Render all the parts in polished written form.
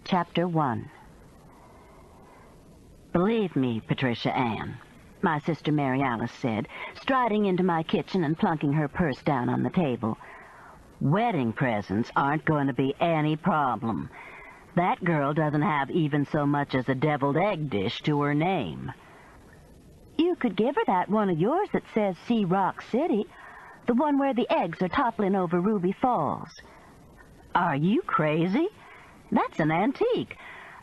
Chapter 1. "Believe me, Patricia Ann," my sister Mary Alice said, striding into my kitchen and plunking her purse down on the table, "wedding presents aren't going to be any problem. That girl doesn't have even so much as a deviled egg dish to her name." "You could give her that one of yours that says Sea Rock City, the one where the eggs are toppling over Ruby Falls." "Are you crazy? That's an antique.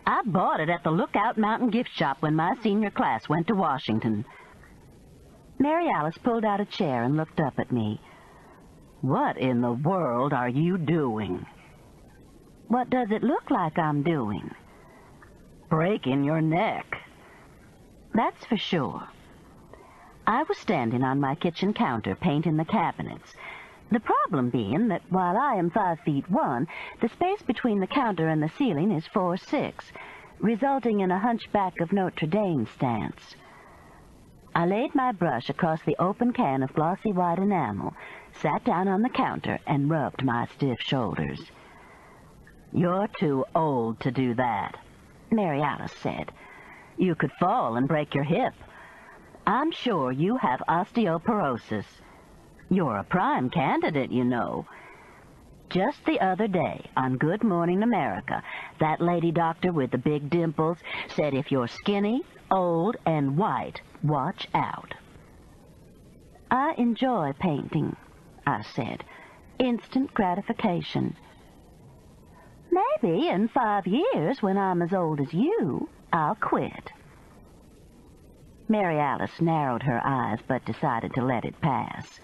I bought it at the Lookout Mountain gift shop when my senior class went to Washington." Mary Alice pulled out a chair and looked up at me. "What in the world are you doing?" "What does it look like I'm doing?" "Breaking your neck." "That's for sure." I was standing on my kitchen counter painting the cabinets. The problem being that while I am 5'1", the space between the counter and the ceiling is 4'6", resulting in a hunchback of Notre Dame stance. I laid my brush across the open can of glossy white enamel, sat down on the counter, and rubbed my stiff shoulders. "You're too old to do that," Mary Alice said. "You could fall and break your hip. I'm sure you have osteoporosis. You're a prime candidate, you know. Just the other day, on Good Morning America, that lady doctor with the big dimples said if you're skinny, old, and white, watch out." "I enjoy painting," I said. "Instant gratification." "Maybe in 5 years, when I'm as old as you, I'll quit." Mary Alice narrowed her eyes but decided to let it pass.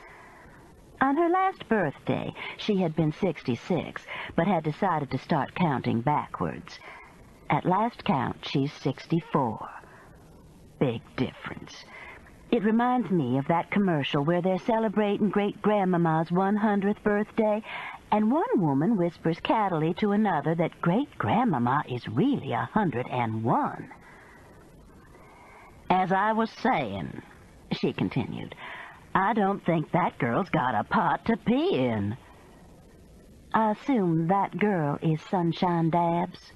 On her last birthday, she had been 66, but had decided to start counting backwards. At last count, she's 64. Big difference. It reminds me of that commercial where they're celebrating Great-Grandmama's 100th birthday, and one woman whispers cattily to another that Great-Grandmama is really 101. "As I was saying," she continued, "I don't think that girl's got a pot to pee in." "I assume that girl is Sunshine Dabbs?"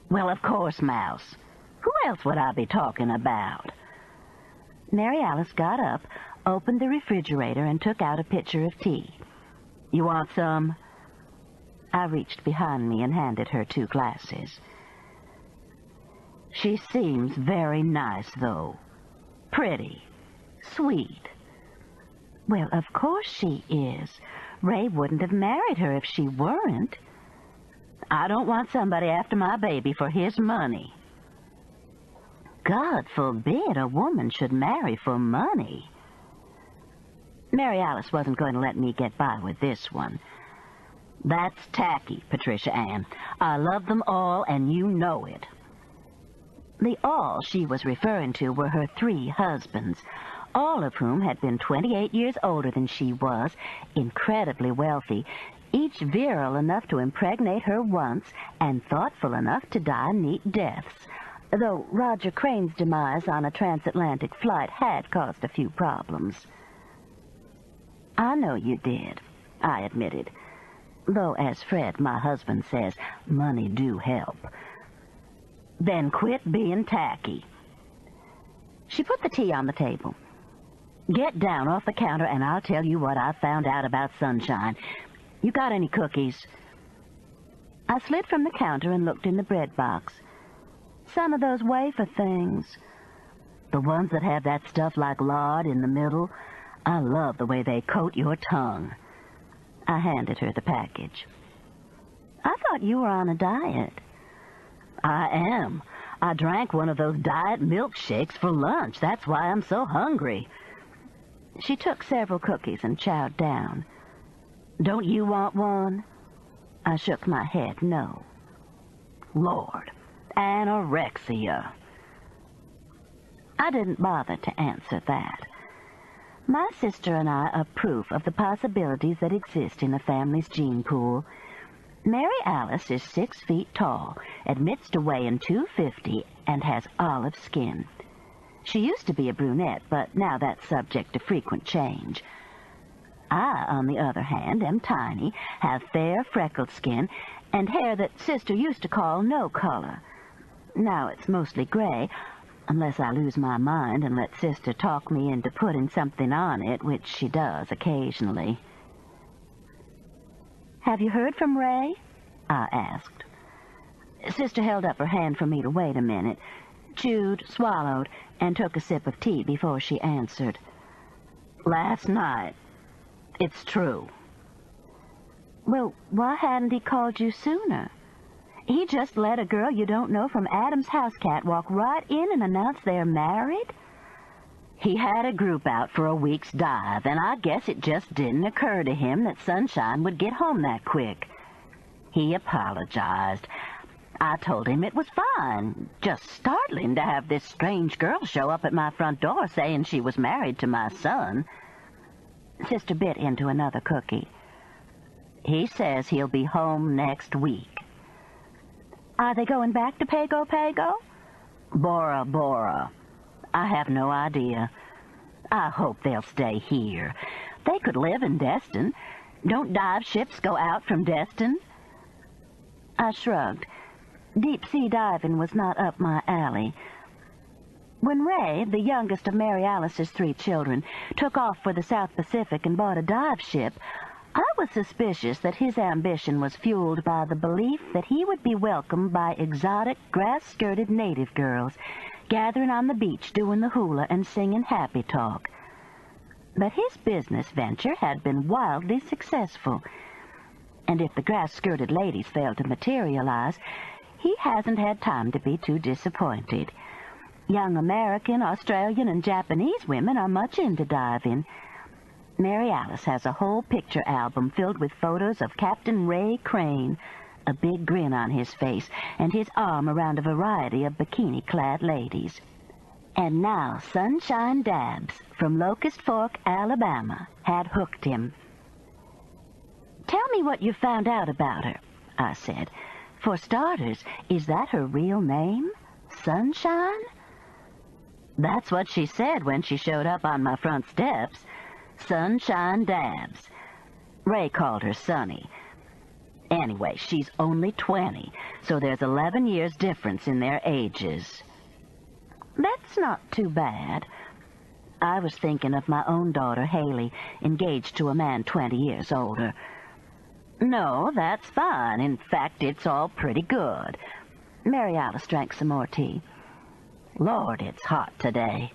"Well, of course, Mouse. Who else would I be talking about?" Mary Alice got up, opened the refrigerator, and took out a pitcher of tea. "You want some?" I reached behind me and handed her 2 glasses. "She seems very nice, though. Pretty. Sweet." "Well, of course she is. Ray wouldn't have married her if she weren't." "I don't want somebody after my baby for his money." "God forbid a woman should marry for money." Mary Alice wasn't going to let me get by with this one. "That's tacky, Patricia Ann. I love them all, and you know it." The all she was referring to were her 3 husbands, all of whom had been 28 years older than she was, incredibly wealthy, each virile enough to impregnate her once, and thoughtful enough to die neat deaths, though Roger Crane's demise on a transatlantic flight had caused a few problems. "I know you did," I admitted, though, as Fred, my husband, says, money do help. "Then quit being tacky." She put the tea on the table. "Get down off the counter and I'll tell you what I've found out about Sunshine. You got any cookies?" I slid from the counter and looked in the bread box. "Some of those wafer things." "The ones that have that stuff like lard in the middle? I love the way they coat your tongue." I handed her the package. "I thought you were on a diet." "I am. I drank one of those diet milkshakes for lunch. That's why I'm so hungry." She took several cookies and chowed down. "Don't you want one?" I shook my head no. "Lord, anorexia." I didn't bother to answer that. My sister and I approve of the possibilities that exist in a family's gene pool. Mary Alice is 6 feet tall, admits to weighing 250, and has olive skin. She used to be a brunette, but now that's subject to frequent change. I, on the other hand, am tiny, have fair, freckled skin, and hair that Sister used to call no color. Now it's mostly gray, unless I lose my mind and let Sister talk me into putting something on it, which she does occasionally. "Have you heard from Ray?" I asked. Sister held up her hand for me to wait a minute, chewed, swallowed, and took a sip of tea before she answered. "Last night. It's true." "Well, why hadn't he called you sooner? He just let a girl you don't know from Adam's house cat walk right in and announce they're married?" "He had a group out for a week's dive, and I guess it just didn't occur to him that Sunshine would get home that quick. He apologized. I told him it was fine. Just startling to have this strange girl show up at my front door saying she was married to my son." Sister bit into another cookie. "He says he'll be home next week." "Are they going back to Pago Pago?" "Bora Bora. I have no idea. I hope they'll stay here. They could live in Destin. Don't dive ships go out from Destin?" I shrugged. Deep-sea diving was not up my alley. When Ray, the youngest of Mary Alice's 3 children, took off for the South Pacific and bought a dive ship, I was suspicious that his ambition was fueled by the belief that he would be welcomed by exotic, grass-skirted native girls gathering on the beach doing the hula and singing happy talk. But his business venture had been wildly successful, and if the grass-skirted ladies failed to materialize, he hasn't had time to be too disappointed. Young American, Australian, and Japanese women are much into diving. Mary Alice has a whole picture album filled with photos of Captain Ray Crane, a big grin on his face, and his arm around a variety of bikini-clad ladies. And now Sunshine Dabbs from Locust Fork, Alabama, had hooked him. "Tell me what you found out about her," I said. "For starters, is that her real name? Sunshine?" "That's what she said when she showed up on my front steps. Sunshine Dabbs. Ray called her Sunny. Anyway, she's only 20, so there's 11 years difference in their ages." "That's not too bad." I was thinking of my own daughter, Haley, engaged to a man 20 years older. "No, that's fine. In fact, it's all pretty good." Mary Alice drank some more tea. "Lord, it's hot today."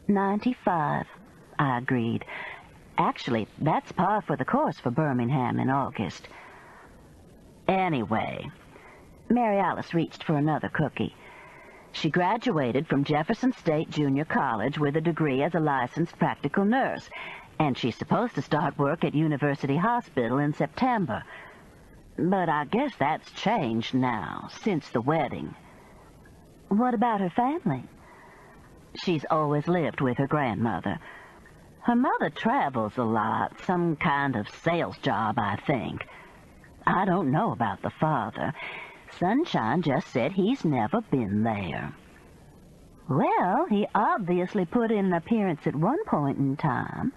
95, I agreed. Actually, that's par for the course for Birmingham in August. Anyway, Mary Alice reached for another cookie. She graduated from Jefferson State Junior College with a degree as a licensed practical nurse, and she's supposed to start work at University Hospital in September. But I guess that's changed now, since the wedding. "What about her family?" "She's always lived with her grandmother. Her mother travels a lot, some kind of sales job, I think. I don't know about the father. Sunshine just said he's never been there." "Well, he obviously put in an appearance at one point in time."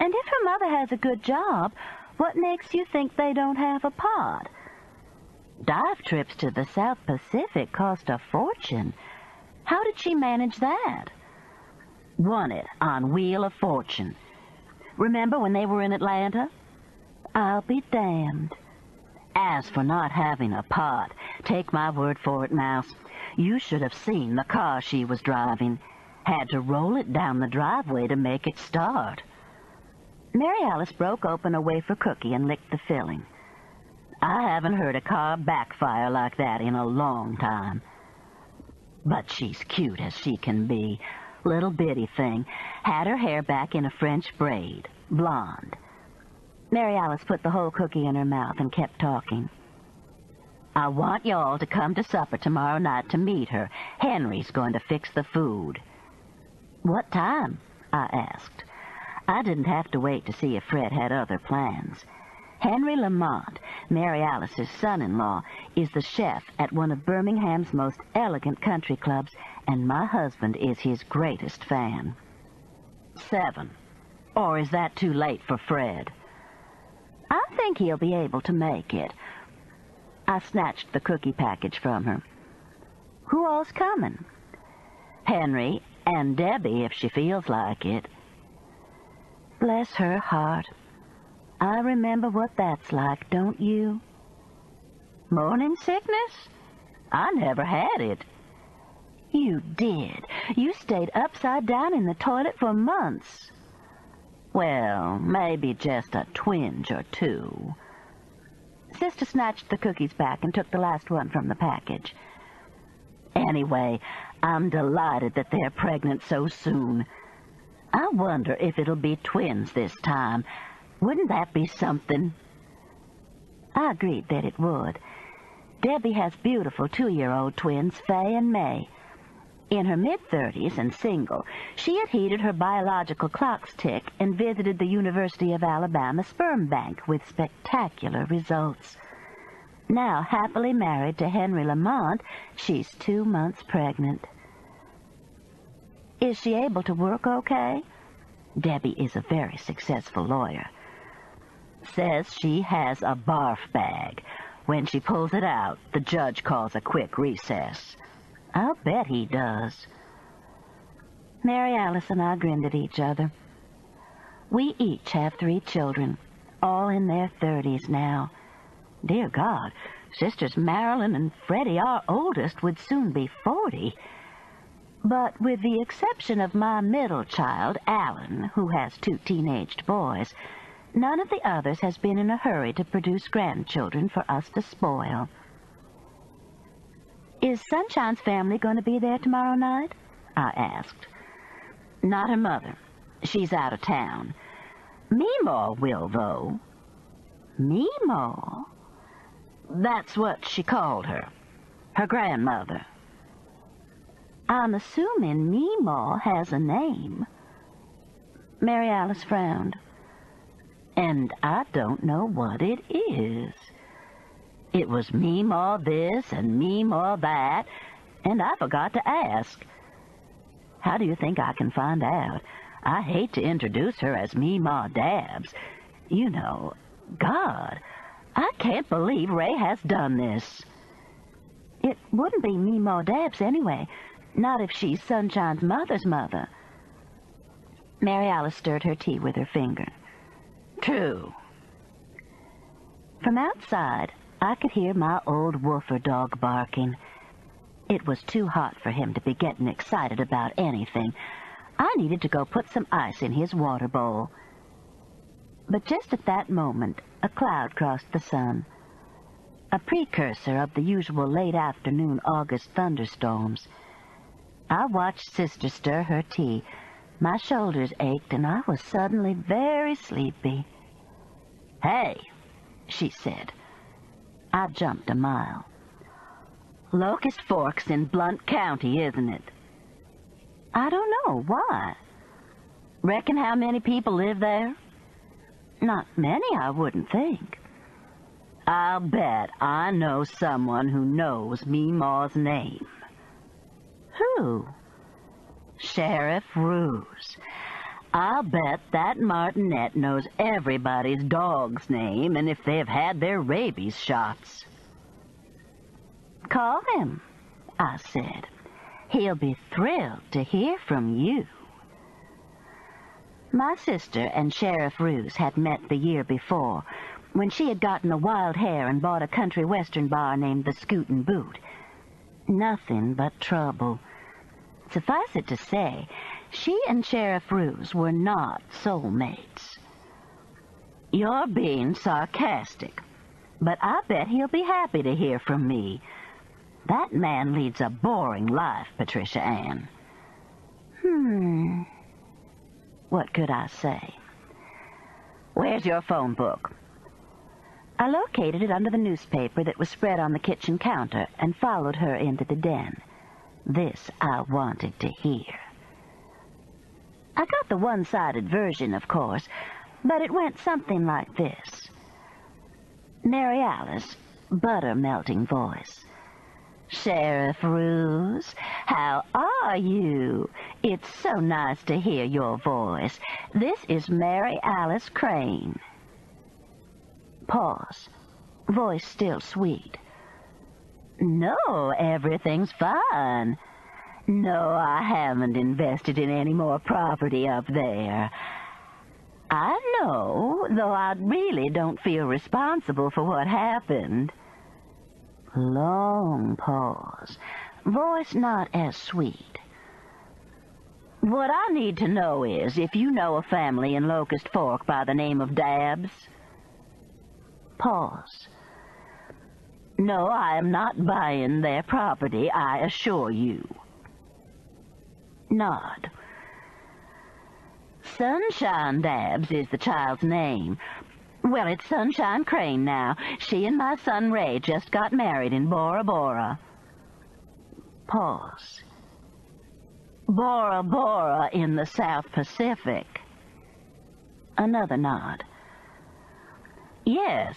"And if her mother has a good job, what makes you think they don't have a pot?" "Dive trips to the South Pacific cost a fortune. How did she manage that?" "Won it on Wheel of Fortune. Remember when they were in Atlanta?" "I'll be damned." "As for not having a pot, take my word for it, Mouse. You should have seen the car she was driving. Had to roll it down the driveway to make it start." Mary Alice broke open a wafer cookie and licked the filling. "I haven't heard a car backfire like that in a long time. But she's cute as she can be. Little bitty thing. Had her hair back in a French braid. Blonde." Mary Alice put the whole cookie in her mouth and kept talking. "I want y'all to come to supper tomorrow night to meet her. Henry's going to fix the food." "What time?" I asked. I didn't have to wait to see if Fred had other plans. Henry Lamont, Mary Alice's son-in-law, is the chef at one of Birmingham's most elegant country clubs, and my husband is his greatest fan. 7. Or is that too late for Fred? "I think he'll be able to make it." I snatched the cookie package from her. "Who all's coming?" "Henry and Debbie, if she feels like it." Bless her heart. I remember what that's like, don't you? Morning sickness? I never had it. You did. You stayed upside down in the toilet for months. Well, maybe just a twinge or two. Sister snatched the cookies back and took the last one from the package. Anyway, I'm delighted that they're pregnant so soon. I wonder if it'll be twins this time. Wouldn't that be something? I agreed that it would. Debbie has beautiful 2-year-old twins, Faye and May. In her mid-30s and single, she had heeded her biological clock's tick and visited the University of Alabama sperm bank with spectacular results. Now happily married to Henry Lamont, she's 2 months pregnant. Is she able to work okay? Debbie is a very successful lawyer. Says she has a barf bag. When she pulls it out, the judge calls a quick recess. I'll bet he does. Mary Alice and I grinned at each other. We each have 3 children, all in their 30s now. Dear God, Sisters Marilyn and Freddie, our oldest, would soon be 40. But with the exception of my middle child, Alan, who has 2 teenaged boys, none of the others has been in a hurry to produce grandchildren for us to spoil. Is Sunshine's family going to be there tomorrow night? I asked. Not her mother. She's out of town. Meemaw will, though. Meemaw? That's what she called her. Her grandmother. I'm assuming Meemaw has a name. Mary Alice frowned. And I don't know what it is. It was Meemaw this and Meemaw that, and I forgot to ask. How do you think I can find out? I hate to introduce her as Meemaw Dabbs. You know, God, I can't believe Ray has done this. It wouldn't be Meemaw Dabbs anyway, not if she's Sunshine's mother's mother. Mary Alice stirred her tea with her finger. True. From outside, I could hear my old woofer dog barking. It was too hot for him to be getting excited about anything. I needed to go put some ice in his water bowl. But just at that moment, a cloud crossed the sun, a precursor of the usual late-afternoon August thunderstorms. I watched Sister stir her tea. My shoulders ached, and I was suddenly very sleepy. Hey, she said. I jumped a mile. Locust Fork's in Blount County, isn't it? I don't know. Why? Reckon how many people live there? Not many, I wouldn't think. I'll bet I know someone who knows Meemaw's name. Who? Sheriff Ruse. I'll bet that martinet knows everybody's dog's name and if they've had their rabies shots. Call him, I said. He'll be thrilled to hear from you. My sister and Sheriff Ruse had met the year before, when she had gotten a wild hare and bought a country western bar named the Scootin' Boot. Nothing but trouble. Suffice it to say, she and Sheriff Ruse were not soulmates. You're being sarcastic, but I bet he'll be happy to hear from me. That man leads a boring life, Patricia Ann. What could I say? Where's your phone book? I located it under the newspaper that was spread on the kitchen counter and followed her into the den. This I wanted to hear. I got the one-sided version, of course, but it went something like this. Mary Alice, butter-melting voice. Sheriff Ruse, how are you? It's so nice to hear your voice. This is Mary Alice Crane. Pause. Voice still sweet. No, everything's fine. No, I haven't invested in any more property up there. I know, though I really don't feel responsible for what happened. Long pause. Voice not as sweet. What I need to know is if you know a family in Locust Fork by the name of Dabbs. Pause. No, I am not buying their property, I assure you. Nod. Sunshine Dabbs is the child's name. Well, it's Sunshine Crane now. She and my son Ray just got married in Bora Bora. Pause. Bora Bora in the South Pacific. Another nod. Yes.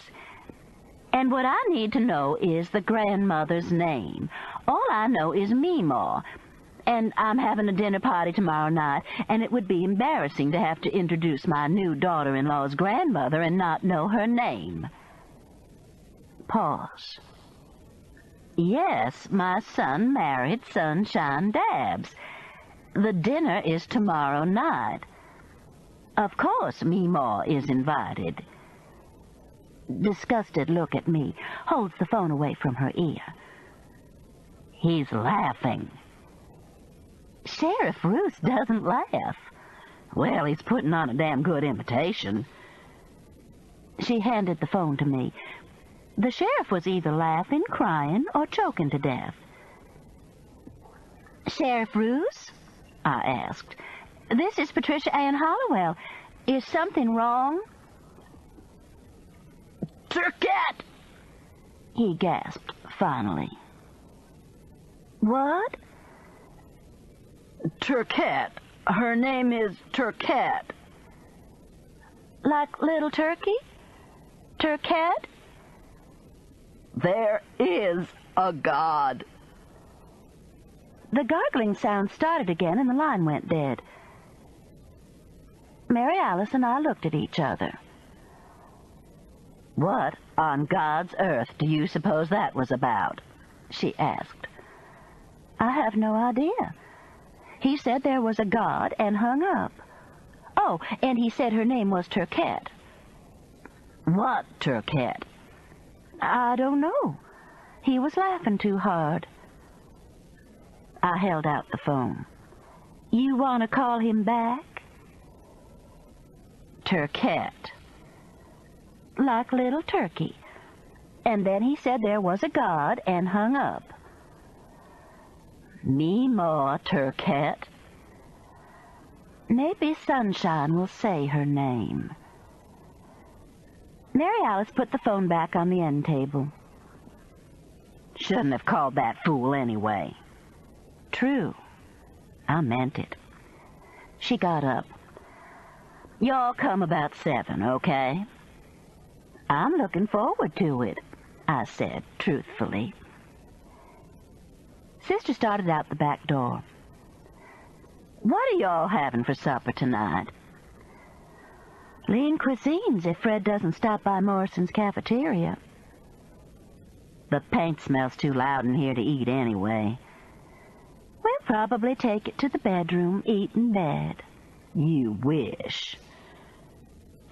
And what I need to know is the grandmother's name. All I know is Meemaw. And I'm having a dinner party tomorrow night, and it would be embarrassing to have to introduce my new daughter-in-law's grandmother and not know her name. Pause. Yes, my son married Sunshine Dabbs. The dinner is tomorrow night. Of course, Meemaw is invited. Disgusted look at me, holds the phone away from her ear. He's laughing. Sheriff Roos doesn't laugh. Well, he's putting on a damn good imitation. She handed the phone to me. The sheriff was either laughing, crying, or choking to death. Sheriff Roos? I asked. This is Patricia Ann Hollowell. Is something wrong? Turcat! He gasped, finally. What? Turcat. Her name is Turcat. Like little turkey? Turcat? There is a God. The gargling sound started again and the line went dead. Mary Alice and I looked at each other. What on God's earth do you suppose that was about? She asked. I have no idea. He said there was a God and hung up. Oh, and he said her name was Turcat. What Turcat? I don't know. He was laughing too hard. I held out the phone. You want to call him back? Turcat. Like little turkey. And then he said there was a God and hung up. Meemaw Turcat. Maybe Sunshine will say her name. Mary Alice put the phone back on the end table. Shouldn't have called that fool anyway. True. I meant it. She got up. Y'all come about 7, okay? I'm looking forward to it, I said truthfully. Sister started out the back door. What are y'all having for supper tonight? Lean cuisines if Fred doesn't stop by Morrison's cafeteria. The paint smells too loud in here to eat anyway. We'll probably take it to the bedroom, eat in bed. You wish.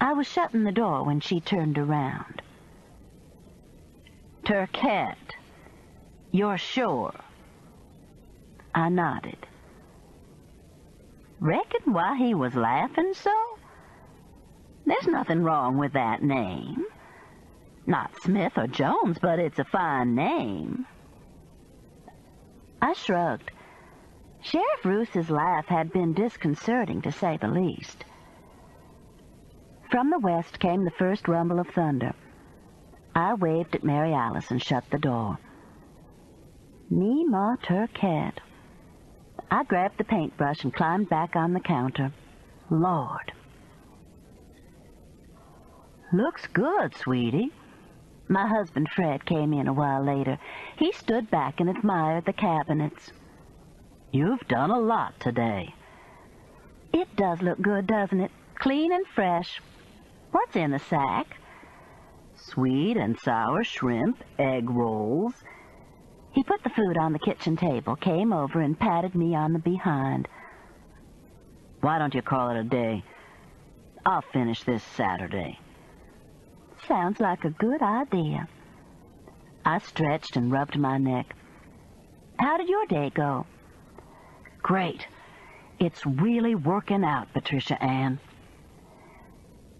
I was shutting the door when she turned around. Turcat, you're sure? I nodded. Reckon why he was laughing so? There's nothing wrong with that name. Not Smith or Jones, but it's a fine name. I shrugged. Sheriff Roos's laugh had been disconcerting, to say the least. From the west came the first rumble of thunder. I waved at Mary Alice and shut the door. Meemaw Turcat. I grabbed the paintbrush and climbed back on the counter. Lord. Looks good, sweetie. My husband Fred came in a while later. He stood back and admired the cabinets. You've done a lot today. It does look good, doesn't it? Clean and fresh. What's in the sack? Sweet and sour shrimp, egg rolls. He put the food on the kitchen table, came over, and patted me on the behind. Why don't you call it a day? I'll finish this Saturday. Sounds like a good idea. I stretched and rubbed my neck. How did your day go? Great. It's really working out, Patricia Ann.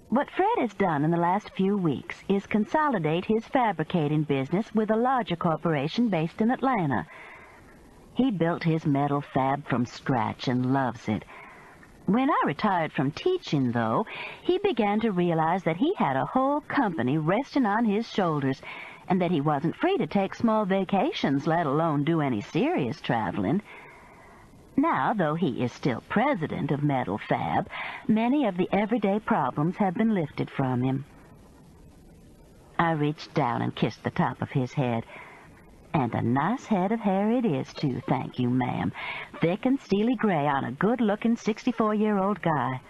What Fred has done in the last few weeks is consolidate his fabricating business with a larger corporation based in Atlanta. He built his metal fab from scratch and loves it. When I retired from teaching, though, he began to realize that he had a whole company resting on his shoulders and that he wasn't free to take small vacations, let alone do any serious traveling. Now, though he is still president of Metal Fab, many of the everyday problems have been lifted from him. I reached down and kissed the top of his head. And a nice head of hair it is, too, thank you, ma'am. Thick and steely gray on a good-looking 64-year-old guy.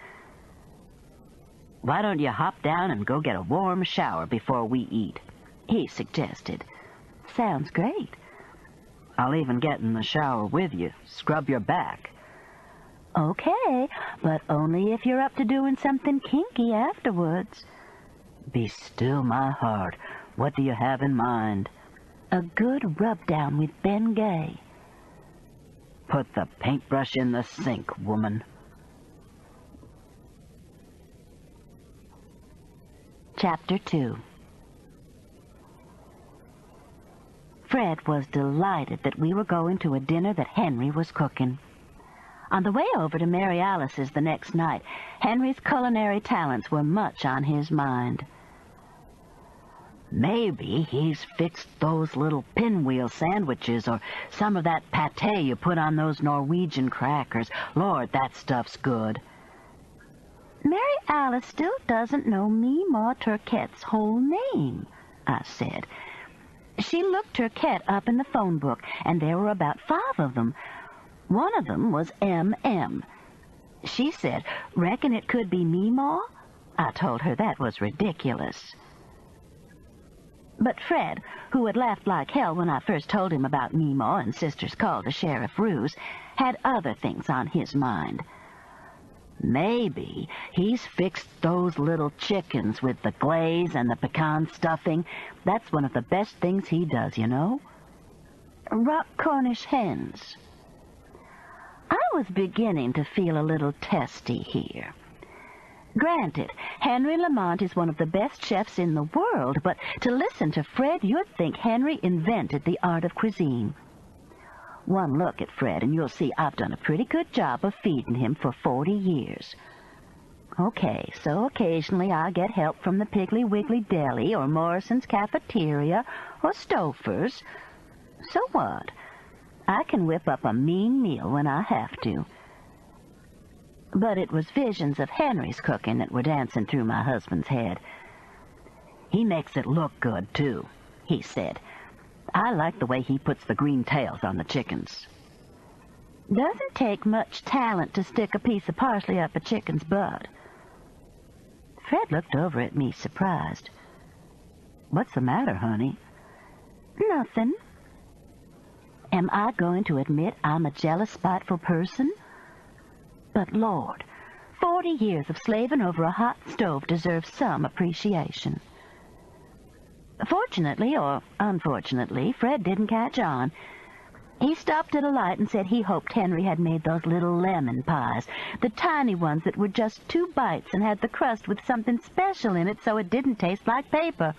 Why don't you hop down and go get a warm shower before we eat? He suggested. Sounds great. I'll even get in the shower with you. Scrub your back. Okay, but only if you're up to doing something kinky afterwards. Be still, my heart. What do you have in mind? A good rub-down with Ben Gay. Put the paintbrush in the sink, woman. Chapter 2. Fred was delighted that we were going to a dinner that Henry was cooking. On the way over to Mary Alice's the next night, Henry's culinary talents were much on his mind. Maybe he's fixed those little pinwheel sandwiches or some of that pâté you put on those Norwegian crackers. Lord, that stuff's good. Mary Alice still doesn't know Meemaw Turquette's whole name, I said. She looked Turquette up in the phone book, and there were about 5 of them. One of them was M.M. She said, reckon it could be Meemaw? I told her that was ridiculous. But Fred, who had laughed like hell when I first told him about Meemaw and Sister's call to Sheriff Roos, had other things on his mind. Maybe he's fixed those little chickens with the glaze and the pecan stuffing. That's one of the best things he does, you know. Rock Cornish hens. I was beginning to feel a little testy here. Granted, Henry Lamont is one of the best chefs in the world, but to listen to Fred, you'd think Henry invented the art of cuisine. One look at Fred, and you'll see I've done a pretty good job of feeding him for 40 years. Okay, so occasionally I get help from the Piggly Wiggly Deli or Morrison's Cafeteria or Stouffer's. So what? I can whip up a mean meal when I have to. But it was visions of Henry's cooking that were dancing through my husband's head. He makes it look good, too, he said. I like the way he puts the green tails on the chickens. Doesn't take much talent to stick a piece of parsley up a chicken's butt. Fred looked over at me, surprised. What's the matter, honey? Nothing. Am I going to admit I'm a jealous, spiteful person? But, Lord, 40 years of slaving over a hot stove deserves some appreciation. Fortunately, or unfortunately, Fred didn't catch on. He stopped at a light and said he hoped Henry had made those little lemon pies, the tiny ones that were just 2 bites and had the crust with something special in it so it didn't taste like paper.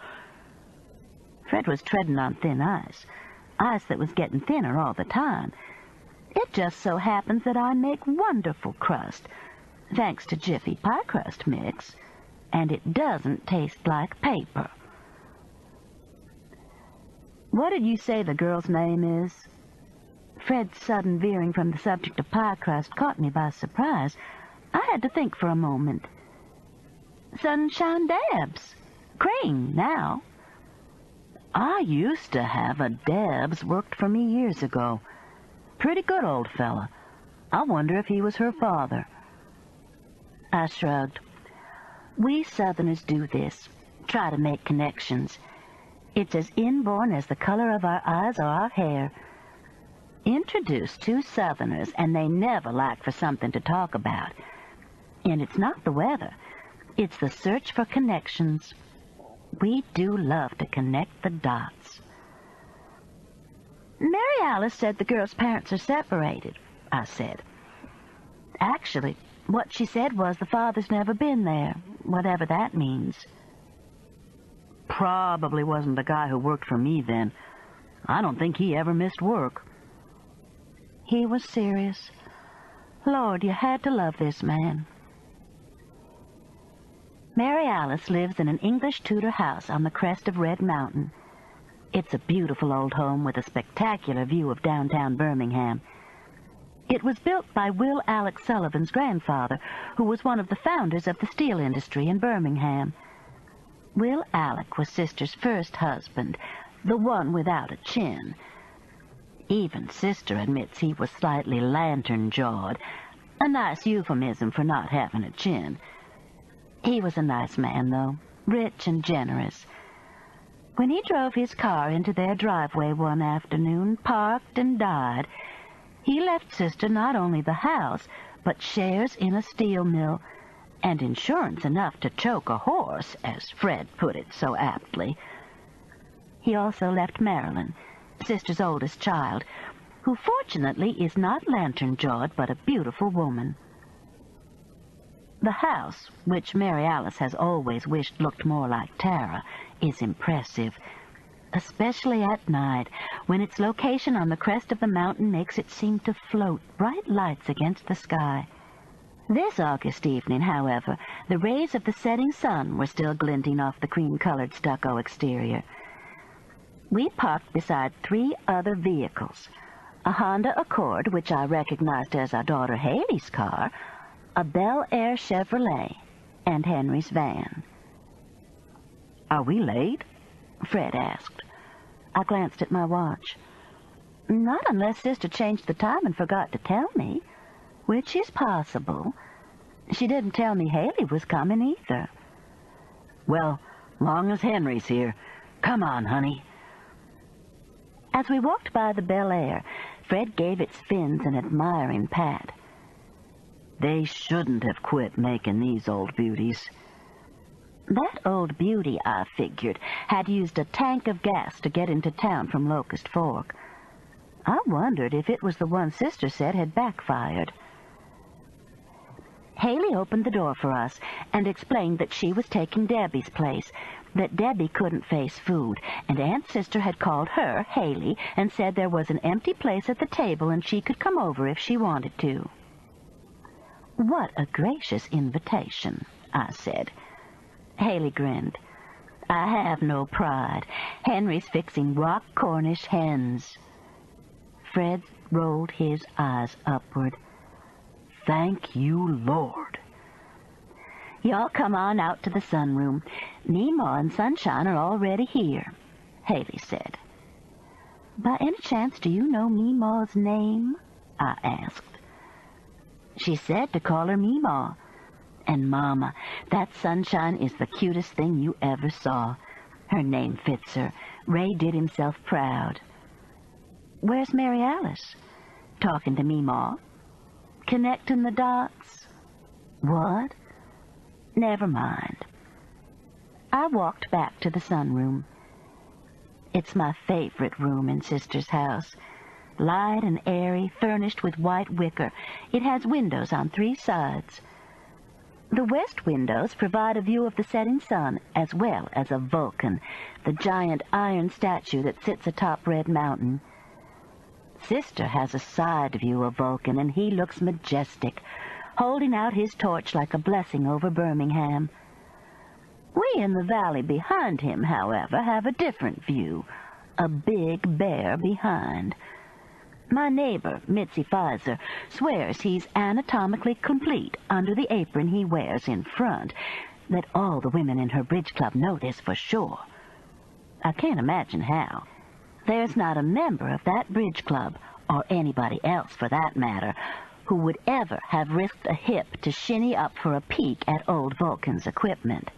Fred was treading on thin ice that was getting thinner all the time. It just so happens that I make wonderful crust, thanks to Jiffy Pie Crust Mix, and it doesn't taste like paper. What did you say the girl's name is? Fred's sudden veering from the subject of pie crust caught me by surprise. I had to think for a moment. Sunshine Dabbs. Crane, now. I used to have a Dabbs worked for me years ago. Pretty good old fella. I wonder if he was her father. I shrugged. We Southerners do this. try to make connections. It's as inborn as the color of our eyes or our hair. Introduce two Southerners, and they never lack for something to talk about. And it's not the weather. It's the search for connections. We do love to connect the dots. Mary Alice said the girl's parents are separated, I said. Actually, what she said was the father's never been there, whatever that means. Probably wasn't the guy who worked for me then. I don't think he ever missed work. He was serious. Lord, you had to love this man. Mary Alice lives in an English Tudor house on the crest of Red Mountain. It's a beautiful old home with a spectacular view of downtown Birmingham. It was built by Will Alec Sullivan's grandfather, who was one of the founders of the steel industry in Birmingham. Will Alec was Sister's first husband, the one without a chin. Even Sister admits he was slightly lantern-jawed, a nice euphemism for not having a chin. He was a nice man, though, rich and generous. When he drove his car into their driveway one afternoon, parked and died, he left Sister not only the house, but shares in a steel mill, and insurance enough to choke a horse, as Fred put it so aptly. He also left Marilyn, Sister's oldest child, who fortunately is not lantern-jawed, but a beautiful woman. The house, which Mary Alice has always wished looked more like Tara, is impressive, especially at night, when its location on the crest of the mountain makes it seem to float, bright lights against the sky. This August evening, however, the rays of the setting sun were still glinting off the cream-colored stucco exterior. We parked beside 3 other vehicles, a Honda Accord, which I recognized as our daughter Haley's car, a Bel Air Chevrolet, and Henry's van. "Are we late?" Fred asked. I glanced at my watch. "Not unless Sister changed the time and forgot to tell me, which is possible. She didn't tell me Haley was coming either." "Well, long as Henry's here. Come on, honey." As we walked by the Bel Air, Fred gave its fins an admiring pat. "They shouldn't have quit making these old beauties." That old beauty, I figured, had used a tank of gas to get into town from Locust Fork. I wondered if it was the one Sister said had backfired. Haley opened the door for us and explained that she was taking Debbie's place, that Debbie couldn't face food, and Aunt Sister had called her, Haley, and said there was an empty place at the table and she could come over if she wanted to. "What a gracious invitation," I said. Haley grinned. "I have no pride. Henry's fixing rock Cornish hens." Fred rolled his eyes upward. "Thank you, Lord." "Y'all come on out to the sunroom. Meemaw and Sunshine are already here," Haley said. "By any chance do you know Meemaw's name?" I asked. "She said to call her Meemaw. And, Mama, that Sunshine is the cutest thing you ever saw. Her name fits her. Ray did himself proud." "Where's Mary Alice?" "Talking to Meemaw." "Connecting the dots?" "What?" "Never mind." I walked back to the sunroom. It's my favorite room in Sister's house. Light and airy, furnished with white wicker. It has windows on 3 sides. The west windows provide a view of the setting sun, as well as of Vulcan, the giant iron statue that sits atop Red Mountain. Sister has a side view of Vulcan, and he looks majestic, holding out his torch like a blessing over Birmingham. We in the valley behind him, however, have a different view, a big bear behind. My neighbor, Mitzi Pfizer, swears he's anatomically complete under the apron he wears in front, that all the women in her bridge club know this for sure. I can't imagine how. There's not a member of that bridge club, or anybody else for that matter, who would ever have risked a hip to shinny up for a peek at old Vulcan's equipment.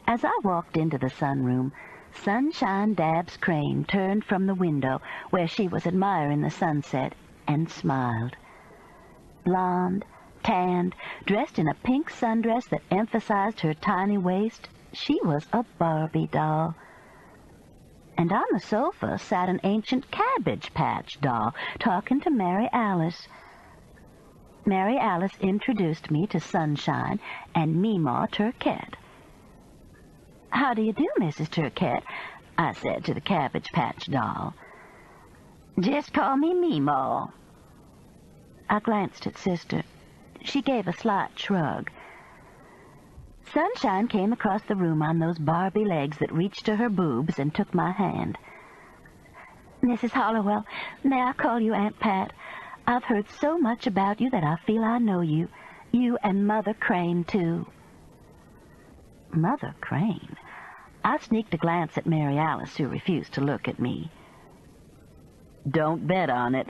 As I walked into the sunroom, Sunshine Dabbs Crane turned from the window where she was admiring the sunset and smiled. Blonde, tanned, dressed in a pink sundress that emphasized her tiny waist, she was a Barbie doll. And on the sofa sat an ancient Cabbage Patch doll talking to Mary Alice. Mary Alice introduced me to Sunshine and Meemaw Turquette. "How do you do, Mrs. Turquette?" I said to the Cabbage Patch doll. "Just call me Meemaw." I glanced at Sister. She gave a slight shrug. Sunshine came across the room on those Barbie legs that reached to her boobs and took my hand. "Mrs. Hollowell, may I call you Aunt Pat? I've heard so much about you that I feel I know you. You and Mother Crane, too." Mother Crane? I sneaked a glance at Mary Alice, who refused to look at me. "Don't bet on it."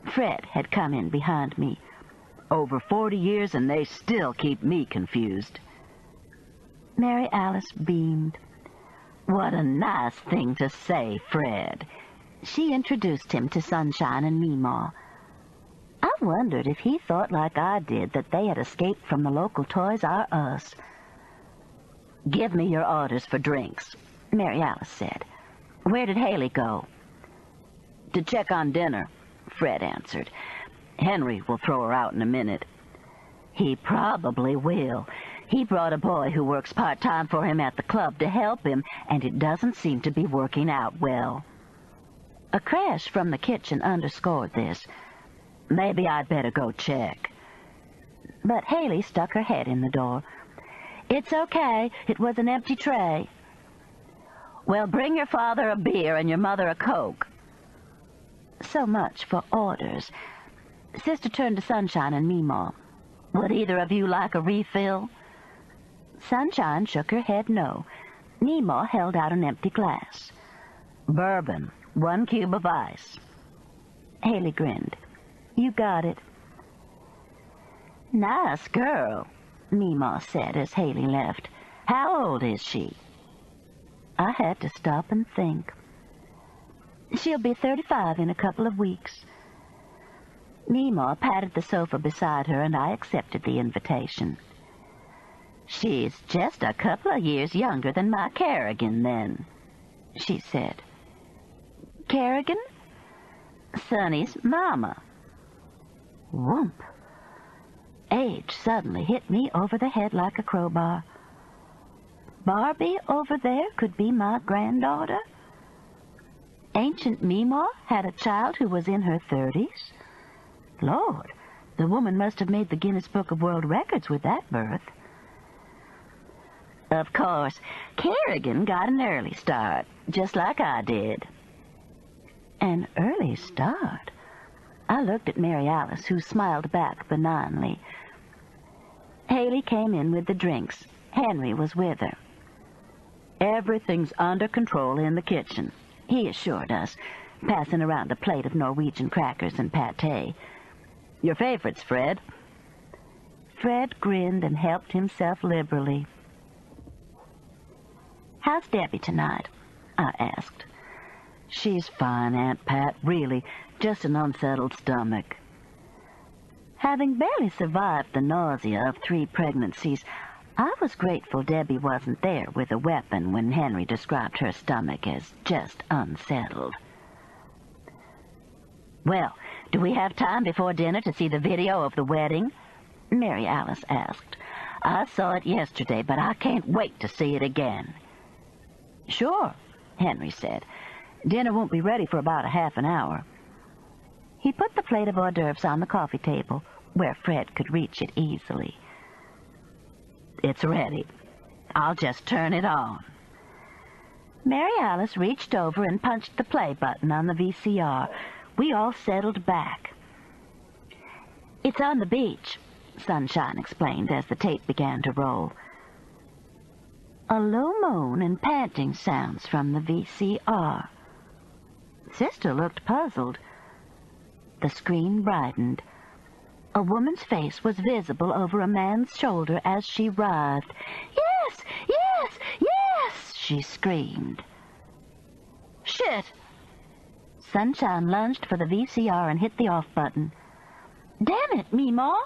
Fred had come in behind me. "Over 40 years and they still keep me confused." Mary Alice beamed. "What a nice thing to say, Fred." She introduced him to Sunshine and Meemaw. I wondered if he thought like I did that they had escaped from the local Toys R Us. "Give me your orders for drinks," Mary Alice said. "Where did Haley go?" "To check on dinner," Fred answered. "Henry will throw her out in a minute." "He probably will. He brought a boy who works part-time for him at the club to help him, and it doesn't seem to be working out well." A crash from the kitchen underscored this. "Maybe I'd better go check." But Haley stuck her head in the door. "It's okay. It was an empty tray." "Well, bring your father a beer and your mother a Coke." So much for orders. Sister turned to Sunshine and Meemaw. "Would either of you like a refill?" Sunshine shook her head no. Meemaw held out an empty glass. "Bourbon, 1 cube of ice." Haley grinned. "You got it." "Nice girl," Meemaw said as Haley left. "How old is she?" I had to stop and think. "She'll be 35 in a couple of weeks." Meemaw patted the sofa beside her, and I accepted the invitation. "She's just a couple of years younger than my Kerrigan, then," she said. "Kerrigan?" "Sonny's mama." Whoomp! Age suddenly hit me over the head like a crowbar. Barbie over there could be my granddaughter? Ancient Meemaw had a child who was in her 30s? Lord, the woman must have made the Guinness Book of World Records with that birth. Of course, Kerrigan got an early start, just like I did. An early start? I looked at Mary Alice, who smiled back benignly. Haley came in with the drinks. Henry was with her. "Everything's under control in the kitchen," he assured us, passing around a plate of Norwegian crackers and pâté. "Your favorites, Fred." Fred grinned and helped himself liberally. "How's Debbie tonight?" I asked. "She's fine, Aunt Pat, really, just an unsettled stomach." Having barely survived the nausea of 3 pregnancies, I was grateful Debbie wasn't there with a weapon when Henry described her stomach as just unsettled. "Well, do we have time before dinner to see the video of the wedding?" Mary Alice asked. "I saw it yesterday, but I can't wait to see it again." "Sure," Henry said. "Dinner won't be ready for about a half an hour." He put the plate of hors d'oeuvres on the coffee table, where Fred could reach it easily. "It's ready. I'll just turn it on." Mary Alice reached over and punched the play button on the VCR. We all settled back. "It's on the beach," Sunshine explained as the tape began to roll. A low moan and panting sounds from the VCR. Sister looked puzzled. The screen brightened. A woman's face was visible over a man's shoulder as she writhed. "Yes! Yes! she screamed. "Shit!" Sunshine lunged for the VCR and hit the off button. "Damn it, Meemaw,"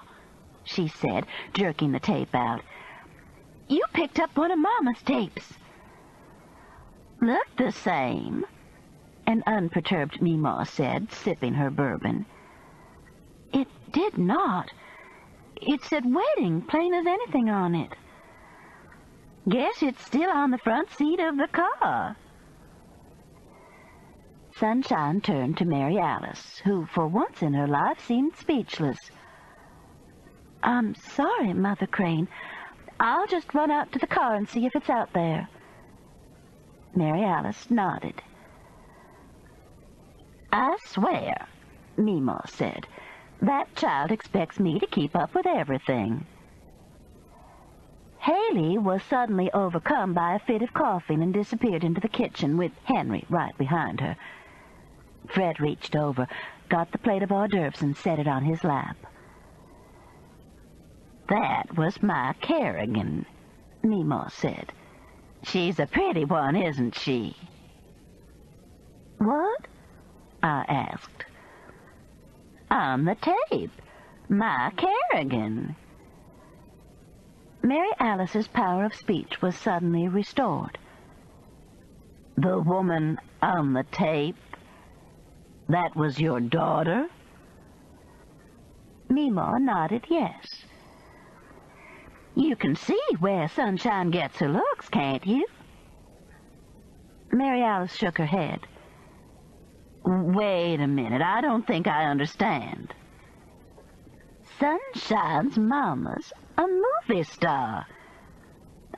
she said, jerking the tape out. "You picked up one of Mama's tapes." "Looked the same," an unperturbed Meemaw said, sipping her bourbon. "It did not. It said wedding, plain as anything on it." "Guess it's still on the front seat of the car." Sunshine turned to Mary Alice, who for once in her life seemed speechless. "I'm sorry, Mother Crane. I'll just run out to the car and see if it's out there." Mary Alice nodded. "I swear," Meemaw said, "that child expects me to keep up with everything." Haley was suddenly overcome by a fit of coughing and disappeared into the kitchen with Henry right behind her. Fred reached over, got the plate of hors d'oeuvres and set it on his lap. "That was my Kerrigan," Meemaw said. "She's a pretty one, isn't she?" "What?" I asked. "On the tape. My Kerrigan." Mary Alice's power of speech was suddenly restored. "The woman on the tape? That was your daughter?" Meemaw nodded yes. "You can see where Sunshine gets her looks, can't you?" Mary Alice shook her head. "Wait a minute, I don't think I understand." "Sunshine's mama's a movie star.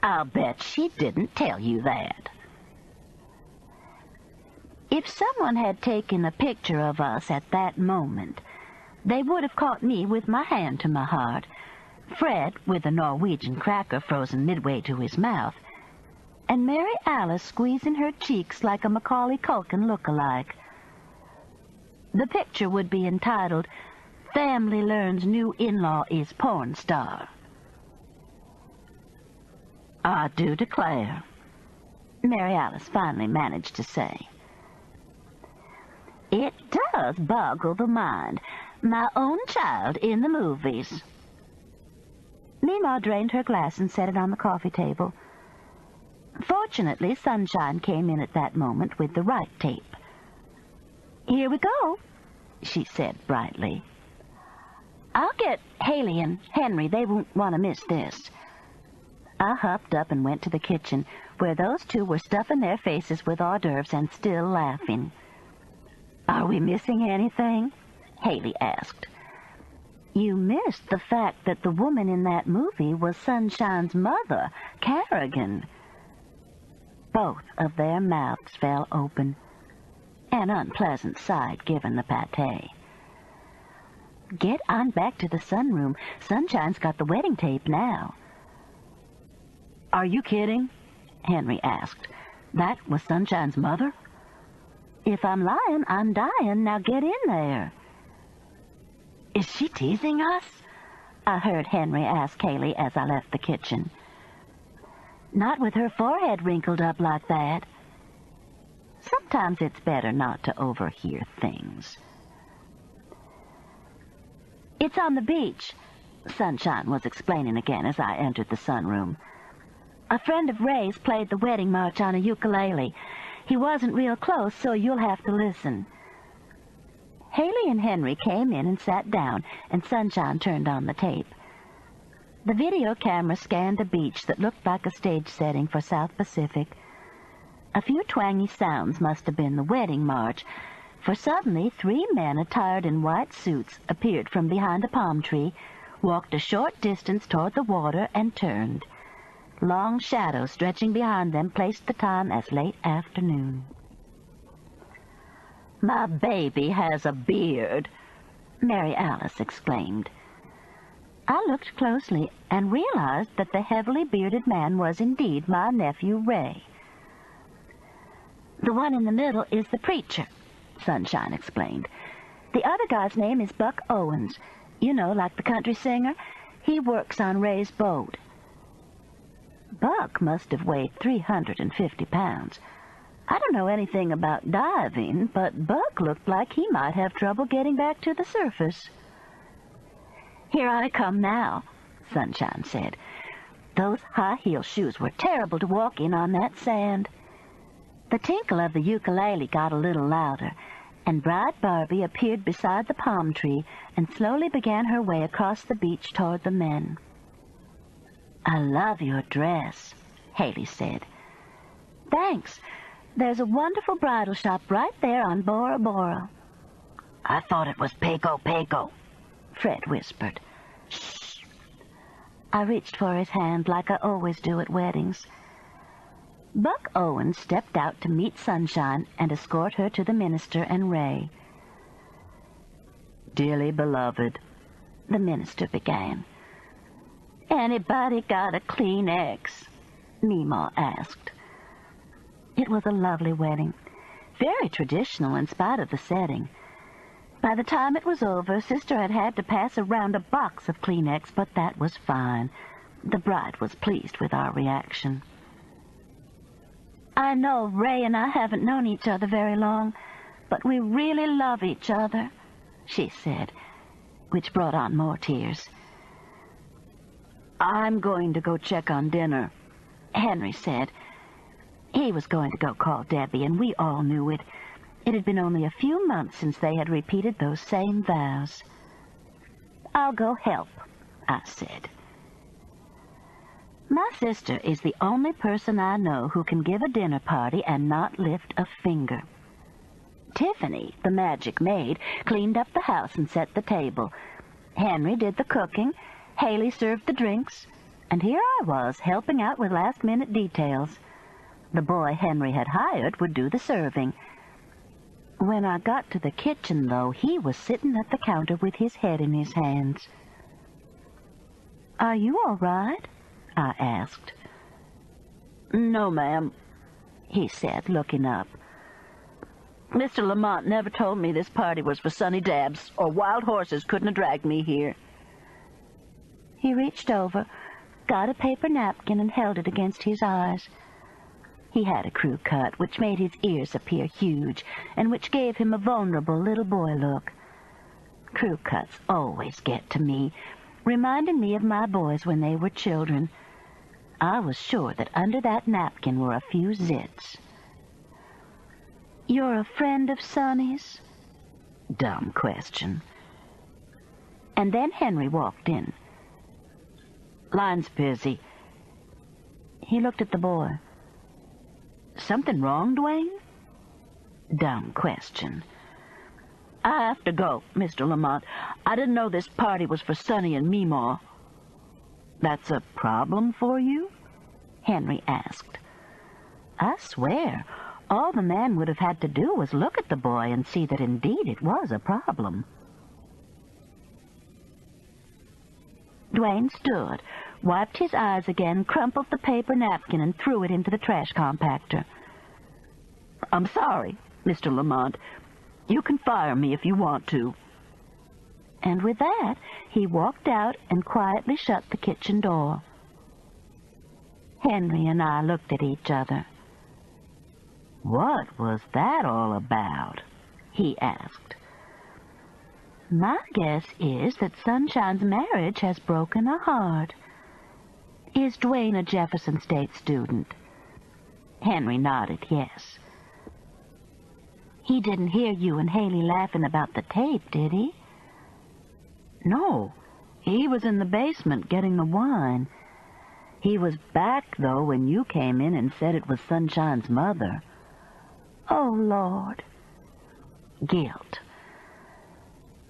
I'll bet she didn't tell you that." If someone had taken a picture of us at that moment, they would have caught me with my hand to my heart, Fred with a Norwegian cracker frozen midway to his mouth, and Mary Alice squeezing her cheeks like a Macaulay Culkin look-alike. The picture would be entitled, "Family Learns New In-Law is Porn Star." "I do declare," Mary Alice finally managed to say. "It does boggle the mind. My own child in the movies." Meemaw drained her glass and set it on the coffee table. Fortunately, Sunshine came in at that moment with the right tape. "Here we go," she said brightly. "I'll get Haley and Henry. They won't want to miss this." I hopped up and went to the kitchen, where those two were stuffing their faces with hors d'oeuvres and still laughing. "Are we missing anything?" Haley asked. "You missed the fact that the woman in that movie was Sunshine's mother, Kerrigan." Both of their mouths fell open. An unpleasant sight, given the pâté. "Get on back to the sunroom. Sunshine's got the wedding tape now." "Are you kidding?" Henry asked. "That was Sunshine's mother?" "If I'm lying, I'm dying. Now get in there." "Is she teasing us?" I heard Henry ask Haley as I left the kitchen. "Not with her forehead wrinkled up like that." Sometimes it's better not to overhear things. "It's on the beach," Sunshine was explaining again as I entered the sunroom. "A friend of Ray's played the wedding march on a ukulele. He wasn't real close, so you'll have to listen." Haley and Henry came in and sat down, and Sunshine turned on the tape. The video camera scanned a beach that looked like a stage setting for South Pacific. A few twangy sounds must have been the wedding march, for suddenly 3 men attired in white suits appeared from behind a palm tree, walked a short distance toward the water, and turned. Long shadows stretching behind them placed the time as late afternoon. "My baby has a beard," Mary Alice exclaimed. I looked closely and realized that the heavily bearded man was indeed my nephew Ray. "The one in the middle is the preacher," Sunshine explained. "The other guy's name is Buck Owens. You know, like the country singer. He works on Ray's boat." Buck must have weighed 350 pounds. I don't know anything about diving, but Buck looked like he might have trouble getting back to the surface. "Here I come now," Sunshine said. "Those high-heel shoes were terrible to walk in on that sand." The tinkle of the ukulele got a little louder, and Bride Barbie appeared beside the palm tree and slowly began her way across the beach toward the men. "I love your dress," Haley said. "Thanks. There's a wonderful bridal shop right there on Bora Bora." "I thought it was Pago Pago," Fred whispered. "Shh." I reached for his hand like I always do at weddings. Buck Owens stepped out to meet Sunshine and escort her to the minister and Ray. "Dearly beloved," the minister began. "Anybody got a Kleenex?" Meemaw asked. It was a lovely wedding, very traditional in spite of the setting. By the time it was over, Sister had had to pass around a box of Kleenex, but that was fine. The bride was pleased with our reaction. "I know Ray and I haven't known each other very long, but we really love each other," she said, which brought on more tears. "I'm going to go check on dinner," Henry said. He was going to go call Debbie, and we all knew it. It had been only a few months since they had repeated those same vows. "I'll go help," I said. My sister is the only person I know who can give a dinner party and not lift a finger. Tiffany, the magic maid, cleaned up the house and set the table. Henry did the cooking, Haley served the drinks, and here I was helping out with last-minute details. The boy Henry had hired would do the serving. When I got to the kitchen, though, he was sitting at the counter with his head in his hands. "Are you all right?" I asked. "No, ma'am," he said, looking up. "Mr. Lamont never told me this party was for Sunny Dabbs, or wild horses couldn't have dragged me here." He reached over, got a paper napkin, and held it against his eyes. He had a crew cut, which made his ears appear huge, and which gave him a vulnerable little boy look. Crew cuts always get to me, reminding me of my boys when they were children. I was sure that under that napkin were a few zits. "You're a friend of Sonny's?" Dumb question. And then Henry walked in. "Line's busy." He looked at the boy. "Something wrong, Dwayne?" Dumb question. "I have to go, Mr. Lamont. I didn't know this party was for Sonny and Meemaw." "That's a problem for you?" Henry asked. I swear, all the man would have had to do was look at the boy and see that indeed it was a problem. Dwayne stood, wiped his eyes again, crumpled the paper napkin, and threw it into the trash compactor. "I'm sorry, Mr. Lamont. You can fire me if you want to." And with that, he walked out and quietly shut the kitchen door. Henry and I looked at each other. "What was that all about?" he asked. "My guess is that Sunshine's marriage has broken her heart. Is Dwayne a Jefferson State student?" Henry nodded yes. "He didn't hear you and Haley laughing about the tape, did he?" "No. He was in the basement getting the wine. He was back, though, when you came in and said it was Sunshine's mother." "Oh, Lord." Guilt.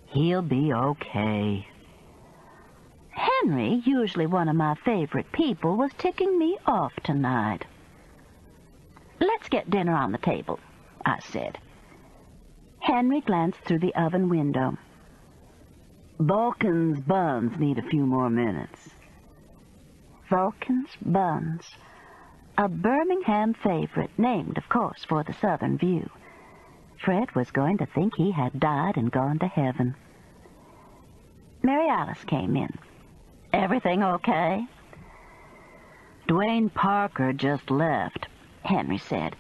"He'll be okay." Henry, usually one of my favorite people, was ticking me off tonight. "Let's get dinner on the table," I said. Henry glanced through the oven window. "Vulcan's buns need a few more minutes." Vulcan's buns. A Birmingham favorite, named, of course, for the southern view. Fred was going to think he had died and gone to heaven. Mary Alice came in. "Everything okay?" Dwayne Parker just left, Henry said.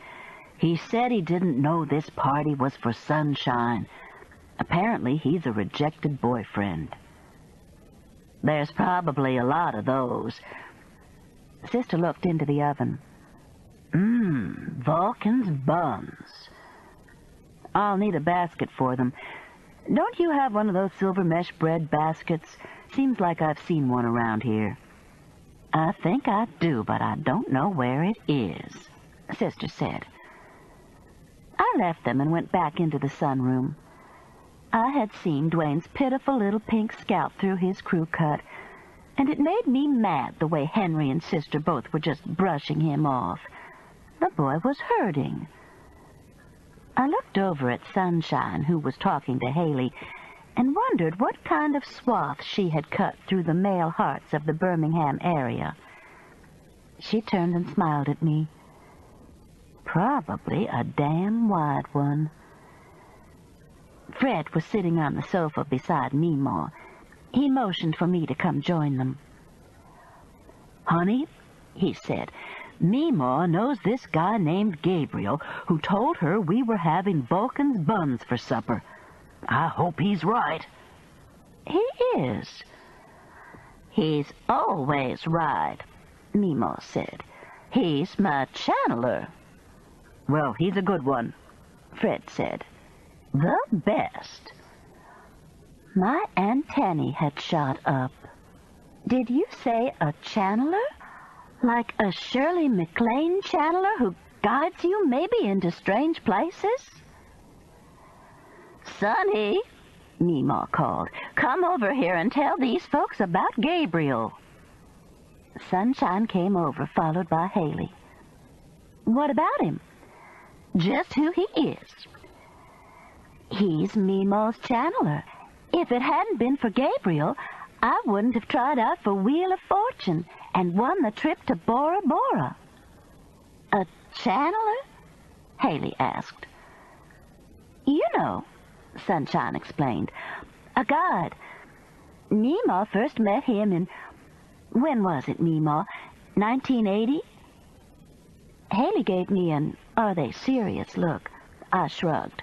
He said he didn't know this party was for Sunshine. Apparently he's a rejected boyfriend. There's probably a lot of those. Sister looked into the oven. Vulcan's buns. I'll need a basket for them. Don't you have one of those silver mesh bread baskets? Seems like I've seen one around here. I think I do, but I don't know where it is, Sister said. I left them and went back into the sunroom. I had seen Dwayne's pitiful little pink scalp through his crew cut, and it made me mad the way Henry and Sister both were just brushing him off. The boy was hurting. I looked over at Sunshine, who was talking to Haley, and wondered what kind of swath she had cut through the male hearts of the Birmingham area. She turned and smiled at me. Probably a damn wide one. Fred was sitting on the sofa beside Meemaw. He motioned for me to come join them. "Honey," he said, "Meemaw knows this guy named Gabriel who told her we were having Vulcan's buns for supper. I hope he's right." "He is." "He's always right," Meemaw said. "He's my channeler." "Well, he's a good one," Fred said. "The best." My antennae had shot up. "Did you say a channeler? Like a Shirley MacLaine channeler who guides you maybe into strange places?" "Sonny," Meemaw called, "come over here and tell these folks about Gabriel." Sunshine came over, followed by Haley. "What about him?" "Just who he is." "He's Meemaw's channeler. If it hadn't been for Gabriel, I wouldn't have tried out for Wheel of Fortune and won the trip to Bora Bora." "A channeler?" Haley asked. "You know," Sunshine explained, "a guide. Meemaw first met him in... When was it, Meemaw? 1980? Haley gave me an "are they serious" look. I shrugged.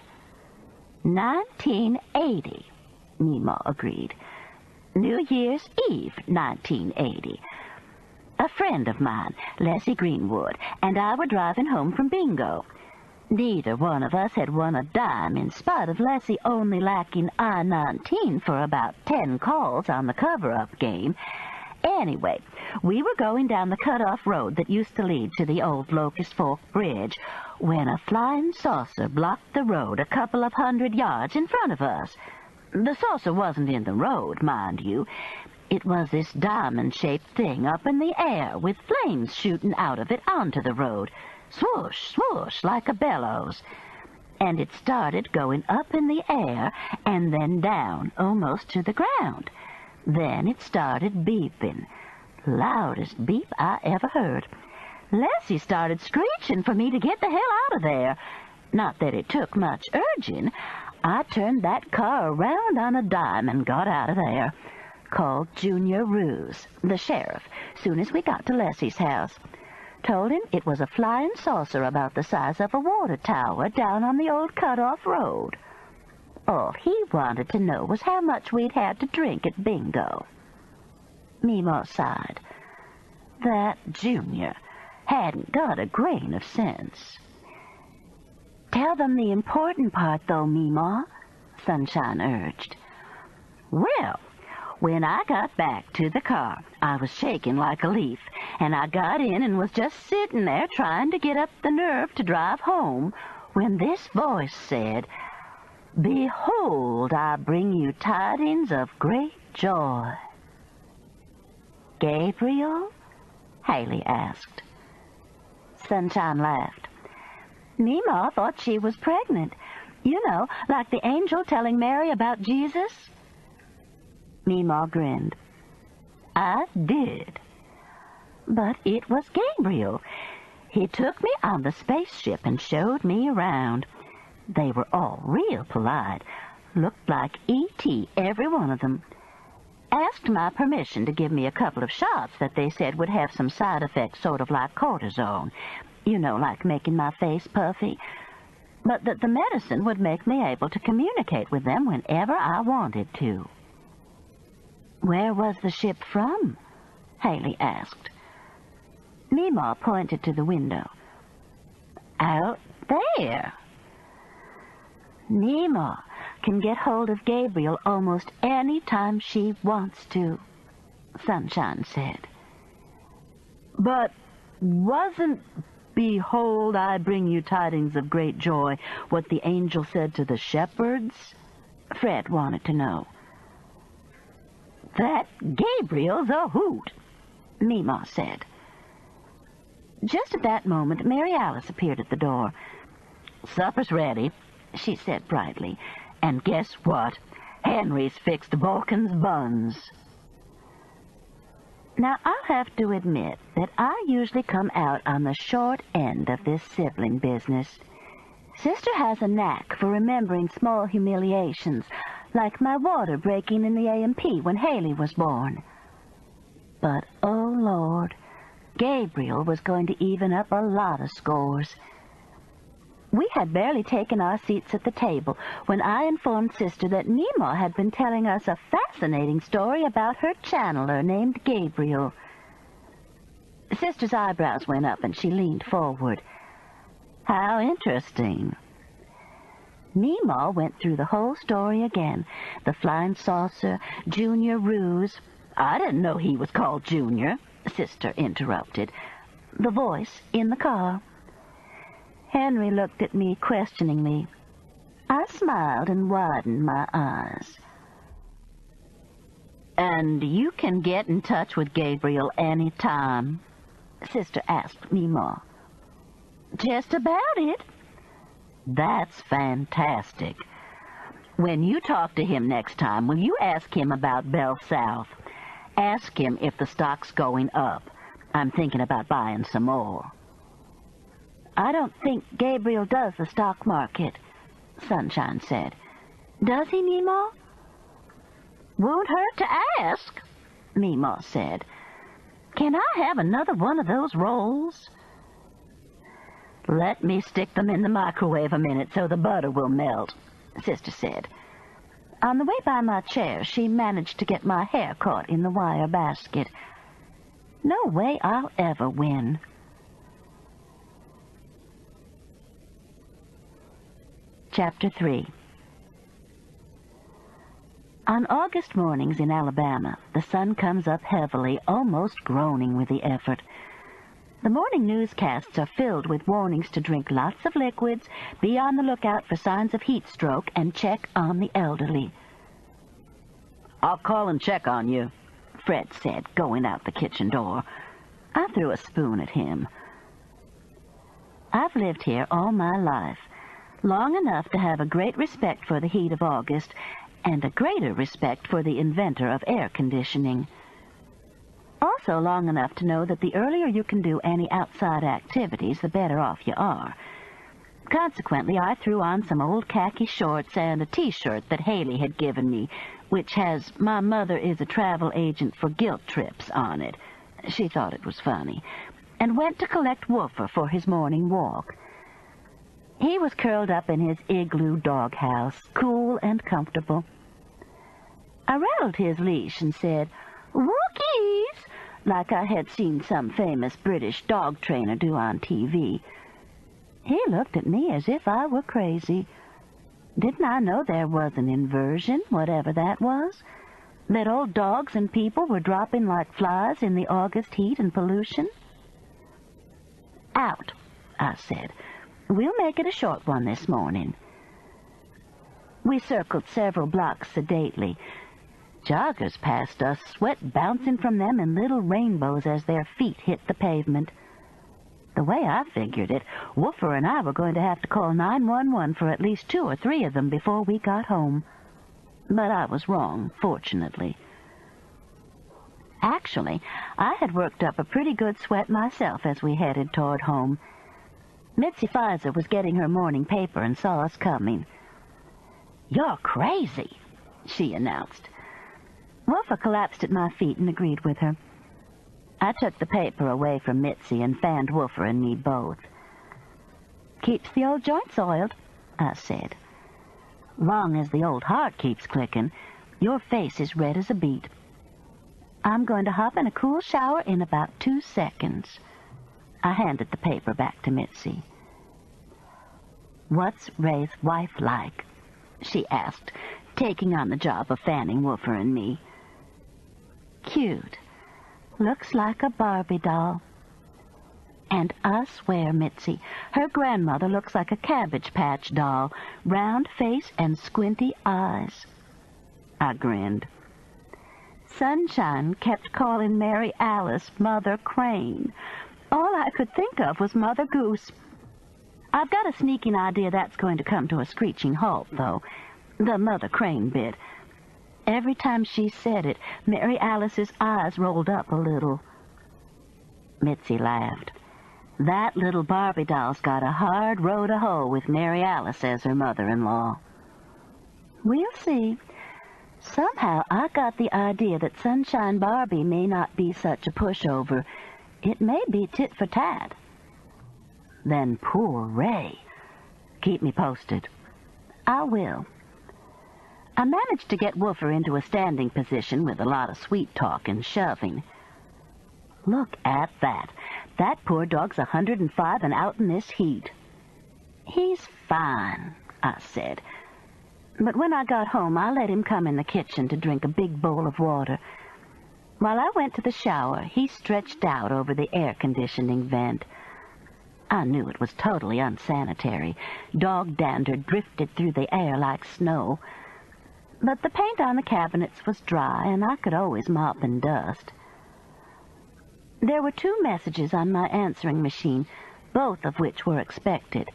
1980, Meemaw agreed. New Year's Eve, 1980. A friend of mine, Leslie Greenwood, and I were driving home from bingo. Neither one of us had won a dime, in spite of Leslie only lacking I-19 for about 10 calls on the cover-up game. Anyway, we were going down the cut-off road that used to lead to the old Locust Fork Bridge when a flying saucer blocked the road a couple of 100 yards in front of us. The saucer wasn't in the road, mind you. It was this diamond-shaped thing up in the air with flames shooting out of it onto the road. Swoosh, swoosh, like a bellows. And it started going up in the air and then down, almost to the ground. Then it started beeping. Loudest beep I ever heard. Leslie started screeching for me to get the hell out of there. Not that it took much urging. I turned that car around on a dime and got out of there. Called Junior Ruse, the sheriff, soon as we got to Leslie's house. Told him it was a flying saucer about the size of a water tower down on the old cut-off road. All he wanted to know was how much we'd had to drink at bingo. Meemaw sighed. That Junior hadn't got a grain of sense. "Tell them the important part, though, Meemaw," Sunshine urged. "Well, when I got back to the car, I was shaking like a leaf, and I got in and was just sitting there trying to get up the nerve to drive home when this voice said, 'Behold, I bring you tidings of great joy.'" "Gabriel?" Haley asked. Sunshine laughed. "Meemaw thought she was pregnant. You know, like the angel telling Mary about Jesus." Meemaw grinned. "I did. But it was Gabriel. He took me on the spaceship and showed me around. They were all real polite. Looked like E.T., every one of them. asked my permission to give me a couple of shots that they said would have some side effects sort of like cortisone. You know, like making my face puffy. But that the medicine would make me able to communicate with them whenever I wanted to. Where was the ship from? Haley asked. Meemaw pointed to the window. Out there. Meemaw can get hold of Gabriel almost any time she wants to, Sunshine said. But wasn't "Behold, I bring you tidings of great joy" what the angel said to the shepherds? Fred wanted to know. That Gabriel's a hoot, Meemaw said. Just at that moment, Mary Alice appeared at the door. Supper's ready, she said brightly. And guess what? Henry's fixed Vulcan's buns. Now, I'll have to admit that I usually come out on the short end of this sibling business. Sister has a knack for remembering small humiliations, like my water breaking in the A&P when Haley was born. But, oh Lord, Gabriel was going to even up a lot of scores. We had barely taken our seats at the table when I informed Sister that Meemaw had been telling us a fascinating story about her channeler named Gabriel. Sister's eyebrows went up and she leaned forward. How interesting. Meemaw went through the whole story again. The flying saucer, Junior Ruse. I didn't know he was called Junior, Sister interrupted. The voice in the car. Henry looked at me questioningly. I smiled and widened my eyes. And you can get in touch with Gabriel any time? Sister asked Meemaw. Just about it. That's fantastic. When you talk to him next time, will you ask him about Bell South? Ask him if the stock's going up. I'm thinking about buying some more. I don't think Gabriel does the stock market, Sunshine said. Does he, Meemaw? Won't hurt to ask, Meemaw said. Can I have another one of those rolls? Let me stick them in the microwave a minute so the butter will melt, Sister said. On the way by my chair, she managed to get my hair caught in the wire basket. No way I'll ever win. Chapter 3. On August mornings in Alabama, the sun comes up heavily, almost groaning with the effort. The morning newscasts are filled with warnings to drink lots of liquids, be on the lookout for signs of heat stroke, and check on the elderly. I'll call and check on you, Fred said, going out the kitchen door. I threw a spoon at him. I've lived here all my life, long enough to have a great respect for the heat of August and a greater respect for the inventor of air conditioning. Also long enough to know that the earlier you can do any outside activities, the better off you are. Consequently, I threw on some old khaki shorts and a T-shirt that Haley had given me, which has "My mother is a travel agent for guilt trips" on it. She thought it was funny, and went to collect Woofer for his morning walk. He was curled up in his igloo doghouse, cool and comfortable. I rattled his leash and said, "Wookies," like I had seen some famous British dog trainer do on TV. He looked at me as if I were crazy. Didn't I know there was an inversion, whatever that was? That old dogs and people were dropping like flies in the August heat and pollution? Out, I said. We'll make it a short one this morning. We circled several blocks sedately. Joggers passed us, sweat bouncing from them in little rainbows as their feet hit the pavement. The way I figured it, Woofer and I were going to have to call 911 for at least 2 or 3 of them before we got home. But I was wrong, fortunately. Actually, I had worked up a pretty good sweat myself as we headed toward home. Mitzi Pfizer was getting her morning paper and saw us coming. "You're crazy," she announced. Woofer collapsed at my feet and agreed with her. I took the paper away from Mitzi and fanned Woofer and me both. "Keeps the old joints oiled," I said. "Long as the old heart keeps clicking, your face is red as a beet. I'm going to hop in a cool shower in about 2 seconds." I handed the paper back to Mitzi. "What's Ray's wife like?" she asked, taking on the job of fanning Woofer and me. "Cute. Looks like a Barbie doll. And I swear, Mitzi, her grandmother looks like a Cabbage Patch doll, round face and squinty eyes." I grinned. Sunshine kept calling Mary Alice Mother Crane. All I could think of was Mother Goose. I've got a sneaking idea that's going to come to a screeching halt, though. The Mother Crane bit. Every time she said it, Mary Alice's eyes rolled up a little. Mitzi laughed. "That little Barbie doll's got a hard row to hoe with Mary Alice as her mother-in-law." "We'll see. Somehow I got the idea that Sunshine Barbie may not be such a pushover. It may be tit for tat." "Then poor Ray. Keep me posted." "I will." I managed to get Woofer into a standing position with a lot of sweet talk and shoving. "Look at that. That poor dog's 105 and out in this heat." "He's fine," I said. But when I got home, I let him come in the kitchen to drink a big bowl of water. While I went to the shower, he stretched out over the air conditioning vent. I knew it was totally unsanitary. Dog dander drifted through the air like snow. But the paint on the cabinets was dry, and I could always mop and dust. There were 2 messages on my answering machine, both of which were expected.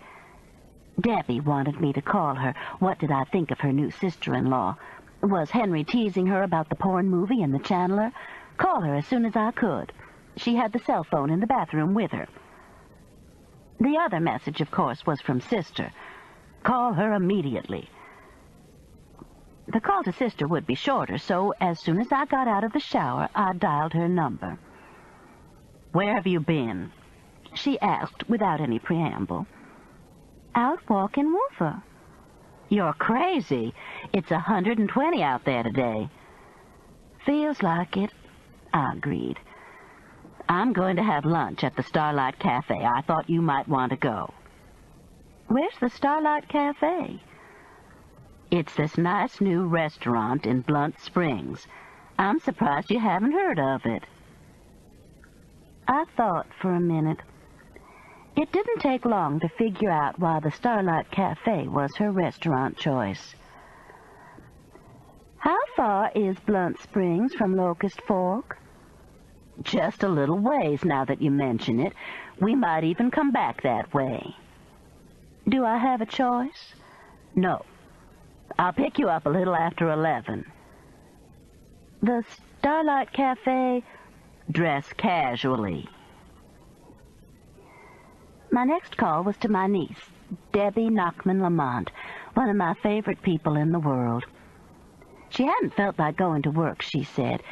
Debbie wanted me to call her. What did I think of her new sister-in-law? Was Henry teasing her about the porn movie and the channeler? Call her as soon as I could. She had the cell phone in the bathroom with her. The other message, of course, was from Sister. Call her immediately. The call to Sister would be shorter, so as soon as I got out of the shower, I dialed her number. "Where have you been?" she asked without any preamble. "Out walking Woofer." "You're crazy. It's 120 out there today." "Feels like it," I agreed. "I'm going to have lunch at the Starlight Cafe. I thought you might want to go." "Where's the Starlight Cafe?" "It's this nice new restaurant in Blunt Springs. I'm surprised you haven't heard of it." I thought for a minute. It didn't take long to figure out why the Starlight Cafe was her restaurant choice. "How far is Blunt Springs from Locust Fork?" "Just a little ways, now that you mention it. We might even come back that way." "Do I have a choice?" "No. I'll pick you up a little after 11. "The Starlight Cafe..." "Dress casually." My next call was to my niece, Debbie Nachman Lamont, one of my favorite people in the world. She hadn't felt like going to work, she said.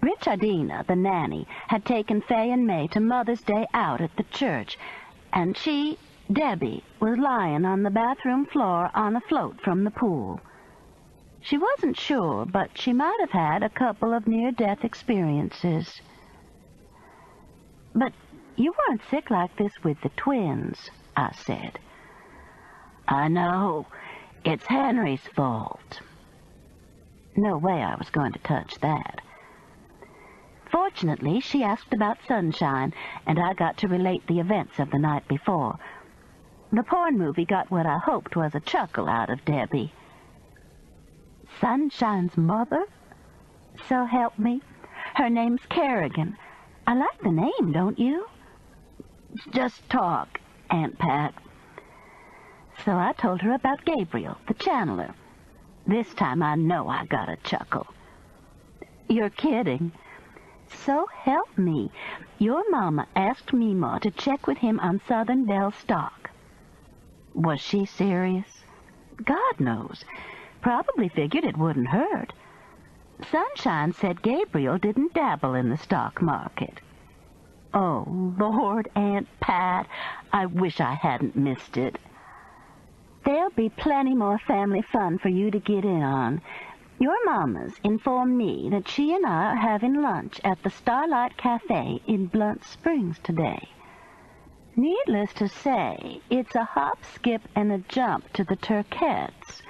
Richardina, the nanny, had taken Fay and May to Mother's Day out at the church, and she, Debbie, was lying on the bathroom floor on a float from the pool. She wasn't sure, but she might have had a couple of near-death experiences. "But you weren't sick like this with the twins," I said. "I know. It's Henry's fault." No way I was going to touch that. Fortunately, she asked about Sunshine, and I got to relate the events of the night before. The porn movie got what I hoped was a chuckle out of Debbie. "Sunshine's mother? So help me. Her name's Kerrigan. I like the name, don't you?" "Just talk, Aunt Pat." So I told her about Gabriel, the channeler. This time I know I got a chuckle. "You're kidding." "So help me. Your mama asked Meemaw to check with him on Southern Belle stock." Was she serious? God knows. Probably figured it wouldn't hurt. Sunshine said Gabriel didn't dabble in the stock market. Oh, Lord, Aunt Pat, I wish I hadn't missed it. There'll be plenty more family fun for you to get in on. Your Mama's informed me that she and I are having lunch at the Starlight Cafe in Blunt Springs today. Needless to say, it's a hop, skip, and a jump to the Turquettes.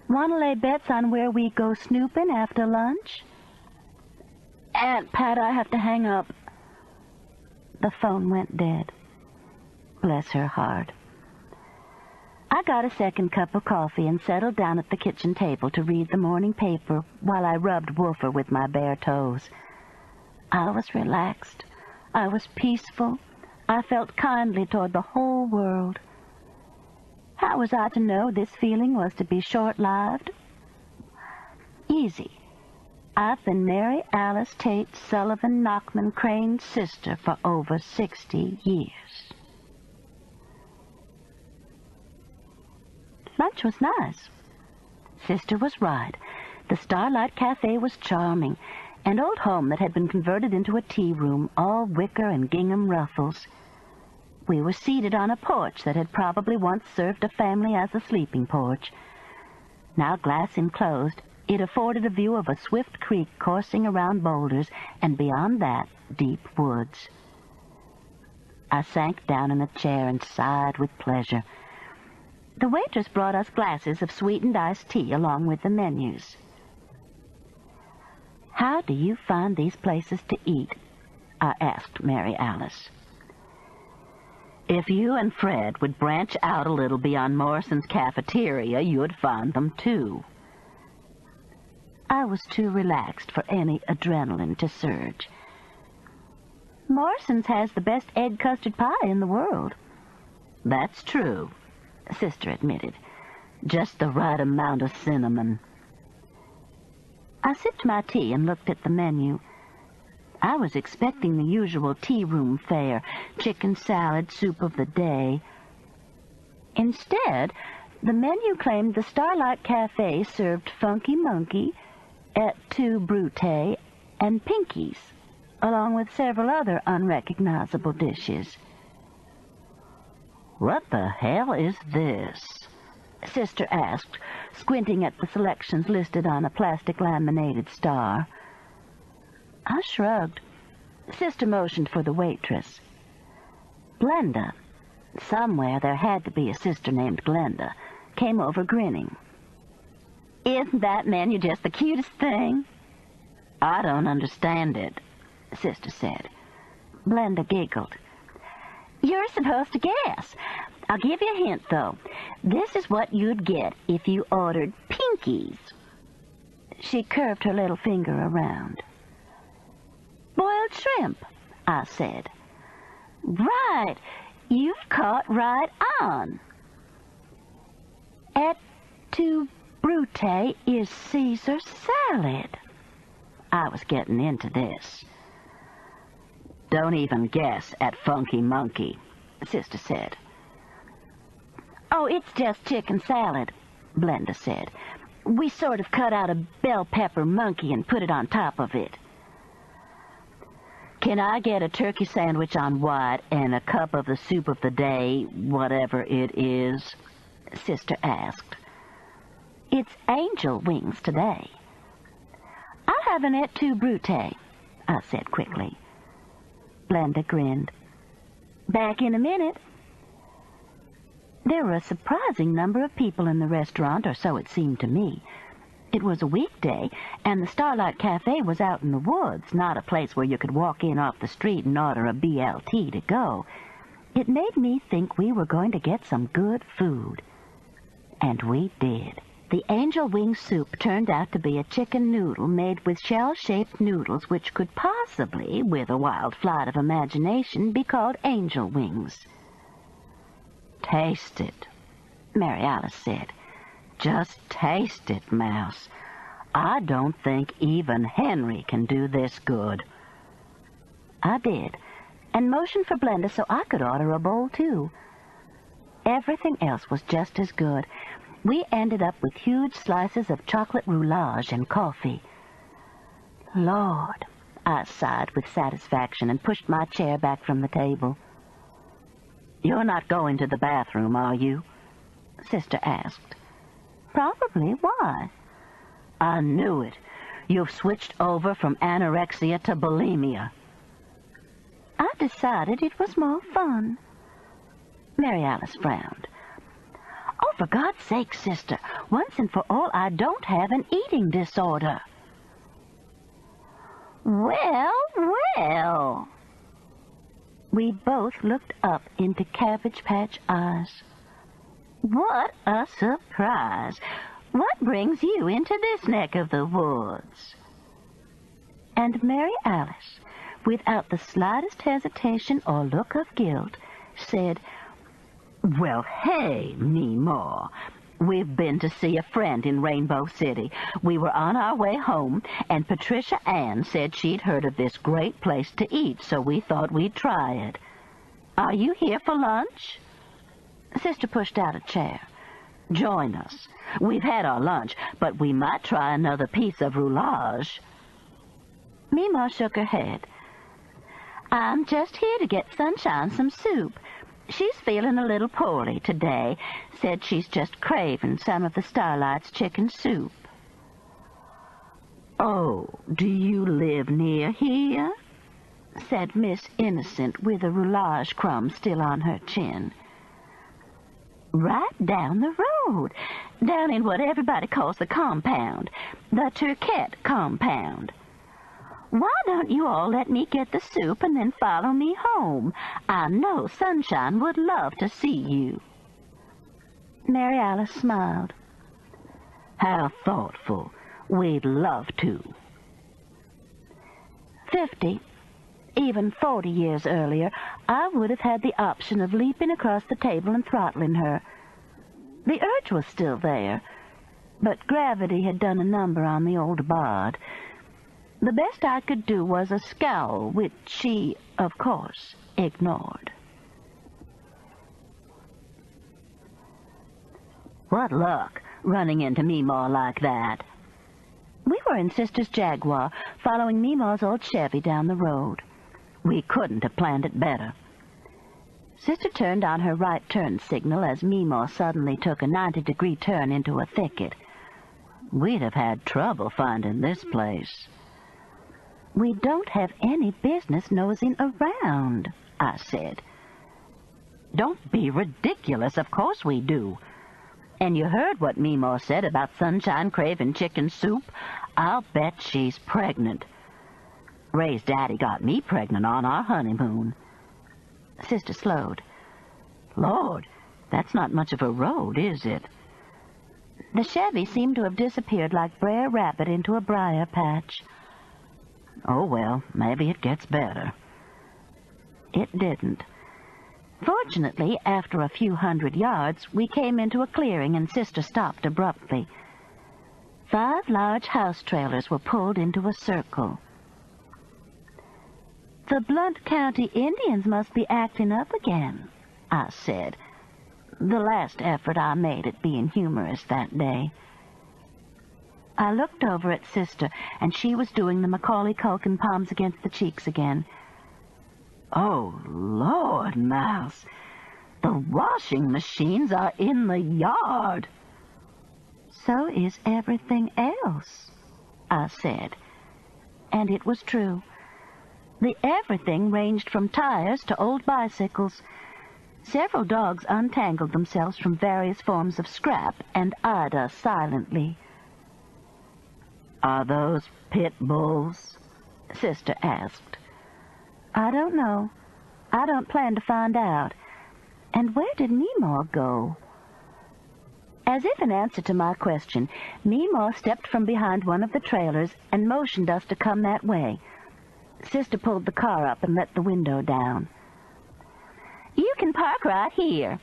Want to lay bets on where we go snooping after lunch? Aunt Pat, I have to hang up. The phone went dead. Bless her heart. I got a second cup of coffee and settled down at the kitchen table to read the morning paper while I rubbed Woofer with my bare toes. I was relaxed. I was peaceful. I felt kindly toward the whole world. How was I to know this feeling was to be short-lived? Easy. I've been Mary Alice Tate Sullivan Knockman Crane's sister for over 60 years. Lunch was nice. Sister was right. The Starlight Cafe was charming, an old home that had been converted into a tea room, all wicker and gingham ruffles. We were seated on a porch that had probably once served a family as a sleeping porch. Now glass enclosed, it afforded a view of a swift creek coursing around boulders, and beyond that, deep woods. I sank down in a chair and sighed with pleasure. The waitress brought us glasses of sweetened iced tea along with the menus. How do you find these places to eat? I asked Mary Alice. If you and Fred would branch out a little beyond Morrison's cafeteria, you'd find them too. I was too relaxed for any adrenaline to surge. Morrison's has the best egg custard pie in the world. That's true, Sister admitted. Just the right amount of cinnamon. I sipped my tea and looked at the menu. I was expecting the usual tea room fare, chicken salad, soup of the day. Instead, the menu claimed the Starlight Cafe served Funky Monkey, et tu Brute, and Pinkies, along with several other unrecognizable dishes. What the hell is this? Sister asked, squinting at the selections listed on a plastic laminated star. I shrugged. Sister motioned for the waitress. Glenda, somewhere there had to be a sister named Glenda, came over grinning. Isn't that menu just the cutest thing? I don't understand it, Sister said. Glenda giggled. You're supposed to guess. I'll give you a hint, though. This is what you'd get if you ordered Pinkies. She curved her little finger around. Boiled shrimp, I said. Right. You've caught right on. Et tu Brute is Caesar salad. I was getting into this. Don't even guess at Funky Monkey, Sister said. Oh, it's just chicken salad, Glenda said. We sort of cut out a bell pepper monkey and put it on top of it. Can I get a turkey sandwich on white and a cup of the soup of the day, whatever it is? Sister asked. It's angel wings today. I'll have an et tu Brute, I said quickly. Glenda grinned. Back in a minute. There were a surprising number of people in the restaurant, or so it seemed to me. It was a weekday, and the Starlight Cafe was out in the woods, not a place where you could walk in off the street and order a BLT to go. It made me think we were going to get some good food. And we did. The angel wing soup turned out to be a chicken noodle made with shell-shaped noodles which could possibly, with a wild flight of imagination, be called angel wings. Taste it, Mary Alice said. Just taste it, Mouse. I don't think even Henry can do this good. I did, and motioned for Glenda so I could order a bowl, too. Everything else was just as good. We ended up with huge slices of chocolate roulage and coffee. Lord, I sighed with satisfaction and pushed my chair back from the table. You're not going to the bathroom, are you? Sister asked. Probably. Why? I knew it. You've switched over from anorexia to bulimia. I decided it was more fun. Mary Alice frowned. Oh, for God's sake, sister, once and for all, I don't have an eating disorder. Well. We both looked up into Cabbage Patch eyes. What a surprise! What brings you into this neck of the woods? And Mary Alice, without the slightest hesitation or look of guilt, said, Well, hey, Meemaw. We've been to see a friend in Rainbow City. We were on our way home, and Patricia Ann said she'd heard of this great place to eat, so we thought we'd try it. Are you here for lunch? Sister pushed out a chair. Join us. We've had our lunch, but we might try another piece of roulage. Meemaw shook her head. I'm just here to get Sunshine some soup. She's feeling a little poorly today. Said she's just craving some of the Starlight's chicken soup. Oh, do you live near here? Said Miss Innocent with a roulage crumb still on her chin. Right down the road, down in what everybody calls the compound, the Turquette compound. Why don't you all let me get the soup and then follow me home? I know Sunshine would love to see you. Mary Alice smiled. How thoughtful. We'd love to. 50, even 40 years earlier, I would have had the option of leaping across the table and throttling her. The urge was still there, but gravity had done a number on the old bard. The best I could do was a scowl, which she, of course, ignored. What luck, running into Meemaw like that. We were in Sister's Jaguar, following Meemaw's old Chevy down the road. We couldn't have planned it better. Sister turned on her right turn signal as Meemaw suddenly took a 90-degree turn into a thicket. We'd have had trouble finding this place. We don't have any business nosing around, I said. Don't be ridiculous. Of course we do. And you heard what Meemaw said about Sunshine craving chicken soup. I'll bet she's pregnant. Ray's daddy got me pregnant on our honeymoon. Sister slowed. Lord, that's not much of a road, is it? The Chevy seemed to have disappeared like Brer Rabbit into a briar patch. Oh, well, maybe it gets better. It didn't. Fortunately, after a few 100 yards, we came into a clearing and Sister stopped abruptly. 5 large house trailers were pulled into a circle. The Blount County Indians must be acting up again, I said, the last effort I made at being humorous that day. I looked over at Sister, and she was doing the Macaulay Culkin palms against the cheeks again. Oh, Lord, Mouse, the washing machines are in the yard. So is everything else, I said. And it was true. The everything ranged from tires to old bicycles. Several dogs untangled themselves from various forms of scrap and eyed us silently. Are those pit bulls? Sister asked. I don't know. I don't plan to find out. And where did Meemaw go? As if in answer to my question, Meemaw stepped from behind one of the trailers and motioned us to come that way. Sister pulled the car up and let the window down. You can park right here.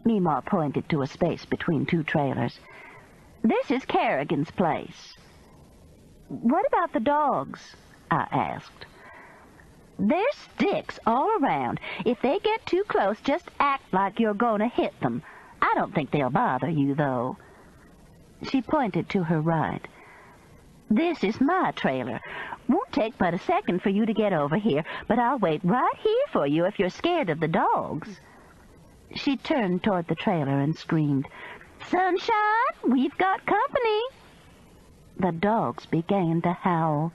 Meemaw pointed to a space between 2 trailers. This is Kerrigan's place. What about the dogs? I asked. There's sticks all around. If they get too close, just act like you're going to hit them. I don't think they'll bother you, though. She pointed to her right. This is my trailer. Won't take but a second for you to get over here, but I'll wait right here for you if you're scared of the dogs." She turned toward the trailer and screamed, "Sunshine, we've got company." The dogs began to howl.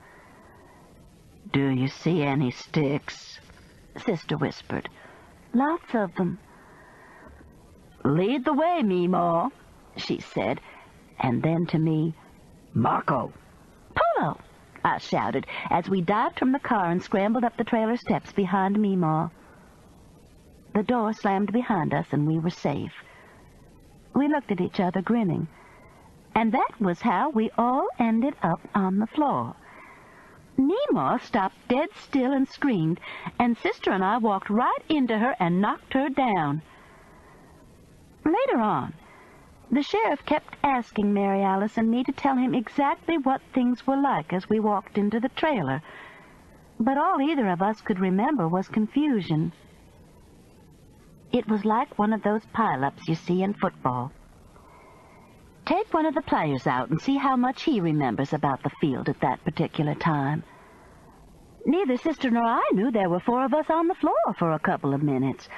"Do you see any sticks?" Sister whispered. "Lots of them." "Lead the way, Meemaw," she said, and then to me, "Marco." "Polo!" I shouted as we dived from the car and scrambled up the trailer steps behind Meemaw. The door slammed behind us and we were safe. We looked at each other grinning, and that was how we all ended up on the floor. Meemaw stopped dead still and screamed, and Sister and I walked right into her and knocked her down. Later on, the sheriff kept asking Mary Alice and me to tell him exactly what things were like as we walked into the trailer, but all either of us could remember was confusion. It was like one of those pile-ups you see in football. Take one of the players out and see how much he remembers about the field at that particular time. Neither Sister nor I knew there were 4 of us on the floor for a couple of minutes.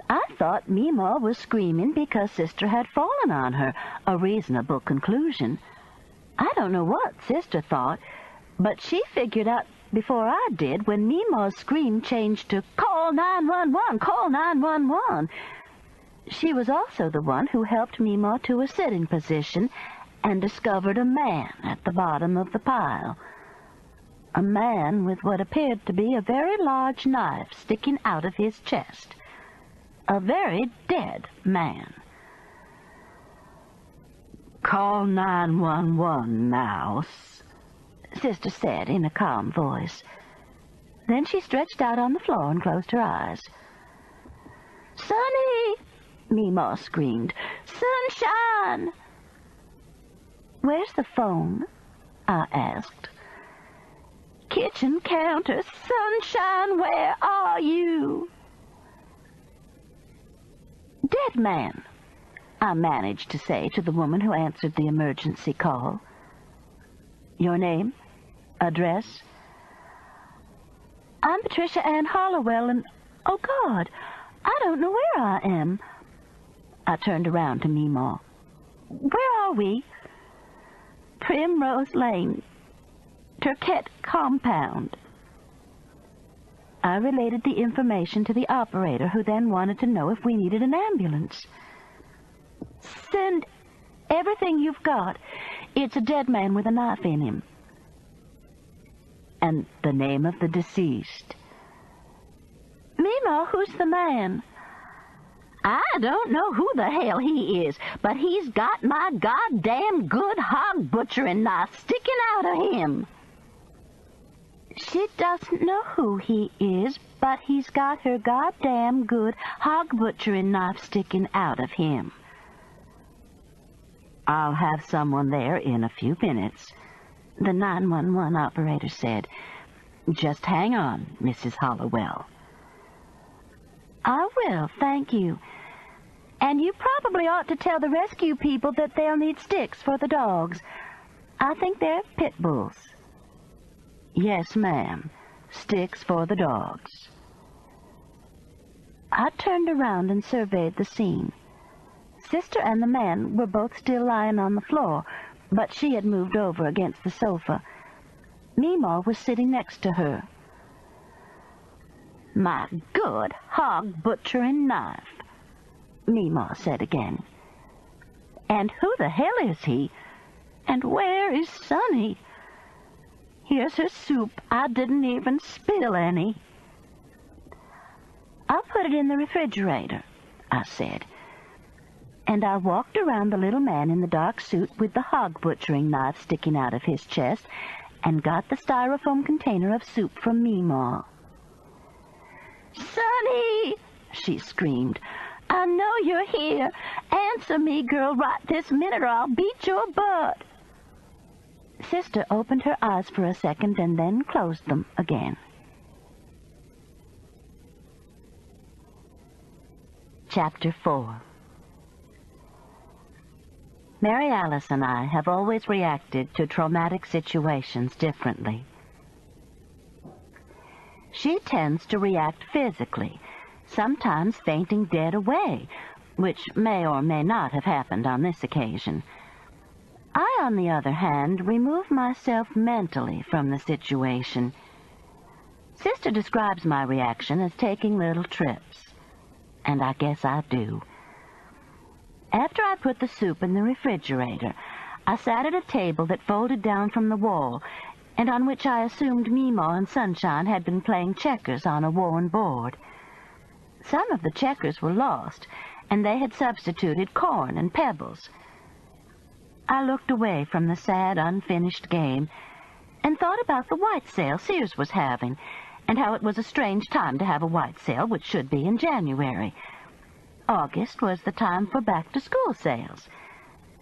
I thought Meemaw was screaming because Sister had fallen on her, a reasonable conclusion. I don't know what Sister thought, but she figured out before I did when Meemaw's scream changed to "Call 911! Call 911!" She was also the one who helped Meemaw to a sitting position and discovered a man at the bottom of the pile. A man with what appeared to be a very large knife sticking out of his chest. A very dead man. "Call 911 now," Sister said in a calm voice. Then she stretched out on the floor and closed her eyes. "Sonny!" Meemaw screamed. "Sunshine!" "Where's the phone?" I asked. "Kitchen counter. Sunshine, where are you?" "Dead man," I managed to say to the woman who answered the emergency call. "Your name? Address?" "I'm Patricia Ann Hollowell, and, oh, God, I don't know where I am." I turned around to Meemaw. "Where are we?" "Primrose Lane, Turquette Compound." I related the information to the operator, who then wanted to know if we needed an ambulance. "Send everything you've got. It's a dead man with a knife in him." "And the name of the deceased?" "Meemaw, who's the man?" "I don't know who the hell he is, but he's got my goddamn good hog butchering knife sticking out of him." "She doesn't know who he is, but he's got her goddamn good hog butchering knife sticking out of him." "I'll have someone there in a few minutes," the 911 operator said. "Just hang on, Mrs. Hollowell." "I will, thank you. And you probably ought to tell the rescue people that they'll need sticks for the dogs. I think they're pit bulls." "Yes, ma'am. Sticks for the dogs." I turned around and surveyed the scene. Sister and the man were both still lying on the floor, but she had moved over against the sofa. Meemaw was sitting next to her. "My good hog-butchering knife," Meemaw said again. "And who the hell is he? And where is Sonny? Here's her soup. I didn't even spill any." "I'll put it in the refrigerator," I said. And I walked around the little man in the dark suit with the hog-butchering knife sticking out of his chest and got the styrofoam container of soup from Meemaw. "Sonny!" she screamed. "I know you're here. Answer me, girl, right this minute, or I'll beat your butt." Sister opened her eyes for a second and then closed them again. Chapter 4. Mary Alice and I have always reacted to traumatic situations differently. She tends to react physically, sometimes fainting dead away, which may or may not have happened on this occasion. I, on the other hand, remove myself mentally from the situation. Sister describes my reaction as taking little trips, and I guess I do. After I put the soup in the refrigerator, I sat at a table that folded down from the wall, and on which I assumed Meemaw and Sunshine had been playing checkers on a worn board. Some of the checkers were lost, and they had substituted corn and pebbles. I looked away from the sad, unfinished game and thought about the white sale Sears was having, and how it was a strange time to have a white sale, which should be in January. August was the time for back-to-school sales,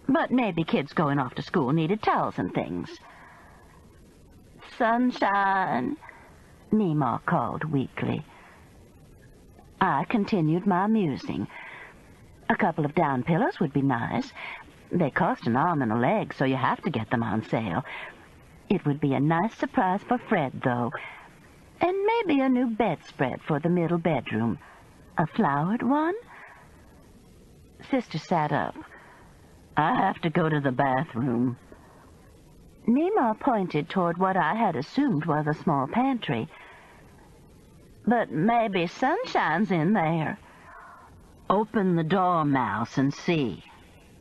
but maybe kids going off to school needed towels and things. "Sunshine," Meemaw called weakly. I continued my musing. A couple of down pillows would be nice. They cost an arm and a leg, so you have to get them on sale. It would be a nice surprise for Fred, though, and maybe a new bedspread for the middle bedroom. A flowered one? Sister sat up. "I have to go to the bathroom." Meemaw pointed toward what I had assumed was a small pantry. "But maybe Sunshine's in there." "Open the door, Mouse, and see,"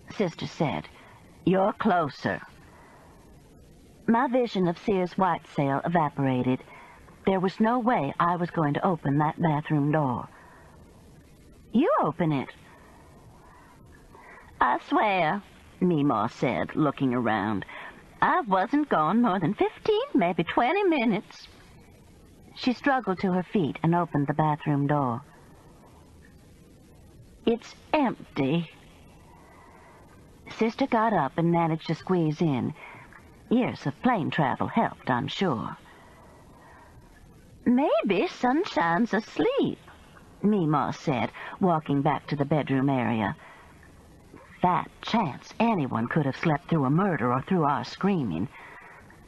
Sister said. "You're closer." My vision of Sears' white sale evaporated. There was no way I was going to open that bathroom door. "You open it." "I swear," Meemaw said, looking around, "I wasn't gone more than 15, maybe 20 minutes. She struggled to her feet and opened the bathroom door. "It's empty." Sister got up and managed to squeeze in. Years of plane travel helped, I'm sure. "Maybe Sunshine's asleep," Meemaw said, walking back to the bedroom area. Fat chance anyone could have slept through a murder or through our screaming.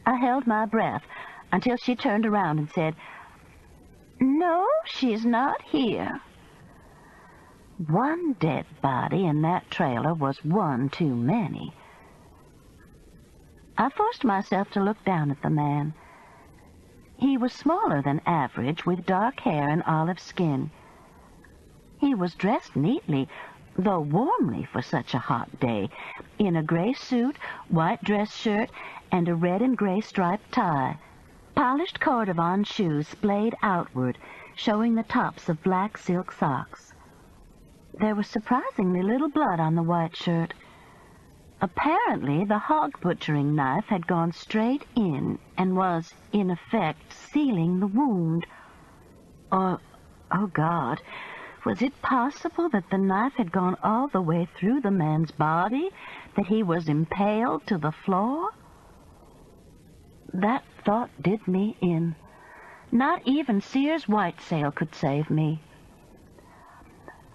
I held my breath until she turned around and said, "No, she's not here." One dead body in that trailer was one too many. I forced myself to look down at the man. He was smaller than average, with dark hair and olive skin. He was dressed neatly, though warmly for such a hot day, in a gray suit, white dress shirt, and a red and gray striped tie. Polished cordovan shoes splayed outward, showing the tops of black silk socks. There was surprisingly little blood on the white shirt. Apparently, the hog butchering knife had gone straight in and was, in effect, sealing the wound. Or, oh God, was it possible that the knife had gone all the way through the man's body, that he was impaled to the floor? That thought did me in. Not even Sears' white sale could save me.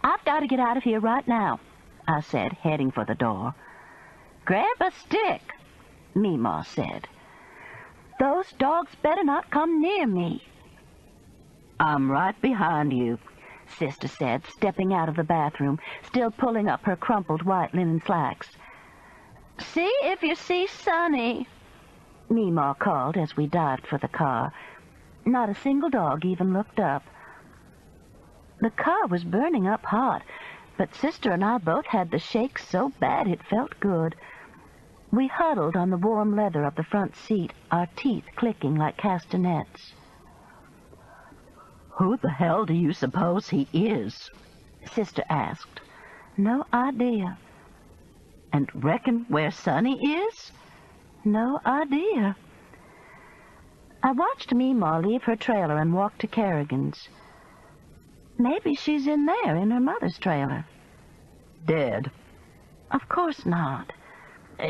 "I've got to get out of here right now," I said, heading for the door. "Grab a stick," Meemaw said. "Those dogs better not come near me." "I'm right behind you," Sister said, stepping out of the bathroom, still pulling up her crumpled white linen slacks. "See if you see Sonny," Meemaw called as we dived for the car. Not a single dog even looked up. The car was burning up hot, but Sister and I both had the shakes so bad it felt good. We huddled on the warm leather of the front seat, our teeth clicking like castanets. "Who the hell do you suppose he is?" Sister asked. "No idea." "And reckon where Sonny is?" "No idea." I watched Meemaw leave her trailer and walk to Kerrigan's. Maybe she's in there, in her mother's trailer. "Dead?" "Of course not.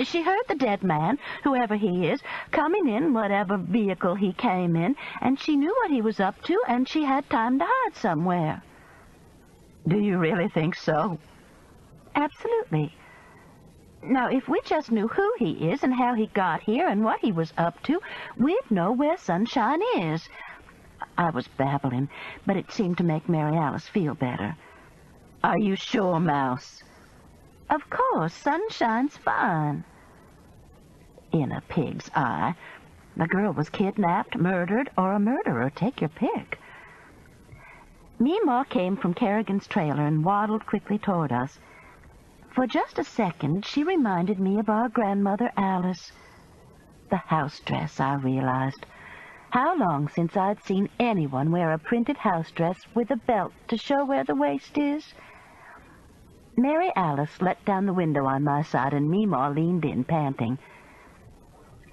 She heard the dead man, whoever he is, coming in whatever vehicle he came in, and she knew what he was up to, and she had time to hide somewhere." "Do you really think so?" "Absolutely." Now, if we just knew who he is and how he got here and what he was up to, we'd know where Sunshine is. I was babbling, but it seemed to make Mary Alice feel better. Are you sure, Mouse? Of course, Sunshine's fine. In a pig's eye. The girl was kidnapped, murdered, or a murderer. Take your pick. Meemaw came from Kerrigan's trailer and waddled quickly toward us. For just a second, she reminded me of our grandmother Alice. The house dress, I realized. How long since I'd seen anyone wear a printed house dress with a belt to show where the waist is? Mary Alice let down the window on my side, and Meemaw leaned in, panting.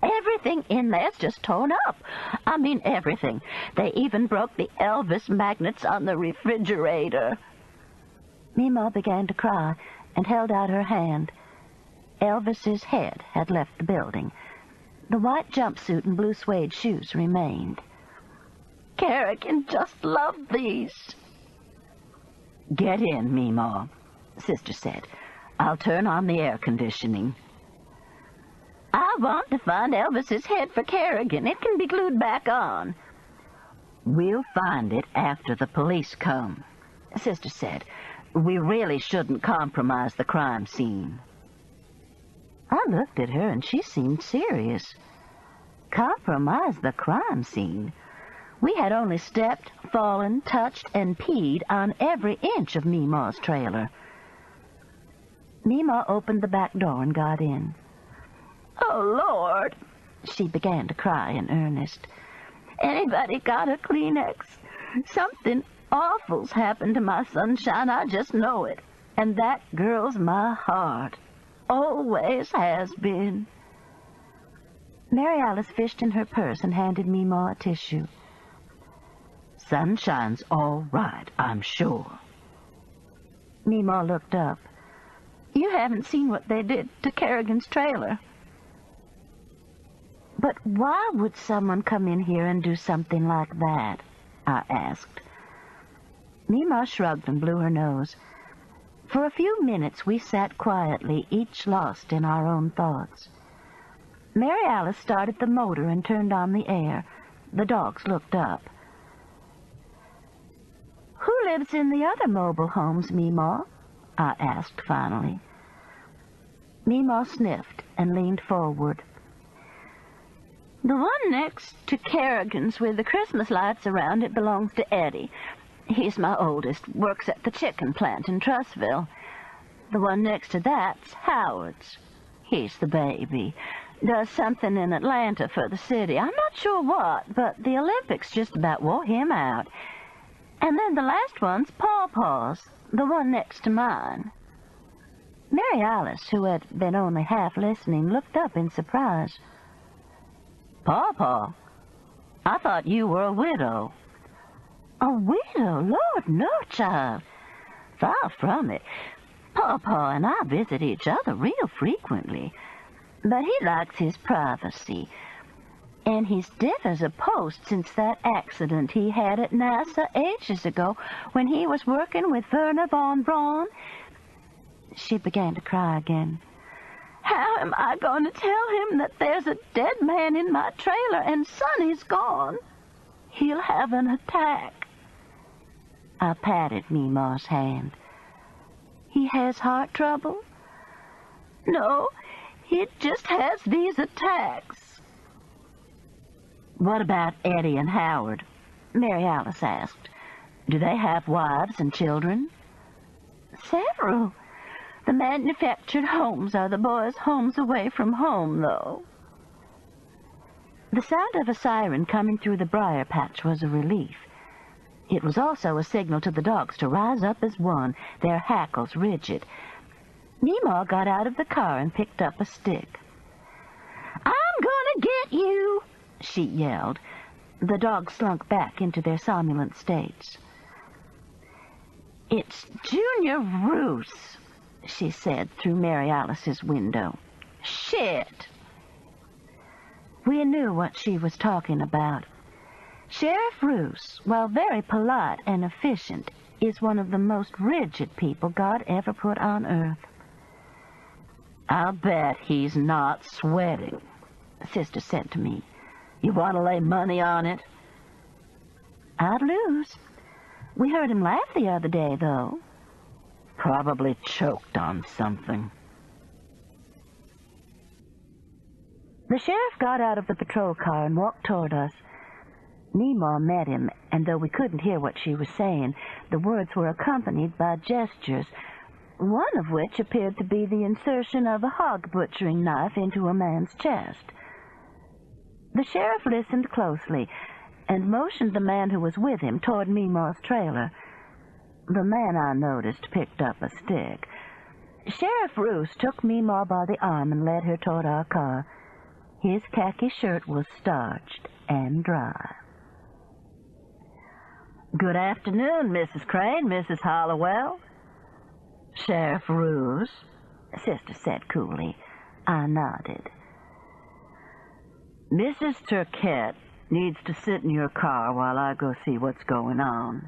Everything in there's just torn up. I mean, everything. They even broke the Elvis magnets on the refrigerator. Meemaw began to cry and held out her hand. Elvis's head had left the building. The white jumpsuit and blue suede shoes remained. Kerrigan just loved these. Get in, Meemaw, Sister said. I'll turn on the air conditioning. I want to find Elvis's head for Kerrigan. It can be glued back on. We'll find it after the police come, Sister said. We really shouldn't compromise the crime scene. I looked at her, and she seemed serious. Compromise the crime scene? We had only stepped, fallen, touched, and peed on every inch of Meemaw's trailer. Meemaw opened the back door and got in. Oh, Lord, she began to cry in earnest. Anybody got a Kleenex? Something awful's happened to my Sunshine, I just know it. And that girl's my heart. Always has been. Mary Alice fished in her purse and handed Meemaw a tissue. Sunshine's all right, I'm sure. Meemaw looked up. You haven't seen what they did to Kerrigan's trailer. But why would someone come in here and do something like that? I asked. Meemaw shrugged and blew her nose. For a few minutes we sat quietly, each lost in our own thoughts. Mary Alice started the motor and turned on the air. The dogs looked up. Who lives in the other mobile homes, Meemaw? I asked finally. Meemaw sniffed and leaned forward. The one next to Kerrigan's with the Christmas lights around it belongs to Eddie. He's my oldest, works at the chicken plant in Trussville. The one next to that's Howard's. He's the baby. Does something in Atlanta for the city. I'm not sure what, but the Olympics just about wore him out. And then the last one's Pawpaw's, the one next to mine. Mary Alice, who had been only half listening, looked up in surprise. Pawpaw? I thought you were a widow. A widow? Lord, no, child. Far from it. Pawpaw and I visit each other real frequently. But he likes his privacy. And he's deaf as a post since that accident he had at NASA ages ago when he was working with Werner von Braun. She began to cry again. How am I going to tell him that there's a dead man in my trailer and Sonny's gone? He'll have an attack. I patted Meemaw's hand. He has heart trouble? No, he just has these attacks. What about Eddie and Howard? Mary Alice asked. Do they have wives and children? Several. The manufactured homes are the boys' homes away from home, though. The sound of a siren coming through the briar patch was a relief. It was also a signal to the dogs to rise up as one, their hackles rigid. Meemaw got out of the car and picked up a stick. I'm gonna get you, she yelled. The dogs slunk back into their somnolent states. It's Junior Roos, she said through Mary Alice's window. Shit! We knew what she was talking about. Sheriff Roos, while very polite and efficient, is one of the most rigid people God ever put on earth. I'll bet he's not sweating, Sister said to me. You want to lay money on it? I'd lose. We heard him laugh the other day, though. Probably choked on something. The sheriff got out of the patrol car and walked toward us. Meemaw met him, and though we couldn't hear what she was saying, the words were accompanied by gestures, one of which appeared to be the insertion of a hog butchering knife into a man's chest. The sheriff listened closely and motioned the man who was with him toward Meemaw's trailer. The man, I noticed, picked up a stick. Sheriff Roos took Meemaw by the arm and led her toward our car. His khaki shirt was starched and dry. Good afternoon, Mrs. Crane, Mrs. Hollowell. Sheriff Roos, Sister said coolly. I nodded. Mrs. Turquette needs to sit in your car while I go see what's going on.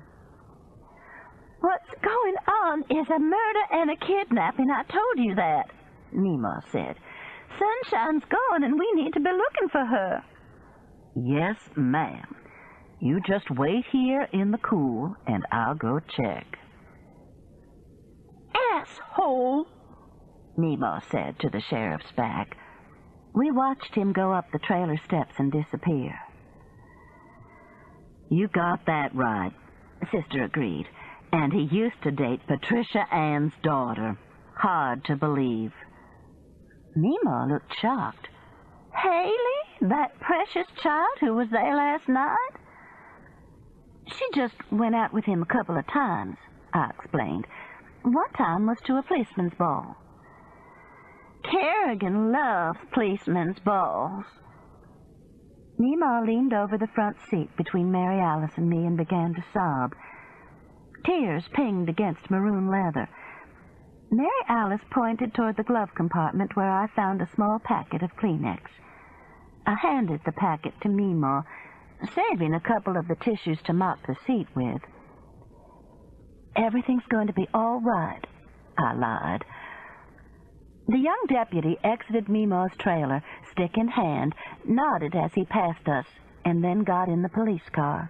What's going on is a murder and a kidnapping. I told you that, Meemaw said. Sunshine's gone, and we need to be looking for her. Yes, ma'am. You just wait here in the cool, and I'll go check. Asshole, Meemaw said to the sheriff's back. We watched him go up the trailer steps and disappear. You got that right, Sister agreed. And he used to date Patricia Ann's daughter. Hard to believe. Meemaw looked shocked. Haley? That precious child who was there last night? She just went out with him a couple of times, I explained. One time was to a policeman's ball. Kerrigan loves policemen's balls. Meemaw leaned over the front seat between Mary Alice and me and began to sob. Tears pinged against maroon leather. Mary Alice pointed toward the glove compartment where I found a small packet of Kleenex. I handed the packet to Meemaw, saving a couple of the tissues to mop the seat with. Everything's going to be all right, I lied. The young deputy exited Meemaw's trailer, stick in hand, nodded as he passed us, and then got in the police car.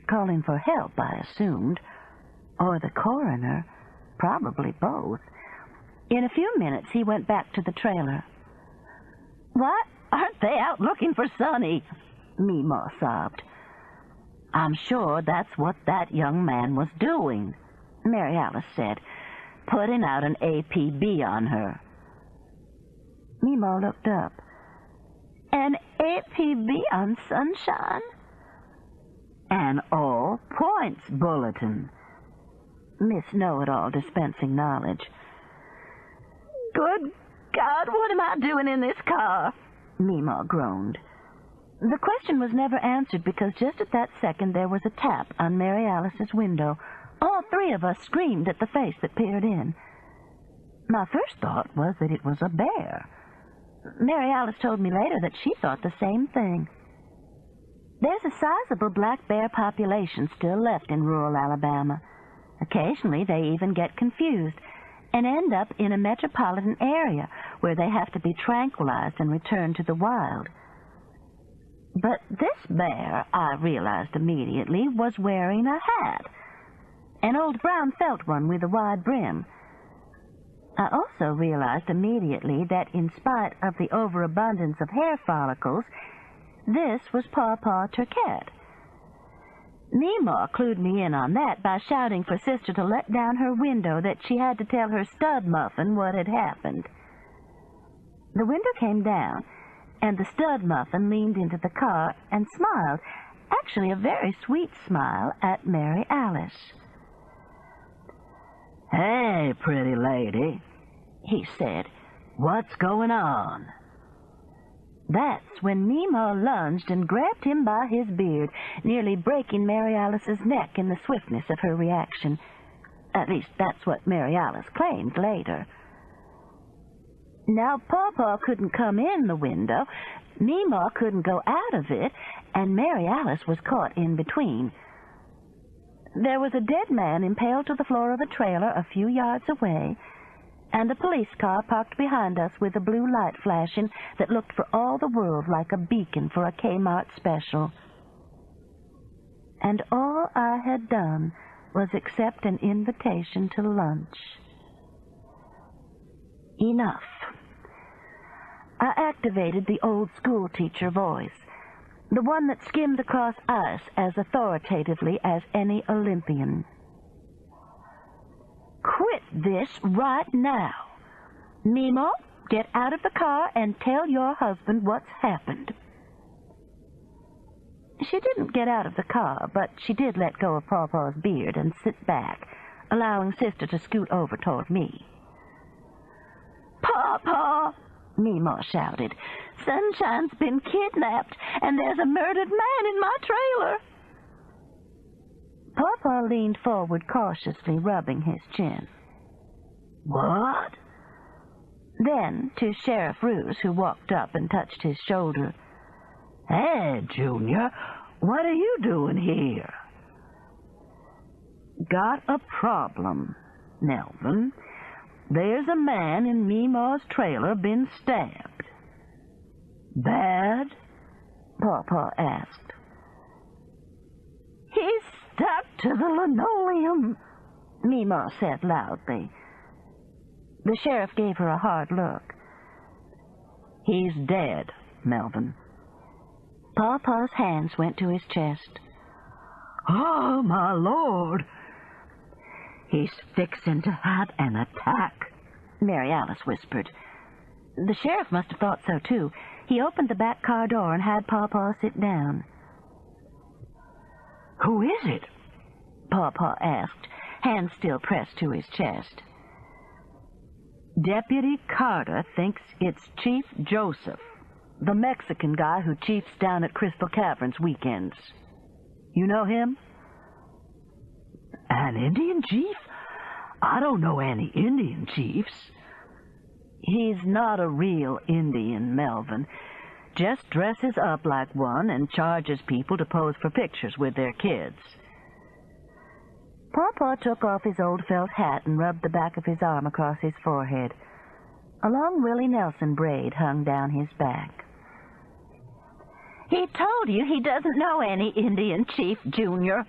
Calling for help, I assumed, or the coroner, probably both. In a few minutes, he went back to the trailer. What? Aren't they out looking for Sonny? Meemaw sobbed. I'm sure that's what that young man was doing, Mary Alice said, putting out an APB on her. Meemaw looked up. An APB on Sunshine? An all-points bulletin. Miss Know-It-All dispensing knowledge. Good God, what am I doing in this car? Meemaw groaned. The question was never answered because just at that second there was a tap on Mary Alice's window. All three of us screamed at the face that peered in. My first thought was that it was a bear. Mary Alice told me later that she thought the same thing. There's a sizable black bear population still left in rural Alabama. Occasionally they even get confused and end up in a metropolitan area where they have to be tranquilized and returned to the wild. But this bear, I realized immediately, was wearing a hat, an old brown felt one with a wide brim. I also realized immediately that in spite of the overabundance of hair follicles, this was Pawpaw Turquette. Meemaw clued me in on that by shouting for Sister to let down her window that she had to tell her stud muffin what had happened. The window came down, and the stud muffin leaned into the car and smiled, actually a very sweet smile, at Mary Alice. Hey, pretty lady, he said, what's going on? That's when Meemaw lunged and grabbed him by his beard, nearly breaking Mary Alice's neck in the swiftness of her reaction. At least that's what Mary Alice claimed later. Now, Pawpaw couldn't come in the window, Meemaw couldn't go out of it, and Mary Alice was caught in between. There was a dead man impaled to the floor of a trailer a few yards away, and a police car parked behind us with a blue light flashing that looked for all the world like a beacon for a Kmart special. And all I had done was accept an invitation to lunch. Enough. I activated the old school teacher voice, the one that skimmed across ice as authoritatively as any Olympian. Quit this right now. Mimo, get out of the car and tell your husband what's happened. She didn't get out of the car, but she did let go of Pawpaw's beard and sit back, allowing Sister to scoot over toward me. Pawpaw, Mimo shouted, Sunshine's been kidnapped, and there's a murdered man in my trailer. Pawpaw leaned forward cautiously, rubbing his chin. What? Then, to Sheriff Roos, who walked up and touched his shoulder, Hey, Junior, what are you doing here? Got a problem, Melvin. There's a man in Mima's trailer been stabbed. Bad? Pawpaw asked. He's stuck to the linoleum, Mima said loudly. The sheriff gave her a hard look. He's dead, Melvin. Pawpaw's hands went to his chest. Oh, my Lord! He's fixing to have an attack, Mary Alice whispered. The sheriff must have thought so, too. He opened the back car door and had Pawpaw sit down. Who is it? Pawpaw asked, hands still pressed to his chest. Deputy Carter thinks it's Chief Joseph, the Mexican guy who chiefs down at Crystal Caverns weekends. You know him? An Indian chief? I don't know any Indian chiefs. He's not a real Indian, Melvin. Just dresses up like one and charges people to pose for pictures with their kids. Pawpaw took off his old felt hat and rubbed the back of his arm across his forehead. A long Willie Nelson braid hung down his back. He told you he doesn't know any Indian chief, Junior.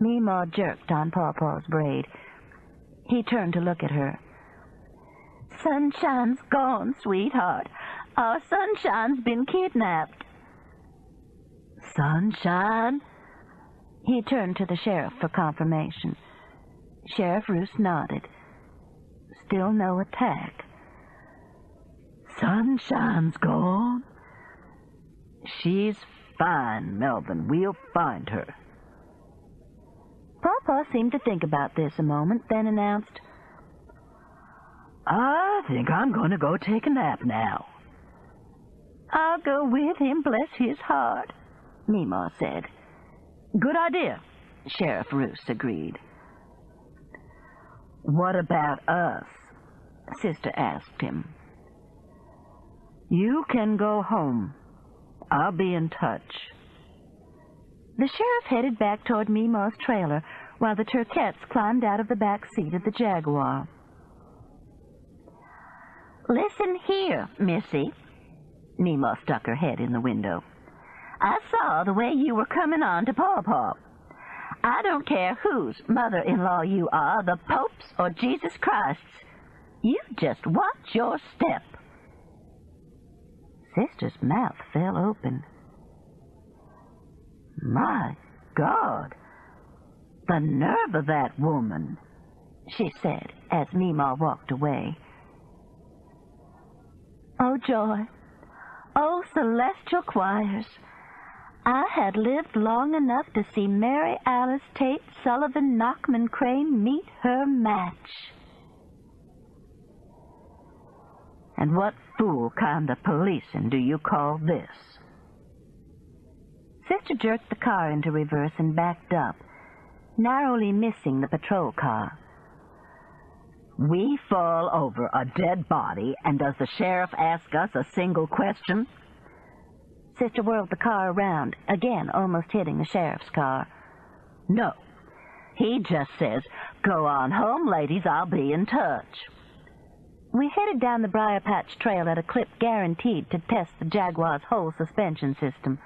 Meemaw jerked on Pawpaw's braid. He turned to look at her. Sunshine's gone, sweetheart. Our Sunshine's been kidnapped. Sunshine? He turned to the sheriff for confirmation. Sheriff Roos nodded. Still no attack. Sunshine's gone? She's fine, Melvin. We'll find her. Pawpaw seemed to think about this a moment, then announced, I think I'm going to go take a nap now. I'll go with him, bless his heart, Meemaw said. Good idea, Sheriff Roos agreed. What about us? Sister asked him. You can go home. I'll be in touch. The sheriff headed back toward Meemaw's trailer while the Turkettes climbed out of the back seat of the Jaguar. Listen here, Missy. Meemaw stuck her head in the window. I saw the way you were coming on to Pawpaw. I don't care whose mother-in-law you are, the Pope's or Jesus Christ's. You just watch your step. Sister's mouth fell open. My God, the nerve of that woman, she said as Meemaw walked away. Oh, joy, oh, celestial choirs, I had lived long enough to see Mary Alice Tate Sullivan Knockman Crane meet her match. And what fool kind of policing do you call this? Sister jerked the car into reverse and backed up, narrowly missing the patrol car. We fall over a dead body, and does the sheriff ask us a single question? Sister whirled the car around, again almost hitting the sheriff's car. No. He just says, go on home, ladies, I'll be in touch. We headed down the Briar Patch Trail at a clip guaranteed to test the Jaguar's whole suspension system.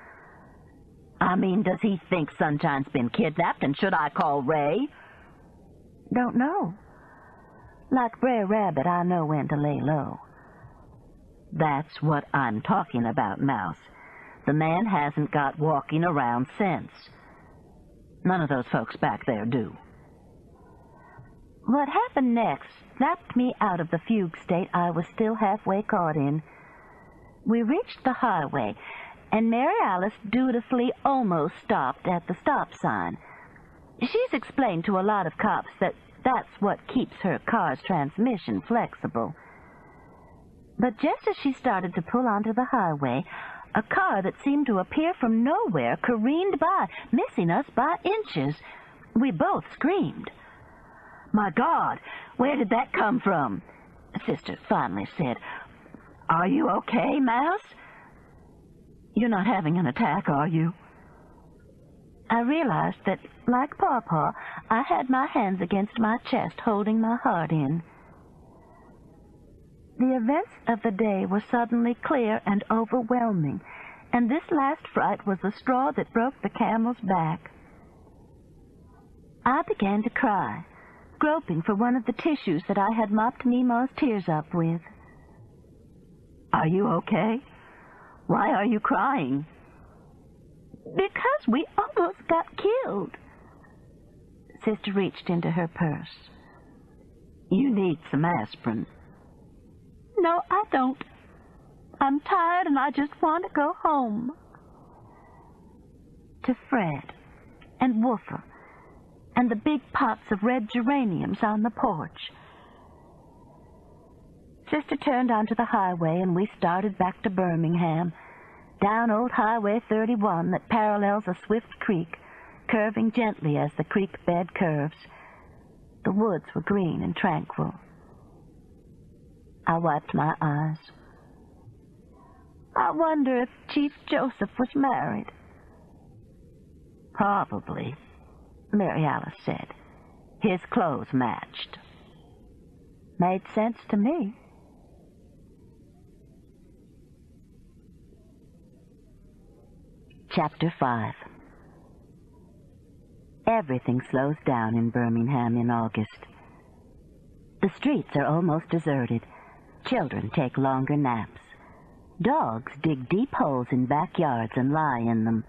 I mean, does he think Sunshine's been kidnapped, and should I call Ray? Don't know. Like Brer Rabbit, I know when to lay low. That's what I'm talking about, Mouse. The man hasn't got walking around sense. None of those folks back there do. What happened next snapped me out of the fugue state I was still halfway caught in. We reached the highway, and Mary Alice dutifully almost stopped at the stop sign. She's explained to a lot of cops that that's what keeps her car's transmission flexible. But just as she started to pull onto the highway, a car that seemed to appear from nowhere careened by, missing us by inches. We both screamed. "My God, where did that come from?" Sister finally said. "Are you okay, Mouse? You're not having an attack, are you?" I realized that, like Pawpaw, I had my hands against my chest, holding my heart in. The events of the day were suddenly clear and overwhelming, and this last fright was the straw that broke the camel's back. I began to cry, groping for one of the tissues that I had mopped Nemo's tears up with. "Are you okay? Why are you crying?" "Because we almost got killed." Sister reached into her purse. "You need some aspirin." "No, I don't. I'm tired and I just want to go home." To Fred and Woofer and the big pots of red geraniums on the porch. Sister turned onto the highway and we started back to Birmingham, down old Highway 31 that parallels a swift creek, curving gently as the creek bed curves. The woods were green and tranquil. I wiped my eyes. "I wonder if Chief Joseph was married." "Probably," Mary Alice said. "His clothes matched." Made sense to me. Chapter 5. Everything slows down in Birmingham in August. The streets are almost deserted. Children take longer naps. Dogs dig deep holes in backyards and lie in them,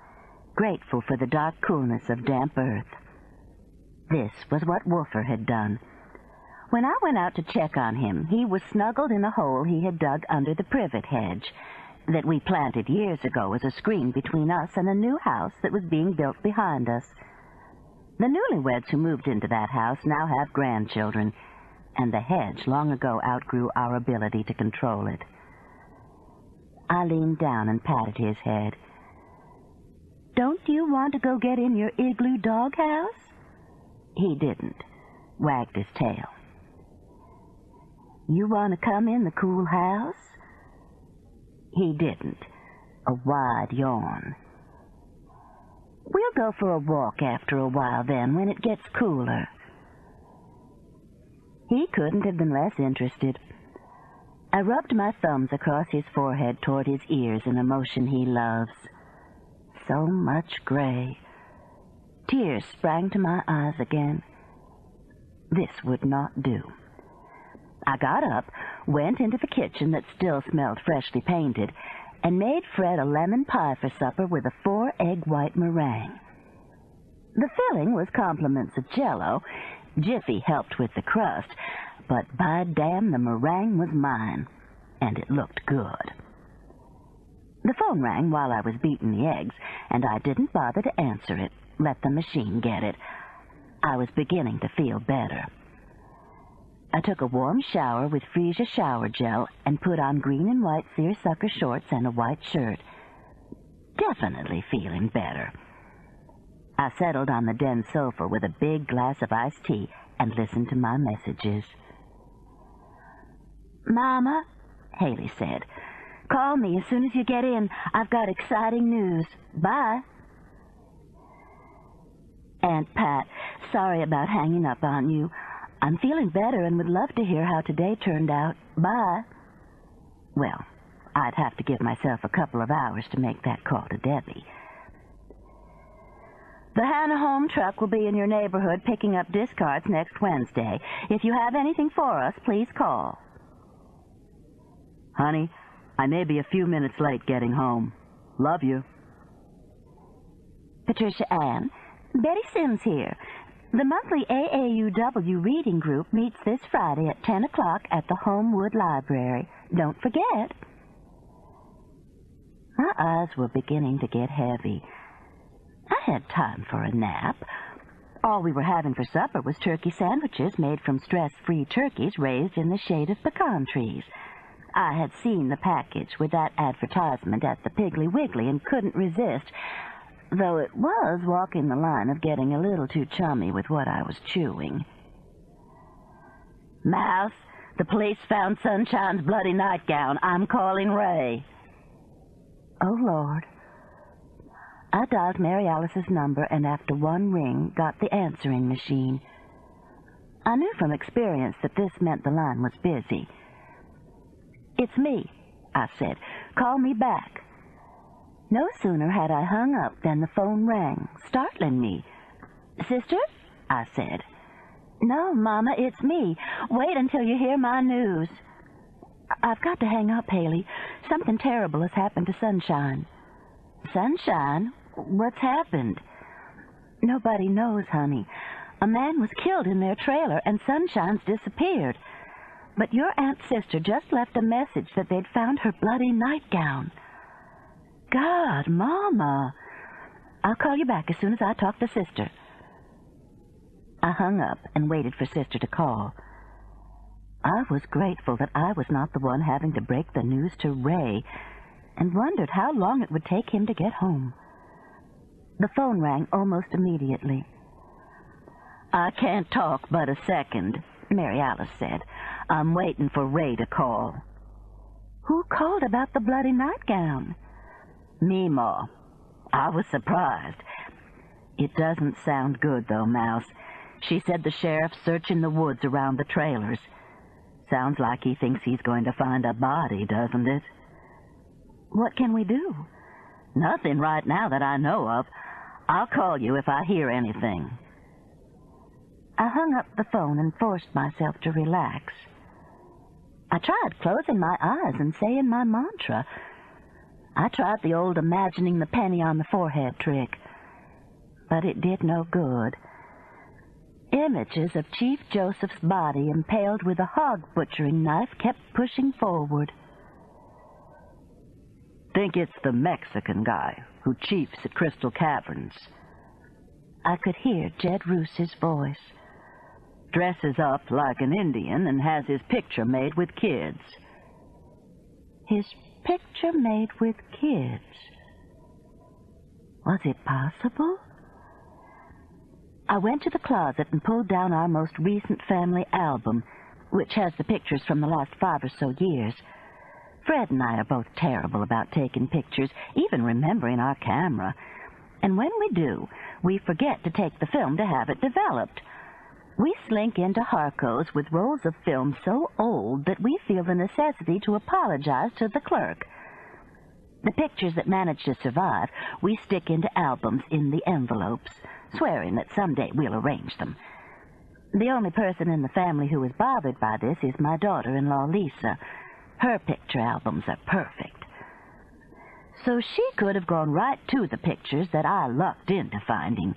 grateful for the dark coolness of damp earth. This was what Woofer had done. When I went out to check on him, he was snuggled in a hole he had dug under the privet hedge that we planted years ago as a screen between us and a new house that was being built behind us. The newlyweds who moved into that house now have grandchildren, and the hedge long ago outgrew our ability to control it. I leaned down and patted his head. "Don't you want to go get in your igloo doghouse?" He didn't, wagged his tail. "You want to come in the cool house?" He didn't, a wide yawn. "We'll go for a walk after a while then, when it gets cooler." He couldn't have been less interested. I rubbed my thumbs across his forehead toward his ears in a motion he loves. So much gray. Tears sprang to my eyes again. This would not do. I got up, went into the kitchen that still smelled freshly painted, and made Fred a lemon pie for supper with a 4-egg white meringue. The filling was compliments of Jell-O. Jiffy helped with the crust, but by damn, the meringue was mine, and it looked good. The phone rang while I was beating the eggs, and I didn't bother to answer it. Let the machine get it. I was beginning to feel better. I took a warm shower with Freesia shower gel and put on green and white seersucker shorts and a white shirt. Definitely feeling better. I settled on the den sofa with a big glass of iced tea and listened to my messages. "Mama," Haley said, "call me as soon as you get in. I've got exciting news. Bye." "Aunt Pat, sorry about hanging up on you. I'm feeling better and would love to hear how today turned out. Bye. Well, I'd have to give myself a couple of hours to make that call to Debbie. The Hannah Home truck will be in your neighborhood picking up discards next Wednesday. If you have anything for us, please call. Honey, I may be a few minutes late getting home. Love you. Patricia Ann, Betty Sims here. The monthly AAUW reading group meets this Friday at 10 o'clock at the Homewood Library. Don't forget. My eyes were beginning to get heavy. I had time for a nap. All we were having for supper was turkey sandwiches made from stress-free turkeys raised in the shade of pecan trees. I had seen the package with that advertisement at the Piggly Wiggly and couldn't resist, though it was walking the line of getting a little too chummy with what I was chewing. Mouse, the police found Sunshine's bloody nightgown. I'm calling Ray. Oh, Lord. I dialed Mary Alice's number and after one ring got the answering machine. I knew from experience that this meant the line was busy. It's me, I said. Call me back. No sooner had I hung up than the phone rang, startling me. Sister? I said. No, Mama, it's me. Wait until you hear my news. I've got to hang up, Haley. Something terrible has happened to Sunshine. Sunshine? What's happened? Nobody knows, honey. A man was killed in their trailer and Sunshine's disappeared. But your aunt's sister just left a message that they'd found her bloody nightgown. God, Mama. I'll call you back as soon as I talk to Sister. I hung up and waited for Sister to call. I was grateful that I was not the one having to break the news to Ray, and wondered how long it would take him to get home. The phone rang almost immediately. I can't talk but a second, Mary Alice said. I'm waiting for Ray to call. Who called about the bloody nightgown? Meemaw. I was surprised. It doesn't sound good, though, Mouse. She said the sheriff's searching the woods around the trailers. Sounds like he thinks he's going to find a body, doesn't it? What can we do? Nothing right now that I know of. I'll call you if I hear anything. I hung up the phone and forced myself to relax. I tried closing my eyes and saying my mantra. I tried the old imagining the penny on the forehead trick, but it did no good. Images of Chief Joseph's body impaled with a hog-butchering knife kept pushing forward. Think it's the Mexican guy who chiefs at Crystal Caverns. I could hear Jed Roos's voice. Dresses up like an Indian and has his picture made with kids. His picture made with kids. Was it possible? I went to the closet and pulled down our most recent family album, which has the pictures from the last 5 or so years. Fred and I are both terrible about taking pictures, even remembering our camera. And when we do, we forget to take the film to have it developed. We slink into Harco's with rolls of film so old that we feel the necessity to apologize to the clerk. The pictures that manage to survive, we stick into albums in the envelopes, swearing that someday we'll arrange them. The only person in the family who is bothered by this is my daughter-in-law, Lisa. Her picture albums are perfect. So she could have gone right to the pictures that I lucked into finding.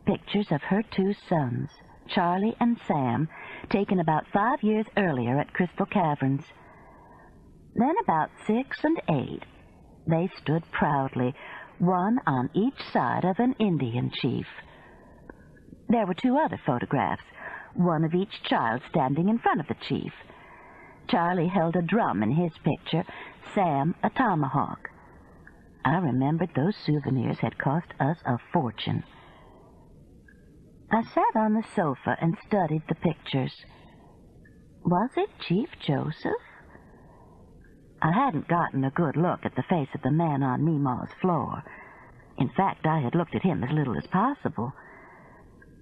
Pictures of her 2 sons, Charlie and Sam, taken about 5 years earlier at Crystal Caverns. Then about 6 and 8, they stood proudly, one on each side of an Indian chief. There were 2 other photographs, one of each child standing in front of the chief. Charlie held a drum in his picture, Sam a tomahawk. I remembered those souvenirs had cost us a fortune. I sat on the sofa and studied the pictures. Was it Chief Joseph? I hadn't gotten a good look at the face of the man on Meemaw's floor. In fact, I had looked at him as little as possible.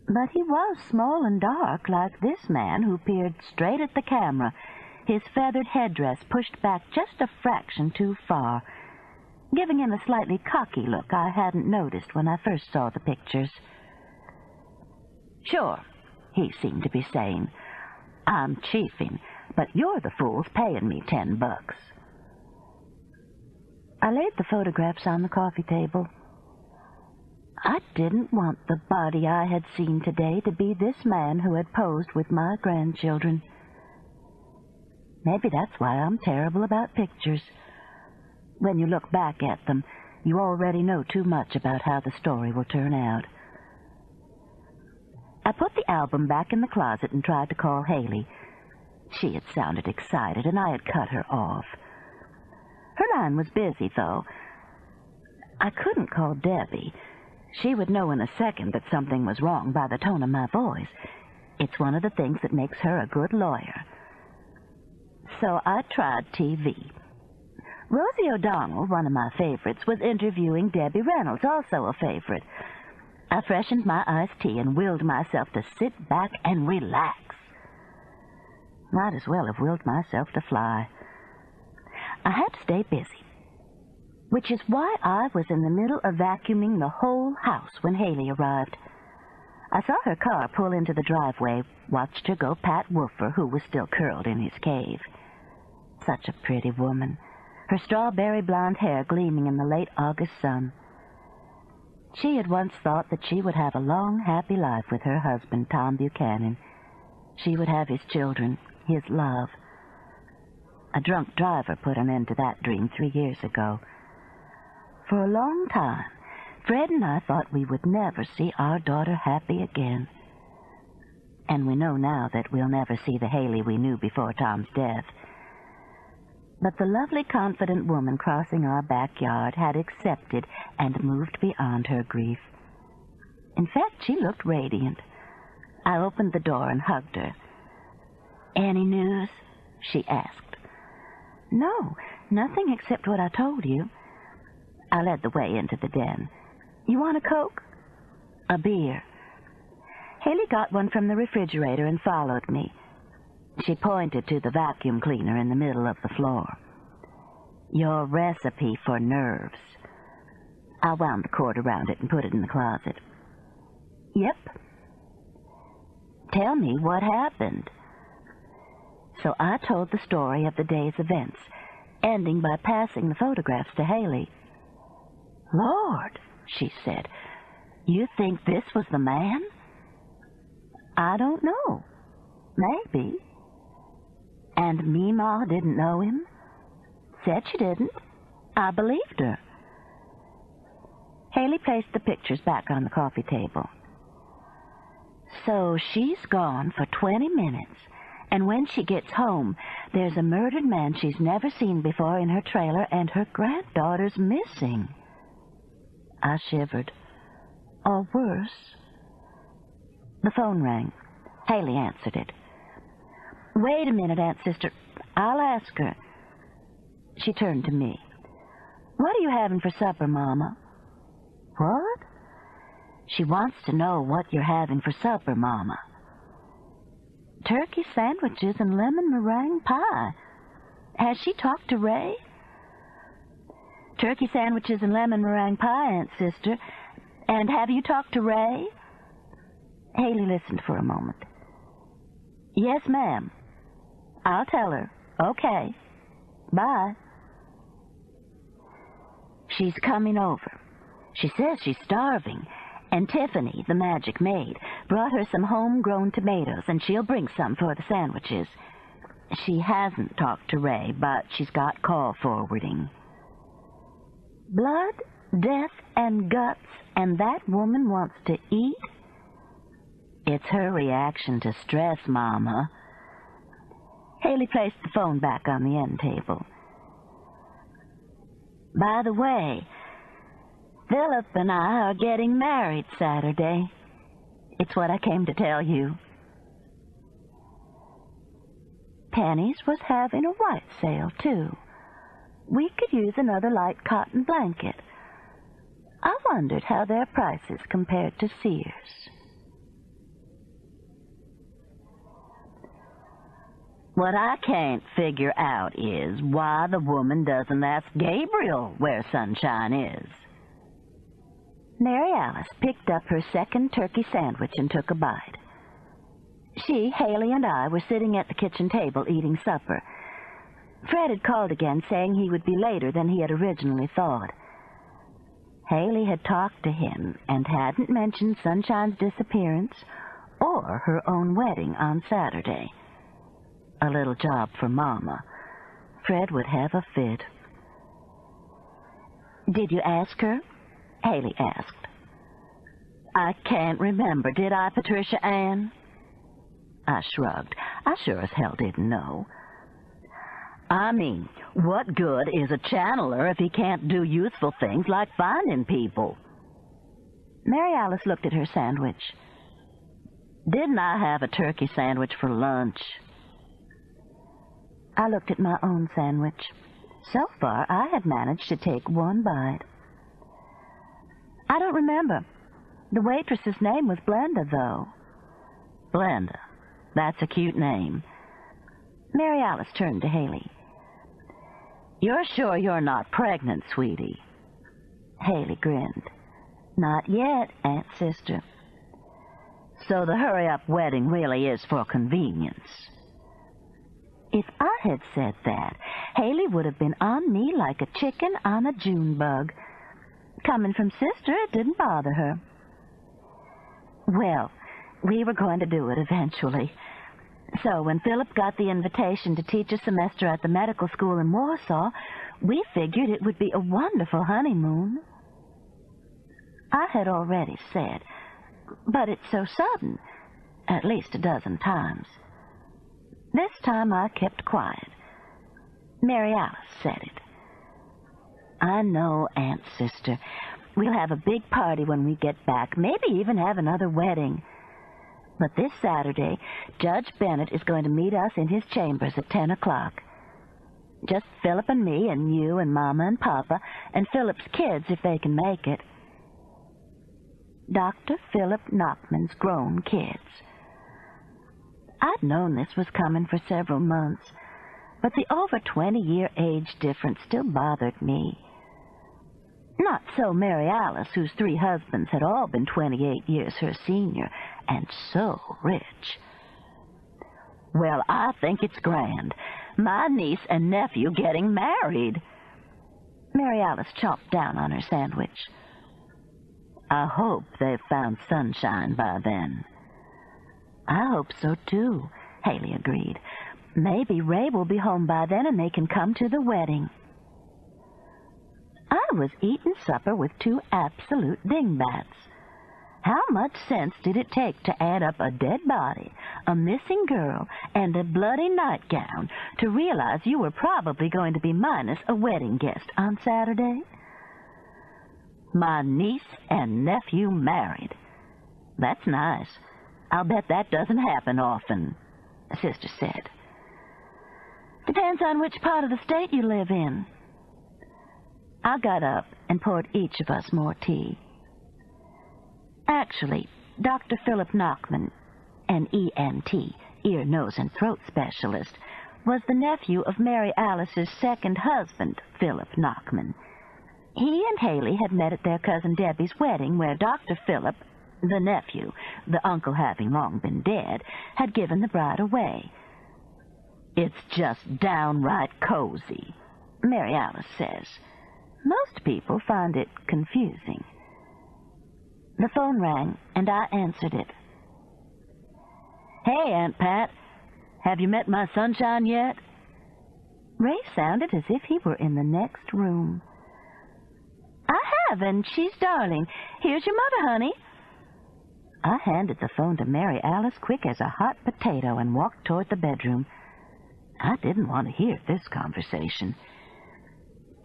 But he was small and dark, like this man who peered straight at the camera, his feathered headdress pushed back just a fraction too far, giving him a slightly cocky look I hadn't noticed when I first saw the pictures. "Sure," he seemed to be saying. "I'm chiefing, but you're the fools paying me $10. I laid the photographs on the coffee table. I didn't want the body I had seen today to be this man who had posed with my grandchildren. Maybe that's why I'm terrible about pictures. When you look back at them, you already know too much about how the story will turn out. I put the album back in the closet and tried to call Haley. She had sounded excited, and I had cut her off. Her line was busy, though. I couldn't call Debbie. She would know in a second that something was wrong by the tone of my voice. It's one of the things that makes her a good lawyer. So I tried TV. Rosie O'Donnell, one of my favorites, was interviewing Debbie Reynolds, also a favorite. I freshened my iced tea and willed myself to sit back and relax. Might as well have willed myself to fly. I had to stay busy, which is why I was in the middle of vacuuming the whole house when Haley arrived. I saw her car pull into the driveway, watched her go pat Woofer, who was still curled in his cave. Such a pretty woman, her strawberry blonde hair gleaming in the late August sun. She had once thought that she would have a long, happy life with her husband, Tom Buchanan. She would have his children, his love. A drunk driver put an end to that dream 3 years ago. For a long time, Fred and I thought we would never see our daughter happy again. And we know now that we'll never see the Haley we knew before Tom's death. But the lovely, confident woman crossing our backyard had accepted and moved beyond her grief. In fact, she looked radiant. I opened the door and hugged her. "Any news?" she asked. "No, nothing except what I told you." I led the way into the den. "You want a Coke?" "A beer." Haley got one from the refrigerator and followed me. She pointed to the vacuum cleaner in the middle of the floor. "Your recipe for nerves." I wound the cord around it and put it in the closet. "Yep." "Tell me what happened." So I told the story of the day's events, ending by passing the photographs to Haley. "Lord," she said, "you think this was the man?" "I don't know. Maybe." "And Meemaw didn't know him?" "Said she didn't. I believed her." Haley placed the pictures back on the coffee table. "So she's gone for 20 minutes, and when she gets home, there's a murdered man she's never seen before in her trailer, and her granddaughter's missing." I shivered. Or worse. The phone rang. Haley answered it. "Wait a minute, Aunt Sister. I'll ask her." She turned to me. "What are you having for supper, Mama?" "What?" "She wants to know what you're having for supper, Mama." "Turkey sandwiches and lemon meringue pie. Has she talked to Ray?" "Turkey sandwiches and lemon meringue pie, Aunt Sister. And have you talked to Ray?" Haley listened for a moment. "Yes, ma'am. I'll tell her. Okay. Bye." "She's coming over. She says she's starving, and Tiffany, the magic maid, brought her some homegrown tomatoes, and she'll bring some for the sandwiches. She hasn't talked to Ray, but she's got call forwarding." Blood, death, and guts, and that woman wants to eat? It's her reaction to stress, Mama. Haley placed the phone back on the end table. "By the way, Philip and I are getting married Saturday. It's what I came to tell you." Penny's was having a white sale, too. We could use another light cotton blanket. I wondered how their prices compared to Sears. What I can't figure out is why the woman doesn't ask Gabriel where Sunshine is. Mary Alice picked up her second turkey sandwich and took a bite. She, Haley, and I were sitting at the kitchen table eating supper. Fred had called again, saying he would be later than he had originally thought. Haley had talked to him and hadn't mentioned Sunshine's disappearance or her own wedding on Saturday. A little job for Mama. Fred would have a fit. "Did you ask her?" Haley asked. "I can't remember. Did I, Patricia Ann?" I shrugged. I sure as hell didn't know. I mean, what good is a channeler if he can't do useful things like finding people? Mary Alice looked at her sandwich. "Didn't I have a turkey sandwich for lunch?" I looked at my own sandwich. So far, I had managed to take one bite. "I don't remember. The waitress's name was Blenda, though." "Blenda? That's a cute name." Mary Alice turned to Haley. "You're sure you're not pregnant, sweetie?" Haley grinned. "Not yet, Aunt Sister." "So the hurry-up wedding really is for convenience." If I had said that, Haley would have been on me like a chicken on a June bug. Coming from Sister, it didn't bother her. Well, we were going to do it eventually. So when Philip got the invitation to teach a semester at the medical school in Warsaw, we figured it would be a wonderful honeymoon. I had already said, "But it's so sudden," at least a dozen times. This time I kept quiet. Mary Alice said it. "I know, Aunt Sister. We'll have a big party when we get back, maybe even have another wedding. But this Saturday, Judge Bennett is going to meet us in his chambers at 10 o'clock. Just Philip and me and you and Mama and Papa and Philip's kids if they can make it." Dr. Philip Nachman's grown kids. I'd known this was coming for several months, but the over 20-year age difference still bothered me. Not so Mary Alice, whose 3 husbands had all been 28 years her senior, and so rich. "Well, I think it's grand. My niece and nephew getting married." Mary Alice chomped down on her sandwich. "I hope they've found Sunshine by then." "I hope so, too," Haley agreed. "Maybe Ray will be home by then and they can come to the wedding." I was eating supper with 2 absolute dingbats. How much sense did it take to add up a dead body, a missing girl, and a bloody nightgown to realize you were probably going to be minus a wedding guest on Saturday? My niece and nephew married. That's nice. I'll bet that doesn't happen often, Sister said. Depends on which part of the state you live in. I got up and poured each of us more tea. Actually, Dr. Philip Nachman, an ENT, ear, nose, and throat specialist, was the nephew of Mary Alice's second husband, Philip Nachman. He and Haley had met at their cousin Debbie's wedding, where Dr. Philip, the nephew, the uncle having long been dead, had given the bride away. It's just downright cozy, Mary Alice says. Most people find it confusing. The phone rang, and I answered it. Hey, Aunt Pat, have you met my Sunshine yet? Ray sounded as if he were in the next room. I have, and she's darling. Here's your mother, honey. I handed the phone to Mary Alice quick as a hot potato and walked toward the bedroom. I didn't want to hear this conversation.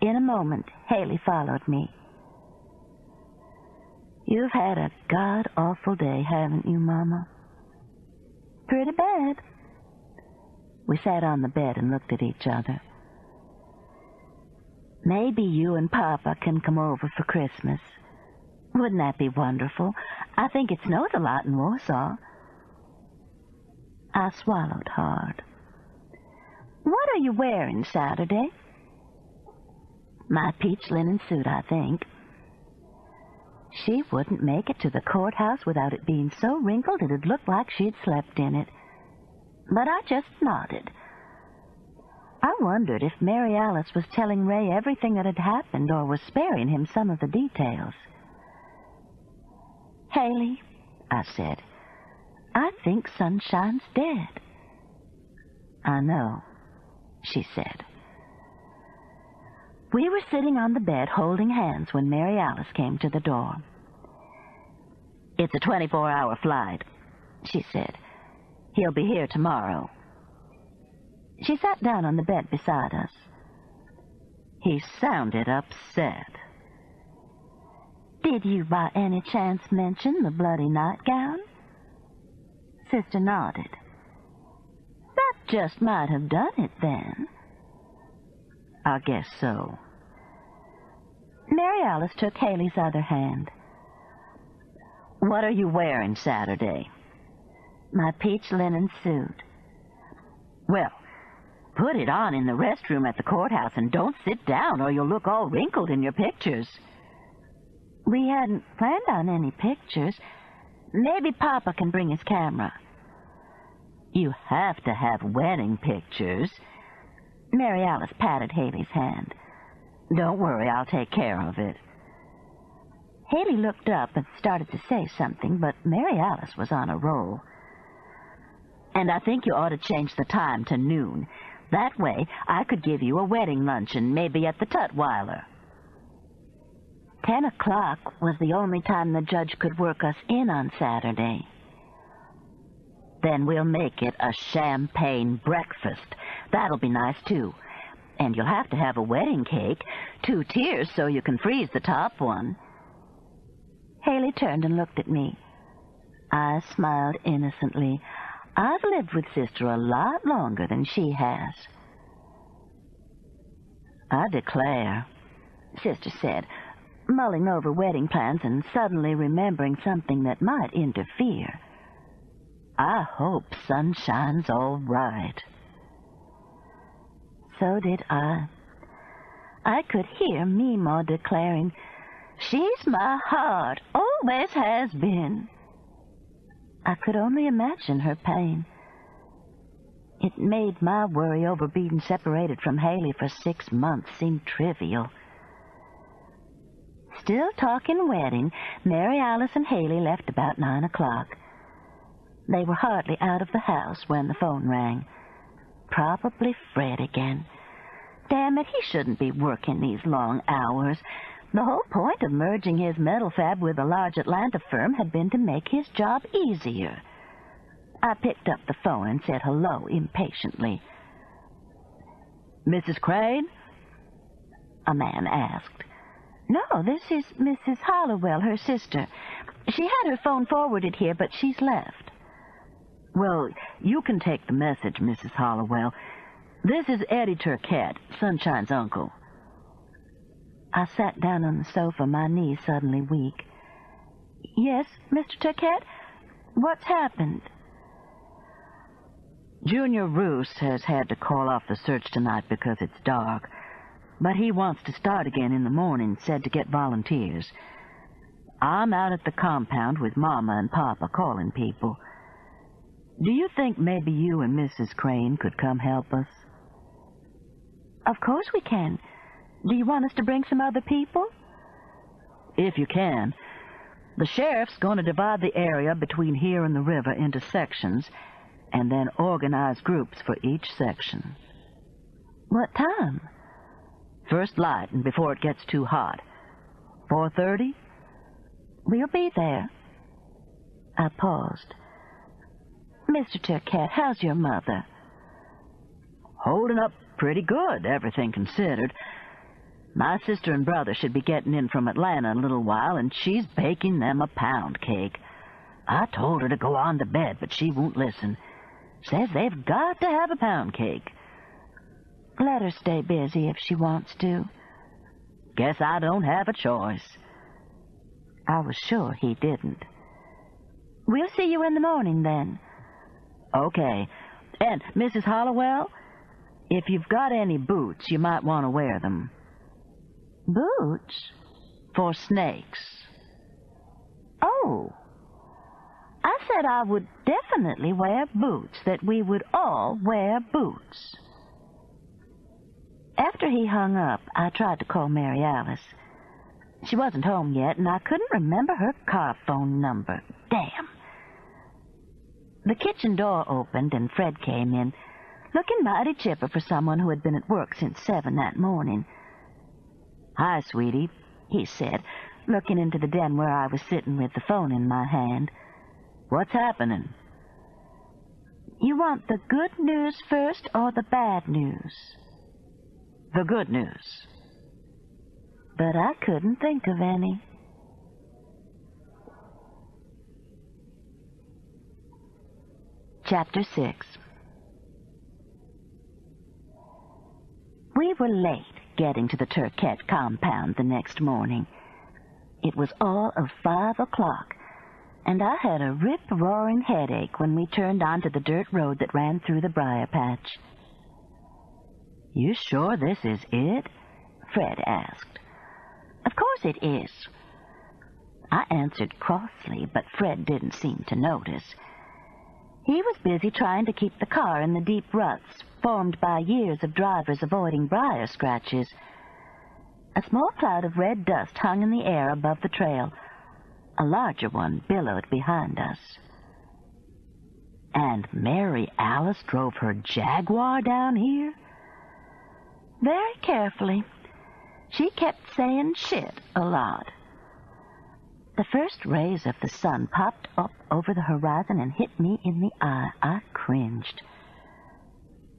In a moment, Haley followed me. You've had a god-awful day, haven't you, Mama? Pretty bad. We sat on the bed and looked at each other. Maybe you and Papa can come over for Christmas. Wouldn't that be wonderful? I think it snows a lot in Warsaw. I swallowed hard. What are you wearing Saturday? My peach linen suit, I think. She wouldn't make it to the courthouse without it being so wrinkled it'd look like she'd slept in it. But I just nodded. I wondered if Mary Alice was telling Ray everything that had happened or was sparing him some of the details. Haley, I said, I think Sunshine's dead. I know, she said. We were sitting on the bed holding hands when Mary Alice came to the door. It's a 24-hour flight, she said. He'll be here tomorrow. She sat down on the bed beside us. He sounded upset. Did you by any chance mention the bloody nightgown? Sister nodded. That just might have done it then. I guess so. Mary Alice took Haley's other hand. What are you wearing Saturday? My peach linen suit. Well, put it on in the restroom at the courthouse and don't sit down or you'll look all wrinkled in your pictures. We hadn't planned on any pictures. Maybe Papa can bring his camera. You have to have wedding pictures. Mary Alice patted Haley's hand. Don't worry, I'll take care of it. Haley looked up and started to say something, but Mary Alice was on a roll. And I think you ought to change the time to noon. That way, I could give you a wedding luncheon, maybe at the Tutwiler. 10 o'clock was the only time the judge could work us in on Saturday. Then we'll make it a champagne breakfast. That'll be nice, too. And you'll have to have a wedding cake, 2 tiers so you can freeze the top one. Haley turned and looked at me. I smiled innocently. I've lived with Sister a lot longer than she has. I declare, Sister said, mulling over wedding plans and suddenly remembering something that might interfere. I hope Sunshine's all right. So did I. I could hear Meemaw declaring, she's my heart, always has been. I could only imagine her pain. It made my worry over being separated from Haley for 6 months seem trivial. Still talking wedding, Mary Alice and Haley left about 9 o'clock. They were hardly out of the house when the phone rang. Probably Fred again. Damn it, he shouldn't be working these long hours. The whole point of merging his metal fab with a large Atlanta firm had been to make his job easier. I picked up the phone and said hello impatiently. Mrs. Crane? A man asked. No, this is Mrs. Hollowell, her sister. She had her phone forwarded here, but she's left. Well, you can take the message, Mrs. Hollowell. This is Eddie Turquette, Sunshine's uncle. I sat down on the sofa, my knees suddenly weak. Yes, Mr. Turquette? What's happened? Junior Roos has had to call off the search tonight because it's dark. But he wants to start again in the morning, said to get volunteers. I'm out at the compound with Mama and Papa calling people. Do you think maybe you and Mrs. Crane could come help us? Of course we can. Do you want us to bring some other people? If you can. The sheriff's going to divide the area between here and the river into sections, and then organize groups for each section. What time? First light and before it gets too hot. 4:30? We'll be there. I paused. Mr. Turquette, how's your mother? Holding up pretty good, everything considered. My sister and brother should be getting in from Atlanta in a little while, and she's baking them a pound cake. I told her to go on to bed, but she won't listen. Says they've got to have a pound cake. Let her stay busy if she wants to. Guess I don't have a choice. I was sure he didn't. We'll see you in the morning, then. Okay. And, Mrs. Hollowell, If you've got any boots, you might want to wear them. Boots? For snakes. Oh. I said I would definitely wear boots, that we would all wear boots. After he hung up, I tried to call Mary Alice. She wasn't home yet, and I couldn't remember her car phone number. Damn. The kitchen door opened, and Fred came in, looking mighty chipper for someone who had been at work since 7 that morning. "Hi, sweetie," he said, looking into the den where I was sitting with the phone in my hand. "What's happening?" "You want the good news first or the bad news?" "The good news." But I couldn't think of any. Chapter 6. We were late getting to the Turquette compound the next morning. It was all of 5 o'clock, and I had a rip-roaring headache when we turned onto the dirt road that ran through the briar patch. "You sure this is it?" Fred asked. "Of course it is." I answered crossly, but Fred didn't seem to notice. He was busy trying to keep the car in the deep ruts formed by years of drivers avoiding briar scratches. A small cloud of red dust hung in the air above the trail. A larger one billowed behind us. "And Mary Alice drove her Jaguar down here?" "Very carefully. She kept saying shit a lot." The first rays of the sun popped up over the horizon and hit me in the eye. I cringed.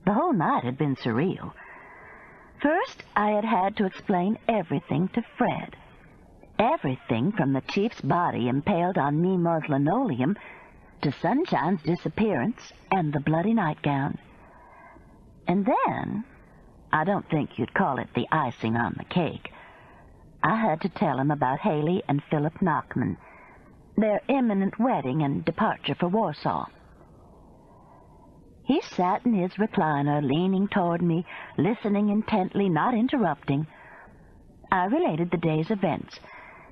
The whole night had been surreal. First, I had had to explain everything to Fred. Everything from the chief's body impaled on Mima's linoleum to Sunshine's disappearance and the bloody nightgown. And then, I don't think you'd call it the icing on the cake, I had to tell him about Haley and Philip Nachman, their imminent wedding and departure for Warsaw. He sat in his recliner, leaning toward me, listening intently, not interrupting. I related the day's events,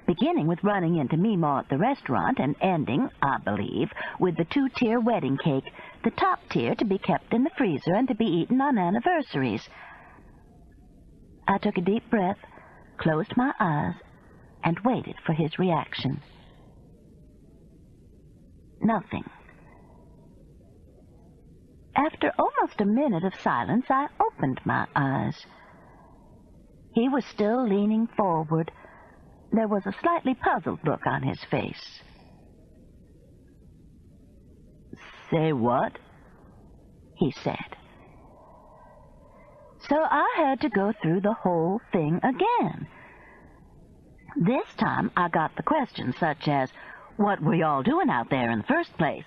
beginning with running into Mima at the restaurant and ending, I believe, with the 2-tier wedding cake, the top tier to be kept in the freezer and to be eaten on anniversaries. I took a deep breath, closed my eyes, and waited for his reaction. Nothing. After almost a minute of silence, I opened my eyes. He was still leaning forward. There was a slightly puzzled look on his face. "Say what?" he said. So I had to go through the whole thing again. This time I got the questions such as, what were y'all doing out there in the first place?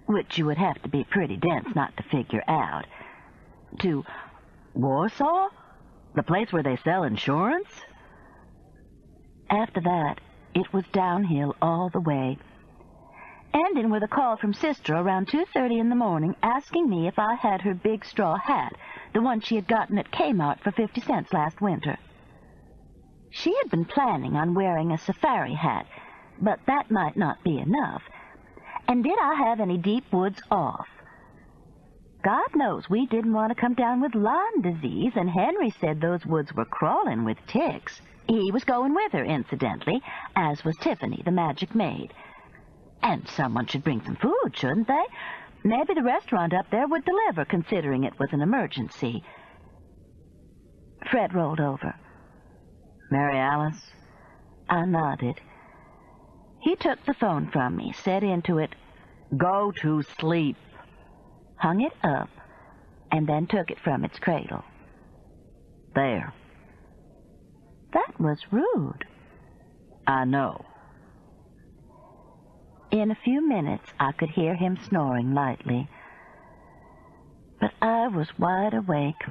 Which you would have to be pretty dense not to figure out. To, Warsaw? The place where they sell insurance? After that, it was downhill all the way, ending with a call from Sister around 2:30 in the morning asking me if I had her big straw hat, the one she had gotten at Kmart for 50 cents last winter. She had been planning on wearing a safari hat, but that might not be enough. And did I have any deep woods off? God knows we didn't want to come down with Lyme disease, and Henry said those woods were crawling with ticks. He was going with her, incidentally, as was Tiffany, the magic maid. And someone should bring some food, shouldn't they? Maybe the restaurant up there would deliver, considering it was an emergency. Fred rolled over. "Mary Alice?" I nodded. He took the phone from me, said into it, "Go to sleep," hung it up, and then took it from its cradle. "There." That was rude. "I know." In a few minutes, I could hear him snoring lightly. But I was wide awake.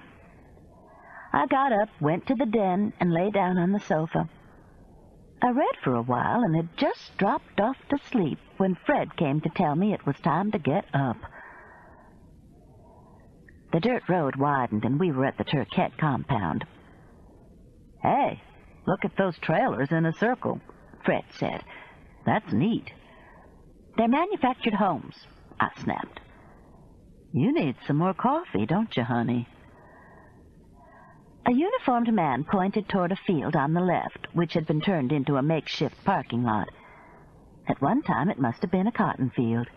I got up, went to the den, and lay down on the sofa. I read for a while and had just dropped off to sleep when Fred came to tell me it was time to get up. The dirt road widened, and we were at the Turquette compound. "Hey, look at those trailers in a circle," Fred said. "That's neat." "They're manufactured homes," I snapped. "You need some more coffee, don't you, honey?" A uniformed man pointed toward a field on the left, which had been turned into a makeshift parking lot. At one time, it must have been a cotton field.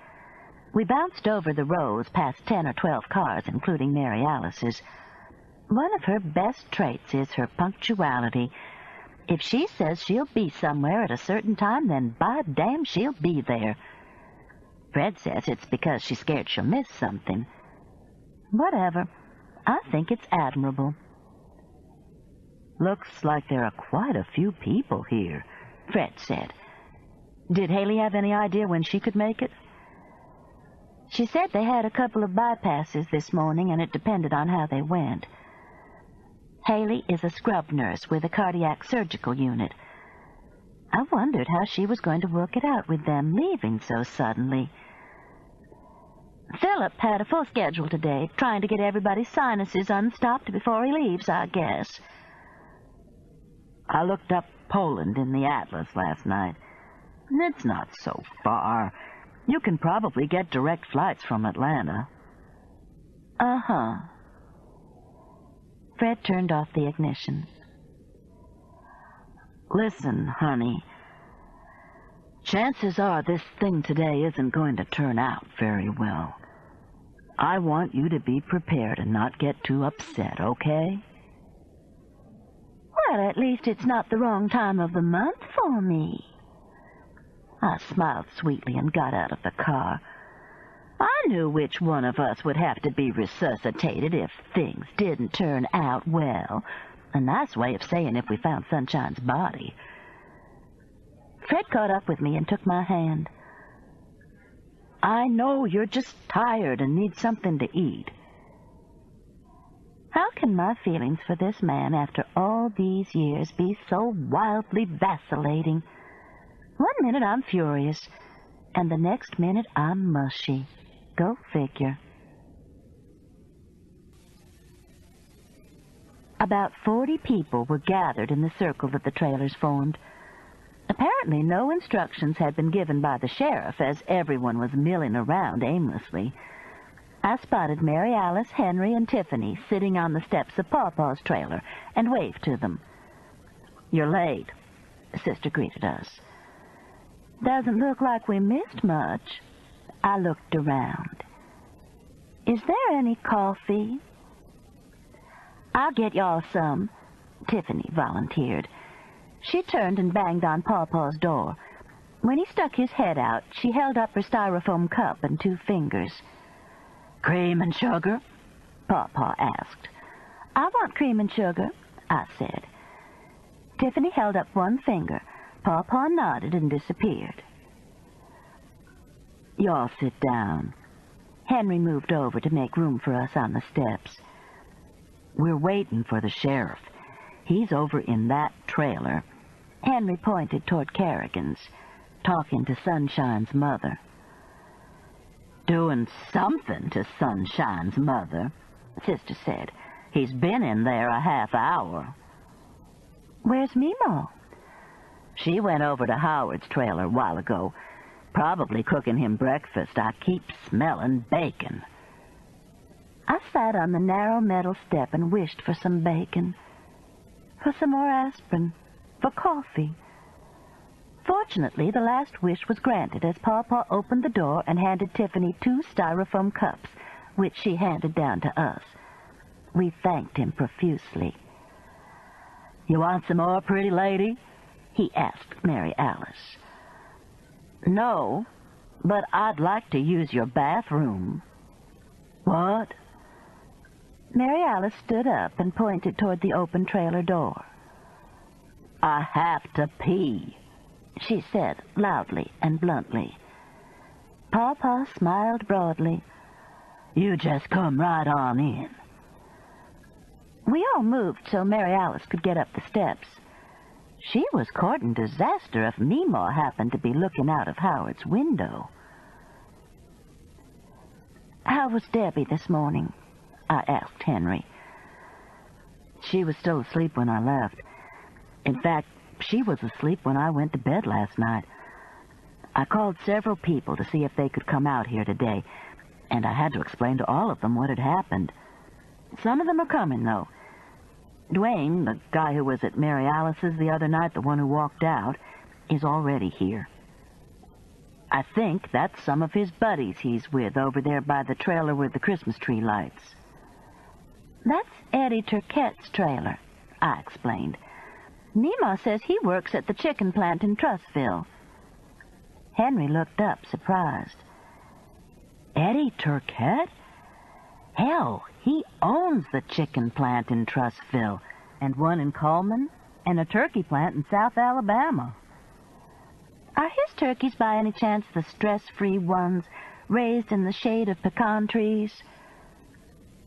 We bounced over the rows past 10 or 12 cars, including Mary Alice's. One of her best traits is her punctuality. If she says she'll be somewhere at a certain time, then by damn she'll be there. Fred says it's because she's scared she'll miss something. Whatever. I think it's admirable. "Looks like there are quite a few people here," Fred said. "Did Haley have any idea when she could make it?" "She said they had a couple of bypasses this morning, and it depended on how they went. Haley is a scrub nurse with a cardiac surgical unit. I wondered how she was going to work it out with them leaving so suddenly. Philip had a full schedule today, trying to get everybody's sinuses unstopped before he leaves, I guess." "I looked up Poland in the atlas last night. It's not so far. You can probably get direct flights from Atlanta." "Uh-huh." Fred turned off the ignition. "Listen, honey. Chances are this thing today isn't going to turn out very well. I want you to be prepared and not get too upset, okay?" "Well, at least it's not the wrong time of the month for me." I smiled sweetly and got out of the car. I knew which one of us would have to be resuscitated if things didn't turn out well. A nice way of saying if we found Sunshine's body. Fred caught up with me and took my hand. "I know you're just tired and need something to eat." How can my feelings for this man after all these years be so wildly vacillating? One minute I'm furious, and the next minute I'm mushy. Go figure. About 40 people were gathered in the circle that the trailers formed. Apparently no instructions had been given by the sheriff, as everyone was milling around aimlessly. I spotted Mary Alice, Henry, and Tiffany sitting on the steps of Pawpaw's trailer and waved to them. "You're late," Sister greeted us. "Doesn't look like we missed much." I looked around. "Is there any coffee?" "I'll get y'all some," Tiffany volunteered. She turned and banged on Pawpaw's door. When he stuck his head out, she held up her styrofoam cup and 2 fingers. "Cream and sugar?" Pawpaw asked. "I want cream and sugar," I said. Tiffany held up 1 finger. Pawpaw nodded and disappeared. "Y'all sit down." Henry moved over to make room for us on the steps. "We're waiting for the sheriff. He's over in that trailer." Henry pointed toward Kerrigan's, talking to Sunshine's mother. "Doing something to Sunshine's mother," Sister said. "He's been in there a half hour." "Where's Meemaw?" "She went over to Howard's trailer a while ago, probably cooking him breakfast. I keep smelling bacon." I sat on the narrow metal step and wished for some bacon, for some more aspirin, for coffee. Fortunately, the last wish was granted as Pawpaw opened the door and handed Tiffany 2 styrofoam cups, which she handed down to us. We thanked him profusely. "You want some more, pretty lady?" he asked Mary Alice. "No, but I'd like to use your bathroom." "What?" Mary Alice stood up and pointed toward the open trailer door. "I have to pee," she said loudly and bluntly. Pawpaw smiled broadly. "You just come right on in." We all moved so Mary Alice could get up the steps. She was courting disaster if Meemaw happened to be looking out of Howard's window. "How was Debbie this morning?" I asked Henry. She was still asleep when I left. In fact, she was asleep when I went to bed last night. I called several people to see if they could come out here today, and I had to explain to all of them what had happened. Some of them are coming, though. Dwayne, the guy who was at Mary Alice's the other night, the one who walked out, is already here. I think that's some of his buddies he's with over there by the trailer with the Christmas tree lights. That's Eddie Turquette's trailer, I explained. Nemo says he works at the chicken plant in Trussville. Henry looked up, surprised. Eddie Turquette? Hell, he owns the chicken plant in Trussville, and one in Coleman, and a turkey plant in South Alabama. Are his turkeys by any chance the stress-free ones raised in the shade of pecan trees?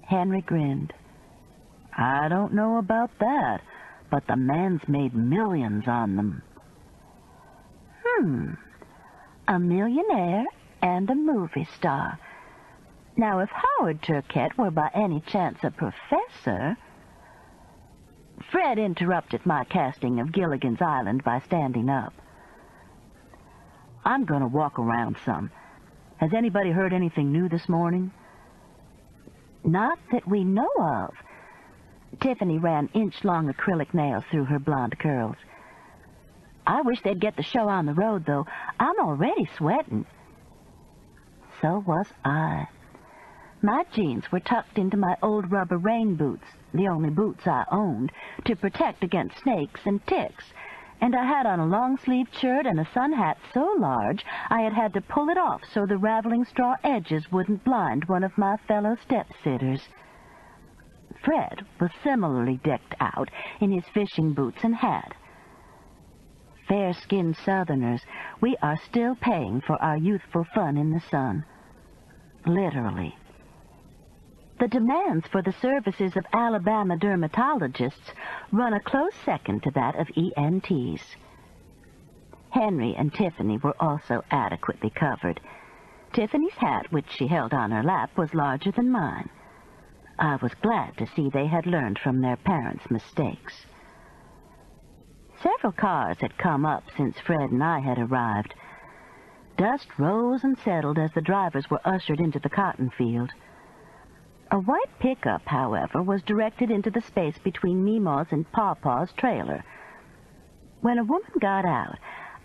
Henry grinned. I don't know about that, but the man's made millions on them. A millionaire and a movie star. Now, if Howard Turquette were by any chance a professor... Fred interrupted my casting of Gilligan's Island by standing up. I'm going to walk around some. Has anybody heard anything new this morning? Not that we know of. Tiffany ran inch-long acrylic nails through her blonde curls. I wish they'd get the show on the road, though. I'm already sweating. So was I. My jeans were tucked into my old rubber rain boots, the only boots I owned, to protect against snakes and ticks, and I had on a long-sleeved shirt and a sun hat so large I had had to pull it off so the raveling straw edges wouldn't blind one of my fellow step-sitters. Fred was similarly decked out in his fishing boots and hat. Fair-skinned Southerners, we are still paying for our youthful fun in the sun. Literally. The demands for the services of Alabama dermatologists run a close second to that of ENTs. Henry and Tiffany were also adequately covered. Tiffany's hat, which she held on her lap, was larger than mine. I was glad to see they had learned from their parents' mistakes. Several cars had come up since Fred and I had arrived. Dust rose and settled as the drivers were ushered into the cotton field. A white pickup, however, was directed into the space between Meemaw's and Pawpaw's trailer. When a woman got out,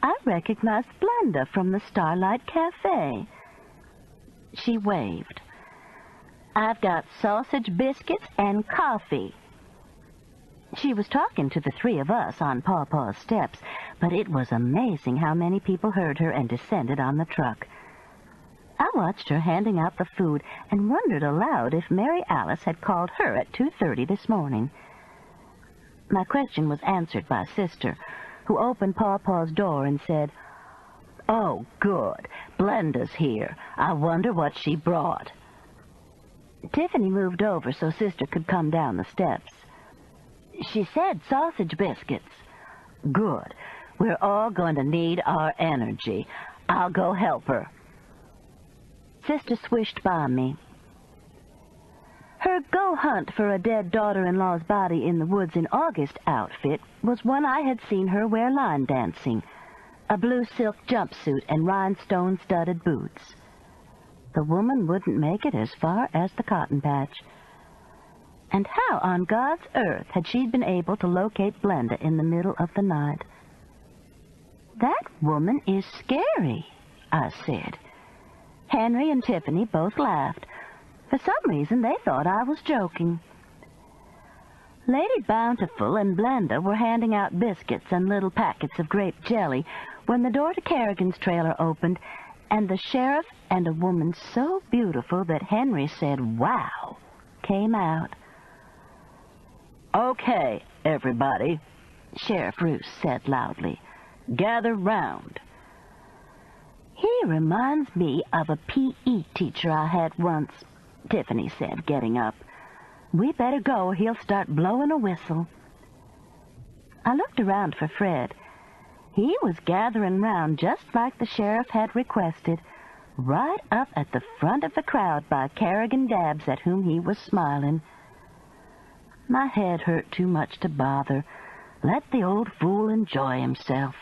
I recognized Blenda from the Starlight Cafe. She waved. I've got sausage biscuits and coffee. She was talking to the three of us on Pawpaw's steps, but it was amazing how many people heard her and descended on the truck. I watched her handing out the food and wondered aloud if Mary Alice had called her at 2:30 this morning. My question was answered by Sister, who opened Pawpaw's door and said, "Oh, good. Blenda's here. I wonder what she brought." Tiffany moved over so Sister could come down the steps. She said sausage biscuits. Good. We're all going to need our energy. I'll go help her. Sister swished by me. Her go hunt for a dead daughter-in-law's body in the woods in August outfit was one I had seen her wear line dancing, a blue silk jumpsuit and rhinestone-studded boots. The woman wouldn't make it as far as the cotton patch. And how on God's earth had she been able to locate Blenda in the middle of the night? That woman is scary, I said. Henry and Tiffany both laughed. For some reason, they thought I was joking. Lady Bountiful and Blenda were handing out biscuits and little packets of grape jelly when the door to Kerrigan's trailer opened, and the sheriff and a woman so beautiful that Henry said, "Wow," came out. "Okay, everybody," Sheriff Roos said loudly. "Gather round." He reminds me of a P.E. teacher I had once, Tiffany said, getting up. We better go or he'll start blowing a whistle. I looked around for Fred. He was gathering round just like the sheriff had requested, right up at the front of the crowd by Kerrigan Dabbs, at whom he was smiling. My head hurt too much to bother. Let the old fool enjoy himself.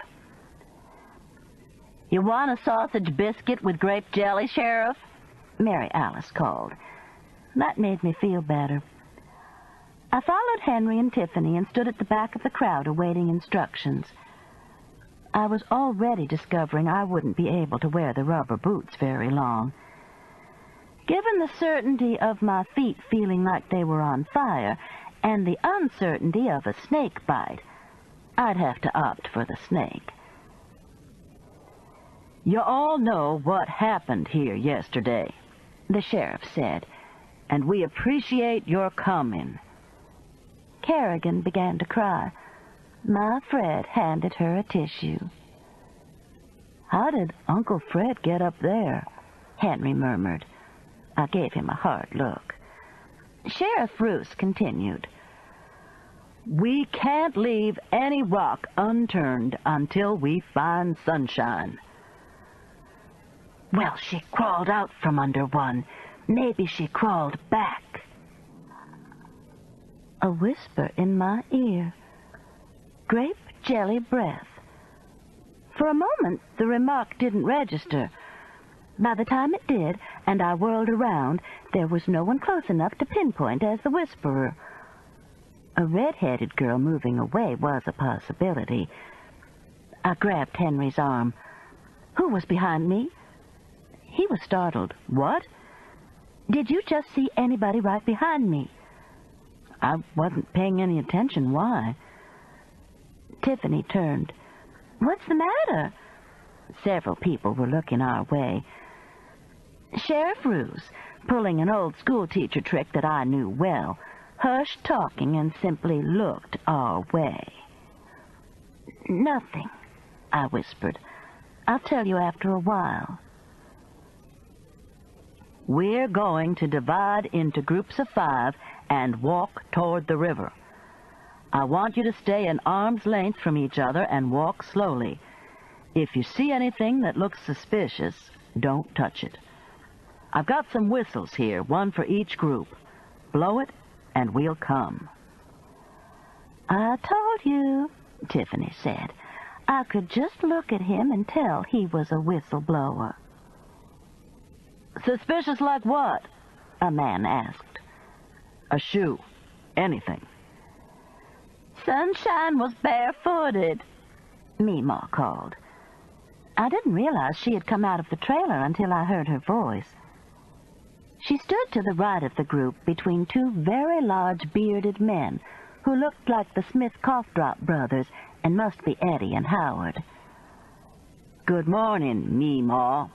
"You want a sausage biscuit with grape jelly, Sheriff?" Mary Alice called. That made me feel better. I followed Henry and Tiffany and stood at the back of the crowd awaiting instructions. I was already discovering I wouldn't be able to wear the rubber boots very long. Given the certainty of my feet feeling like they were on fire and the uncertainty of a snake bite, I'd have to opt for the snake. "You all know what happened here yesterday," the sheriff said, "and we appreciate your coming." Kerrigan began to cry. Ma Fred handed her a tissue. "How did Uncle Fred get up there?" Henry murmured. I gave him a hard look. Sheriff Roos continued, "We can't leave any rock unturned until we find sunshine." "Well, she crawled out from under one. Maybe she crawled back." A whisper in my ear. Grape jelly breath. For a moment, the remark didn't register. By the time it did, and I whirled around, there was no one close enough to pinpoint as the whisperer. A red-headed girl moving away was a possibility. I grabbed Henry's arm. "Who was behind me?" He was startled. "What?" "Did you just see anybody right behind me?" "I wasn't paying any attention. Why?" Tiffany turned. "What's the matter?" Several people were looking our way. Sheriff Roos, pulling an old schoolteacher trick that I knew well, hushed talking and simply looked our way. "Nothing," I whispered. "I'll tell you after a while." "We're going to divide into groups of 5 and walk toward the river. I want you to stay an arm's length from each other and walk slowly. If you see anything that looks suspicious, don't touch it. I've got some whistles here, one for each group. Blow it, and we'll come." "I told you," Tiffany said. "I could just look at him and tell he was a whistleblower." "Suspicious like what?" a man asked. "A shoe. Anything." "Sunshine was barefooted," Meemaw called. I didn't realize she had come out of the trailer until I heard her voice. She stood to the right of the group between 2 very large bearded men who looked like the Smith Cough-Drop brothers and must be Eddie and Howard. "Good morning, Meemaw."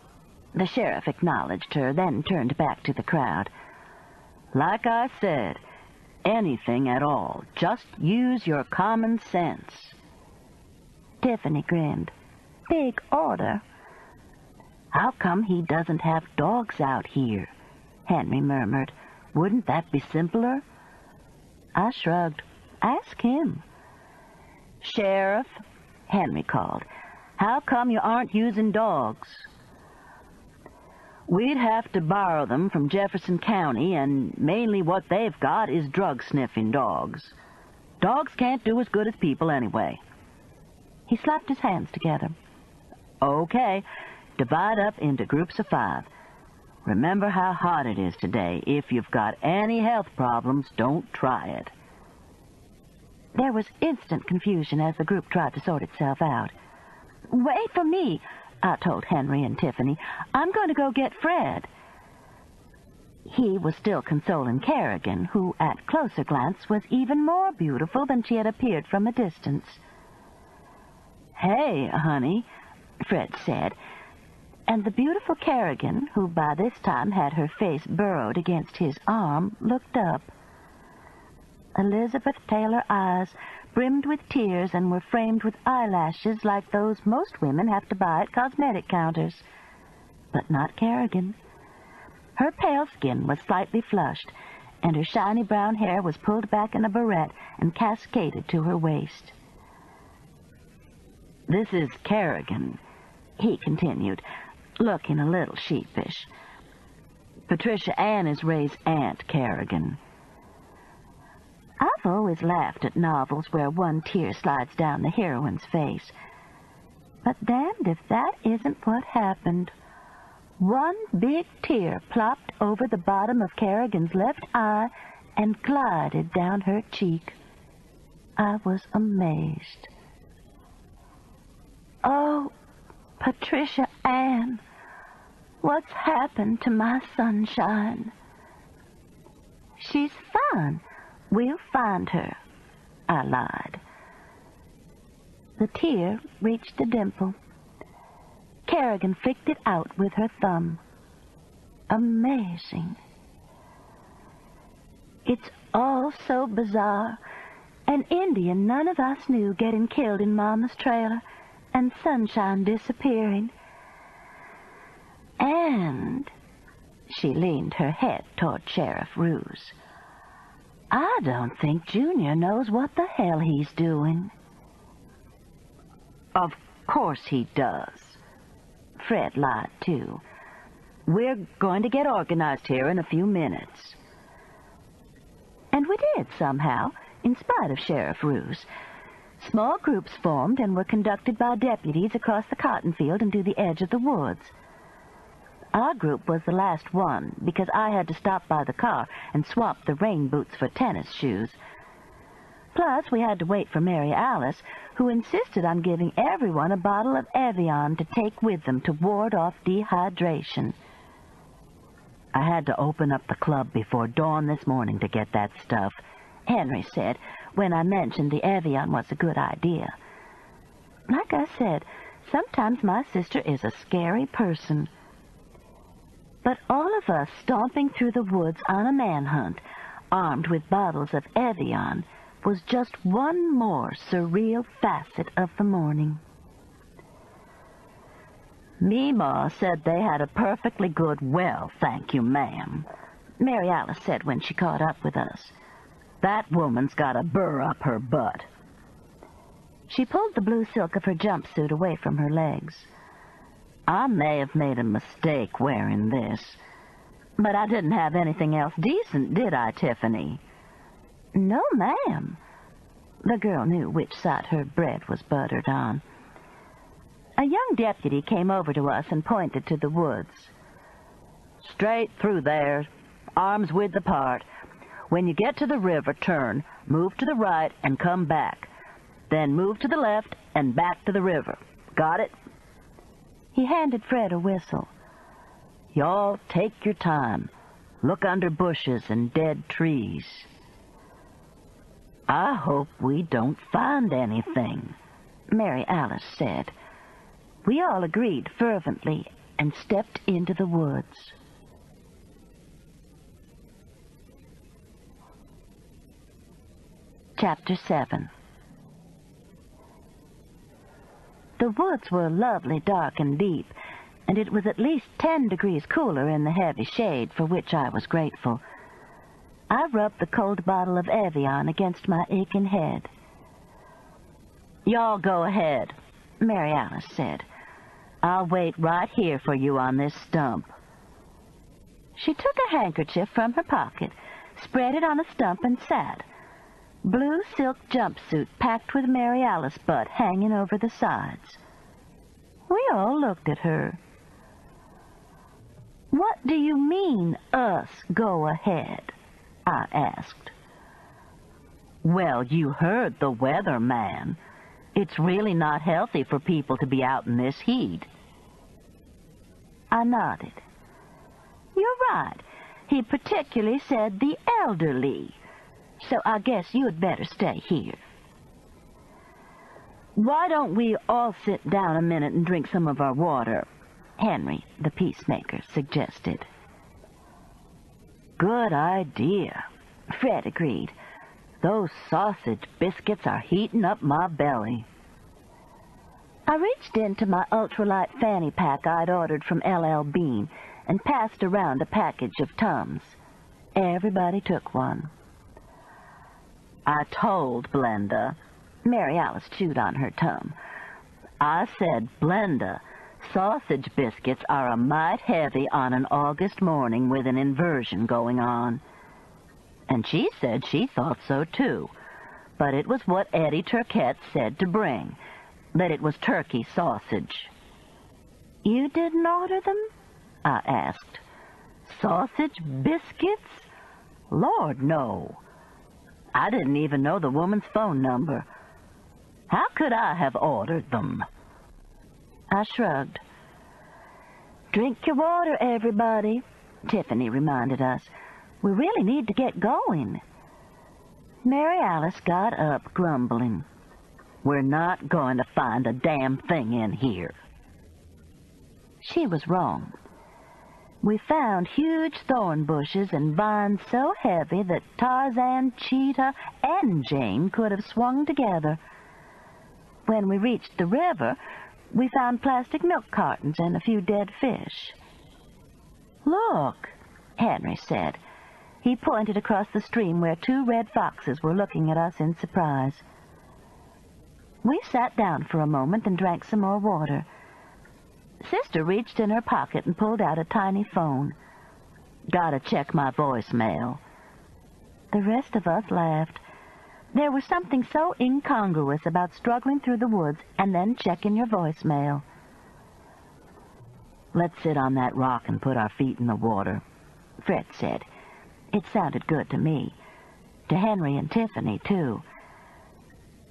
The sheriff acknowledged her, then turned back to the crowd. "Like I said, anything at all. Just use your common sense." Tiffany grinned. "Big order." "How come he doesn't have dogs out here?" Henry murmured. "Wouldn't that be simpler?" I shrugged. "Ask him." "Sheriff," Henry called, "how come you aren't using dogs?" "We'd have to borrow them from Jefferson County, and mainly what they've got is drug-sniffing dogs. Dogs can't do as good as people anyway." He slapped his hands together. "Okay, divide up into groups of 5. Remember how hot it is today. If you've got any health problems, don't try it." There was instant confusion as the group tried to sort itself out. "Wait for me," I told Henry and Tiffany. "I'm going to go get Fred." He was still consoling Kerrigan, who, at closer glance, was even more beautiful than she had appeared from a distance. "Hey, honey," Fred said, and the beautiful Kerrigan, who by this time had her face burrowed against his arm, looked up. Elizabeth Taylor eyes brimmed with tears and were framed with eyelashes like those most women have to buy at cosmetic counters. But not Kerrigan. Her pale skin was slightly flushed, and her shiny brown hair was pulled back in a barrette and cascaded to her waist. "This is Kerrigan," he continued. looking a little sheepish. Patricia Ann is Ray's Aunt Kerrigan. I've always laughed at novels where one tear slides down the heroine's face. But damned if that isn't what happened. One big tear plopped over the bottom of Kerrigan's left eye and glided down her cheek. I was amazed. Oh, Patricia Ann, what's happened to my sunshine? She's fine. We'll find her, I lied. The tear reached the dimple. Kerrigan flicked it out with her thumb. Amazing. It's all so bizarre. An Indian none of us knew getting killed in Mama's trailer, and sunshine disappearing. And she leaned her head toward Sheriff Ruse. I don't think Junior knows what the hell he's doing. Of course he does. Fred lied, too. We're going to get organized here in a few minutes. And we did, somehow, in spite of Sheriff Ruse. Small groups formed and were conducted by deputies across the cotton field and to the edge of the woods. Our group was the last one, because I had to stop by the car and swap the rain boots for tennis shoes. Plus, we had to wait for Mary Alice, who insisted on giving everyone a bottle of Evian to take with them to ward off dehydration. I had to open up the club before dawn this morning to get that stuff, Henry said, when I mentioned the Evian was a good idea. Like I said, sometimes my sister is a scary person. But all of us stomping through the woods on a manhunt, armed with bottles of Evian, was just one more surreal facet of the morning. Meemaw said they had a perfectly good well, thank you, ma'am, Mary Alice said when she caught up with us. That woman's got a burr up her butt. She pulled the blue silk of her jumpsuit away from her legs. I may have made a mistake wearing this, but I didn't have anything else decent, did I, Tiffany? No, ma'am. The girl knew which side her bread was buttered on. A young deputy came over to us and pointed to the woods. Straight through there, arms width apart. When you get to the river, turn, move to the right, and come back. Then move to the left and back to the river. Got it? He handed Fred a whistle. Y'all take your time. Look under bushes and dead trees. I hope we don't find anything, Mary Alice said. We all agreed fervently and stepped into the woods. Chapter 7. The woods were lovely, dark, and deep, and it was at least 10 degrees cooler in the heavy shade, for which I was grateful. I rubbed the cold bottle of Evian against my aching head. Y'all go ahead, Mary Alice said. I'll wait right here for you on this stump. She took a handkerchief from her pocket, spread it on a stump, and sat. Blue silk jumpsuit packed with Mary Alice butt hanging over the sides. We all looked at her. What do you mean, us go ahead? I asked. Well, you heard the weather, man. It's really not healthy for people to be out in this heat. I nodded. You're right. He particularly said the elderly. So I guess you'd better stay here. Why don't we all sit down a minute and drink some of our water? Henry, the peacemaker, suggested. Good idea, Fred agreed. Those sausage biscuits are heating up my belly. I reached into my ultralight fanny pack I'd ordered from L.L. Bean and passed around a package of Tums. Everybody took one. I told Blenda, Mary Alice chewed on her tum. I said, Blenda, Sausage biscuits are a mite heavy on an August morning with an inversion going on. And she said she thought so, too. But it was what Eddie Turquette said to bring, that it was turkey sausage. "You didn't order them?" I asked. "Sausage biscuits? Lord, no. I didn't even know the woman's phone number. How could I have ordered them?" I shrugged. "Drink your water, everybody," Tiffany reminded us. "We really need to get going." Mary Alice got up, grumbling. "We're not going to find a damn thing in here." She was wrong. We found huge thorn bushes and vines so heavy that Tarzan, Cheetah, and Jane could have swung together. When we reached the river, we found plastic milk cartons and a few dead fish. "Look," Henry said. He pointed across the stream where 2 red foxes were looking at us in surprise. We sat down for a moment and drank some more water. Sister reached in her pocket and pulled out a tiny phone. "Gotta check my voicemail." The rest of us laughed. There was something so incongruous about struggling through the woods and then checking your voicemail. "Let's sit on that rock and put our feet in the water," Fred said. It sounded good to me. To Henry and Tiffany, too.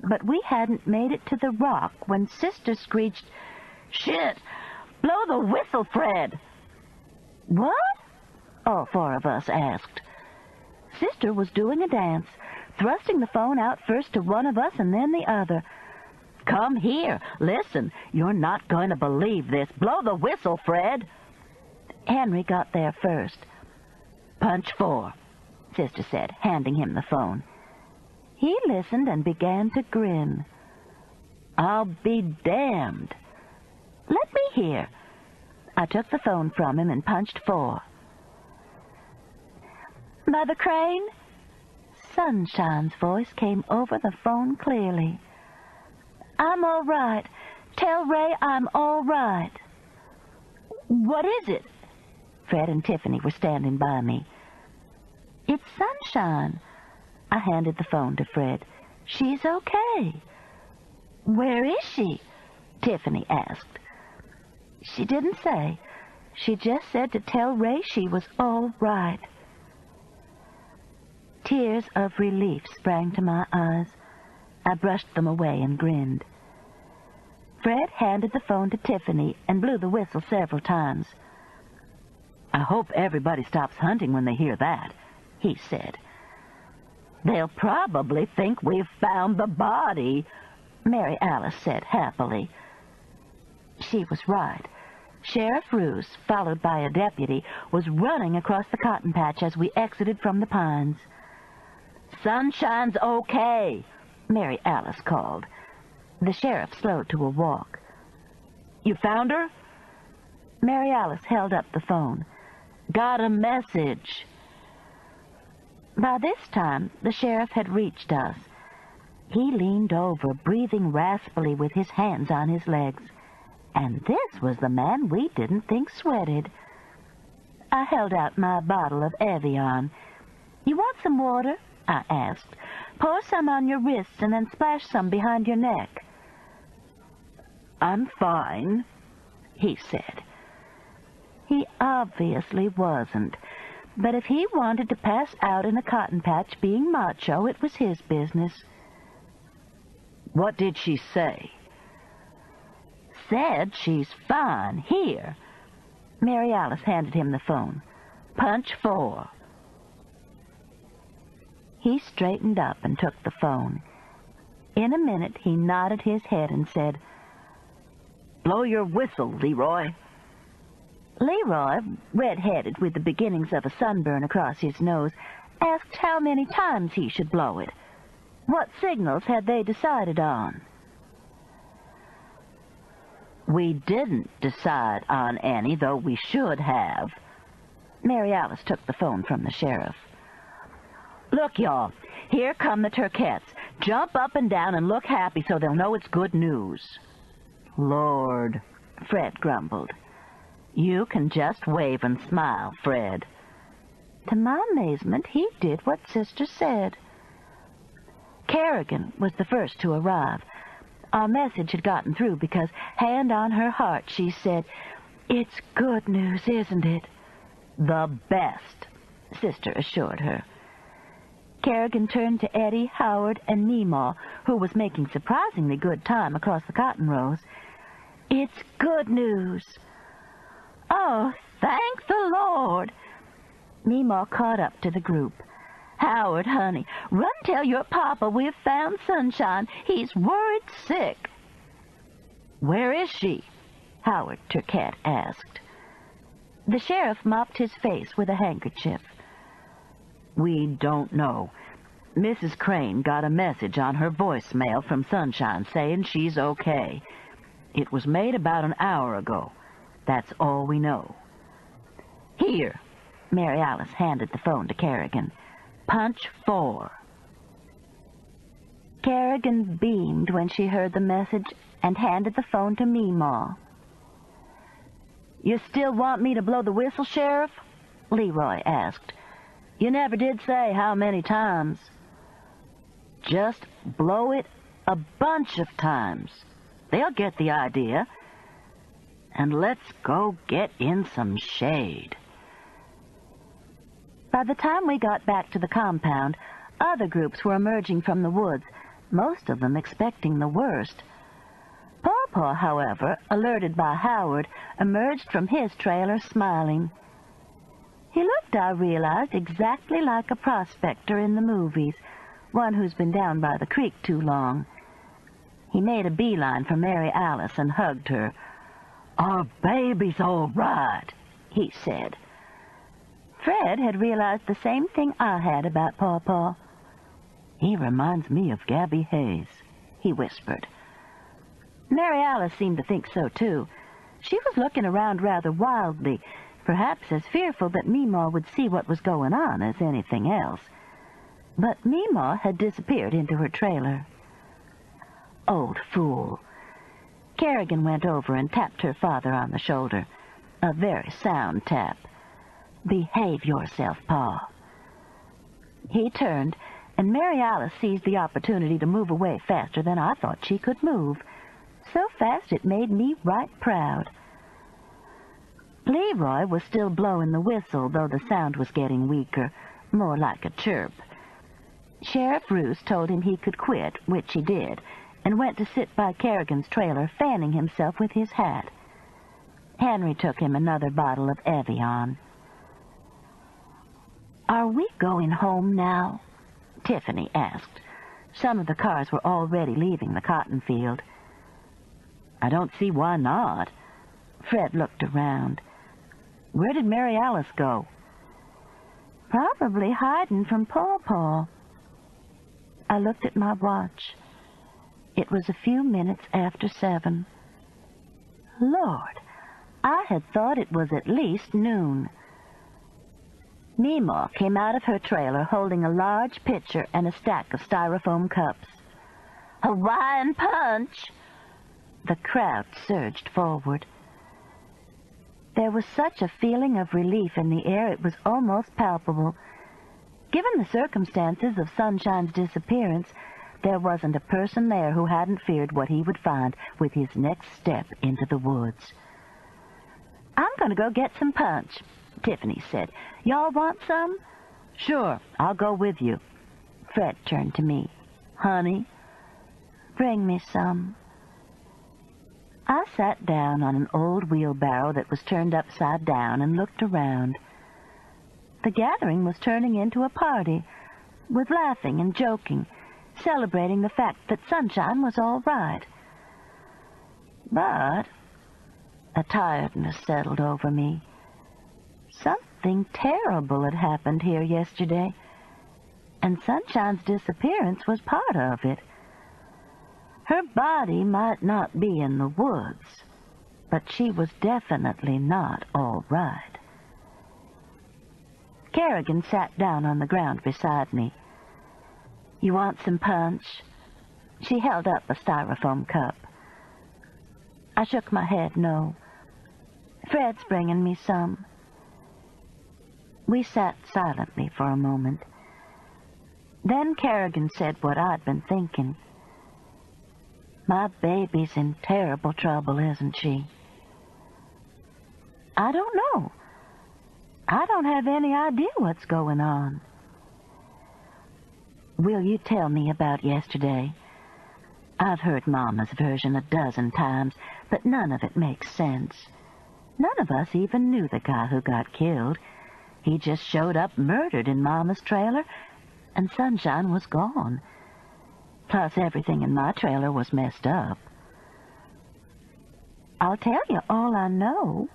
But we hadn't made it to the rock when Sister screeched, "Shit! Blow the whistle, Fred!" "What?" all 4 of us asked. Sister was doing a dance, thrusting the phone out first to one of us and then the other. "Come here. Listen, you're not going to believe this. Blow the whistle, Fred." Henry got there first. "Punch 4, Sister said, handing him the phone. He listened and began to grin. "I'll be damned." "Let me hear." I took the phone from him and punched 4. "Mother Crane?" Sunshine's voice came over the phone clearly. "I'm all right. Tell Ray I'm all right." "What is it?" Fred and Tiffany were standing by me. "It's Sunshine." I handed the phone to Fred. "She's okay." "Where is she?" Tiffany asked. "She didn't say. She just said to tell Ray she was all right." Tears of relief sprang to my eyes. I brushed them away and grinned. Fred handed the phone to Tiffany and blew the whistle several times. "I hope everybody stops hunting when they hear that," he said. "They'll probably think we've found the body," Mary Alice said happily. She was right. Sheriff Roos, followed by a deputy, was running across the cotton patch as we exited from the pines. "Sunshine's okay," Mary Alice called. The sheriff slowed to a walk. "You found her?" Mary Alice held up the phone. "Got a message." By this time, the sheriff had reached us. He leaned over, breathing raspily with his hands on his legs. And this was the man we didn't think sweated. I held out my bottle of Evian. "You want some water?" I asked. "Pour some on your wrists and then splash some behind your neck." "I'm fine," he said. He obviously wasn't. But if he wanted to pass out in a cotton patch being macho, it was his business. "What did she say?" "Said she's fine. Here." Mary Alice handed him the phone. "Punch 4." He straightened up and took the phone. In a minute, he nodded his head and said, "Blow your whistle, Leroy." Leroy, red-headed with the beginnings of a sunburn across his nose, asked how many times he should blow it. What signals had they decided on? "We didn't decide on any, though we should have." Mary Alice took the phone from the sheriff. "Look, y'all, here come the Turquettes. Jump up and down and look happy so they'll know it's good news." "Lord," Fred grumbled. "You can just wave and smile, Fred." To my amazement, he did what Sister said. Kerrigan was the first to arrive. Our message had gotten through because, hand on her heart, she said, "It's good news, isn't it?" "The best," Sister assured her. Kerrigan turned to Eddie, Howard, and Meemaw, who was making surprisingly good time across the cotton rows. "It's good news." "Oh, thank the Lord." Meemaw caught up to the group. "Howard, honey, run tell your papa we've found Sunshine. He's worried sick." "Where is she?" Howard Turkett asked. The sheriff mopped his face with a handkerchief. "We don't know. Mrs. Crane got a message on her voicemail from Sunshine saying she's okay. It was made about an hour ago. That's all we know." "Here." Mary Alice handed the phone to Kerrigan. "Punch 4. Kerrigan beamed when she heard the message and handed the phone to Meemaw. "You still want me to blow the whistle, Sheriff?" Leroy asked. "You never did say how many times." "Just blow it a bunch of times. They'll get the idea. And let's go get in some shade." By the time we got back to the compound, other groups were emerging from the woods, most of them expecting the worst. Pawpaw, however, alerted by Howard, emerged from his trailer smiling. He looked, I realized, exactly like a prospector in the movies, one who's been down by the creek too long. He made a beeline for Mary Alice and hugged her. "Our baby's all right," he said. Fred had realized the same thing I had about Pawpaw. "He reminds me of Gabby Hayes," he whispered. Mary Alice seemed to think so, too. She was looking around rather wildly, perhaps as fearful that Meemaw would see what was going on as anything else. But Meemaw had disappeared into her trailer. Old fool. Kerrigan went over and tapped her father on the shoulder. A very sound tap. "Behave yourself, Pa." He turned, and Mary Alice seized the opportunity to move away faster than I thought she could move. So fast it made me right proud. Leroy was still blowing the whistle, though the sound was getting weaker, more like a chirp. Sheriff Roos told him he could quit, which he did, and went to sit by Kerrigan's trailer, fanning himself with his hat. Henry took him another bottle of Evian. "Are we going home now?" Tiffany asked. Some of the cars were already leaving the cotton field. "I don't see why not." Fred looked around. "Where did Mary Alice go?" "Probably hiding from Pawpaw." I looked at my watch. It was a few minutes after 7. Lord, I had thought it was at least noon. Meemaw came out of her trailer holding a large pitcher and a stack of styrofoam cups. "Hawaiian punch!" The crowd surged forward. There was such a feeling of relief in the air it was almost palpable. Given the circumstances of Sunshine's disappearance, there wasn't a person there who hadn't feared what he would find with his next step into the woods. "I'm going to go get some punch," Tiffany said. "Y'all want some?" "Sure, I'll go with you." Fred turned to me. "Honey?" "Bring me some." I sat down on an old wheelbarrow that was turned upside down and looked around. The gathering was turning into a party, with laughing and joking, celebrating the fact that Sunshine was all right. But a tiredness settled over me. Something terrible had happened here yesterday, and Sunshine's disappearance was part of it. Her body might not be in the woods, but she was definitely not all right. Kerrigan sat down on the ground beside me. "You want some punch?" She held up a styrofoam cup. I shook my head no. Fred's bringing me some. We sat silently for a moment. Then Kerrigan said what I'd been thinking. My baby's in terrible trouble, isn't she? I don't know. I don't have any idea what's going on. Will you tell me about yesterday? I've heard Mama's version a dozen times, but none of it makes sense. None of us even knew the guy who got killed. He just showed up murdered in Mama's trailer, and Sunshine was gone. Plus, everything in my trailer was messed up. I'll tell you all I know.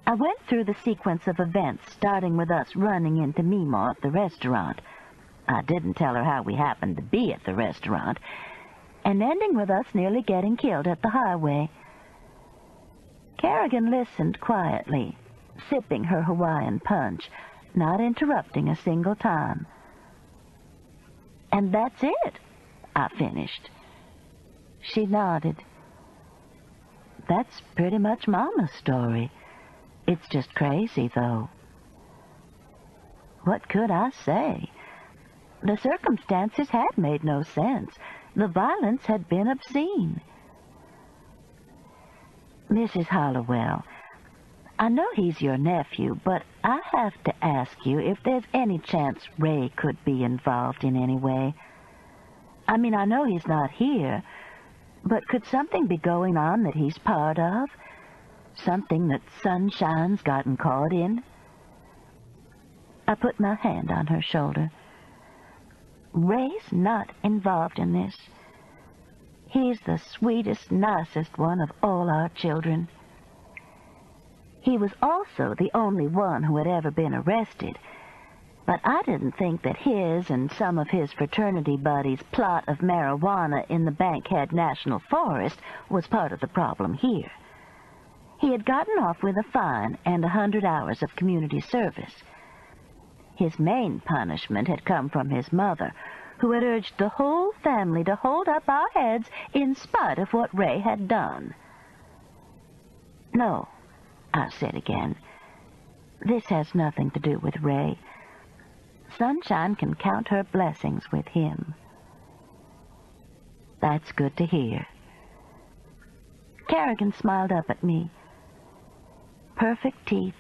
I went through the sequence of events, starting with us running into Meemaw at the restaurant. I didn't tell her how we happened to be at the restaurant, and ending with us nearly getting killed at the highway. Kerrigan listened quietly, sipping her Hawaiian punch, not interrupting a single time. And that's it, I finished. She nodded. That's pretty much Mama's story. It's just crazy, though. What could I say? The circumstances had made no sense. The violence had been obscene. Mrs. Hollowell, I know he's your nephew, but I have to ask you if there's any chance Ray could be involved in any way. I mean, I know he's not here, but could something be going on that he's part of? Something that Sunshine's gotten caught in? I put my hand on her shoulder. Ray's not involved in this. He's the sweetest, nicest one of all our children. He was also the only one who had ever been arrested, but I didn't think that his and some of his fraternity buddies' plot of marijuana in the Bankhead National Forest was part of the problem here. He had gotten off with a fine and 100 hours of community service. His main punishment had come from his mother, who had urged the whole family to hold up our heads in spite of what Ray had done. No, I said again, this has nothing to do with Ray. Sunshine can count her blessings with him. That's good to hear. Kerrigan smiled up at me. Perfect teeth,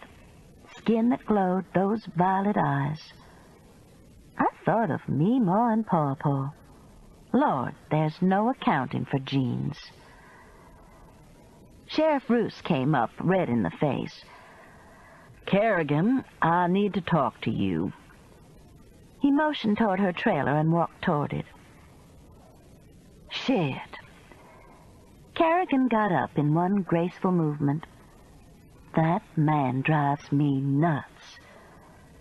skin that glowed, those violet eyes. I thought of Meemaw and Pawpaw. Lord, there's no accounting for genes. Sheriff Roos came up, red in the face. Kerrigan, I need to talk to you. He motioned toward her trailer and walked toward it. Shit. Kerrigan got up in one graceful movement. That man drives me nuts.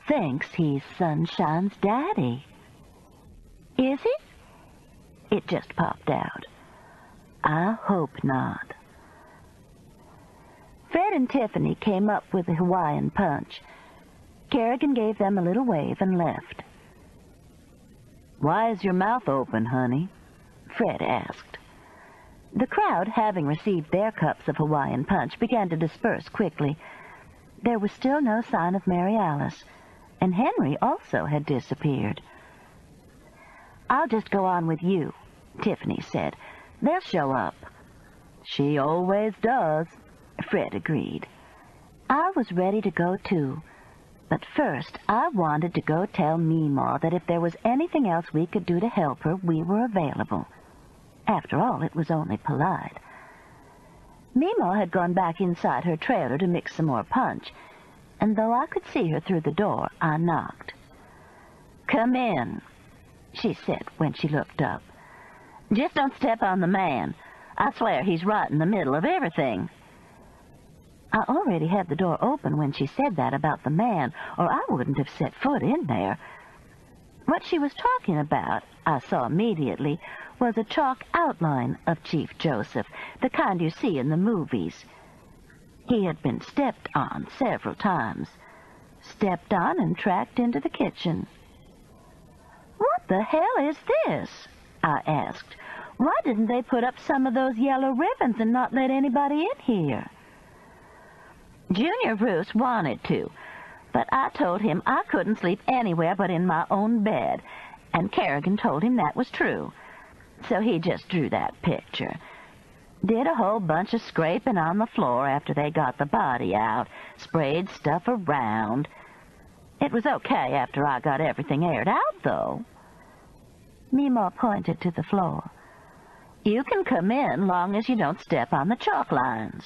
Thinks he's Sunshine's daddy. Is it? It just popped out. I hope not. Fred and Tiffany came up with the Hawaiian punch. Kerrigan gave them a little wave and left. Why is your mouth open, honey? Fred asked. The crowd, having received their cups of Hawaiian punch, began to disperse quickly. There was still no sign of Mary Alice, and Henry also had disappeared. I'll just go on with you, Tiffany said. They'll show up. She always does, Fred agreed. I was ready to go, too. But first, I wanted to go tell Meemaw that if there was anything else we could do to help her, we were available. After all, it was only polite. Meemaw had gone back inside her trailer to mix some more punch, and though I could see her through the door, I knocked. Come in, she said when she looked up. Just don't step on the man. I swear he's right in the middle of everything. I already had the door open when she said that about the man, or I wouldn't have set foot in there. What she was talking about, I saw immediately, was a chalk outline of Chief Joseph, the kind you see in the movies. He had been stepped on several times. Stepped on and tracked into the kitchen. What the hell is this? I asked, Why didn't they put up some of those yellow ribbons and not let anybody in here? Junior Bruce wanted to, but I told him I couldn't sleep anywhere but in my own bed, and Kerrigan told him that was true. So he just drew that picture. Did a whole bunch of scraping on the floor after they got the body out, sprayed stuff around. It was okay after I got everything aired out, though. Meemaw pointed to the floor. You can come in long as you don't step on the chalk lines.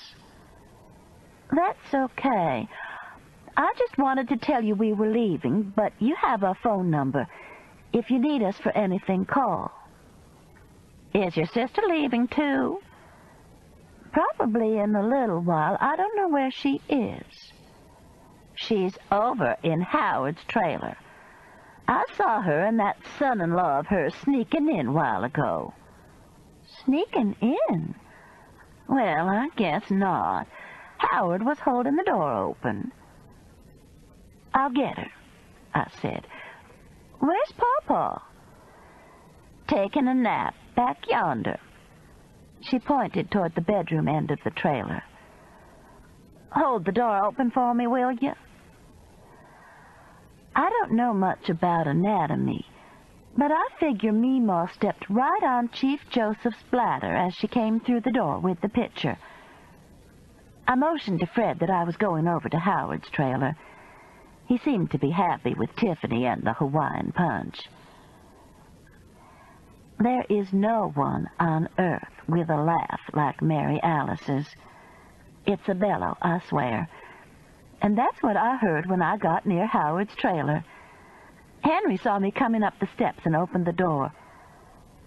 That's okay. I just wanted to tell you we were leaving, but you have our phone number. If you need us for anything, call. Is your sister leaving, too? Probably in a little while. I don't know where she is. She's over in Howard's trailer. I saw her and that son-in-law of hers sneaking in a while ago. Sneaking in? Well, I guess not. Howard was holding the door open. I'll get her, I said. Where's Pawpaw? Taking a nap back yonder. She pointed toward the bedroom end of the trailer. Hold the door open for me, will you? I don't know much about anatomy, but I figure Meemaw stepped right on Chief Joseph's bladder as she came through the door with the pitcher. I motioned to Fred that I was going over to Howard's trailer. He seemed to be happy with Tiffany and the Hawaiian punch. There is no one on earth with a laugh like Mary Alice's. It's a bellow, I swear. And that's what I heard when I got near Howard's trailer. Henry saw me coming up the steps and opened the door.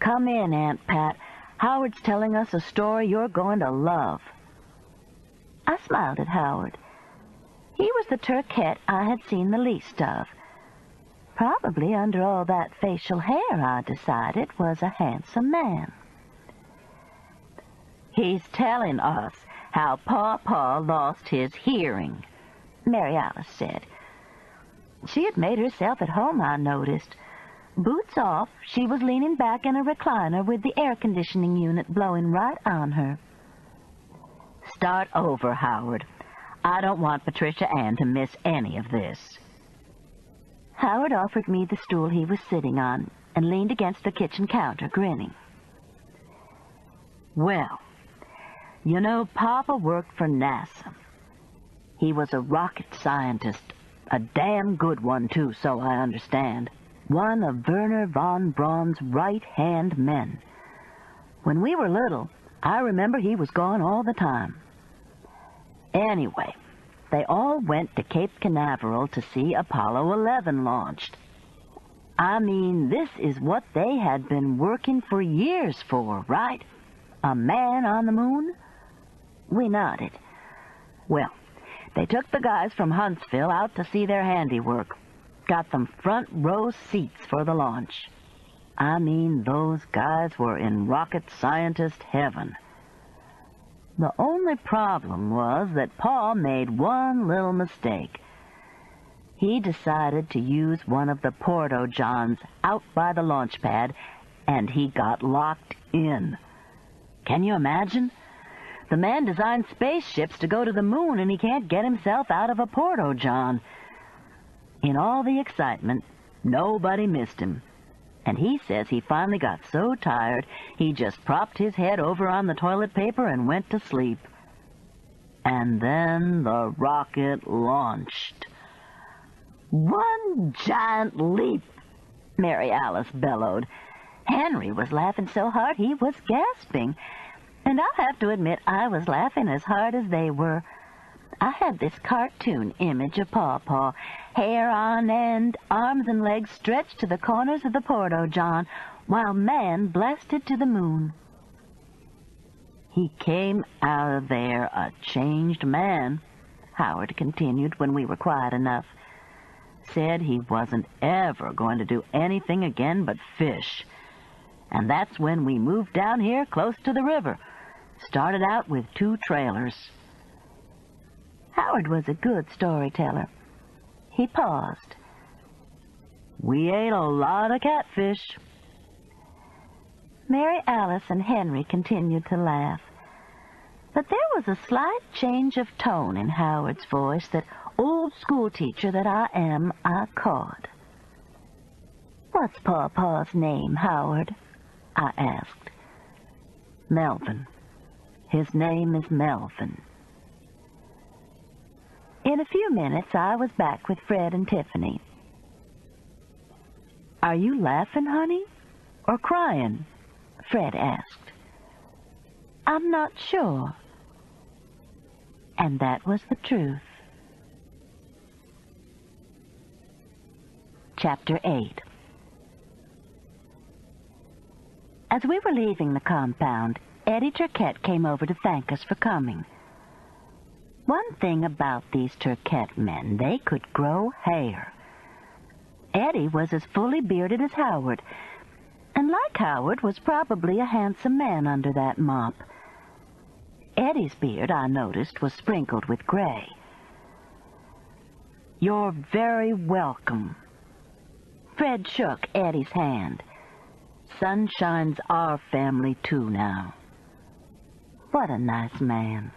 Come in, Aunt Pat. Howard's telling us a story you're going to love. I smiled at Howard. He was the Turkette I had seen the least of. Probably under all that facial hair, I decided, was a handsome man. He's telling us how Pawpaw lost his hearing, Mary Alice said. She had made herself at home, I noticed. Boots off, she was leaning back in a recliner with the air conditioning unit blowing right on her. Start over, Howard. I don't want Patricia Ann to miss any of this. Howard offered me the stool he was sitting on and leaned against the kitchen counter, grinning. Well, you know, Papa worked for NASA. He was a rocket scientist, a damn good one, too, so I understand. One of Werner von Braun's right-hand men. When we were little, I remember he was gone all the time. Anyway, they all went to Cape Canaveral to see Apollo 11 launched. I mean, this is what they had been working for years for, right? A man on the moon? We nodded. Well, they took the guys from Huntsville out to see their handiwork. Got them front row seats for the launch. I mean, those guys were in rocket scientist heaven. The only problem was that Pa made one little mistake. He decided to use one of the porto-johns out by the launch pad, and he got locked in. Can you imagine? The man designed spaceships to go to the moon, and he can't get himself out of a porto-john. In all the excitement, nobody missed him. And he says he finally got so tired, he just propped his head over on the toilet paper and went to sleep. And then the rocket launched. One giant leap, Mary Alice bellowed. Henry was laughing so hard he was gasping. And I'll have to admit I was laughing as hard as they were. I had this cartoon image of Pawpaw, hair on end, arms and legs stretched to the corners of the porto-john, while man blasted to the moon. He came out of there a changed man, Howard continued when we were quiet enough. Said he wasn't ever going to do anything again but fish. And that's when we moved down here close to the river. Started out with 2 trailers. Howard was a good storyteller. He paused. We ate a lot of catfish. Mary Alice and Henry continued to laugh. But there was a slight change of tone in Howard's voice that old schoolteacher that I am, I caught. "What's Pawpaw's name, Howard?" I asked. "Melvin. His name is Melvin." In a few minutes, I was back with Fred and Tiffany. "Are you laughing, honey, or crying?" Fred asked. "I'm not sure." And that was the truth. Chapter 8. As we were leaving the compound, Eddie Turquette came over to thank us for coming. One thing about these Turquette men, they could grow hair. Eddie was as fully bearded as Howard, and like Howard was probably a handsome man under that mop. Eddie's beard, I noticed, was sprinkled with gray. "You're very welcome." Fred shook Eddie's hand. "Sunshine's our family, too, now." What a nice man.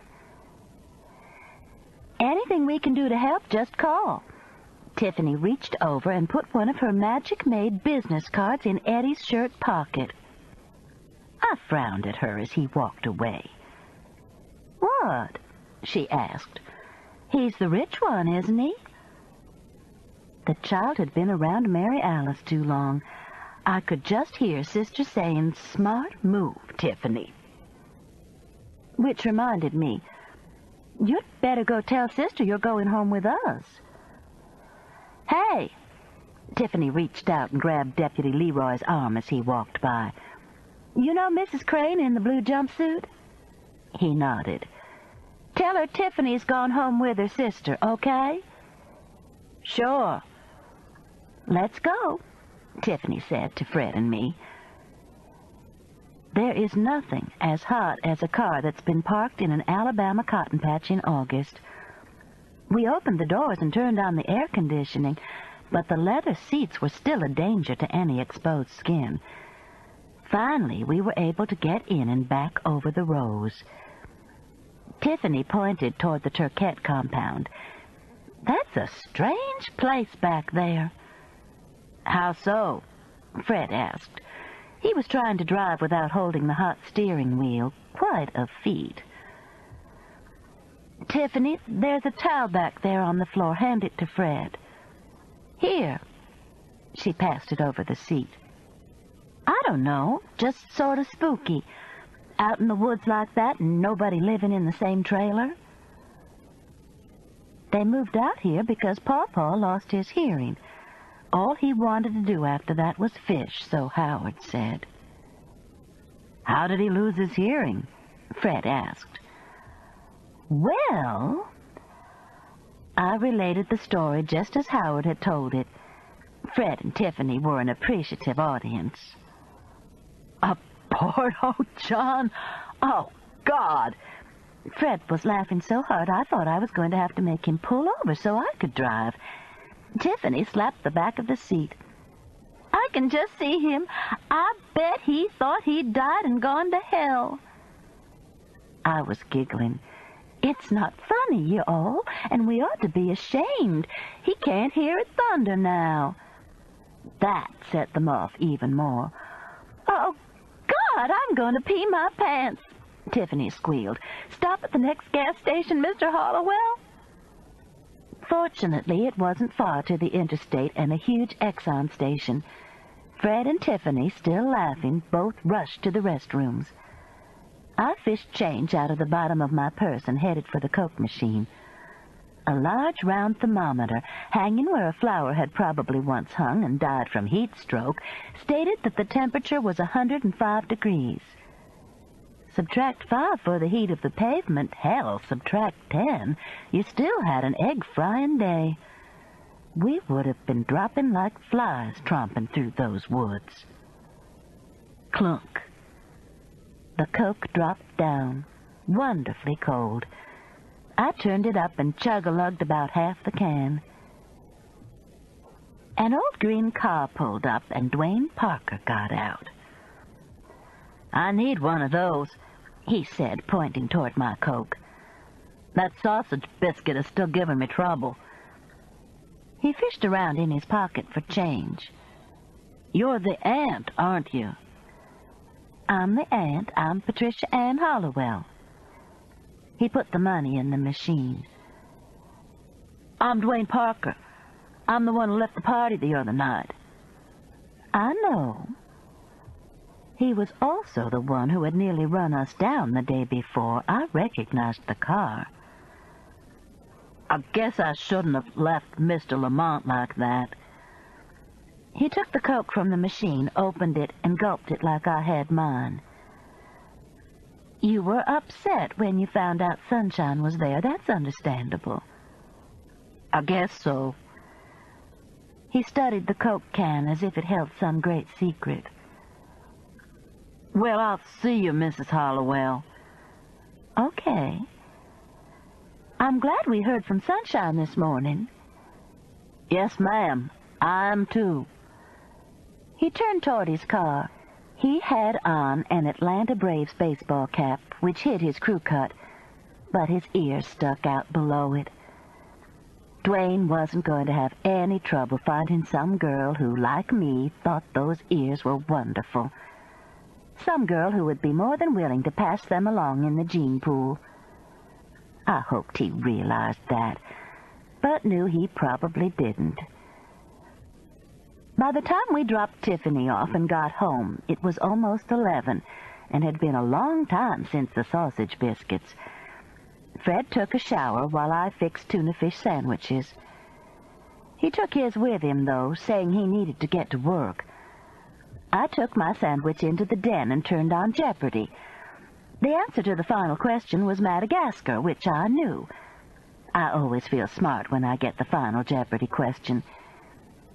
"Anything we can do to help, just call." Tiffany reached over and put one of her magic-made business cards in Eddie's shirt pocket. I frowned at her as he walked away. "What?" she asked. "He's the rich one, isn't he?" The child had been around Mary Alice too long. I could just hear Sister saying, "Smart move, Tiffany." Which reminded me, "You'd better go tell Sister you're going home with us." "Hey!" Tiffany reached out and grabbed Deputy Leroy's arm as he walked by. "You know Mrs. Crane in the blue jumpsuit?" He nodded. "Tell her Tiffany's gone home with her sister, okay?" "Sure." "Let's go," Tiffany said to Fred and me. There is nothing as hot as a car that's been parked in an Alabama cotton patch in August. We opened the doors and turned on the air conditioning, but the leather seats were still a danger to any exposed skin. Finally, we were able to get in and back over the rows. Tiffany pointed toward the Turquette compound. "That's a strange place back there." "How so?" Fred asked. He was trying to drive without holding the hot steering wheel. Quite a feat. "Tiffany, there's a towel back there on the floor. Hand it to Fred." "Here." She passed it over the seat. "I don't know. Just sort of spooky. Out in the woods like that and nobody living in the same trailer." They moved out here because Pawpaw lost his hearing. All he wanted to do after that was fish, so Howard said. "How did he lose his hearing?" Fred asked. "Well," I related the story just as Howard had told it. Fred and Tiffany were an appreciative audience. "A Porto John? Oh, God!" Fred was laughing so hard I thought I was going to have to make him pull over so I could drive. Tiffany slapped the back of the seat. "I can just see him. I bet he thought he'd died and gone to hell." I was giggling. "It's not funny, you all, and we ought to be ashamed. He can't hear it thunder now." That set them off even more. "Oh, God, I'm going to pee my pants," Tiffany squealed. "Stop at the next gas station, Mr. Hollowell." Fortunately, it wasn't far to the interstate and a huge Exxon station. Fred and Tiffany, still laughing, both rushed to the restrooms. I fished change out of the bottom of my purse and headed for the Coke machine. A large round thermometer, hanging where a flower had probably once hung and died from heat stroke, stated that the temperature was 105 degrees. Subtract 5 for the heat of the pavement, hell, subtract 10, you still had an egg-frying day. We would have been dropping like flies tromping through those woods. Clunk. The Coke dropped down, wonderfully cold. I turned it up and chug-a-lugged about half the can. An old green car pulled up and Dwayne Parker got out. I need one of those, he said, pointing toward my Coke. That sausage biscuit is still giving me trouble. He fished around in his pocket for change. You're the aunt, aren't you? I'm the aunt. I'm Patricia Ann Hollowell. He put the money in the machine. I'm Dwayne Parker. I'm the one who left the party the other night. I know. He was also the one who had nearly run us down the day before. I recognized the car. I guess I shouldn't have left Mr. Lamont like that. He took the Coke from the machine, opened it, and gulped it like I had mine. You were upset when you found out Sunshine was there. That's understandable. I guess so. He studied the Coke can as if it held some great secret. Well, I'll see you, Mrs. Hollowell. Okay. I'm glad we heard from Sunshine this morning. Yes, ma'am. I am, too. He turned toward his car. He had on an Atlanta Braves baseball cap, which hid his crew cut, but his ears stuck out below it. Dwayne wasn't going to have any trouble finding some girl who, like me, thought those ears were wonderful. Some girl who would be more than willing to pass them along in the gene pool. I hoped he realized that, but knew he probably didn't. By the time we dropped Tiffany off and got home, it was almost 11, and had been a long time since the sausage biscuits. Fred took a shower while I fixed tuna fish sandwiches. He took his with him, though, saying he needed to get to work. I took my sandwich into the den and turned on Jeopardy. The answer to the final question was Madagascar, which I knew. I always feel smart when I get the final Jeopardy question.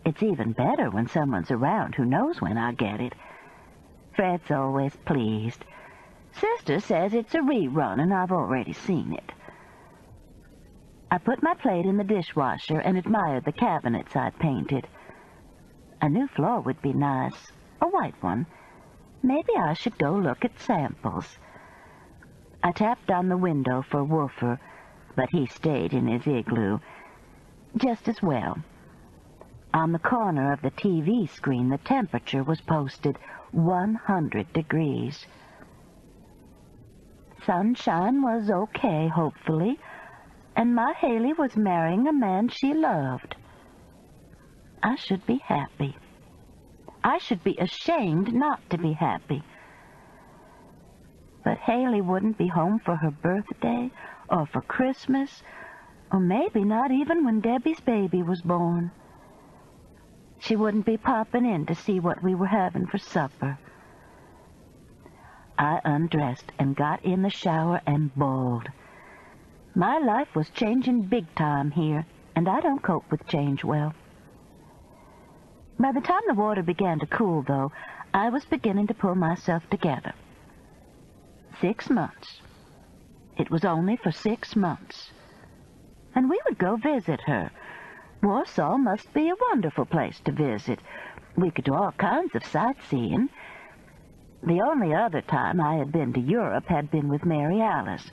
It's even better when someone's around who knows when I get it. Fred's always pleased. Sister says it's a rerun, and I've already seen it. I put my plate in the dishwasher and admired the cabinets I'd painted. A new floor would be nice, a white one. Maybe I should go look at samples. I tapped on the window for Woofer, but he stayed in his igloo. Just as well. On the corner of the TV screen, the temperature was posted 100 degrees. Sunshine was okay, hopefully, and my Haley was marrying a man she loved. I should be happy. I should be ashamed not to be happy. But Haley wouldn't be home for her birthday, or for Christmas, or maybe not even when Debbie's baby was born. She wouldn't be popping in to see what we were having for supper. I undressed and got in the shower and bawled. My life was changing big time here, and I don't cope with change well. By the time the water began to cool, though, I was beginning to pull myself together. 6 months. It was only for 6 months. And we would go visit her. Warsaw must be a wonderful place to visit. We could do all kinds of sightseeing. The only other time I had been to Europe had been with Mary Alice.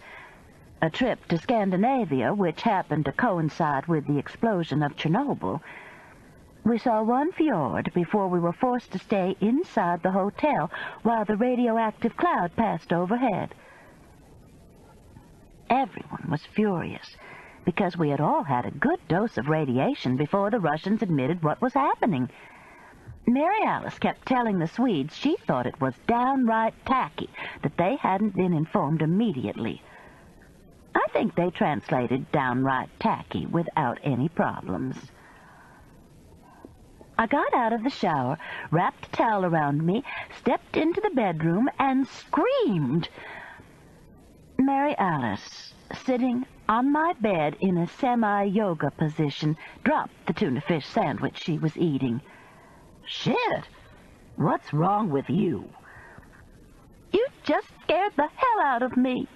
A trip to Scandinavia, which happened to coincide with the explosion of Chernobyl. We saw one fjord before we were forced to stay inside the hotel while the radioactive cloud passed overhead. Everyone was furious, because we had all had a good dose of radiation before the Russians admitted what was happening. Mary Alice kept telling the Swedes she thought it was downright tacky that they hadn't been informed immediately. I think they translated downright tacky without any problems. I got out of the shower, wrapped a towel around me, stepped into the bedroom, and screamed. Mary Alice, sitting on my bed in a semi-yoga position, dropped the tuna fish sandwich she was eating. Shit! What's wrong with you? You just scared the hell out of me.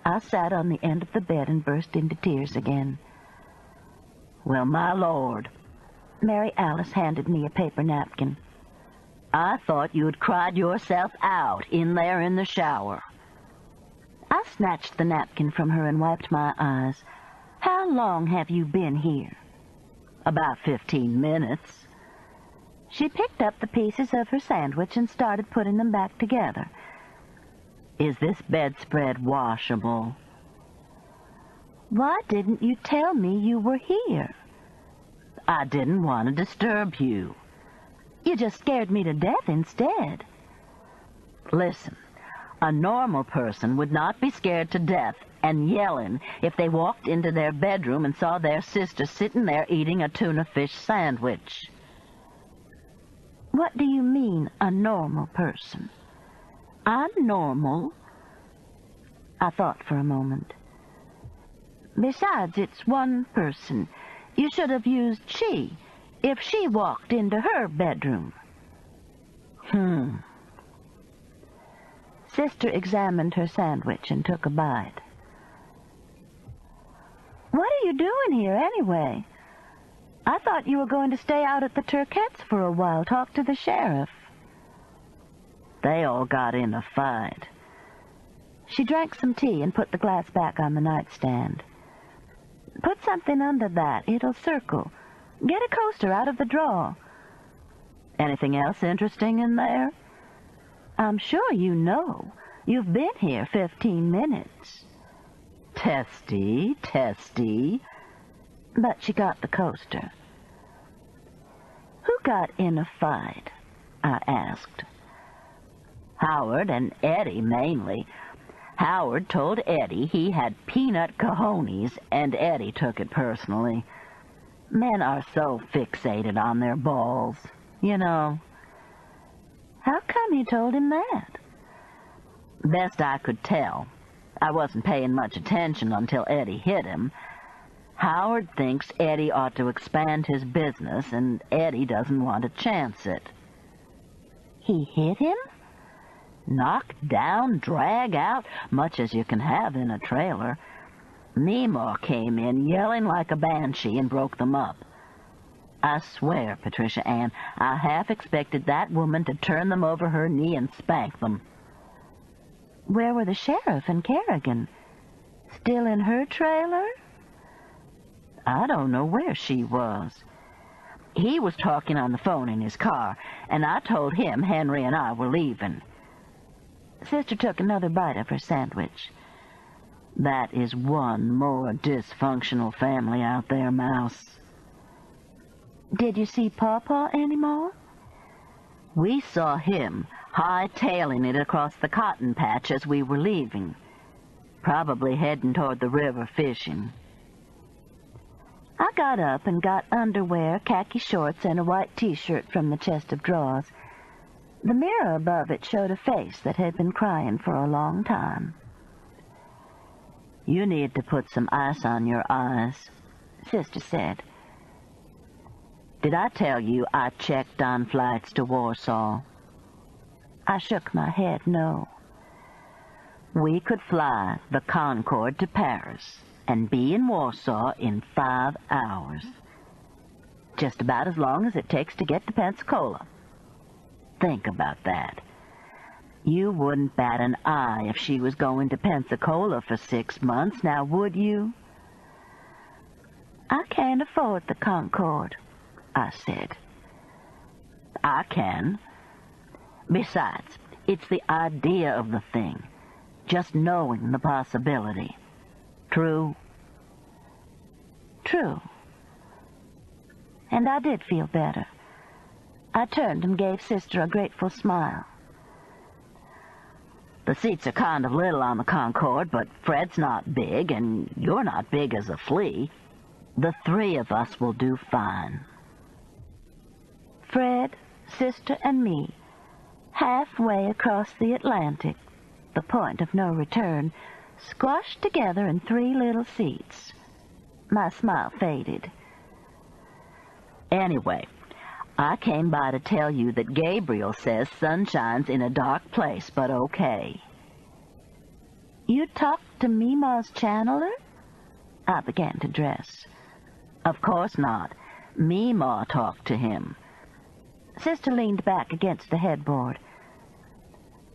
I sat on the end of the bed and burst into tears again. Well, my Lord. Mary Alice handed me a paper napkin. I thought you'd cried yourself out in there in the shower. I snatched the napkin from her and wiped my eyes. How long have you been here? About 15 minutes. She picked up the pieces of her sandwich and started putting them back together. Is this bedspread washable? Why didn't you tell me you were here? I didn't want to disturb you. You just scared me to death instead. Listen, a normal person would not be scared to death and yelling if they walked into their bedroom and saw their sister sitting there eating a tuna fish sandwich. What do you mean, a normal person? I'm normal. I thought for a moment. Besides, it's one person. You should have used she if she walked into her bedroom. Sister examined her sandwich and took a bite. What are you doing here, anyway? I thought you were going to stay out at the Turquettes for a while, talk to the sheriff. They all got in a fight. She drank some tea and put the glass back on the nightstand. Put something under that. It'll circle. Get a coaster out of the drawer. Anything else interesting in there? I'm sure you know. You've been here 15 minutes. Testy, testy. But she got the coaster. Who got in a fight? I asked. Howard and Eddie, mainly. Howard told Eddie he had peanut cojones, and Eddie took it personally. Men are so fixated on their balls, you know. How come he told him that? Best I could tell. I wasn't paying much attention until Eddie hit him. Howard thinks Eddie ought to expand his business, and Eddie doesn't want to chance it. He hit him? Knock down, drag out, much as you can have in a trailer. Meemaw came in yelling like a banshee and broke them up. I swear, Patricia Ann, I half expected that woman to turn them over her knee and spank them. Where were the sheriff and Kerrigan? Still in her trailer? I don't know where she was. He was talking on the phone in his car, and I told him Henry and I were leaving. Sister took another bite of her sandwich. That is one more dysfunctional family out there, Mouse. Did you see Pawpaw anymore? We saw him hightailing it across the cotton patch as we were leaving, probably heading toward the river fishing. I got up and got underwear, khaki shorts, and a white T-shirt from the chest of drawers. The mirror above it showed a face that had been crying for a long time. You need to put some ice on your eyes, Sister said. Did I tell you I checked on flights to Warsaw? I shook my head, no. We could fly the Concorde to Paris and be in Warsaw in 5 hours. Just about as long as it takes to get to Pensacola. Think about that. You wouldn't bat an eye if she was going to Pensacola for 6 months, now would you? I can't afford the Concorde, I said. I can. Besides, it's the idea of the thing, just knowing the possibility. True? True. And I did feel better. I turned and gave Sister a grateful smile. The seats are kind of little on the Concorde, but Fred's not big, and you're not big as a flea. The 3 of us will do fine. Fred, Sister, and me, halfway across the Atlantic, the point of no return, squashed together in 3 little seats. My smile faded. Anyway, I came by to tell you that Gabriel says sun shines in a dark place, but okay. You talked to Meemaw's channeler? I began to dress. Of course not. Meemaw talked to him. Sister leaned back against the headboard.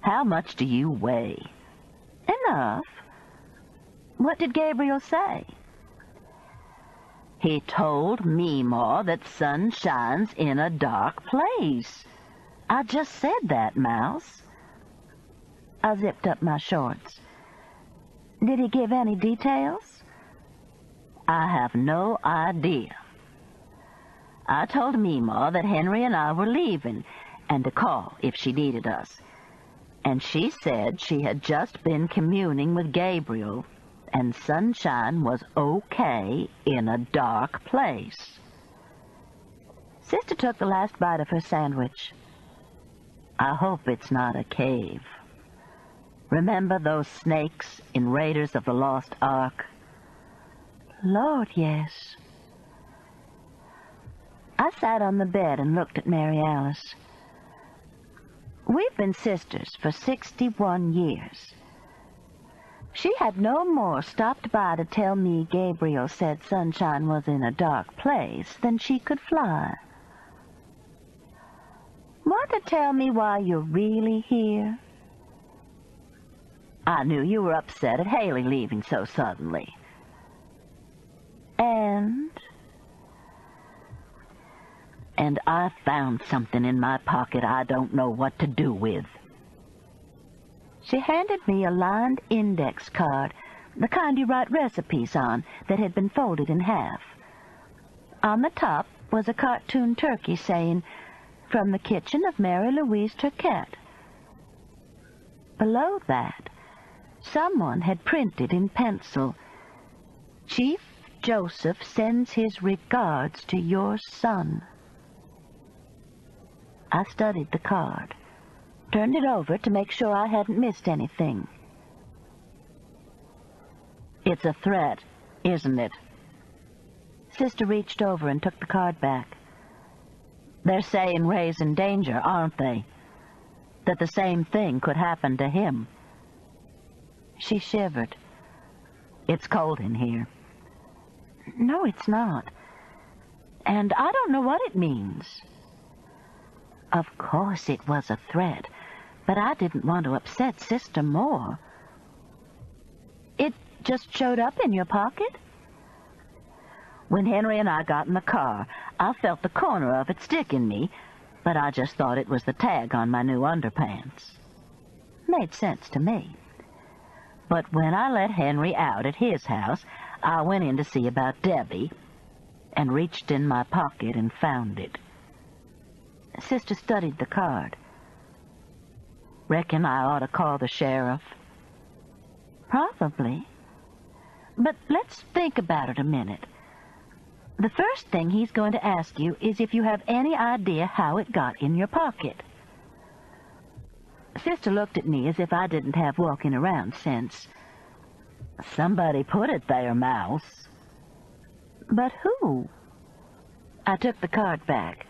"How much do you weigh?" "Enough." "What did Gabriel say?" "He told Meemaw that sun shines in a dark place. I just said that, Mouse." I zipped up my shorts. "Did he give any details?" "I have no idea. I told Meemaw that Henry and I were leaving, and to call if she needed us. And she said she had just been communing with Gabriel, and sunshine was okay in a dark place." Sister took the last bite of her sandwich. "I hope it's not a cave. Remember those snakes in Raiders of the Lost Ark?" "Lord, yes." I sat on the bed and looked at Mary Alice. We've been sisters for 61 years. She had no more stopped by to tell me Gabriel said sunshine was in a dark place than she could fly. "Want to tell me why you're really here?" "I knew you were upset at Haley leaving so suddenly." And I found something in my pocket I don't know what to do with." She handed me a lined index card, the kind you write recipes on, that had been folded in half. On the top was a cartoon turkey saying, "From the kitchen of Mary Louise Turquette." Below that, someone had printed in pencil, "Chief Joseph sends his regards to your son." I studied the card, turned it over to make sure I hadn't missed anything. "It's a threat, isn't it?" Sister reached over and took the card back. "They're saying Ray's in danger, aren't they? That the same thing could happen to him." She shivered. "It's cold in here." "No, it's not. And I don't know what it means." Of course it was a threat, but I didn't want to upset Sister more. "It just showed up in your pocket?" "When Henry and I got in the car, I felt the corner of it stick in me, but I just thought it was the tag on my new underpants." Made sense to me. "But when I let Henry out at his house, I went in to see about Debbie, and reached in my pocket and found it." Sister studied the card. "Reckon I ought to call the sheriff?" "Probably. But let's think about it a minute. The first thing he's going to ask you is if you have any idea how it got in your pocket." Sister looked at me as if I didn't have walking around sense. "Somebody put it there, Mouse." "But who?" I took the card back.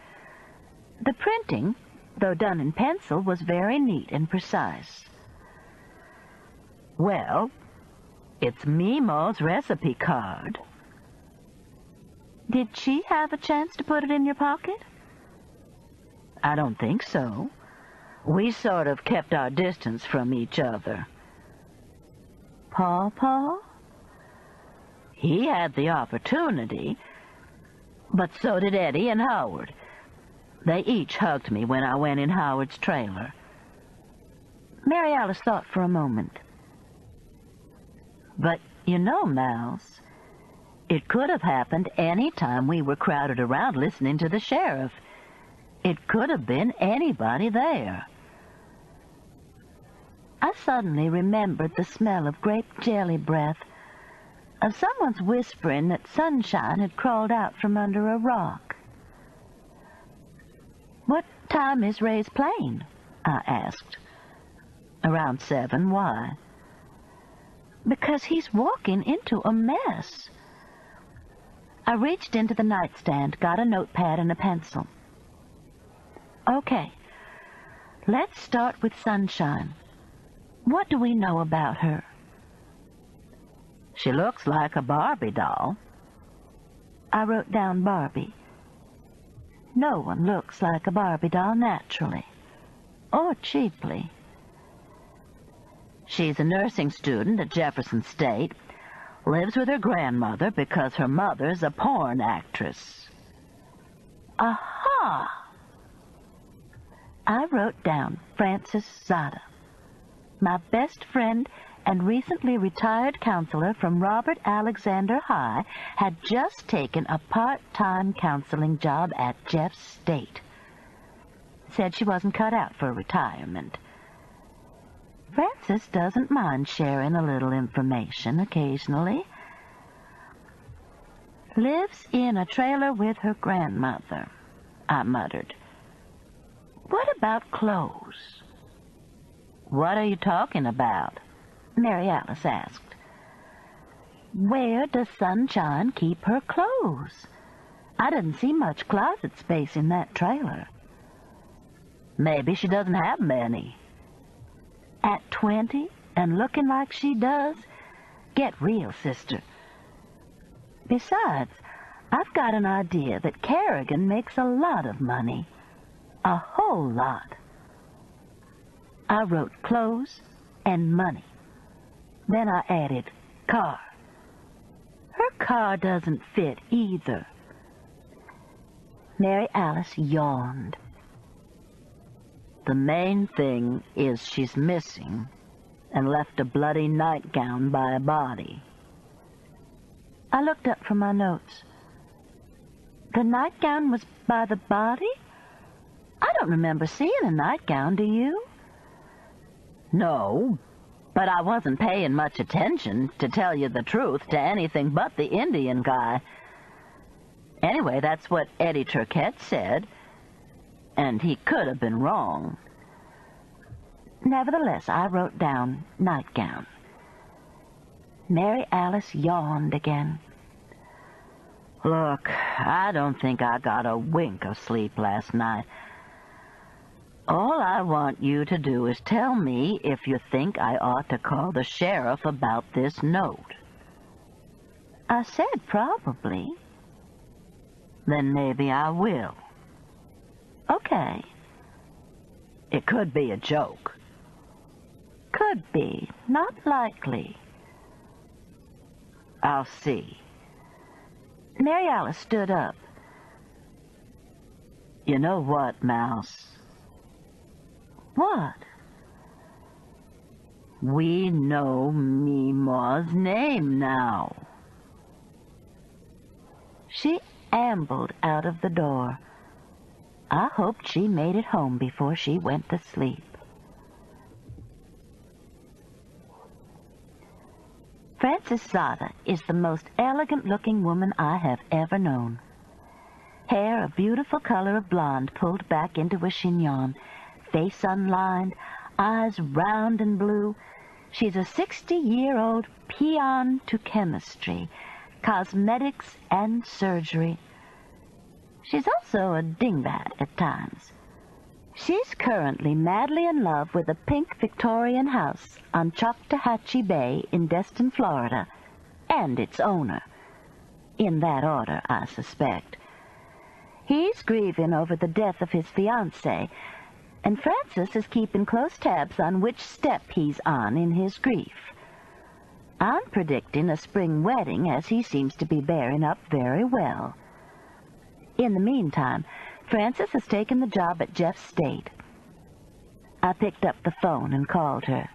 The printing, though done in pencil, was very neat and precise. "Well, it's Meemaw's recipe card." "Did she have a chance to put it in your pocket?" "I don't think so. We sort of kept our distance from each other." "Paw? "He had the opportunity, but so did Eddie and Howard. They each hugged me when I went in Howard's trailer." Mary Alice thought for a moment. "But you know, Mouse, it could have happened any time we were crowded around listening to the sheriff. It could have been anybody there." I suddenly remembered the smell of grape jelly breath, of someone's whispering that sunshine had crawled out from under a rock. "What time is Ray's plane?" I asked. "Around 7. Why?" "Because he's walking into a mess." I reached into the nightstand, got a notepad and a pencil. "Okay, let's start with Sunshine. What do we know about her?" "She looks like a Barbie doll." I wrote down Barbie. No one looks like a Barbie doll naturally, or cheaply. She's a nursing student at Jefferson State, lives with her grandmother because her mother's a porn actress. Aha! I wrote down Frances Zada, my best friend and recently retired counselor from Robert Alexander High, had just taken a part-time counseling job at Jeff State. Said she wasn't cut out for retirement. Frances doesn't mind sharing a little information occasionally. Lives in a trailer with her grandmother, I muttered. What about clothes? What are you talking about? Mary Alice asked. Where does Sunshine keep her clothes? I didn't see much closet space in that trailer. Maybe she doesn't have many. At 20 and looking like she does? Get real, sister. Besides, I've got an idea that Kerrigan makes a lot of money. A whole lot. I wrote clothes and money. Then I added car. Her car doesn't fit either. Mary Alice yawned. The main thing is she's missing and left a bloody nightgown by a body. I looked up from my notes. The nightgown was by the body? I don't remember seeing a nightgown, do you? No, but I wasn't paying much attention, to tell you the truth, to anything but the Indian guy. Anyway, that's what Eddie Turquette said, and he could have been wrong. Nevertheless, I wrote down nightgown. Mary Alice yawned again. Look, I don't think I got a wink of sleep last night. All I want you to do is tell me if you think I ought to call the sheriff about this note. I said probably. Then maybe I will. Okay. It could be a joke. Could be. Not likely. I'll see. Mary Alice stood up. You know what, Mouse? What? We know Meemaw's name now. She ambled out of the door. I hoped she made it home before she went to sleep. Frances Zada is the most elegant-looking woman I have ever known. Hair a beautiful color of blonde pulled back into a chignon, face unlined, eyes round and blue. She's a 60-year-old peon to chemistry, cosmetics, and surgery. She's also a dingbat at times. She's currently madly in love with a pink Victorian house on Choctawhatchee Bay in Destin, Florida, and its owner. In that order, I suspect. He's grieving over the death of his fiancée, and Frances is keeping close tabs on which step he's on in his grief. I'm predicting a spring wedding, as he seems to be bearing up very well. In the meantime, Frances has taken the job at Jeff State. I picked up the phone and called her.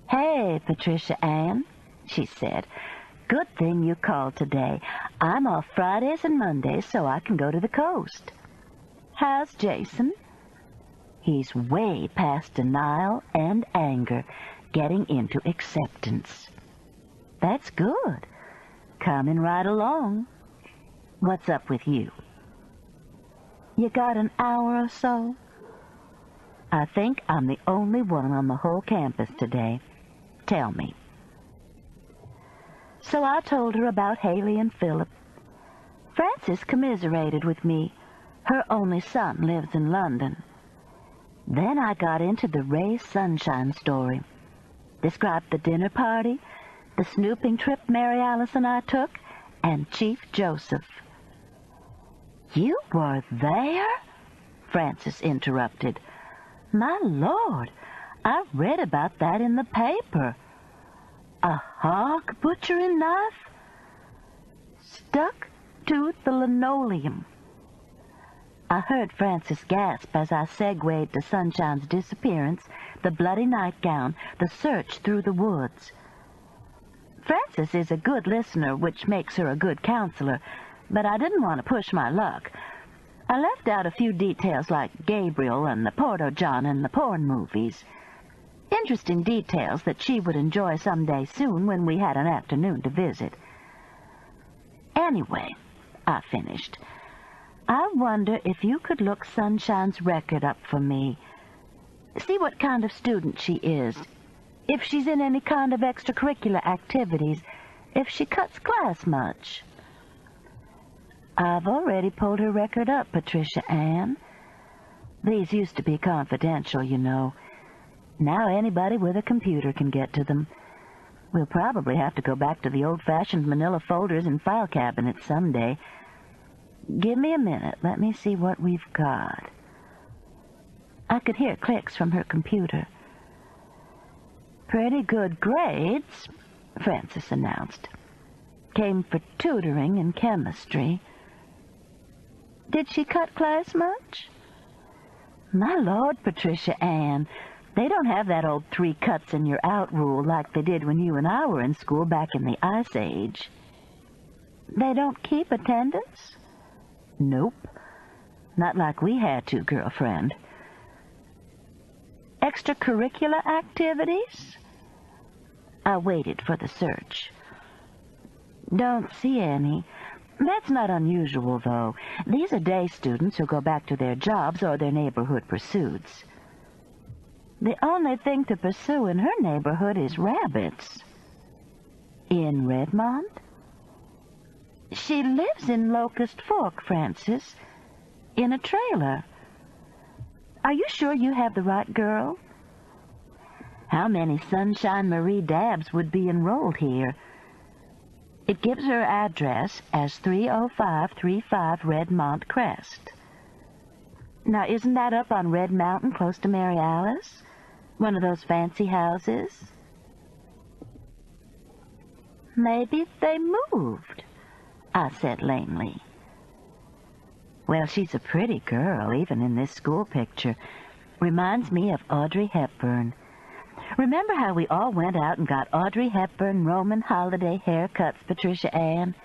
Hey, Patricia Ann, she said. Good thing you called today. I'm off Fridays and Mondays so I can go to the coast. How's Jason? He's way past denial and anger, getting into acceptance. That's good. Coming right along. What's up with you? You got an hour or so? I think I'm the only one on the whole campus today. Tell me. So I told her about Haley and Philip. Frances commiserated with me. Her only son lives in London. Then I got into the Ray Sunshine story. Described the dinner party, the snooping trip Mary Alice and I took, and Chief Joseph. You were there? Frances interrupted. My Lord, I read about that in the paper. A hog butchering knife? Stuck to the linoleum. I heard Frances gasp as I segued to Sunshine's disappearance, the bloody nightgown, the search through the woods. Frances is a good listener, which makes her a good counselor, but I didn't want to push my luck. I left out a few details like Gabriel and the Porto-John and the porn movies. Interesting details that she would enjoy someday soon when we had an afternoon to visit. Anyway, I finished. I wonder if you could look Sunshine's record up for me. See what kind of student she is. If she's in any kind of extracurricular activities. If she cuts class much. I've already pulled her record up, Patricia Ann. These used to be confidential, you know. Now anybody with a computer can get to them. We'll probably have to go back to the old-fashioned manila folders and file cabinets someday. Give me a minute. Let me see what we've got. I could hear clicks from her computer. Pretty good grades, Frances announced. Came for tutoring in chemistry. Did she cut class much? My Lord, Patricia Ann, they don't have that old 3 cuts and you're out rule like they did when you and I were in school back in the Ice Age. They don't keep attendance? Nope. Not like we had to, girlfriend. Extracurricular activities? I waited for the search. Don't see any. That's not unusual, though. These are day students who go back to their jobs or their neighborhood pursuits. The only thing to pursue in her neighborhood is rabbits. In Redmond? She lives in Locust Fork, Frances, in a trailer. Are you sure you have the right girl? How many Sunshine Marie Dabbs would be enrolled here? It gives her address as 30535 Redmont Crest. Now, isn't that up on Red Mountain close to Mary Alice? One of those fancy houses? Maybe they moved, I said lamely. Well, she's a pretty girl, even in this school picture. Reminds me of Audrey Hepburn. Remember how we all went out and got Audrey Hepburn Roman holiday haircuts, Patricia Ann?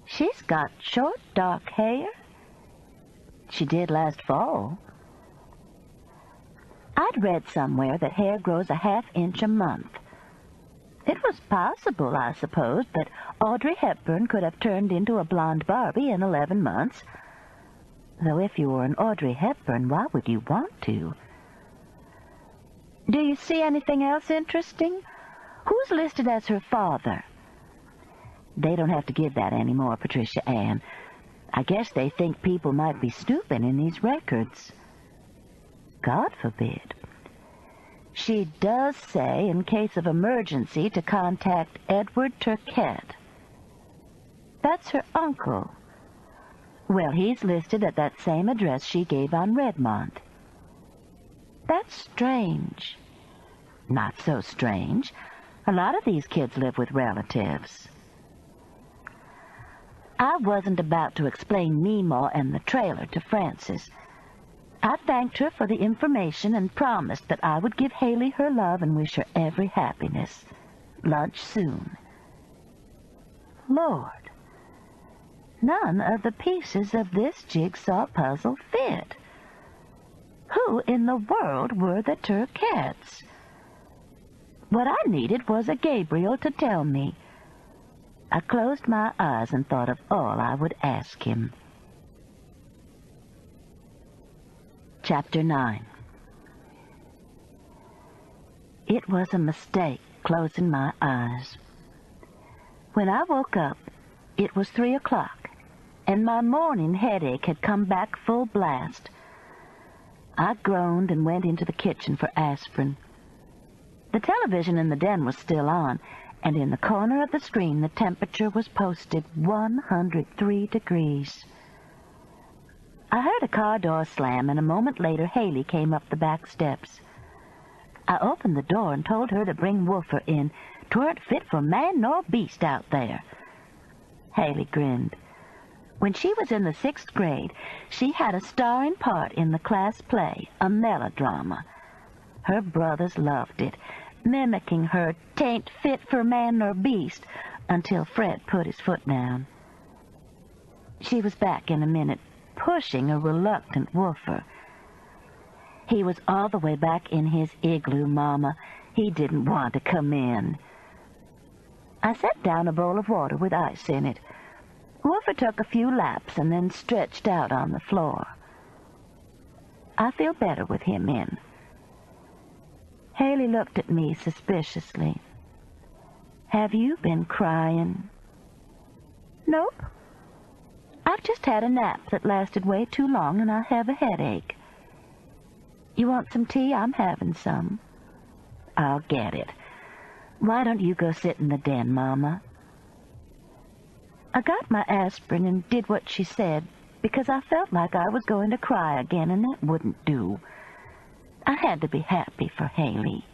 She's got short, dark hair. She did last fall. I'd read somewhere that hair grows a half-inch a month. It was possible, I suppose, that Audrey Hepburn could have turned into a blonde Barbie in 11 months. Though if you were an Audrey Hepburn, why would you want to? Do you see anything else interesting? Who's listed as her father? They don't have to give that anymore, Patricia Ann. I guess they think people might be snooping in these records. God forbid. She does say, in case of emergency, to contact Edward Turquette. That's her uncle. Well, he's listed at that same address she gave on Redmont. That's strange. Not so strange. A lot of these kids live with relatives. I wasn't about to explain Meemaw and the trailer to Frances. I thanked her for the information and promised that I would give Haley her love and wish her every happiness. Lunch soon. Lord, none of the pieces of this jigsaw puzzle fit. Who in the world were the Turquettes? What I needed was a Gabriel to tell me. I closed my eyes and thought of all I would ask him. Chapter 9. It was a mistake closing my eyes. When I woke up, it was 3 o'clock, and my morning headache had come back full blast. I groaned and went into the kitchen for aspirin. The television in the den was still on, and in the corner of the screen the temperature was posted 103 degrees. I heard a car door slam, and a moment later Haley came up the back steps. I opened the door and told her to bring Woofer in. 'Tweren't fit for man nor beast out there. Haley grinned. When she was in the 6th grade, she had a starring part in the class play, a melodrama. Her brothers loved it, mimicking her "'tain't fit for man nor beast," until Fred put his foot down. She was back in a minute, pushing a reluctant Woofer. He was all the way back in his igloo, Mama. He didn't want to come in. I set down a bowl of water with ice in it. Woofer took a few laps and then stretched out on the floor. I feel better with him in. Haley looked at me suspiciously. "Have you been crying?" "Nope. I've just had a nap that lasted way too long, and I have a headache." "You want some tea? I'm having some." "I'll get it. Why don't you go sit in the den, Mama?" I got my aspirin and did what she said, because I felt like I was going to cry again, and that wouldn't do. I had to be happy for Haley.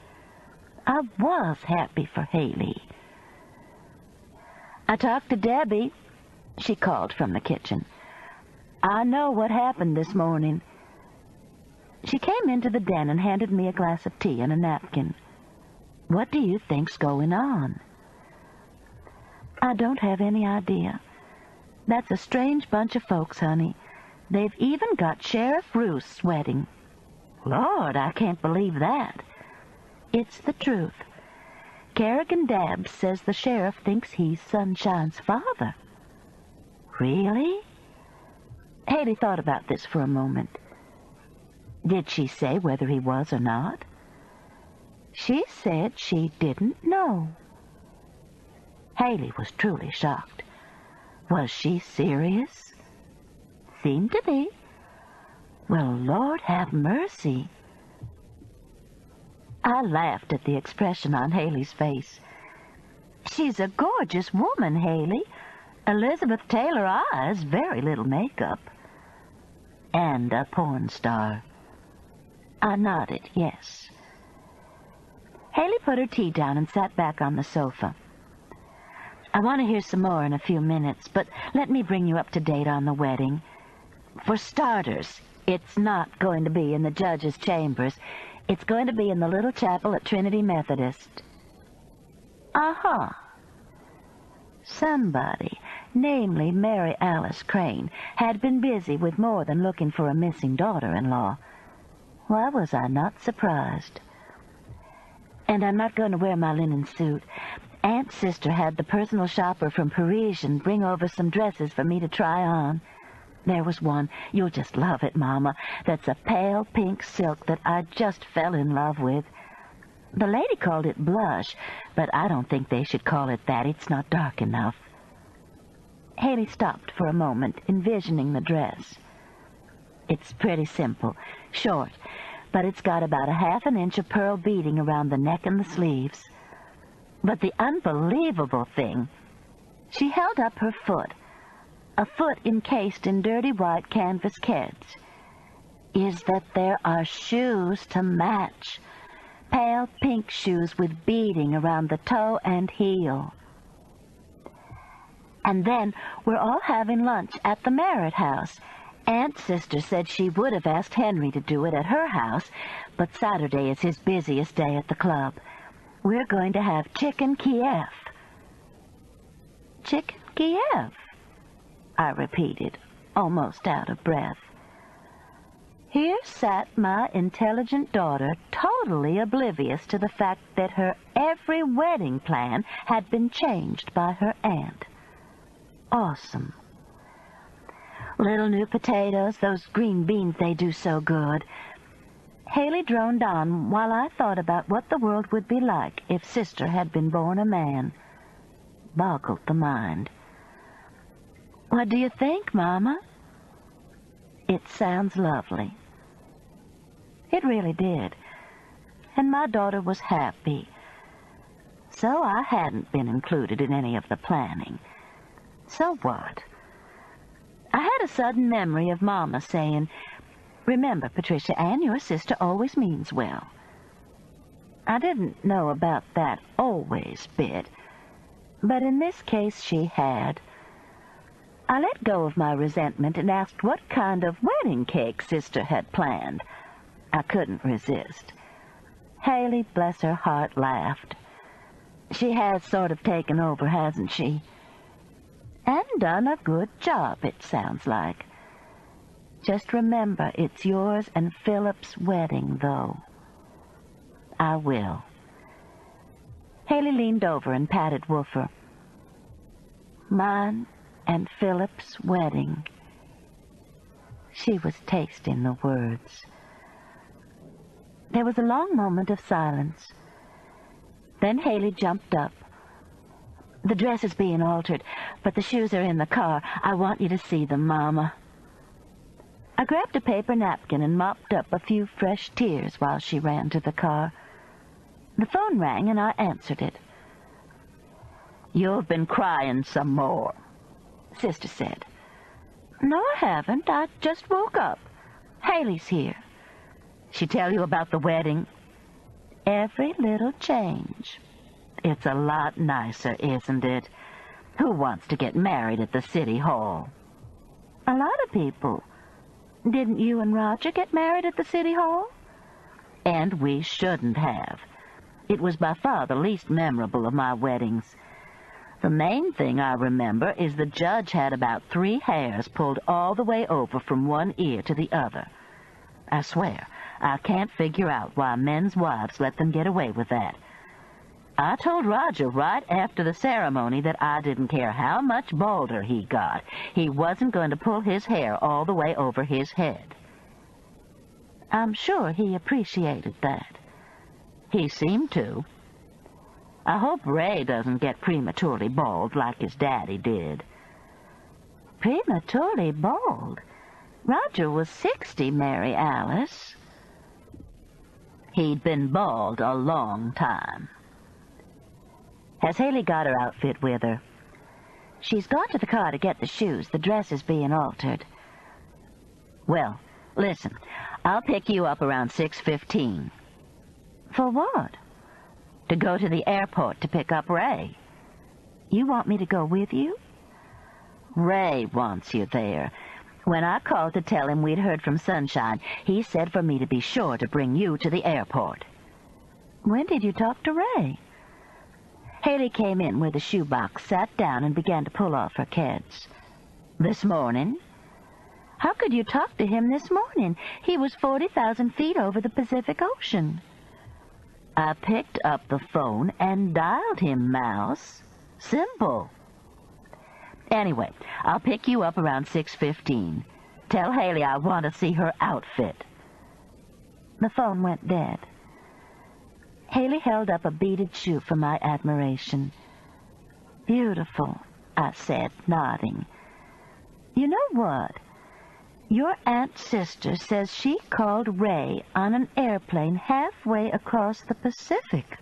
I was happy for Haley. "I talked to Debbie," she called from the kitchen. "I know what happened this morning." She came into the den and handed me a glass of tea and a napkin. "What do you think's going on?" "I don't have any idea. That's a strange bunch of folks, honey. They've even got Sheriff Roost's wedding." "Lord, I can't believe that." "It's the truth. Kerrigan Dabbs says the sheriff thinks he's Sunshine's father." "Really?" Haley thought about this for a moment. "Did she say whether he was or not?" "She said she didn't know." Haley was truly shocked. Was she serious? Seemed to be. Well, Lord have mercy. I laughed at the expression on Haley's face. "She's a gorgeous woman, Haley. Elizabeth Taylor eyes, very little makeup." "And a porn star." I nodded, yes. Haley put her tea down and sat back on the sofa. "I want to hear some more in a few minutes, but let me bring you up to date on the wedding. For starters, it's not going to be in the judge's chambers. It's going to be in the little chapel at Trinity Methodist." "Uh-huh." Somebody, namely Mary Alice Crane, had been busy with more than looking for a missing daughter-in-law. Why was I not surprised? "And I'm not going to wear my linen suit. Aunt's sister had the personal shopper from Parisian bring over some dresses for me to try on. There was one, you'll just love it, Mama, that's a pale pink silk that I just fell in love with. The lady called it blush, but I don't think they should call it that. It's not dark enough." Haley stopped for a moment, envisioning the dress. "It's pretty simple, short, but it's got about a half an inch of pearl beading around the neck and the sleeves. But the unbelievable thing," she held up her foot, a foot encased in dirty white canvas keds, "is that there are shoes to match. Pale pink shoes with beading around the toe and heel. And then we're all having lunch at the Merritt house. Aunt's sister said she would have asked Henry to do it at her house, but Saturday is his busiest day at the club. We're going to have chicken Kiev." "Chicken Kiev?" I repeated, almost out of breath. Here sat my intelligent daughter, totally oblivious to the fact that her every wedding plan had been changed by her aunt. Awesome. "Little new potatoes, those green beans, they do so good." Haley droned on while I thought about what the world would be like if Sister had been born a man. Boggled the mind. "What do you think, Mama?" "It sounds lovely." It really did. And my daughter was happy. So I hadn't been included in any of the planning. So what? I had a sudden memory of Mama saying, "Remember, Patricia Ann, your sister always means well." I didn't know about that always bit, but in this case she had. I let go of my resentment and asked what kind of wedding cake Sister had planned. I couldn't resist. Haley, bless her heart, laughed. She has sort of taken over, hasn't she? And done a good job, it sounds like. Just remember, it's yours and Philip's wedding, though. I will. Haley leaned over and patted Woofer. Mine and Philip's wedding. She was tasting the words. There was a long moment of silence. Then Haley jumped up. "The dress is being altered, but the shoes are in the car. I want you to see them, Mama." I grabbed a paper napkin and mopped up a few fresh tears while she ran to the car. The phone rang and I answered it. "You've been crying some more," Sister said. "No, I haven't. I just woke up. Haley's here." "She tell you about the wedding?" "Every little change." "It's a lot nicer, isn't it? Who wants to get married at the City Hall?" "A lot of people. Didn't you and Roger get married at the City Hall?" "And we shouldn't have. It was by far the least memorable of my weddings. The main thing I remember is the judge had about 3 hairs pulled all the way over from one ear to the other. I swear, I can't figure out why men's wives let them get away with that. I told Roger right after the ceremony that I didn't care how much balder he got. He wasn't going to pull his hair all the way over his head." "I'm sure he appreciated that." "He seemed to. I hope Ray doesn't get prematurely bald like his daddy did." "Prematurely bald? Roger was 60, Mary Alice." "He'd been bald a long time." "Has Haley got her outfit with her?" "She's gone to the car to get the shoes. The dress is being altered." "Well, listen, I'll pick you up around 6:15. "For what?" "To go to the airport to pick up Ray." "You want me to go with you?" "Ray wants you there. When I called to tell him we'd heard from Sunshine, he said for me to be sure to bring you to the airport." "When did you talk to Ray?" Haley came in with a shoebox, sat down, and began to pull off her kids. "This morning." "How could you talk to him this morning? He was 40,000 feet over the Pacific Ocean." "I picked up the phone and dialed him, Mouse. Simple. Anyway, I'll pick you up around 6:15. Tell Haley I want to see her outfit." The phone went dead. Haley held up a beaded shoe for my admiration. "Beautiful," I said, nodding. "You know what? Your aunt's sister says she called Ray on an airplane halfway across the Pacific.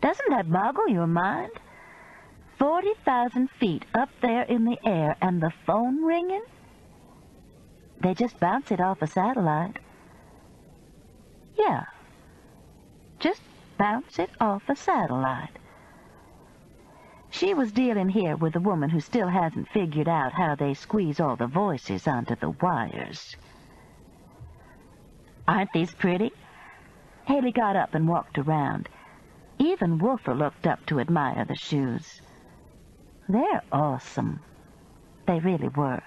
Doesn't that boggle your mind? 40,000 feet up there in the air and the phone ringing? They just bounce it off a satellite." "Yeah, just bounce it off a satellite." She was dealing here with a woman who still hasn't figured out how they squeeze all the voices onto the wires. "Aren't these pretty?" Haley got up and walked around. Even Woofer looked up to admire the shoes. "They're awesome." They really were.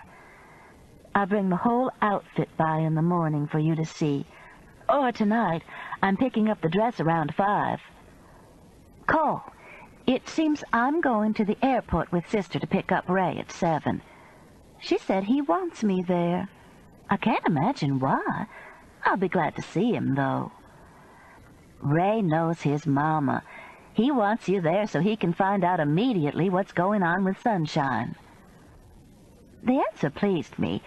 "I'll bring the whole outfit by in the morning for you to see. Or tonight. I'm picking up the dress around 5. Call. It seems I'm going to the airport with Sister to pick up Ray at 7. She said he wants me there. I can't imagine why. I'll be glad to see him, though." "Ray knows his mama. He wants you there so he can find out immediately what's going on with Sunshine." The answer pleased me,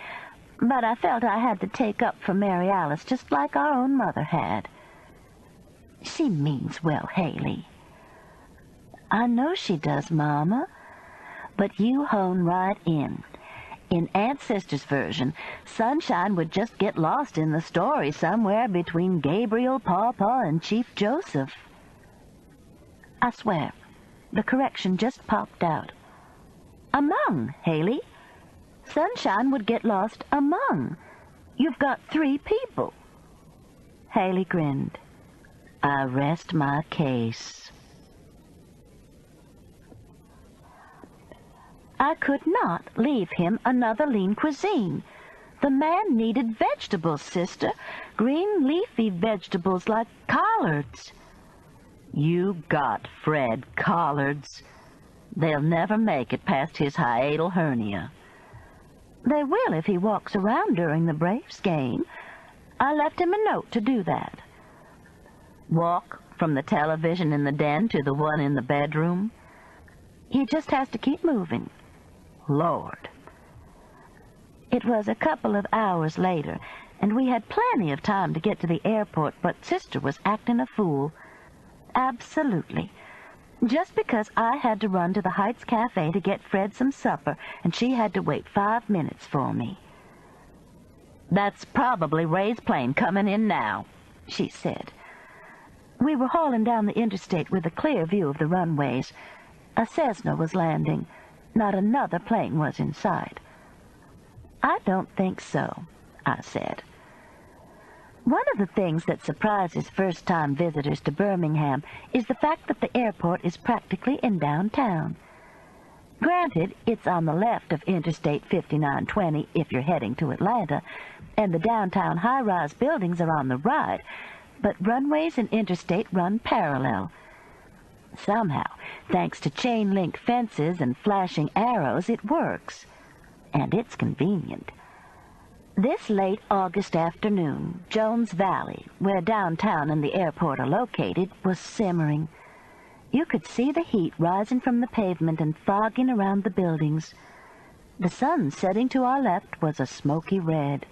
but I felt I had to take up for Mary Alice just like our own mother had. "She means well, Haley." "I know she does, Mama. But you hone right in. In Aunt Sister's version, Sunshine would just get lost in the story somewhere between Gabriel, Pawpaw, and Chief Joseph. I swear, the correction just popped out. Among, Haley. Sunshine would get lost among. You've got 3 people. Haley grinned. I rest my case. I could not leave him another lean cuisine. The man needed vegetables, sister. Green leafy vegetables like collards. You got Fred collards. They'll never make it past his hiatal hernia. They will if he walks around during the Braves game. I left him a note to do that. Walk from the television in the den to the one in the bedroom. He just has to keep moving. Lord. It was a couple of hours later, and we had plenty of time to get to the airport, but Sister was acting a fool. Absolutely. Just because I had to run to the Heights Cafe to get Fred some supper, and she had to wait 5 minutes for me. That's probably Ray's plane coming in now, she said. We were hauling down the interstate with a clear view of the runways. A Cessna was landing. Not another plane was in sight. I don't think so, I said. One of the things that surprises first-time visitors to Birmingham is the fact that the airport is practically in downtown. Granted, it's on the left of Interstate 5920 if you're heading to Atlanta, and the downtown high-rise buildings are on the right, but runways and interstate run parallel. Somehow, thanks to chain-link fences and flashing arrows, it works. And it's convenient. This late August afternoon, Jones Valley, where downtown and the airport are located, was simmering. You could see the heat rising from the pavement and fogging around the buildings. The sun setting to our left was a smoky red.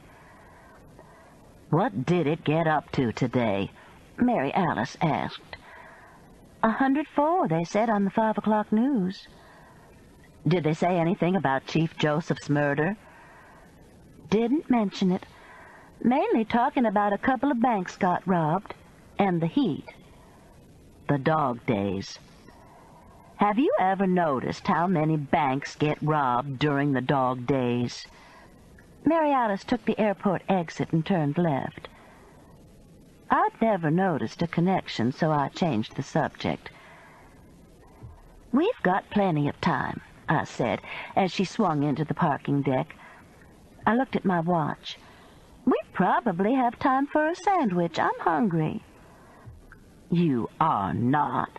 What did it get up to today? Mary Alice asked. 104, they said on the 5 o'clock news. Did they say anything about Chief Joseph's murder? Didn't mention it. Mainly talking about a couple of banks got robbed, and the heat. The dog days. Have you ever noticed how many banks get robbed during the dog days? Mary Alice took the airport exit and turned left. I'd never noticed a connection, so I changed the subject. We've got plenty of time, I said, as she swung into the parking deck. I looked at my watch. We probably have time for a sandwich. I'm hungry. You are not.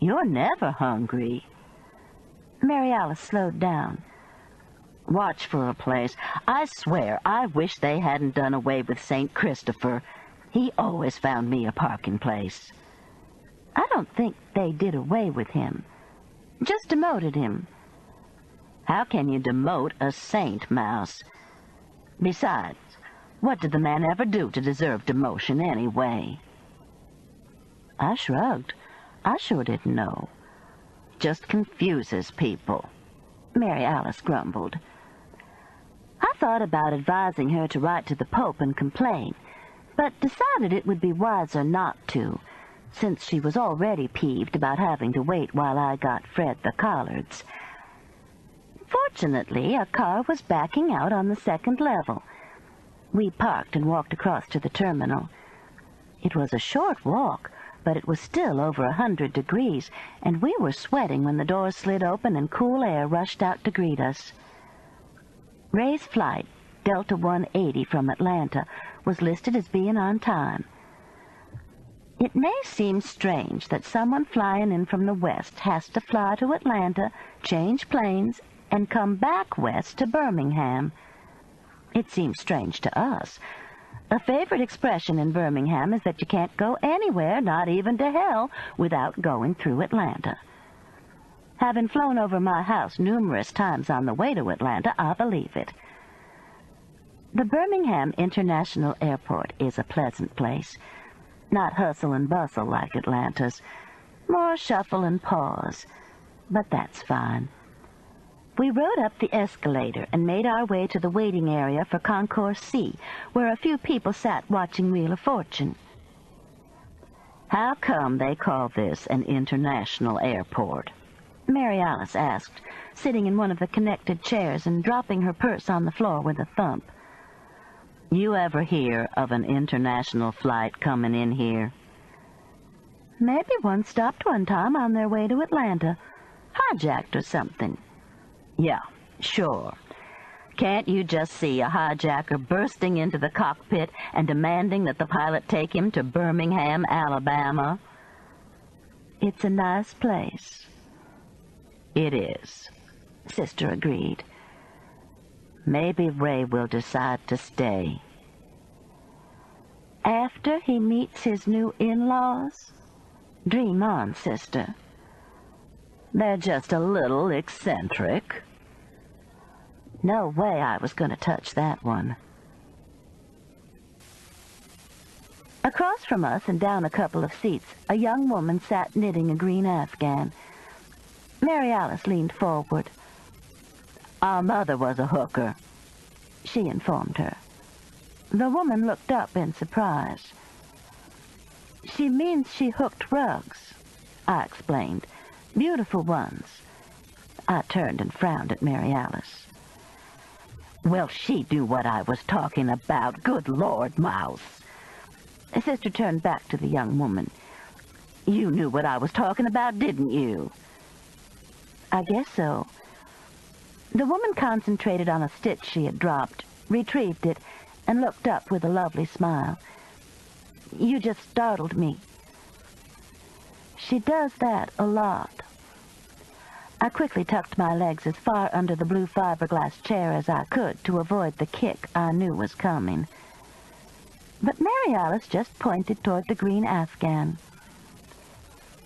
You're never hungry. Mary Alice slowed down. Watch for a place. I swear, I wish they hadn't done away with St. Christopher. He always found me a parking place. I don't think they did away with him. Just demoted him. How can you demote a saint, Mouse? Besides, what did the man ever do to deserve demotion anyway? I shrugged. I sure didn't know. Just confuses people, Mary Alice grumbled. I thought about advising her to write to the Pope and complain, but decided it would be wiser not to, since she was already peeved about having to wait while I got Fred the collards. Fortunately, a car was backing out on the second level. We parked and walked across to the terminal. It was a short walk, but it was still over 100 degrees, and we were sweating when the doors slid open and cool air rushed out to greet us. Ray's flight, Delta 180 from Atlanta, was listed as being on time. It may seem strange that someone flying in from the west has to fly to Atlanta, change planes, and come back west to Birmingham. It seems strange to us. A favorite expression in Birmingham is that you can't go anywhere, not even to hell, without going through Atlanta. Having flown over my house numerous times on the way to Atlanta, I believe it. The Birmingham International Airport is a pleasant place. Not hustle and bustle like Atlanta's. More shuffle and pause. But that's fine. We rode up the escalator and made our way to the waiting area for Concourse C, where a few people sat watching Wheel of Fortune. "How come they call this an international airport?" Mary Alice asked, sitting in one of the connected chairs and dropping her purse on the floor with a thump. "You ever hear of an international flight coming in here?" "Maybe one stopped one time on their way to Atlanta. Hijacked or something." "Yeah, sure. Can't you just see a hijacker bursting into the cockpit and demanding that the pilot take him to Birmingham, Alabama?" "It's a nice place." "It is," Sister agreed. "Maybe Ray will decide to stay." "After he meets his new in-laws?" "Dream on, Sister." "They're just a little eccentric." No way I was going to touch that one. Across from us and down a couple of seats, a young woman sat knitting a green afghan. Mary Alice leaned forward. "Our mother was a hooker," she informed her. The woman looked up in surprise. "She means she hooked rugs," I explained. "Beautiful ones." I turned and frowned at Mary Alice. "Well, she knew what I was talking about. Good Lord, Mouse." Sister turned back to the young woman. "You knew what I was talking about, didn't you?" "I guess so." The woman concentrated on a stitch she had dropped, retrieved it, and looked up with a lovely smile. "You just startled me." She does that a lot. I quickly tucked my legs as far under the blue fiberglass chair as I could to avoid the kick I knew was coming. But Mary Alice just pointed toward the green afghan.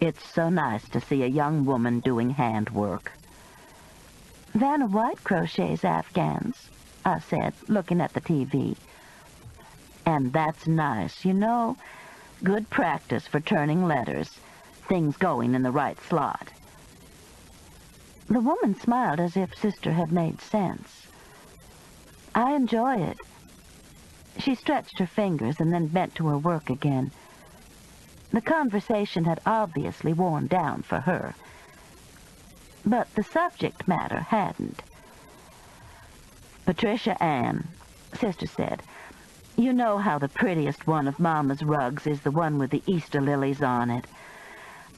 "It's so nice to see a young woman doing handwork." "Vanna White crochets afghans," I said, looking at the TV. "And that's nice, you know. Good practice for turning letters. Things going in the right slot." The woman smiled as if Sister had made sense. "I enjoy it." She stretched her fingers and then bent to her work again. The conversation had obviously worn down for her. But the subject matter hadn't. "Patricia Ann," Sister said, "you know how the prettiest one of Mama's rugs is the one with the Easter lilies on it.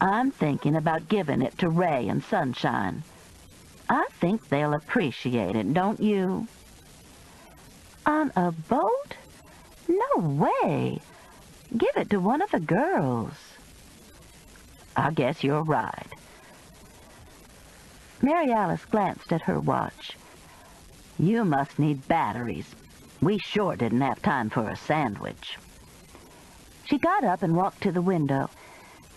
I'm thinking about giving it to Ray and Sunshine. I think they'll appreciate it, don't you?" "On a boat? No way! Give it to one of the girls." "I guess you're right." Mary Alice glanced at her watch. "You must need batteries. We sure didn't have time for a sandwich." She got up and walked to the window.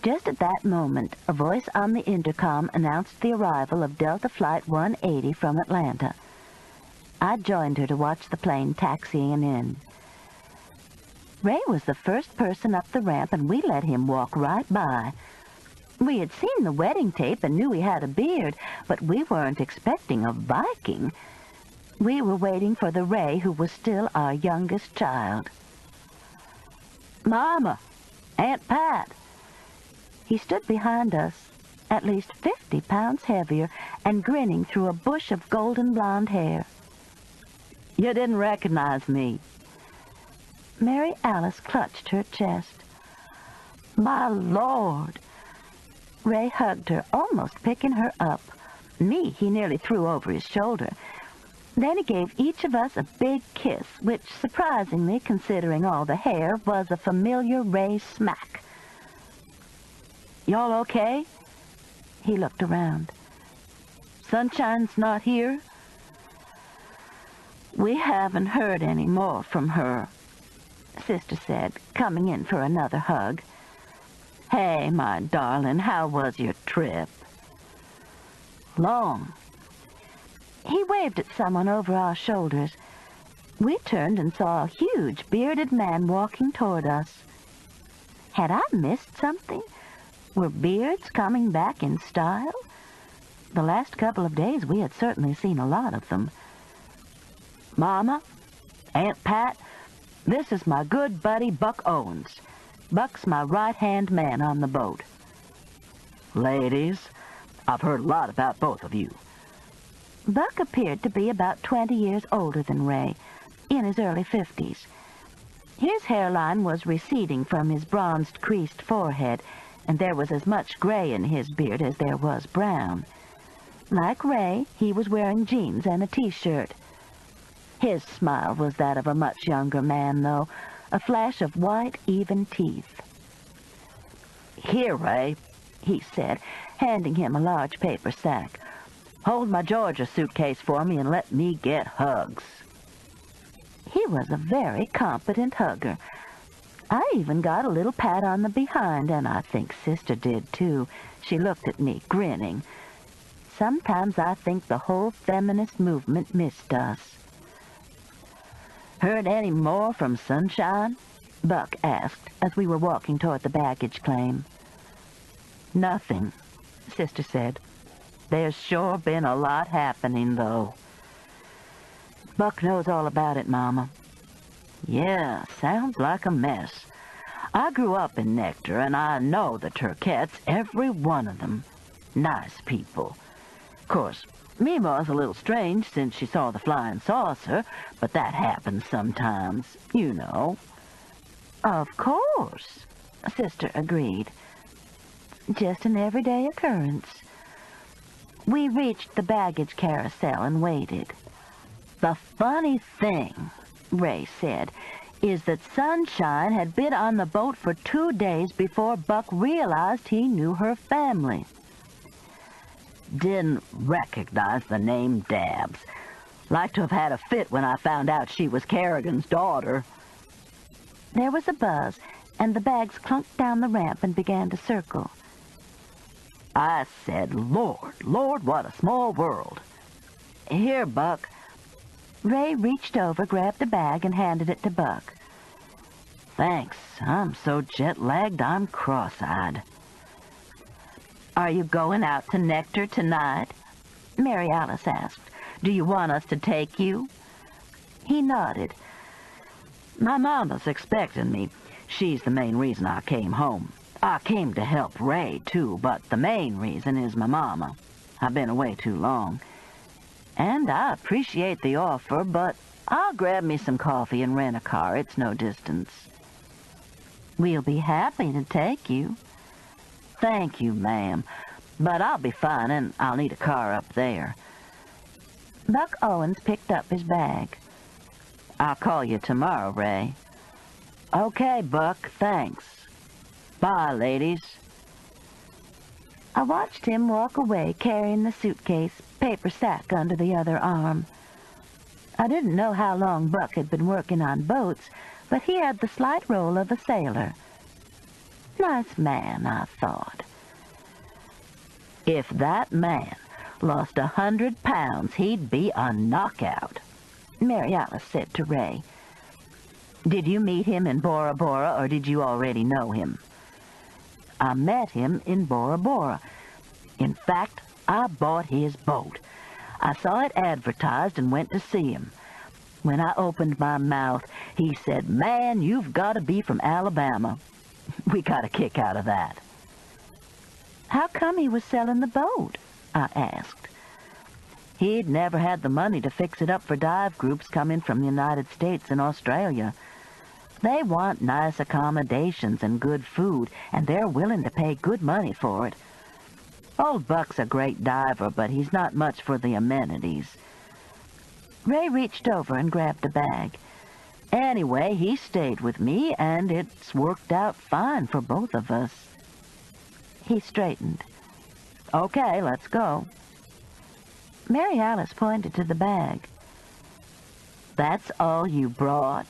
Just at that moment, a voice on the intercom announced the arrival of Delta Flight 180 from Atlanta. I joined her to watch the plane taxiing in. Ray was the first person up the ramp, and we let him walk right by. We had seen the wedding tape and knew he had a beard, but we weren't expecting a Viking. We were waiting for the Ray who was still our youngest child. "Mama! Aunt Pat!" He stood behind us, at least 50 pounds heavier, and grinning through a bush of golden blonde hair. "You didn't recognize me." Mary Alice clutched her chest. "My Lord!" Ray hugged her, almost picking her up. Me, he nearly threw over his shoulder. Then he gave each of us a big kiss, which, surprisingly, considering all the hair, was a familiar Ray smack. "Y'all okay?" He looked around. "Sunshine's not here?" "We haven't heard any more from her," Sister said, coming in for another hug. "Hey, my darling, how was your trip?" "Long." He waved at someone over our shoulders. We turned and saw a huge, bearded man walking toward us. Had I missed something? Were beards coming back in style? The last couple of days we had certainly seen a lot of them. "Mama, Aunt Pat, this is my good buddy Buck Owens. Buck's my right-hand man on the boat." "Ladies, I've heard a lot about both of you." Buck appeared to be about 20 years older than Ray, in his early 50s. His hairline was receding from his bronzed, creased forehead, and there was as much gray in his beard as there was brown. Like Ray, he was wearing jeans and a T-shirt. His smile was that of a much younger man, though, a flash of white, even teeth. "Here, Ray," he said, handing him a large paper sack. "Hold my Georgia suitcase for me and let me get hugs." He was a very competent hugger. I even got a little pat on the behind, and I think Sister did, too. She looked at me, grinning. Sometimes I think the whole feminist movement missed us. "Heard any more from Sunshine?" Buck asked as we were walking toward the baggage claim. "Nothing," Sister said. "There's sure been a lot happening, though." "Buck knows all about it, Mama." "Yeah, sounds like a mess. I grew up in Nectar, and I know the Turkettes, every one of them. Nice people. Of course, Mima's a little strange since she saw the flying saucer, but that happens sometimes, you know." "Of course," Sister agreed. "Just an everyday occurrence." We reached the baggage carousel and waited. "The funny thing," Ray said, "is that Sunshine had been on the boat for 2 days before Buck realized he knew her family. Didn't recognize the name Dabbs. Like to have had a fit when I found out she was Kerrigan's daughter." There was a buzz, and the bags clunked down the ramp and began to circle. I said, Lord, what a small world. "Here, Buck." Ray reached over, grabbed a bag, and handed it to Buck. "Thanks. I'm so jet-lagged I'm cross-eyed." "Are you going out to Nectar tonight?" Mary Alice asked. "Do you want us to take you?" He nodded. "My mama's expecting me. She's the main reason I came home. I came to help Ray, too, but the main reason is my mama. I've been away too long. And I appreciate the offer, but I'll grab me some coffee and rent a car. It's no distance." "We'll be happy to take you." "Thank you, ma'am. But I'll be fine, and I'll need a car up there." Buck Owens picked up his bag. "I'll call you tomorrow, Ray." "Okay, Buck, thanks. Bye, ladies." I watched him walk away carrying the suitcase, paper sack under the other arm. I didn't know how long Buck had been working on boats, but he had the slight roll of a sailor. Nice man, I thought. If that man lost 100 pounds, he'd be a knockout, Mary Alice said to Ray. "Did you meet him in Bora Bora, or did you already know him?" "I met him in Bora Bora. In fact, I bought his boat. I saw it advertised and went to see him. When I opened my mouth, he said, 'Man, you've got to be from Alabama.' We got a kick out of that." "How come he was selling the boat?" I asked. "He'd never had the money to fix it up for dive groups coming from the United States and Australia. They want nice accommodations and good food, and they're willing to pay good money for it. Old Buck's a great diver, but he's not much for the amenities." Ray reached over and grabbed a bag. "Anyway, he stayed with me, and it's worked out fine for both of us." He straightened. "Okay, let's go." Mary Alice pointed to the bag. "That's all you brought?"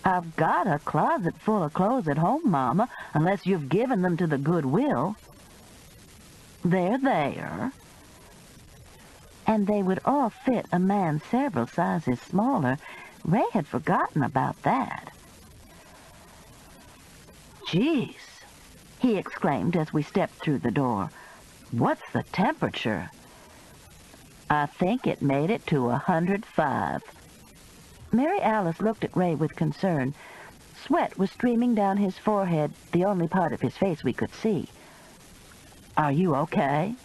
"I've got a closet full of clothes at home, Mama, unless you've given them to the Goodwill." "They're there." And they would all fit a man several sizes smaller. Ray had forgotten about that. "Geez," he exclaimed as we stepped through the door. What's the temperature? I think it made it to 105. Mary Alice looked at Ray with concern. Sweat was streaming down his forehead, the only part of his face we could see. Are you okay?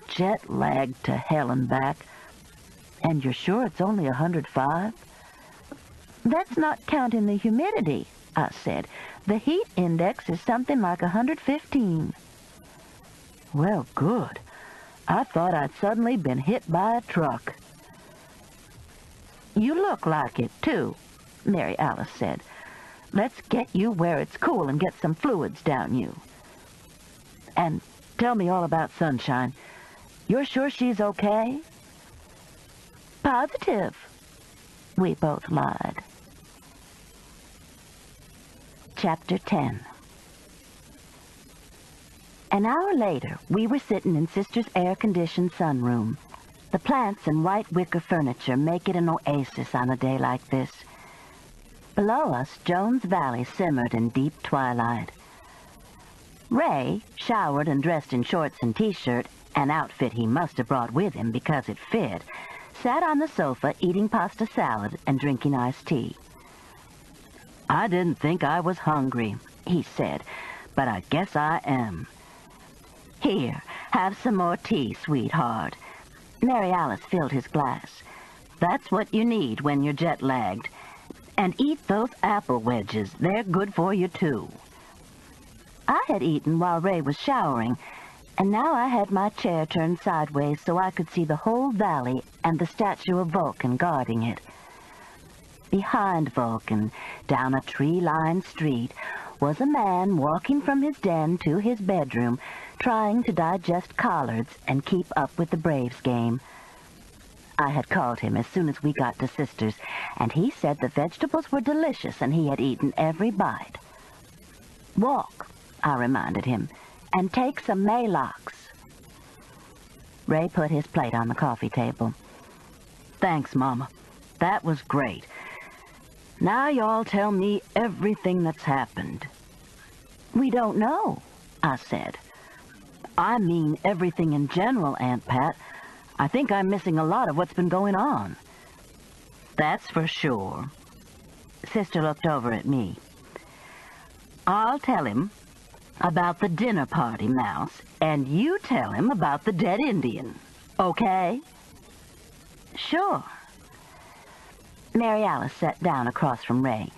Jet lagged to hell and back. And you're sure it's only 105? That's not counting the humidity, I said. The heat index is something like 115. Well, good. I thought I'd suddenly been hit by a truck. You look like it, too, Mary Alice said. Let's get you where it's cool and get some fluids down you. And tell me all about Sunshine. You're sure she's okay? Positive. We both lied. Chapter 10. An hour later, we were sitting in Sister's air-conditioned sunroom. The plants and white wicker furniture make it an oasis on a day like this. Below us, Jones Valley simmered in deep twilight. Ray, showered and dressed in shorts and T-shirt, an outfit he must have brought with him because it fit, sat on the sofa eating pasta salad and drinking iced tea. I didn't think I was hungry, he said, but I guess I am. Here, have some more tea, sweetheart. Mary Alice filled his glass. That's what you need when you're jet-lagged. And eat those apple wedges. They're good for you, too. I had eaten while Ray was showering, and now I had my chair turned sideways so I could see the whole valley and the statue of Vulcan guarding it. Behind Vulcan, down a tree-lined street, was a man walking from his den to his bedroom, trying to digest collards and keep up with the Braves game. I had called him as soon as we got to Sister's, and he said the vegetables were delicious and he had eaten every bite. Walk, I reminded him, and take some Maalox. Ray put his plate on the coffee table. Thanks, Mama. That was great. Now y'all tell me everything that's happened. We don't know, I said. I mean everything in general, Aunt Pat. I think I'm missing a lot of what's been going on. That's for sure. Sister looked over at me. I'll tell him about the dinner party, Mouse, and you tell him about the dead Indian. Okay? Sure. Mary Alice sat down across from Ray.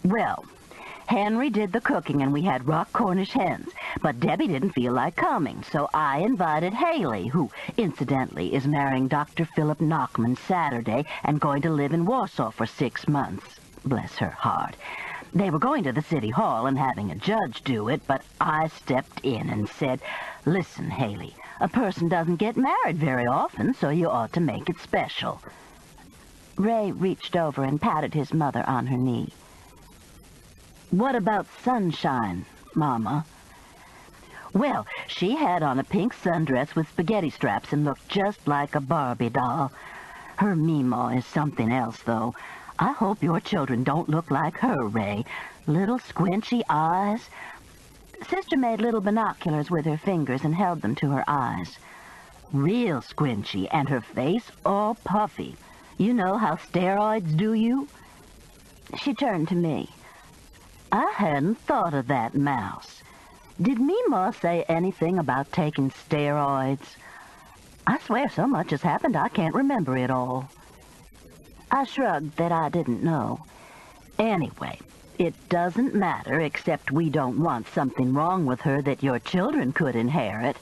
Well, Henry did the cooking and we had rock Cornish hens, but Debbie didn't feel like coming, so I invited Haley, who, incidentally, is marrying Dr. Philip Knockman Saturday and going to live in Warsaw for 6 months. Bless her heart. They were going to the city hall and having a judge do it, but I stepped in and said, Listen, Haley, a person doesn't get married very often, so you ought to make it special. Ray reached over and patted his mother on her knee. What about Sunshine, Mama? Well, she had on a pink sundress with spaghetti straps and looked just like a Barbie doll. Her Meemaw is something else, though. I hope your children don't look like her, Ray. Little squinchy eyes. Sister made little binoculars with her fingers and held them to her eyes. Real squinchy, and her face all puffy. You know how steroids do you? She turned to me. I hadn't thought of that, Mouse. Did Meemaw say anything about taking steroids? I swear so much has happened I can't remember it all. I shrugged that I didn't know. Anyway, it doesn't matter except we don't want something wrong with her that your children could inherit.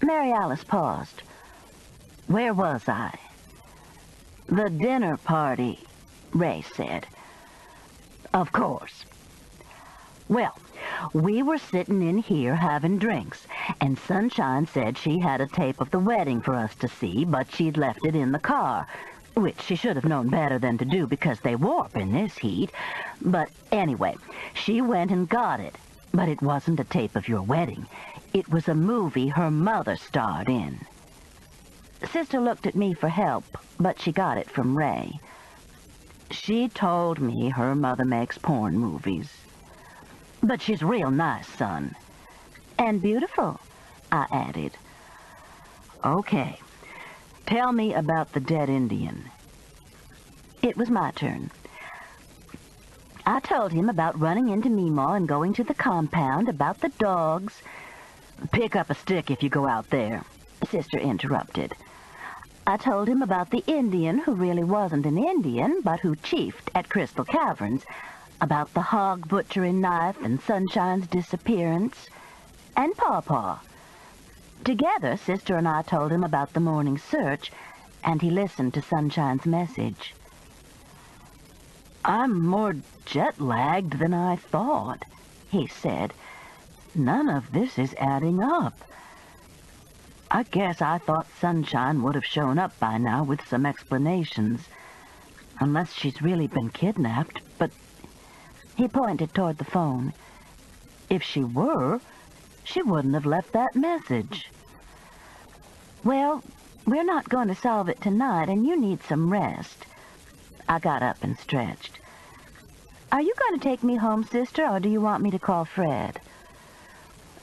Mary Alice paused. Where was I? The dinner party, Ray said. Of course. Well, we were sitting in here having drinks, and Sunshine said she had a tape of the wedding for us to see, but she'd left it in the car, which she should have known better than to do because they warp in this heat. But anyway, she went and got it, but it wasn't a tape of your wedding. It was a movie her mother starred in. Sister looked at me for help, but she got it from Ray. She told me her mother makes porn movies. But she's real nice, son. And beautiful. I added. Okay, tell me about the dead Indian. It was my turn. I told him about running into Meemaw and going to the compound, about the dogs. Pick up a stick if you go out there, Sister interrupted. I told him about the Indian who really wasn't an Indian, but who chiefed at Crystal Caverns, about the hog butchering knife and Sunshine's disappearance, and Pawpaw. Together, Sister and I told him about the morning search, and he listened to Sunshine's message. I'm more jet-lagged than I thought, he said. None of this is adding up. I guess I thought Sunshine would have shown up by now with some explanations, unless she's really been kidnapped, but... He pointed toward the phone. If she were, she wouldn't have left that message. Well, we're not going to solve it tonight, and you need some rest. I got up and stretched. Are you going to take me home, Sister, or do you want me to call Fred?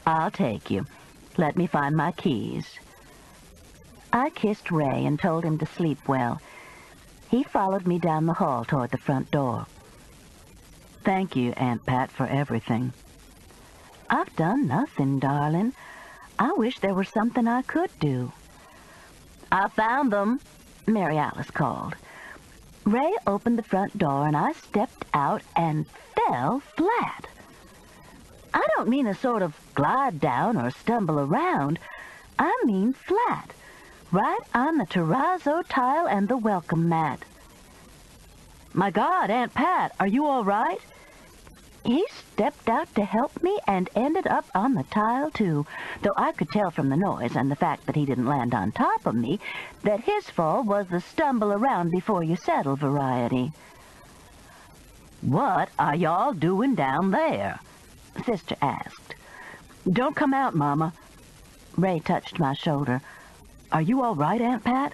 I'll take you. Let me find my keys. I kissed Ray and told him to sleep well. He followed me down the hall toward the front door. Thank you, Aunt Pat, for everything. I've done nothing, darling. I wish there were something I could do. I found them, Mary Alice called. Ray opened the front door, and I stepped out and fell flat. I don't mean a sort of glide down or stumble around. I mean flat, right on the terrazzo tile and the welcome mat. My God, Aunt Pat, are you all right? He stepped out to help me and ended up on the tile, too, though I could tell from the noise and the fact that he didn't land on top of me that his fall was the stumble around before you settle variety. What are y'all doing down there? Sister asked. Don't come out, Mama. Ray touched my shoulder. Are you all right, Aunt Pat?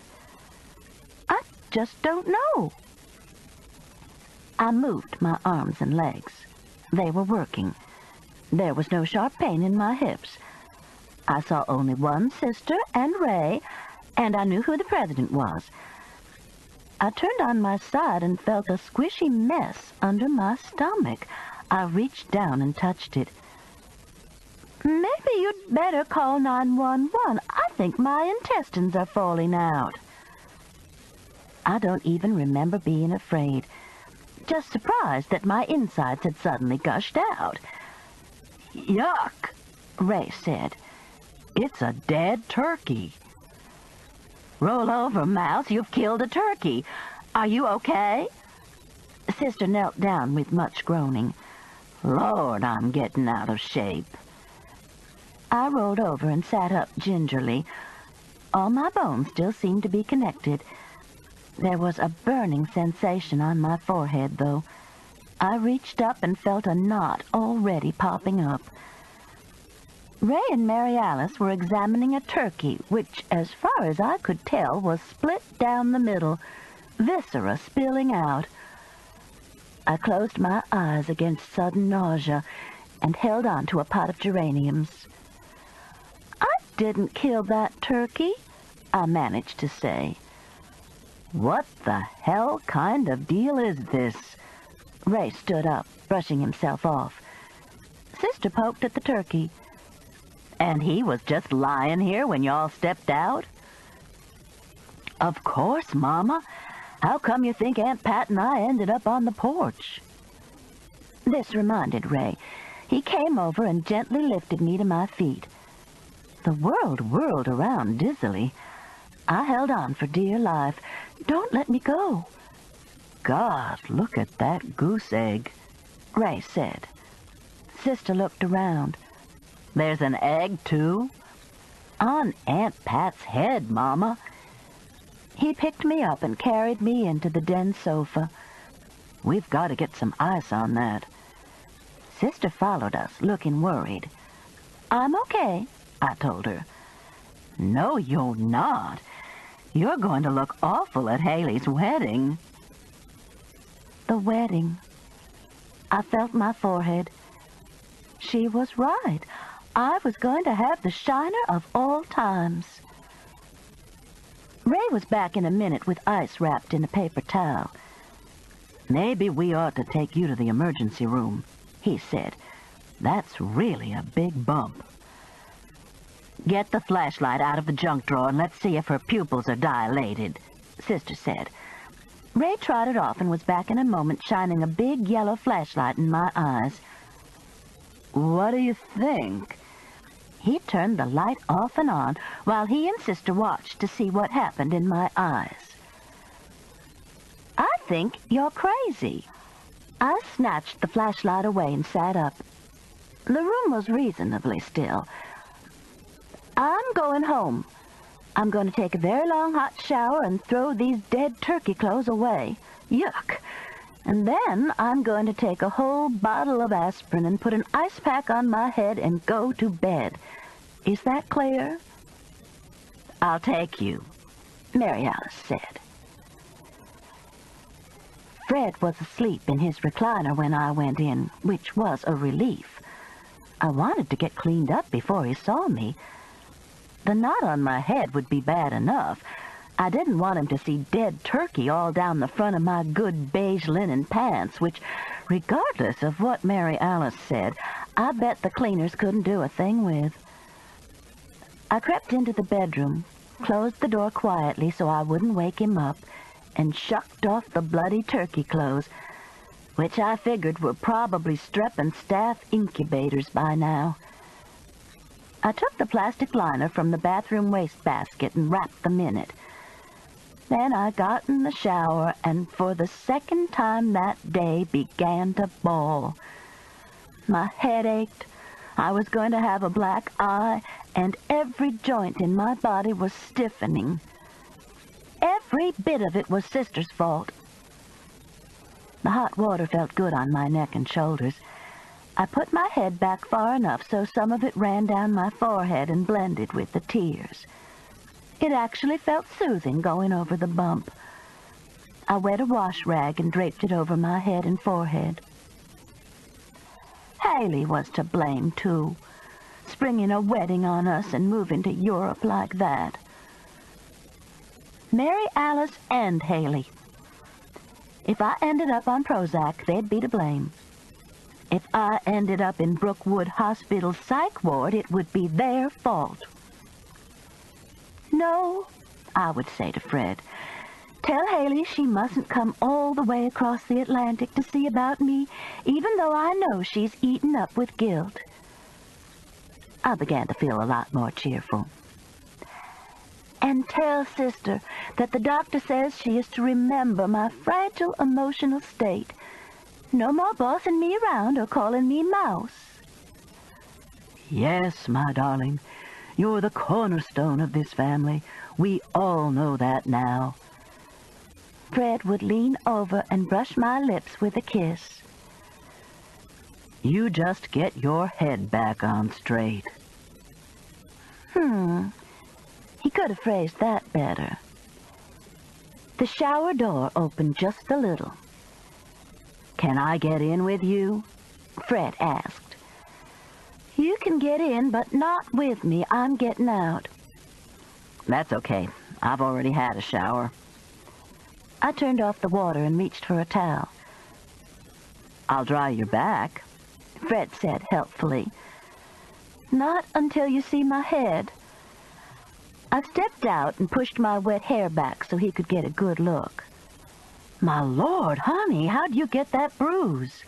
I just don't know. I moved my arms and legs. They were working. There was no sharp pain in my hips. I saw only one Sister and Ray, and I knew who the president was. I turned on my side and felt a squishy mess under my stomach. I reached down and touched it. Maybe you'd better call 911. I think my intestines are falling out. I don't even remember being afraid. Just surprised that my insides had suddenly gushed out. Yuck, Ray said. It's a dead turkey. Roll over, Mouse. You've killed a turkey. Are you okay? Sister knelt down with much groaning. Lord, I'm getting out of shape. I rolled over and sat up gingerly. All my bones still seemed to be connected. There was a burning sensation on my forehead, though. I reached up and felt a knot already popping up. Ray and Mary Alice were examining a turkey, which, as far as I could tell, was split down the middle, viscera spilling out. I closed my eyes against sudden nausea and held on to a pot of geraniums. I didn't kill that turkey, I managed to say. What the hell kind of deal is this? Ray stood up, brushing himself off. Sister poked at the turkey. And he was just lying here when y'all stepped out? Of course, Mama. How come you think Aunt Pat and I ended up on the porch? This reminded Ray. He came over and gently lifted me to my feet. The world whirled around dizzily. I held on for dear life. Don't let me go. God, look at that goose egg, Ray said. Sister looked around. There's an egg, too? On Aunt Pat's head, Mama. He picked me up and carried me into the den sofa. We've got to get some ice on that. Sister followed us, looking worried. I'm okay, I told her. No, you're not. You're going to look awful at Haley's wedding. The wedding. I felt my forehead. She was right. I was going to have the shiner of all times. Ray was back in a minute with ice wrapped in a paper towel. "Maybe we ought to take you to the emergency room," he said. "That's really a big bump." "Get the flashlight out of the junk drawer and let's see if her pupils are dilated," Sister said. Ray trotted off and was back in a moment, shining a big yellow flashlight in my eyes. "What do you think?" He turned the light off and on while he and Sister watched to see what happened in my eyes. "I think you're crazy." I snatched the flashlight away and sat up. The room was reasonably still. "I'm going home. I'm going to take a very long hot shower and throw these dead turkey clothes away. Yuck. And then I'm going to take a whole bottle of aspirin and put an ice pack on my head and go to bed. Is that clear?" "I'll take you," Mary Alice said. Fred was asleep in his recliner when I went in, which was a relief. I wanted to get cleaned up before he saw me. The knot on my head would be bad enough. I didn't want him to see dead turkey all down the front of my good beige linen pants, which, regardless of what Mary Alice said, I bet the cleaners couldn't do a thing with. I crept into the bedroom, closed the door quietly so I wouldn't wake him up, and shucked off the bloody turkey clothes, which I figured were probably strep and staph incubators by now. I took the plastic liner from the bathroom wastebasket and wrapped them in it. Then I got in the shower and for the second time that day began to bawl. My head ached, I was going to have a black eye, and every joint in my body was stiffening. Every bit of it was Sister's fault. The hot water felt good on my neck and shoulders. I put my head back far enough so some of it ran down my forehead and blended with the tears. It actually felt soothing going over the bump. I wet a wash rag and draped it over my head and forehead. Haley was to blame, too, springing a wedding on us and moving to Europe like that. Mary Alice and Haley. If I ended up on Prozac, they'd be to blame. If I ended up in Brookwood Hospital's psych ward, it would be their fault. "No," I would say to Fred, "tell Haley she mustn't come all the way across the Atlantic to see about me, even though I know she's eaten up with guilt." I began to feel a lot more cheerful. "And tell Sister that the doctor says she is to remember my fragile emotional state. No more bossing me around or calling me Mouse." "Yes, my darling. You're the cornerstone of this family. We all know that now." Fred would lean over and brush my lips with a kiss. "You just get your head back on straight." He could have phrased that better. The shower door opened just a little. "Can I get in with you?" Fred asked. "You can get in, but not with me. I'm getting out." "That's okay. I've already had a shower." I turned off the water and reached for a towel. "I'll dry your back," Fred said helpfully. "Not until you see my head." I stepped out and pushed my wet hair back so he could get a good look. "My Lord, honey, how'd you get that bruise?"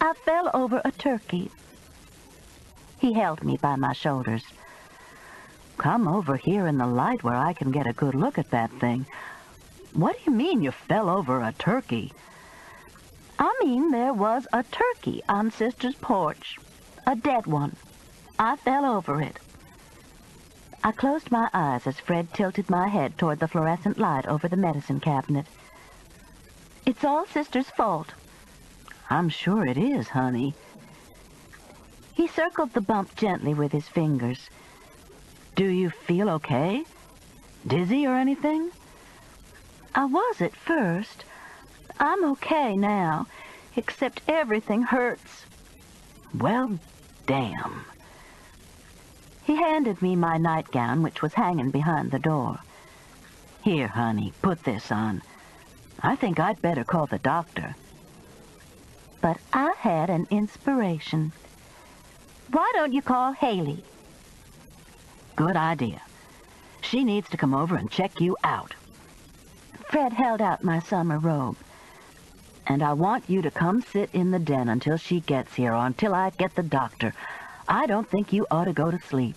"I fell over a turkey." He held me by my shoulders. "Come over here in the light where I can get a good look at that thing. What do you mean you fell over a turkey?" "I mean there was a turkey on Sister's porch. A dead one. I fell over it." I closed my eyes as Fred tilted my head toward the fluorescent light over the medicine cabinet. "It's all Sister's fault." "I'm sure it is, honey." He circled the bump gently with his fingers. "Do you feel okay? Dizzy or anything?" "I was at first. I'm okay now, except everything hurts." "Well, damn." He handed me my nightgown, which was hanging behind the door. "Here, honey, put this on. I think I'd better call the doctor." But I had an inspiration. "Why don't you call Haley?" "Good idea. She needs to come over and check you out." Fred held out my summer robe. "And I want you to come sit in the den until she gets here, or until I get the doctor. I don't think you ought to go to sleep."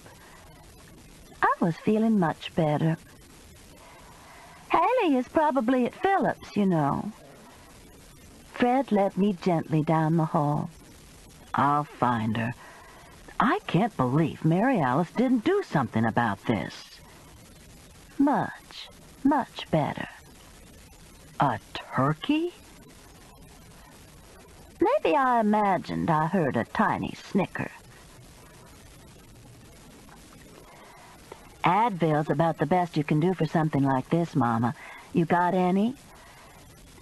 I was feeling much better. "Haley is probably at Phillips, you know." Fred led me gently down the hall. "I'll find her. I can't believe Mary Alice didn't do something about this." Much, much better. "A turkey?" Maybe I imagined I heard a tiny snicker. "Advil's about the best you can do for something like this, Mama. You got any?"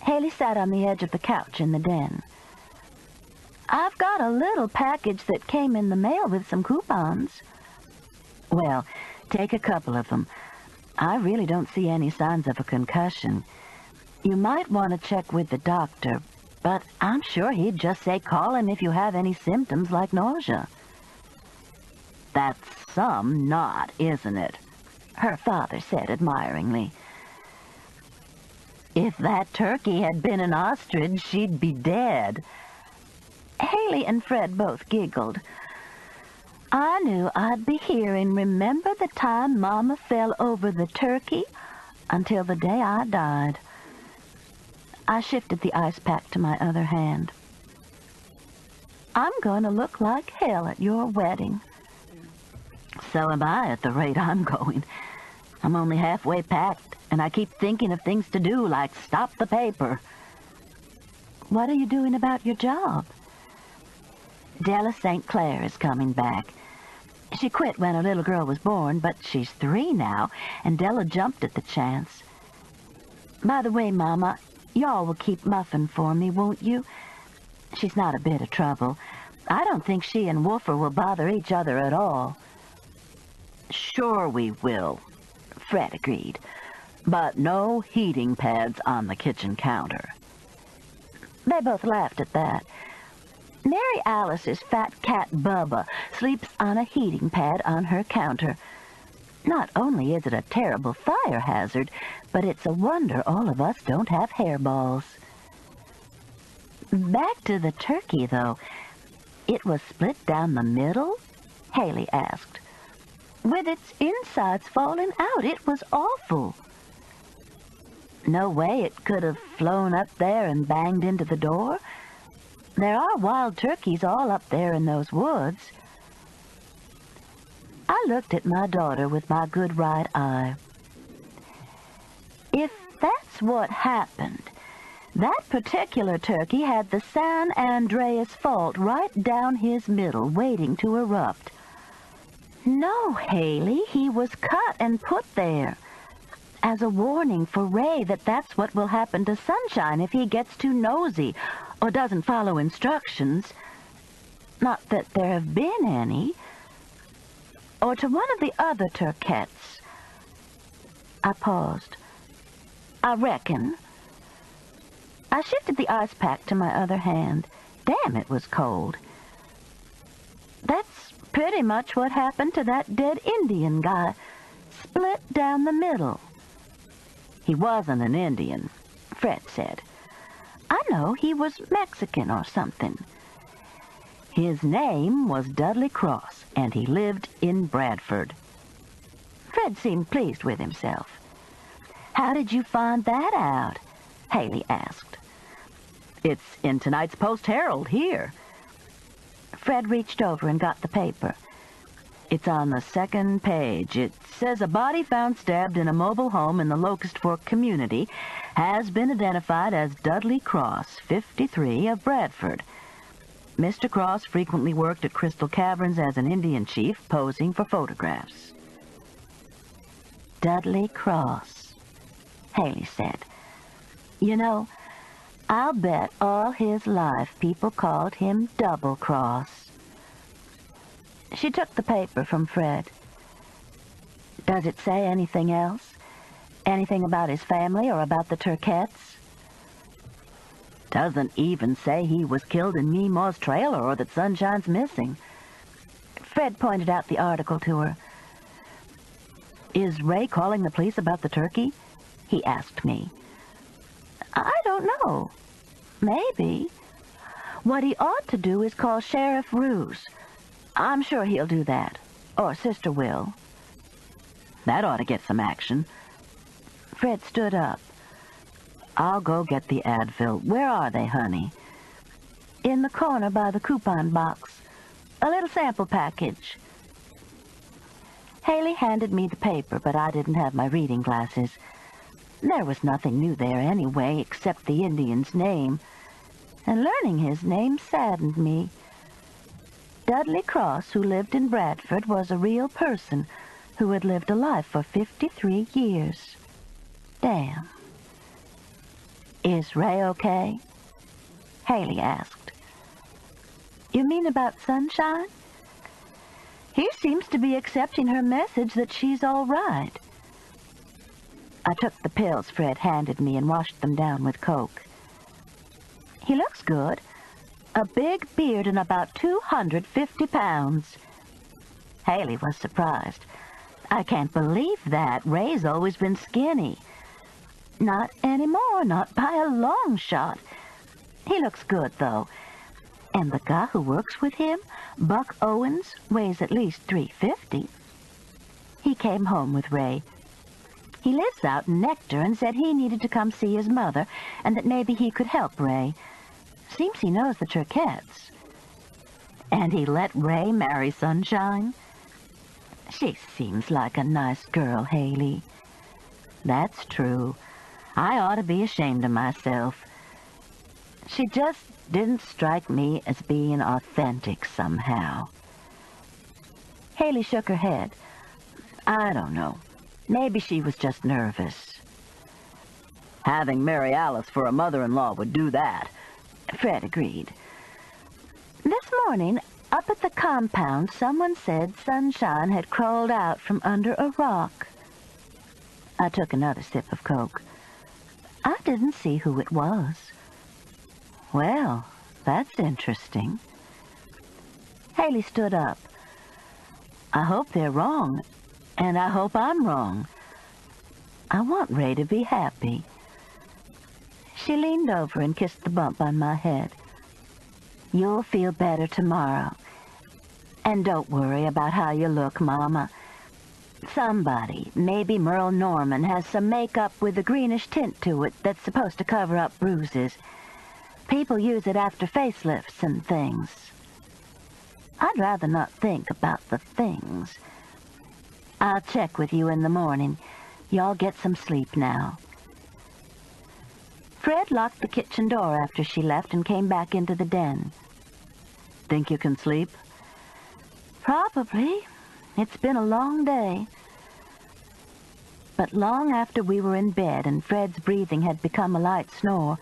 Haley sat on the edge of the couch in the den. "I've got a little package that came in the mail with some coupons." "Well, take a couple of them. I really don't see any signs of a concussion. You might want to check with the doctor, but I'm sure he'd just say call him if you have any symptoms like nausea." "That's some knot, isn't it?" her father said admiringly. "If that turkey had been an ostrich, she'd be dead." Haley and Fred both giggled. I knew I'd be hearing "Remember the time Mama fell over the turkey?" until the day I died. I shifted the ice pack to my other hand. "I'm going to look like hell at your wedding." "So am I at the rate I'm going. I'm only halfway packed, and I keep thinking of things to do, like stop the paper." "What are you doing about your job?" "Della St. Clair is coming back. She quit when her little girl was born, but she's 3 now, and Della jumped at the chance." "By the way, Mama, y'all will keep Muffin for me, won't you? She's not a bit of trouble. I don't think she and Woofer will bother each other at all." "Sure we will," Fred agreed. "But no heating pads on the kitchen counter." They both laughed at that. "Mary Alice's fat cat Bubba sleeps on a heating pad on her counter. Not only is it a terrible fire hazard, but it's a wonder all of us don't have hairballs." "Back to the turkey, though. It was split down the middle?" Haley asked. "With its insides falling out. It was awful." "No way it could have flown up there and banged into the door? There are wild turkeys all up there in those woods." I looked at my daughter with my good right eye. "If that's what happened, that particular turkey had the San Andreas Fault right down his middle, waiting to erupt." "No, Haley, he was cut and put there as a warning for Ray that that's what will happen to Sunshine if he gets too nosy or doesn't follow instructions. Not that there have been any. Or to one of the other turkettes." I paused. "I reckon." I shifted the ice pack to my other hand. Damn, it was cold. "That's pretty much what happened to that dead Indian guy. Split down the middle." "He wasn't an Indian," Fred said. "I know, he was Mexican or something." "His name was Dudley Cross, and he lived in Bradford." Fred seemed pleased with himself. "How did you find that out?" Haley asked. "It's in tonight's Post-Herald here." Fred reached over and got the paper. "It's on the 2nd page. It says a body found stabbed in a mobile home in the Locust Fork community has been identified as Dudley Cross, 53, of Bradford. Mr. Cross frequently worked at Crystal Caverns as an Indian chief, posing for photographs." "Dudley Cross," Haley said. "You know, I'll bet all his life people called him Double Cross." She took the paper from Fred. Does it say anything else? Anything about his family or about the Turkettes? Doesn't even say he was killed in Meemaw's trailer or that Sunshine's missing. Fred pointed out the article to her. Is Ray calling the police about the turkey? He asked me. I don't know. Maybe. What he ought to do is call Sheriff Roos. I'm sure he'll do that. Or Sister will. That ought to get some action. Fred stood up. I'll go get the Advil. Where are they, honey? In the corner by the coupon box. A little sample package. Haley handed me the paper, but I didn't have my reading glasses. There was nothing new there anyway, except the Indian's name. And learning his name saddened me. Dudley Cross, who lived in Bradford, was a real person who had lived a life for 53 years. Damn. Is Ray okay? Haley asked. You mean about Sunshine? He seems to be accepting her message that she's all right. I took the pills Fred handed me and washed them down with Coke. He looks good. A big beard and about 250 pounds. Haley was surprised. I can't believe that. Ray's always been skinny. Not anymore, not by a long shot. He looks good, though. And the guy who works with him, Buck Owens, weighs at least 350. He came home with Ray. He lives out in Nectar and said he needed to come see his mother and that maybe he could help Ray. Seems he knows the Turkettes. And he let Ray marry Sunshine? She seems like a nice girl, Haley. That's true. I ought to be ashamed of myself. She just didn't strike me as being authentic somehow. Haley shook her head. I don't know. Maybe she was just nervous. Having Mary Alice for a mother-in-law would do that, Fred agreed. This morning, up at the compound, someone said Sunshine had crawled out from under a rock. I took another sip of Coke. I didn't see who it was. Well, that's interesting. Haley stood up. I hope they're wrong, and I hope I'm wrong. I want Ray to be happy. She leaned over and kissed the bump on my head. You'll feel better tomorrow. And don't worry about how you look, Mama. Somebody, maybe Merle Norman, has some makeup with a greenish tint to it that's supposed to cover up bruises. People use it after facelifts and things. I'd rather not think about the things. I'll check with you in the morning. Y'all get some sleep now. Fred locked the kitchen door after she left and came back into the den. Think you can sleep? Probably. It's been a long day. But long after we were in bed and Fred's breathing had become a light snore,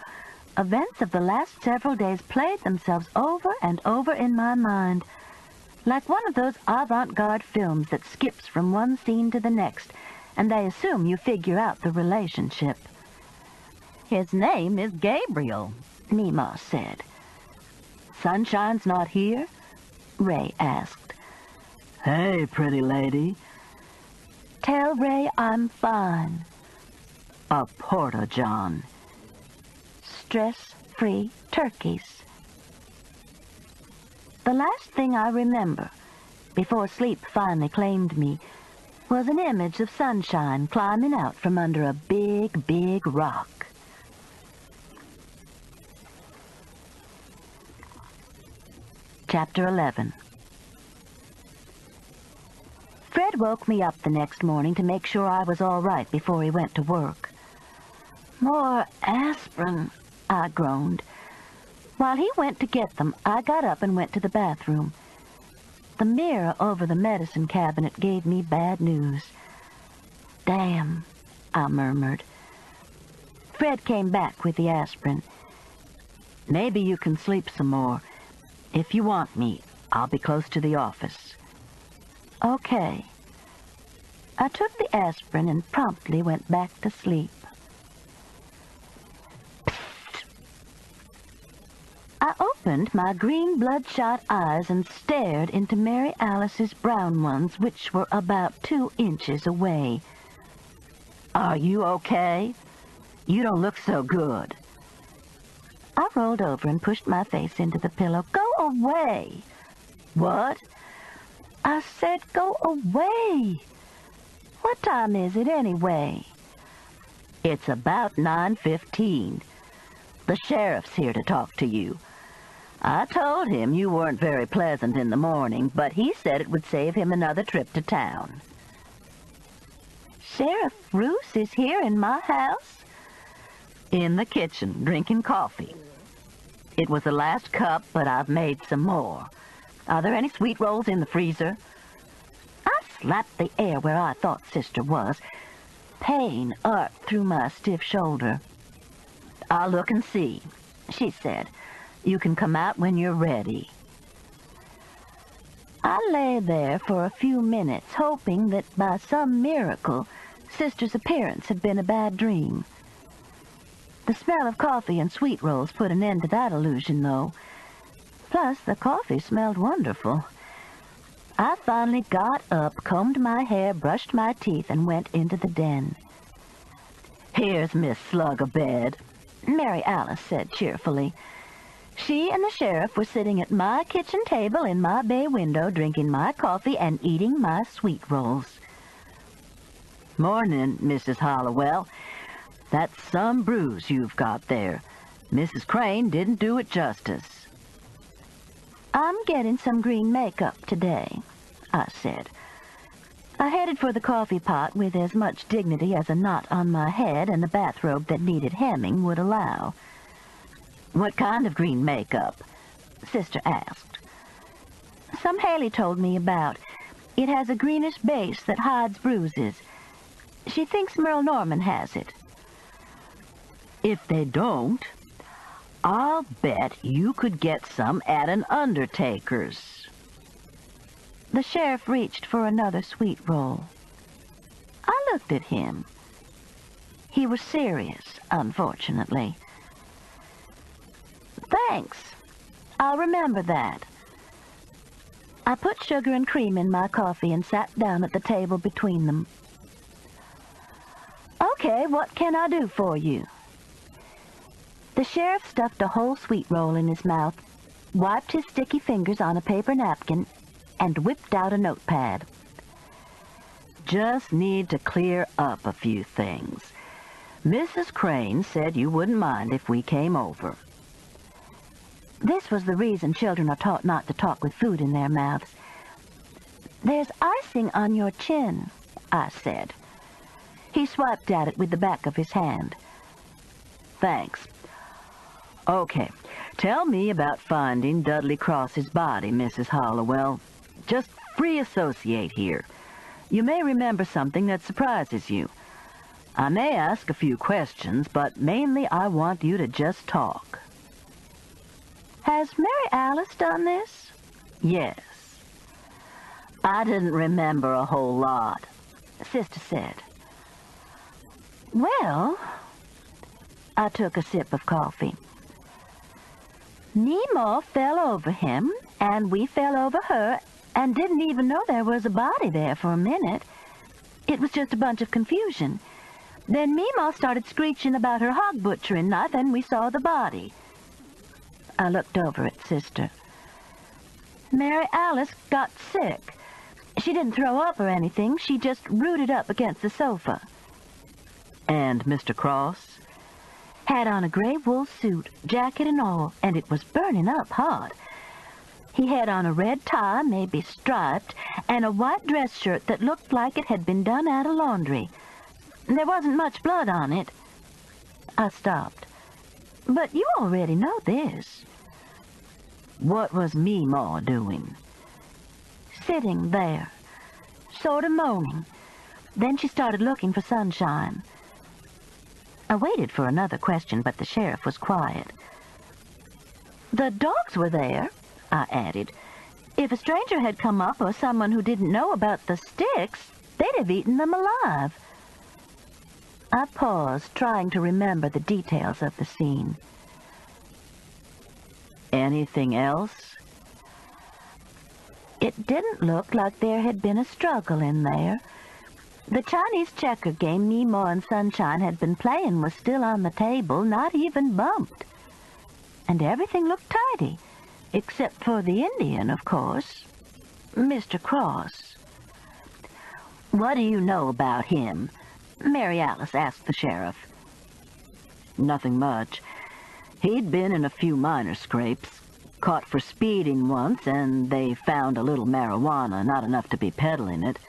events of the last several days played themselves over and over in my mind, like one of those avant-garde films that skips from one scene to the next, and they assume you figure out the relationship. His name is Gabriel, Meemaw said. Sunshine's not here? Ray asked. Hey, pretty lady. Tell Ray I'm fine. A porta-john. Stress-free turkeys. The last thing I remember, before sleep finally claimed me, was an image of Sunshine climbing out from under a big, big rock. Chapter 11. Fred woke me up the next morning to make sure I was all right before he went to work. More aspirin, I groaned. While he went to get them, I got up and went to the bathroom. The mirror over the medicine cabinet gave me bad news. Damn, I murmured. Fred came back with the aspirin. Maybe you can sleep some more. If you want me, I'll be close to the office. Okay. I took the aspirin and promptly went back to sleep. Psst. I opened my green bloodshot eyes and stared into Mary Alice's brown ones, which were about 2 inches away. "Are you okay? You don't look so good." I rolled over and pushed my face into the pillow. "Go away." "What?" "I said go away. What time is it anyway?" "It's about 9:15. The sheriff's here to talk to you. I told him you weren't very pleasant in the morning, but he said it would save him another trip to town." "Sheriff Roos is here in my house?" "In the kitchen, drinking coffee. It was the last cup, but I've made some more. Are there any sweet rolls in the freezer?" I slapped the air where I thought Sister was. Pain arced through my stiff shoulder. "I'll look and see," she said. "You can come out when you're ready." I lay there for a few minutes, hoping that by some miracle Sister's appearance had been a bad dream. The smell of coffee and sweet rolls put an end to that illusion, though. Plus, the coffee smelled wonderful. I finally got up, combed my hair, brushed my teeth, and went into the den. "Here's Miss Slug abed," Mary Alice said cheerfully. She and the sheriff were sitting at my kitchen table in my bay window, drinking my coffee and eating my sweet rolls. "Morning, Mrs. Hollowell. That's some bruise you've got there. Mrs. Crane didn't do it justice." "I'm getting some green makeup today," I said. I headed for the coffee pot with as much dignity as a knot on my head and a bathrobe that needed hemming would allow. "What kind of green makeup?" Sister asked. "Some Haley told me about. It has a greenish base that hides bruises. She thinks Merle Norman has it." "If they don't, I'll bet you could get some at an undertaker's." The sheriff reached for another sweet roll. I looked at him. He was serious, unfortunately. "Thanks. I'll remember that." I put sugar and cream in my coffee and sat down at the table between them. "Okay, what can I do for you?" The sheriff stuffed a whole sweet roll in his mouth, wiped his sticky fingers on a paper napkin, and whipped out a notepad. "Just need to clear up a few things. Mrs. Crane said you wouldn't mind if we came over." This was the reason children are taught not to talk with food in their mouths. "There's icing on your chin," I said. He swiped at it with the back of his hand. "Thanks. Okay, tell me about finding Dudley Cross's body, Mrs. Hollowell. Just free associate here. You may remember something that surprises you. I may ask a few questions, but mainly I want you to just talk." "Has Mary Alice done this?" "Yes." "I didn't remember a whole lot," Sister said. "Well," I took a sip of coffee. "Nemo fell over him, and we fell over her, and didn't even know there was a body there for a minute. It was just a bunch of confusion. Then Mima started screeching about her hog butchering knife, and we saw the body." I looked over at Sister. "Mary Alice got sick. She didn't throw up or anything. She just rooted up against the sofa." "And Mr. Cross?" "Had on a gray wool suit, jacket and all, and it was burning up hot. He had on a red tie, maybe striped, and a white dress shirt that looked like it had been done out of laundry. There wasn't much blood on it." I stopped. "But you already know this." "What was Meemaw doing?" "Sitting there, sort of moaning. Then she started looking for sunshine." I waited for another question, but the sheriff was quiet. "The dogs were there," I added. If a stranger had come up or someone who didn't know about the sticks, they'd have eaten them alive. I paused, trying to remember the details of the scene. Anything else? It didn't look like there had been a struggle in there. The Chinese checker game Meemaw and Sunshine had been playing was still on the table, not even bumped. And everything looked tidy, except for the Indian, of course, Mr. Cross. What do you know about him? Mary Alice asked the sheriff. Nothing much. He'd been in a few minor scrapes. Caught for speeding once, and they found a little marijuana, not enough to be peddling it.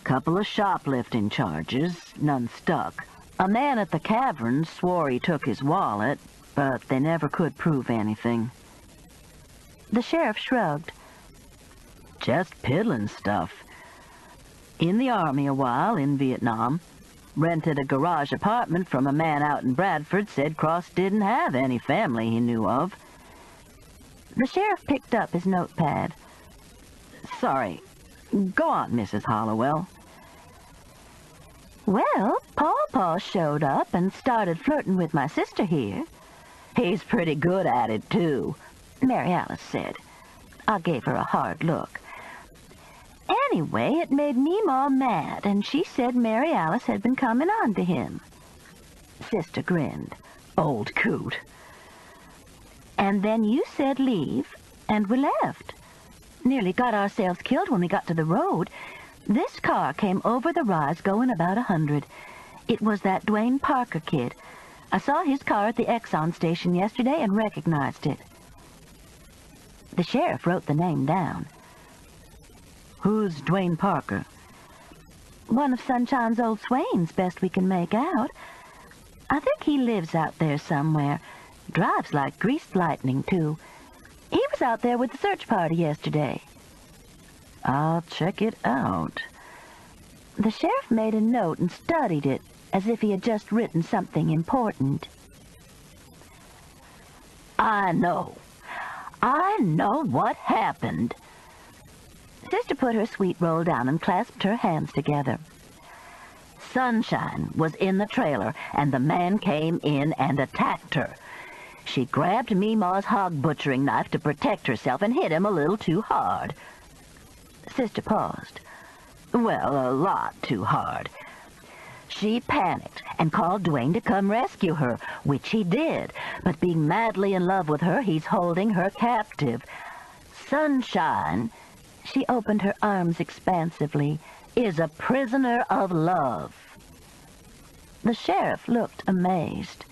Couple of shoplifting charges, none stuck. A man at the caverns swore he took his wallet, but they never could prove anything. The sheriff shrugged. Just piddling stuff. In the Army a while, in Vietnam. Rented a garage apartment from a man out in Bradford, said Cross didn't have any family he knew of. The sheriff picked up his notepad. Sorry. Go on, Mrs. Hollowell. Well, Paw showed up and started flirting with my sister here. He's pretty good at it, too, Mary Alice said. I gave her a hard look. Anyway, it made Meemaw mad, and she said Mary Alice had been coming on to him. Sister grinned. Old coot. And then you said leave, and we left. Nearly got ourselves killed when we got to the road. This car came over the rise going about 100. It was that Dwayne Parker kid. I saw his car at the Exxon station yesterday and recognized it. The sheriff wrote the name down. Who's Dwayne Parker? One of Sunshine's old swains, best we can make out. I think he lives out there somewhere. Drives like greased lightning, too. He was out there with the search party yesterday. I'll check it out. The sheriff made a note and studied it, as if he had just written something important. I know what happened. Sister put her sweet roll down and clasped her hands together. Sunshine was in the trailer, and the man came in and attacked her. She grabbed Meemaw's hog butchering knife to protect herself and hit him a little too hard. Sister paused. Well, a lot too hard. She panicked and called Dwayne to come rescue her, which he did. But being madly in love with her, he's holding her captive. Sunshine, she opened her arms expansively, is a prisoner of love. The sheriff looked amazed.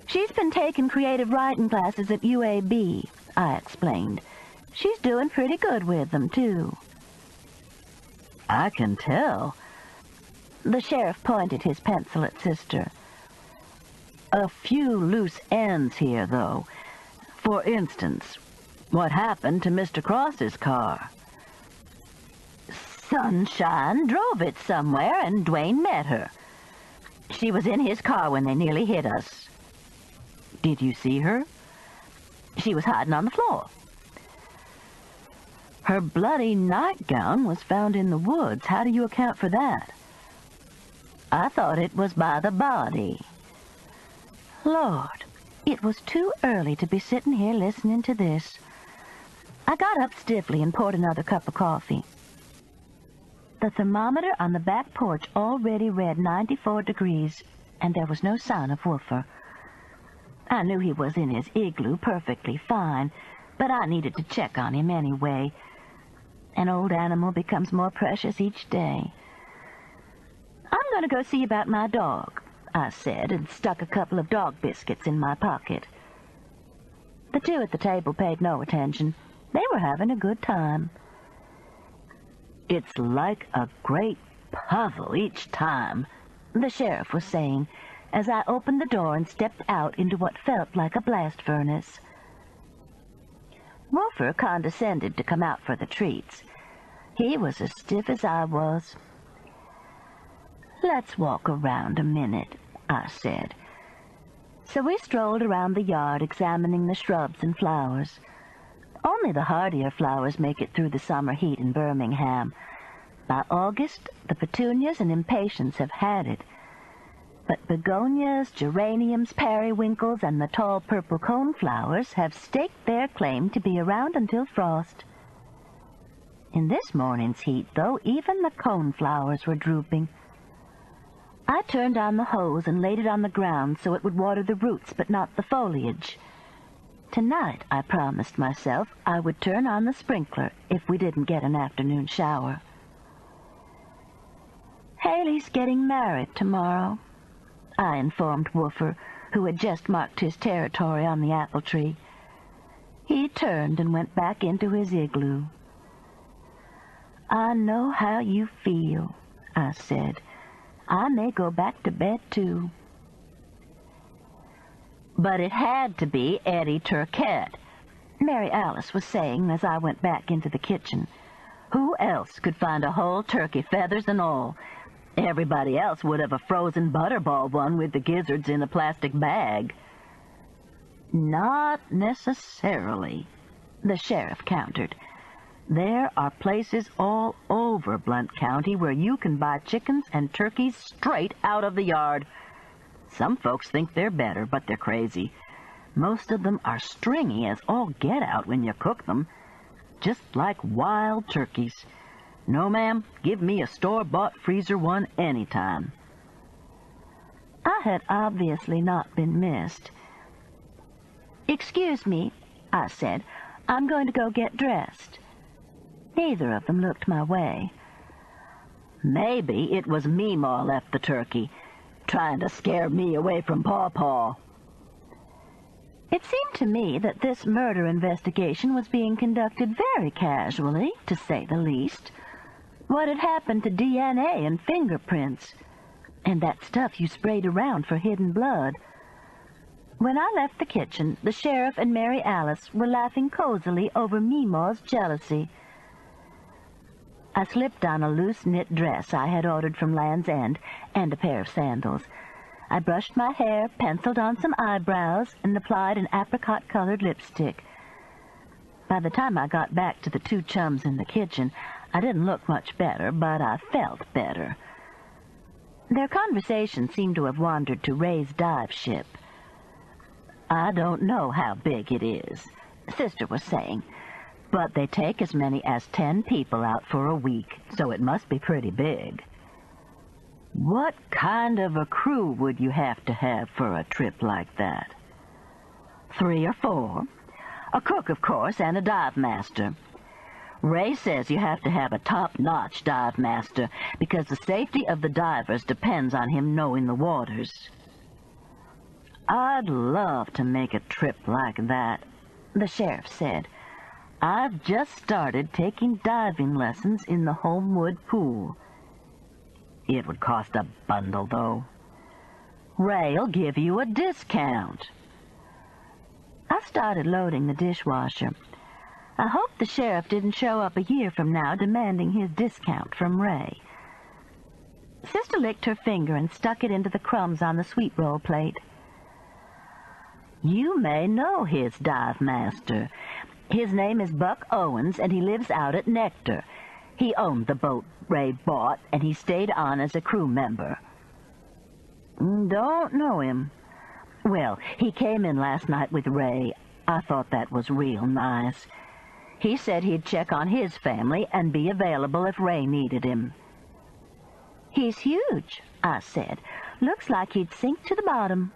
She's been taking creative writing classes at UAB, I explained. She's doing pretty good with them, too. I can tell. The sheriff pointed his pencil at Sister. A few loose ends here, though. For instance, what happened to Mr. Cross's car? Sunshine drove it somewhere, and Dwayne met her. She was in his car when they nearly hit us. Did you see her? She was hiding on the floor. Her bloody nightgown was found in the woods. How do you account for that? I thought it was by the body. Lord, it was too early to be sitting here listening to this. I got up stiffly and poured another cup of coffee. The thermometer on the back porch already read 94 degrees, and there was no sign of Woofer. I knew he was in his igloo perfectly fine, but I needed to check on him anyway. An old animal becomes more precious each day. I'm going to go see about my dog, I said, and stuck a couple of dog biscuits in my pocket. The two at the table paid no attention. They were having a good time. It's like a great puzzle each time, the sheriff was saying, as I opened the door and stepped out into what felt like a blast furnace. Woofer condescended to come out for the treats. He was as stiff as I was. Let's walk around a minute, I said. So we strolled around the yard examining the shrubs and flowers. Only the hardier flowers make it through the summer heat in Birmingham. By August, the petunias and impatiens have had it. But begonias, geraniums, periwinkles, and the tall purple coneflowers have staked their claim to be around until frost. In this morning's heat, though, even the coneflowers were drooping. I turned on the hose and laid it on the ground so it would water the roots but not the foliage. Tonight, I promised myself, I would turn on the sprinkler if we didn't get an afternoon shower. Haley's getting married tomorrow, I informed Woofer, who had just marked his territory on the apple tree. He turned and went back into his igloo. I know how you feel, I said. I may go back to bed, too. But it had to be Eddie Turquette, Mary Alice was saying as I went back into the kitchen. Who else could find a whole turkey, feathers and all? Everybody else would have a frozen butterball one with the gizzards in a plastic bag. Not necessarily, the sheriff countered. There are places all over Blount County where you can buy chickens and turkeys straight out of the yard. Some folks think they're better, but they're crazy. Most of them are stringy as all get out when you cook them, just like wild turkeys. No, ma'am, give me a store-bought freezer one any time. I had obviously not been missed. Excuse me, I said. I'm going to go get dressed. Neither of them looked my way. Maybe it was Meemaw left the turkey, trying to scare me away from Paw-Paw. It seemed to me that this murder investigation was being conducted very casually, to say the least. What had happened to DNA and fingerprints, and that stuff you sprayed around for hidden blood? When I left the kitchen, the sheriff and Mary Alice were laughing cozily over Meemaw's jealousy. I slipped on a loose knit dress I had ordered from Land's End and a pair of sandals. I brushed my hair, penciled on some eyebrows, and applied an apricot-colored lipstick. By the time I got back to the two chums in the kitchen, I didn't look much better, but I felt better. Their conversation seemed to have wandered to Ray's dive ship. I don't know how big it is, Sister was saying, but they take as many as 10 people out for a week, so it must be pretty big. What kind of a crew would you have to have for a trip like that? 3 or 4. A cook, of course, and a dive master. Ray says you have to have a top-notch dive master because the safety of the divers depends on him knowing the waters. I'd love to make a trip like that, the sheriff said. I've just started taking diving lessons in the Homewood pool. It would cost a bundle, though. Ray'll give you a discount. I started loading the dishwasher. I hoped the sheriff didn't show up a year from now demanding his discount from Ray. Sister licked her finger and stuck it into the crumbs on the sweet roll plate. You may know his dive master. His name is Buck Owens, and he lives out at Nectar. He owned the boat Ray bought, and he stayed on as a crew member. Don't know him. Well, he came in last night with Ray. I thought that was real nice. He said he'd check on his family and be available if Ray needed him. He's huge, I said. Looks like he'd sink to the bottom.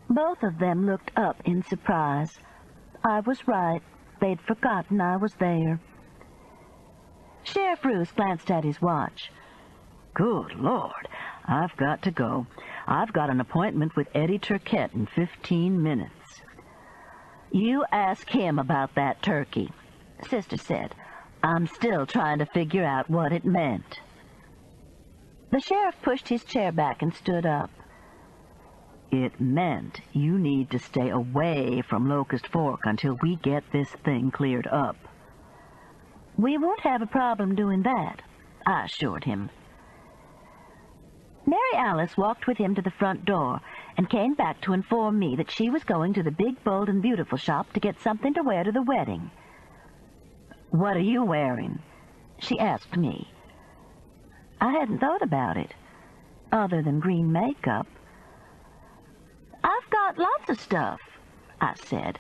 Both of them looked up in surprise. I was right. They'd forgotten I was there. Sheriff Roos glanced at his watch. Good Lord, I've got to go. I've got an appointment with Eddie Turquette in 15 minutes. You ask him about that turkey, Sister said. I'm still trying to figure out what it meant. The sheriff pushed his chair back and stood up. It meant you need to stay away from Locust Fork until we get this thing cleared up. We won't have a problem doing that, I assured him. Mary Mary Alice walked with him to the front door and came back to inform me that she was going to the Big, Bold, and Beautiful shop to get something to wear to the wedding. "What are you wearing?" she asked me. I hadn't thought about it, other than green makeup. "I've got lots of stuff," I said.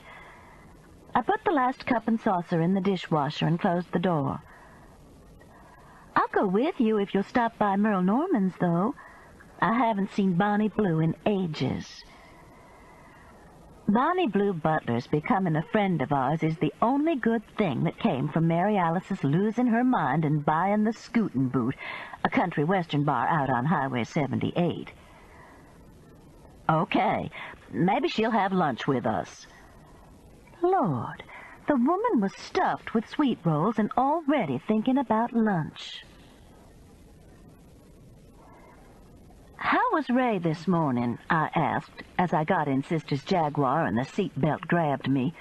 I put the last cup and saucer in the dishwasher and closed the door. "I'll go with you if you'll stop by Merle Norman's, though. I haven't seen Bonnie Blue in ages." Bonnie Blue Butler's becoming a friend of ours is the only good thing that came from Mary Alice's losing her mind and buying the Scootin' Boot, a country western bar out on Highway 78. "Okay, maybe she'll have lunch with us." Lord, the woman was stuffed with sweet rolls and already thinking about lunch. "How was Ray this morning?" I asked, as I got in Sister's Jaguar and the seat belt grabbed me.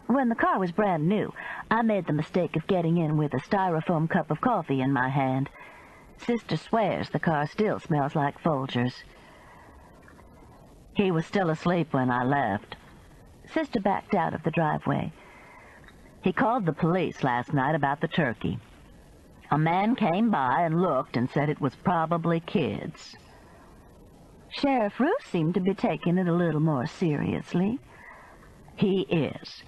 When the car was brand new, I made the mistake of getting in with a styrofoam cup of coffee in my hand. Sister swears the car still smells like Folgers. "He was still asleep when I left." Sister backed out of the driveway. "He called the police last night about the turkey. A man came by and looked and said it was probably kids." Sheriff Roos seemed to be taking it a little more seriously. "He is.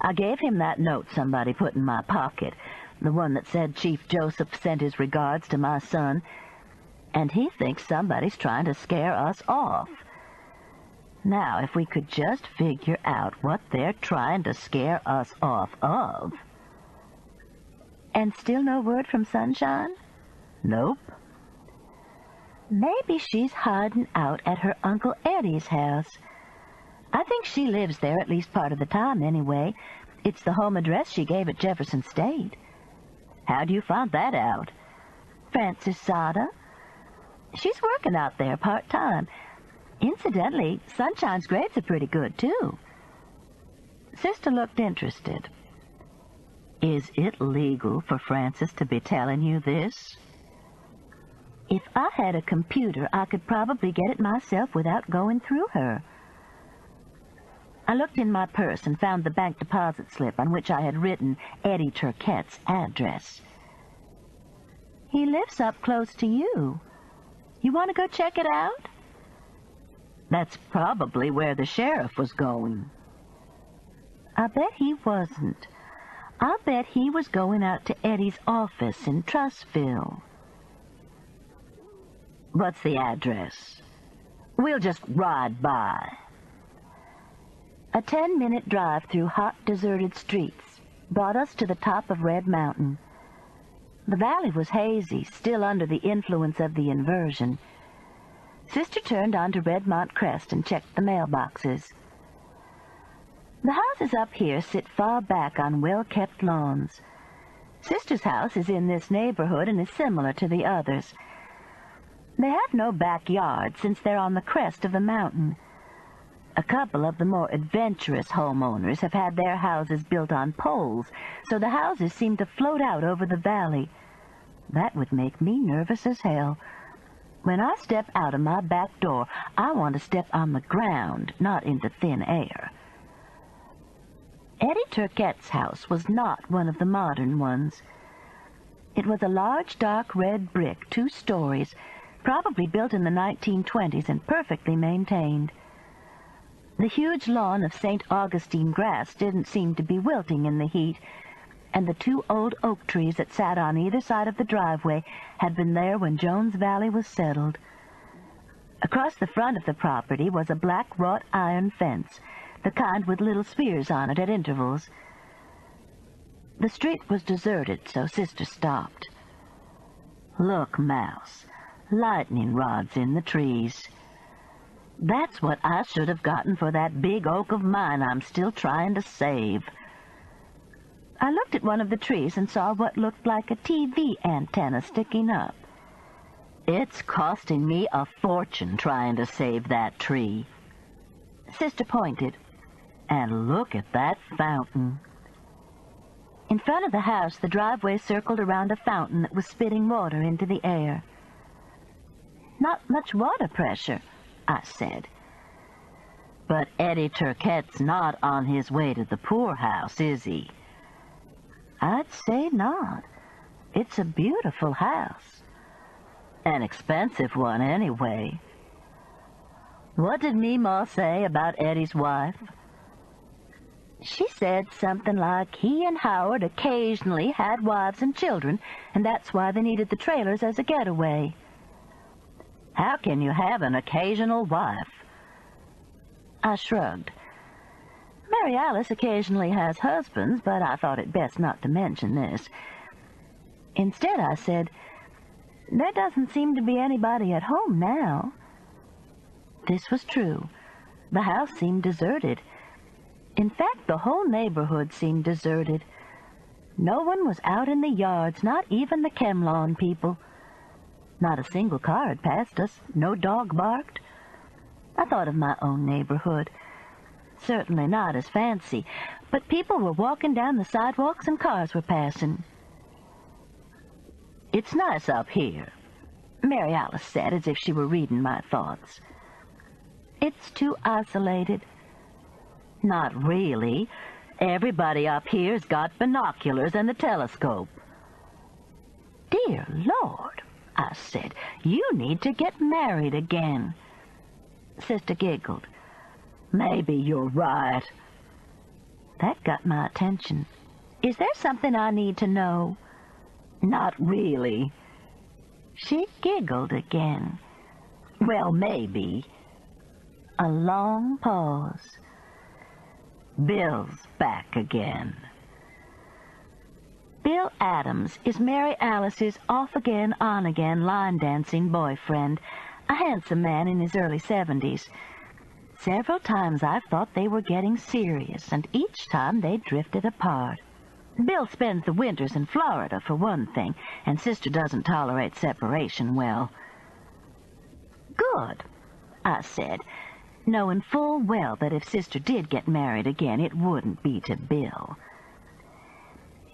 I gave him that note somebody put in my pocket, the one that said Chief Joseph sent his regards to my son, and he thinks somebody's trying to scare us off. Now, if we could just figure out what they're trying to scare us off of." "And still no word from Sunshine?" "Nope." "Maybe she's hiding out at her Uncle Eddie's house. I think she lives there at least part of the time anyway. It's the home address she gave at Jefferson State." "How'd you find that out?" "Frances Sada. She's working out there part-time. Incidentally, Sunshine's grades are pretty good, too." Sister looked interested. "Is it legal for Frances to be telling you this?" "If I had a computer, I could probably get it myself without going through her." I looked in my purse and found the bank deposit slip on which I had written Eddie Turquette's address. "He lives up close to you. You want to go check it out?" "That's probably where the sheriff was going." "I bet he wasn't. I'll bet he was going out to Eddie's office in Trussville." "What's the address? We'll just ride by." A 10-minute drive through hot, deserted streets brought us to the top of Red Mountain. The valley was hazy, still under the influence of the inversion. Sister turned onto Redmont Crest and checked the mailboxes. The houses up here sit far back on well-kept lawns. Sister's house is in this neighborhood and is similar to the others. They have no backyard since they're on the crest of the mountain. A couple of the more adventurous homeowners have had their houses built on poles, so the houses seem to float out over the valley. That would make me nervous as hell. When I step out of my back door, I want to step on the ground, not into thin air. Eddie Turquette's house was not one of the modern ones. It was a large, dark red brick, 2 stories, probably built in the 1920s and perfectly maintained. The huge lawn of St. Augustine grass didn't seem to be wilting in the heat, and the 2 old oak trees that sat on either side of the driveway had been there when Jones Valley was settled. Across the front of the property was a black wrought iron fence, the kind with little spears on it at intervals. The street was deserted, so Sister stopped. "Look, Mouse, lightning rods in the trees. That's what I should have gotten for that big oak of mine I'm still trying to save." I looked at one of the trees and saw what looked like a TV antenna sticking up. "It's costing me a fortune trying to save that tree." Sister pointed. "And look at that fountain." In front of the house, the driveway circled around a fountain that was spitting water into the air. Not much water pressure, I said. But Eddie Turquette's not on his way to the poorhouse, is he? I'd say not. It's a beautiful house. An expensive one, anyway. What did Meemaw say about Eddie's wife? She said something like he and Howard occasionally had wives and children, and that's why they needed the trailers as a getaway. How can you have an occasional wife? I shrugged. Mary Alice occasionally has husbands, but I thought it best not to mention this. Instead, I said, there doesn't seem to be anybody at home now. This was true. The house seemed deserted. In fact, the whole neighborhood seemed deserted. No one was out in the yards, not even the Chemlawn people. Not a single car had passed us. No dog barked. I thought of my own neighborhood. Certainly not as fancy, but people were walking down the sidewalks and cars were passing. It's nice up here, Mary Alice said, as if she were reading my thoughts. It's too isolated. Not really. Everybody up here's got binoculars and a telescope. Dear Lord, I said, you need to get married again. Sister giggled. Maybe you're right. That got my attention. Is there something I need to know? Not really. She giggled again. Well, maybe. A long pause. Bill's back again. Bill Adams is Mary Alice's off-again, on-again line-dancing boyfriend, a handsome man in his early 70s. Several times I've thought they were getting serious, and each time they drifted apart. Bill spends the winters in Florida, for one thing, and Sister doesn't tolerate separation well. Good, I said, knowing full well that if Sister did get married again, it wouldn't be to Bill.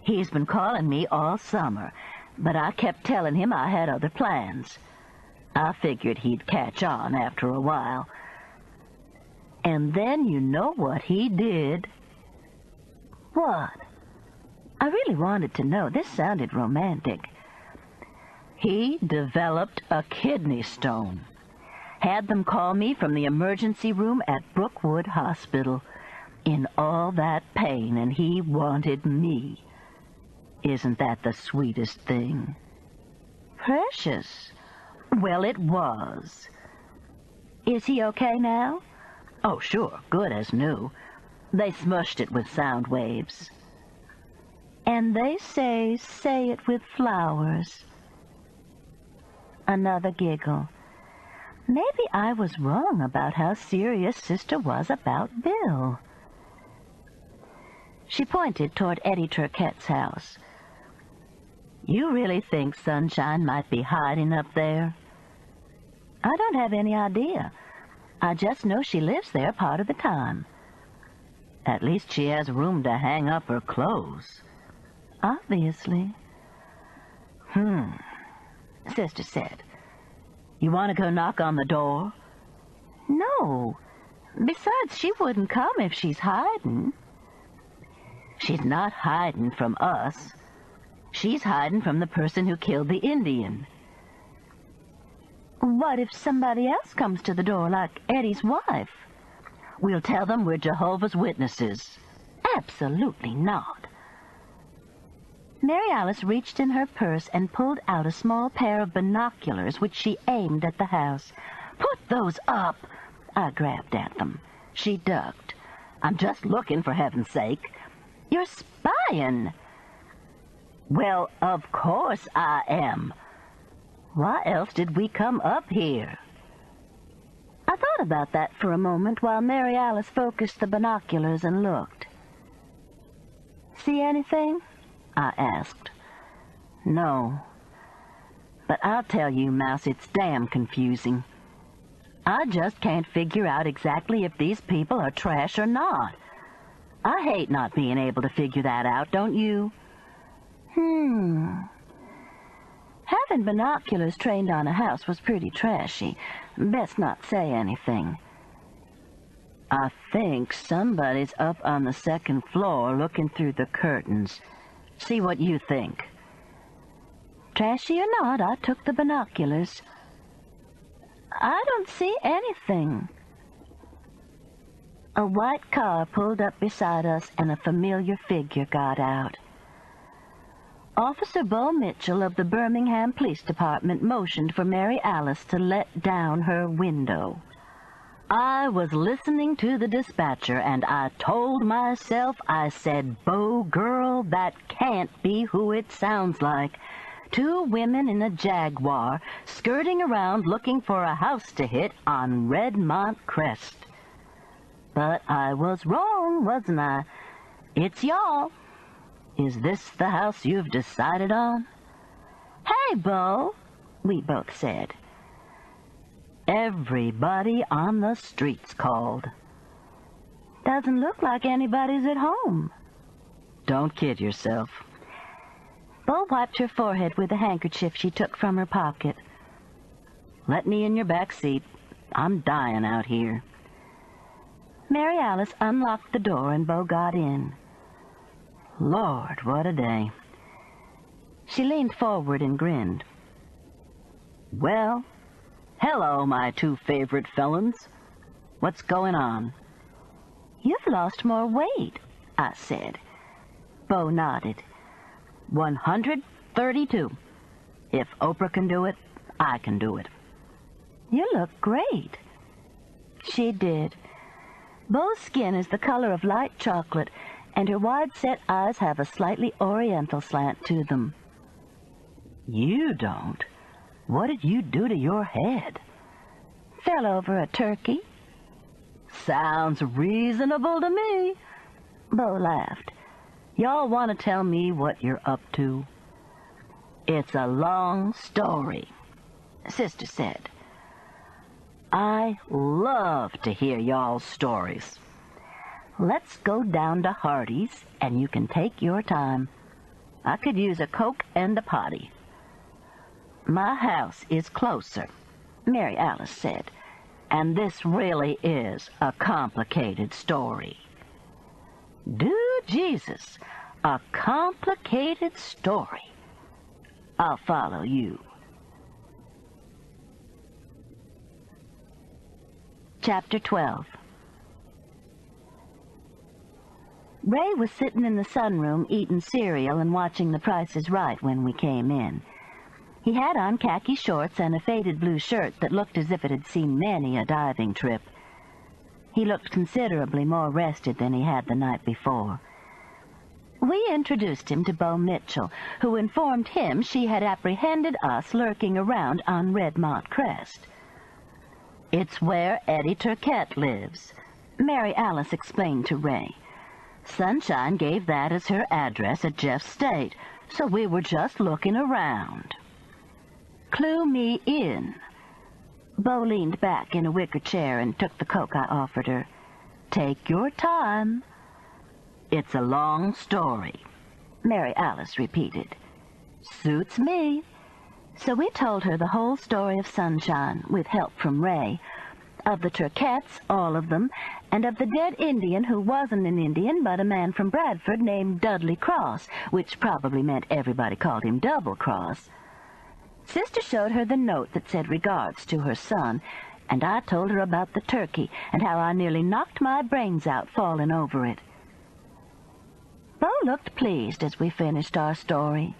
He's been calling me all summer, but I kept telling him I had other plans. I figured he'd catch on after a while. And then you know what he did. What? I really wanted to know. This sounded romantic. He developed a kidney stone. Had them call me from the emergency room at Brookwood Hospital. In all that pain, and he wanted me. Isn't that the sweetest thing? Precious. Well, it was. Is he okay now? Oh, sure, good as new. They smushed it with sound waves. And they say it with flowers. Another giggle. Maybe I was wrong about how serious Sister was about Bill. She pointed toward Eddie Turquette's house. You really think Sunshine might be hiding up there? I don't have any idea. I just know she lives there part of the time. At least she has room to hang up her clothes. Obviously. Sister said. You want to go knock on the door? No. Besides, she wouldn't come if she's hiding. She's not hiding from us. She's hiding from the person who killed the Indian. What if somebody else comes to the door, like Eddie's wife? We'll tell them we're Jehovah's Witnesses. Absolutely not. Mary Alice reached in her purse and pulled out a small pair of binoculars, which she aimed at the house. Put those up! I grabbed at them. She ducked. I'm just looking, for heaven's sake. You're spying. Well, of course I am. Why else did we come up here? I thought about that for a moment while Mary Alice focused the binoculars and looked. See anything? I asked. No. But I'll tell you, Mouse, it's damn confusing. I just can't figure out exactly if these people are trash or not. I hate not being able to figure that out, don't you? Have Having binoculars trained on a house was pretty trashy. Best not say anything. I think somebody's up on the second floor looking through the curtains. See what you think. Trashy or not, I took the binoculars. I don't see anything. A white car pulled up beside us and a familiar figure got out. Officer Bo Mitchell of the Birmingham Police Department motioned for Mary Alice to let down her window. I was listening to the dispatcher, and I told myself, I said, Bo, girl, that can't be who it sounds like. Two women in a Jaguar skirting around looking for a house to hit on Redmont Crest. But I was wrong, wasn't I? It's y'all. Is this the house you've decided on? Hey, Bo, we both said. Everybody on the street's called. Doesn't look like anybody's at home. Don't kid yourself. Bo wiped her forehead with a handkerchief she took from her pocket. Let me in your back seat. I'm dying out here. Mary Alice unlocked the door and Bo got in. Lord, what a day. She leaned forward and grinned. Well, hello, my two favorite felons. What's going on? You've lost more weight, I said. Bo nodded. 132. If Oprah can do it, I can do it. You look great. She did. Bo's skin is the color of light chocolate, and her wide-set eyes have a slightly oriental slant to them. You don't? What did you do to your head? Fell over a turkey. Sounds reasonable to me. Bo laughed. Y'all want to tell me what you're up to? It's a long story, Sister said. I love to hear y'all's stories. Let's go down to Hardee's, and you can take your time. I could use a Coke and a potty. My house is closer, Mary Alice said, and this really is a complicated story. Do Jesus, a complicated story. I'll follow you. Chapter 12. Ray was sitting in the sunroom eating cereal and watching The Price is Right when we came in. He had on khaki shorts and a faded blue shirt that looked as if it had seen many a diving trip. He looked considerably more rested than he had the night before. We introduced him to Bo Mitchell, who informed him she had apprehended us lurking around on Redmont Crest. It's where Eddie Turquette lives, Mary Alice explained to Ray. Sunshine gave that as her address at Jeff's State, so we were just looking around. Clue me in. Bo leaned back in a wicker chair and took the Coke I offered her. Take your time. It's a long story, Mary Alice repeated. Suits me. So we told her the whole story of Sunshine, with help from Ray, of the Turquettes, all of them, and of the dead Indian who wasn't an Indian but a man from Bradford named Dudley Cross, which probably meant everybody called him Double Cross. Sister showed her the note that said regards to her son, and I told her about the turkey and how I nearly knocked my brains out falling over it. Bo looked pleased as we finished our story.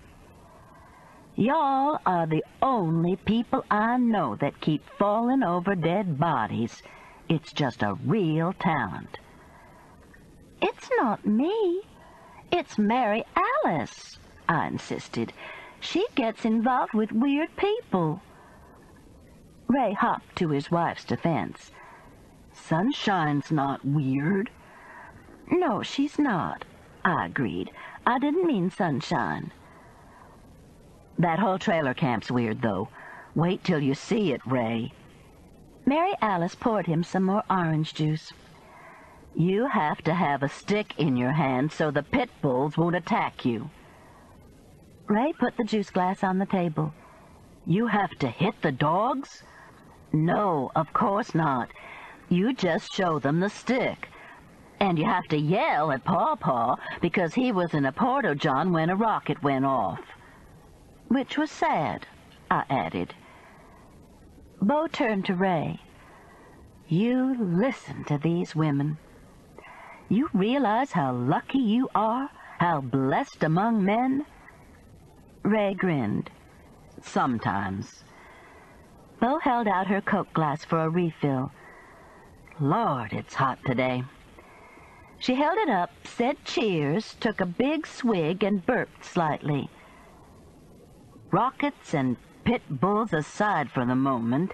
Y'all are the only people I know that keep falling over dead bodies. It's just a real talent. It's not me. It's Mary Alice, I insisted. She gets involved with weird people. Ray hopped to his wife's defense. Sunshine's not weird. No, she's not, I agreed. I didn't mean Sunshine. That whole trailer camp's weird, though. Wait till you see it, Ray. Mary Alice poured him some more orange juice. You have to have a stick in your hand so the pit bulls won't attack you. Ray put the juice glass on the table. You have to hit the dogs? No, of course not. You just show them the stick. And you have to yell at Paw because he was in a porta-john when a rocket went off. Which was sad, I added. Bo turned to Ray. You listen to these women. You realize how lucky you are? How blessed among men? Ray grinned. Sometimes. Bo held out her Coke glass for a refill. Lord, it's hot today. She held it up, said cheers, took a big swig, and burped slightly. Rockets and pit bulls aside for the moment,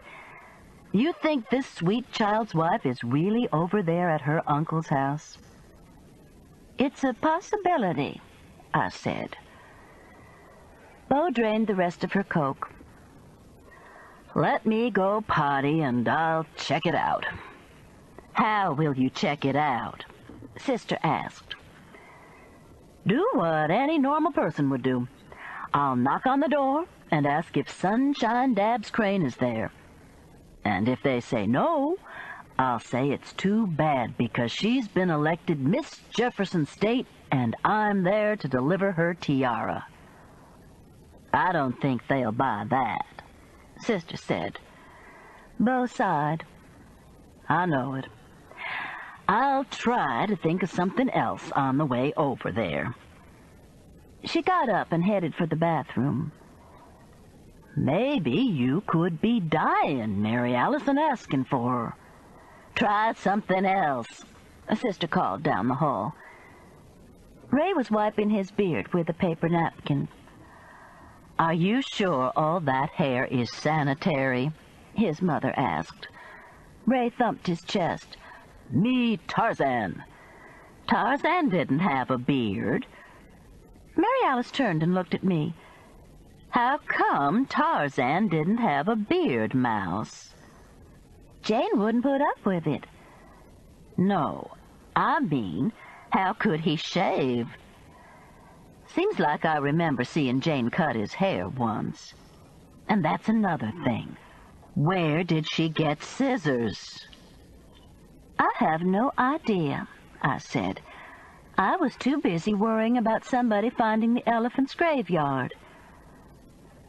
you think this sweet child's wife is really over there at her uncle's house? It's a possibility, I said. Bo drained the rest of her Coke. Let me go potty and I'll check it out. How will you check it out? Sister asked. Do what any normal person would do. I'll knock on the door and ask if Sunshine Dabbs Crane is there. And if they say no, I'll say it's too bad because she's been elected Miss Jefferson State and I'm there to deliver her tiara. I don't think they'll buy that, Sister said. Bo sighed. I know it. I'll try to think of something else on the way over there. She got up and headed for the bathroom. Maybe you could be dying, Mary Alice, and asking for her. Try something else, a sister called down the hall. Ray was wiping his beard with a paper napkin. Are you sure all that hair is sanitary? His mother asked. Ray thumped his chest. Me Tarzan. Tarzan didn't have a beard. Mary Alice turned and looked at me. How come Tarzan didn't have a beard, Mouse? Jane wouldn't put up with it. No, I mean, how could he shave? Seems like I remember seeing Jane cut his hair once. And that's another thing. Where did she get scissors? I have no idea, I said. I was too busy worrying about somebody finding the elephant's graveyard.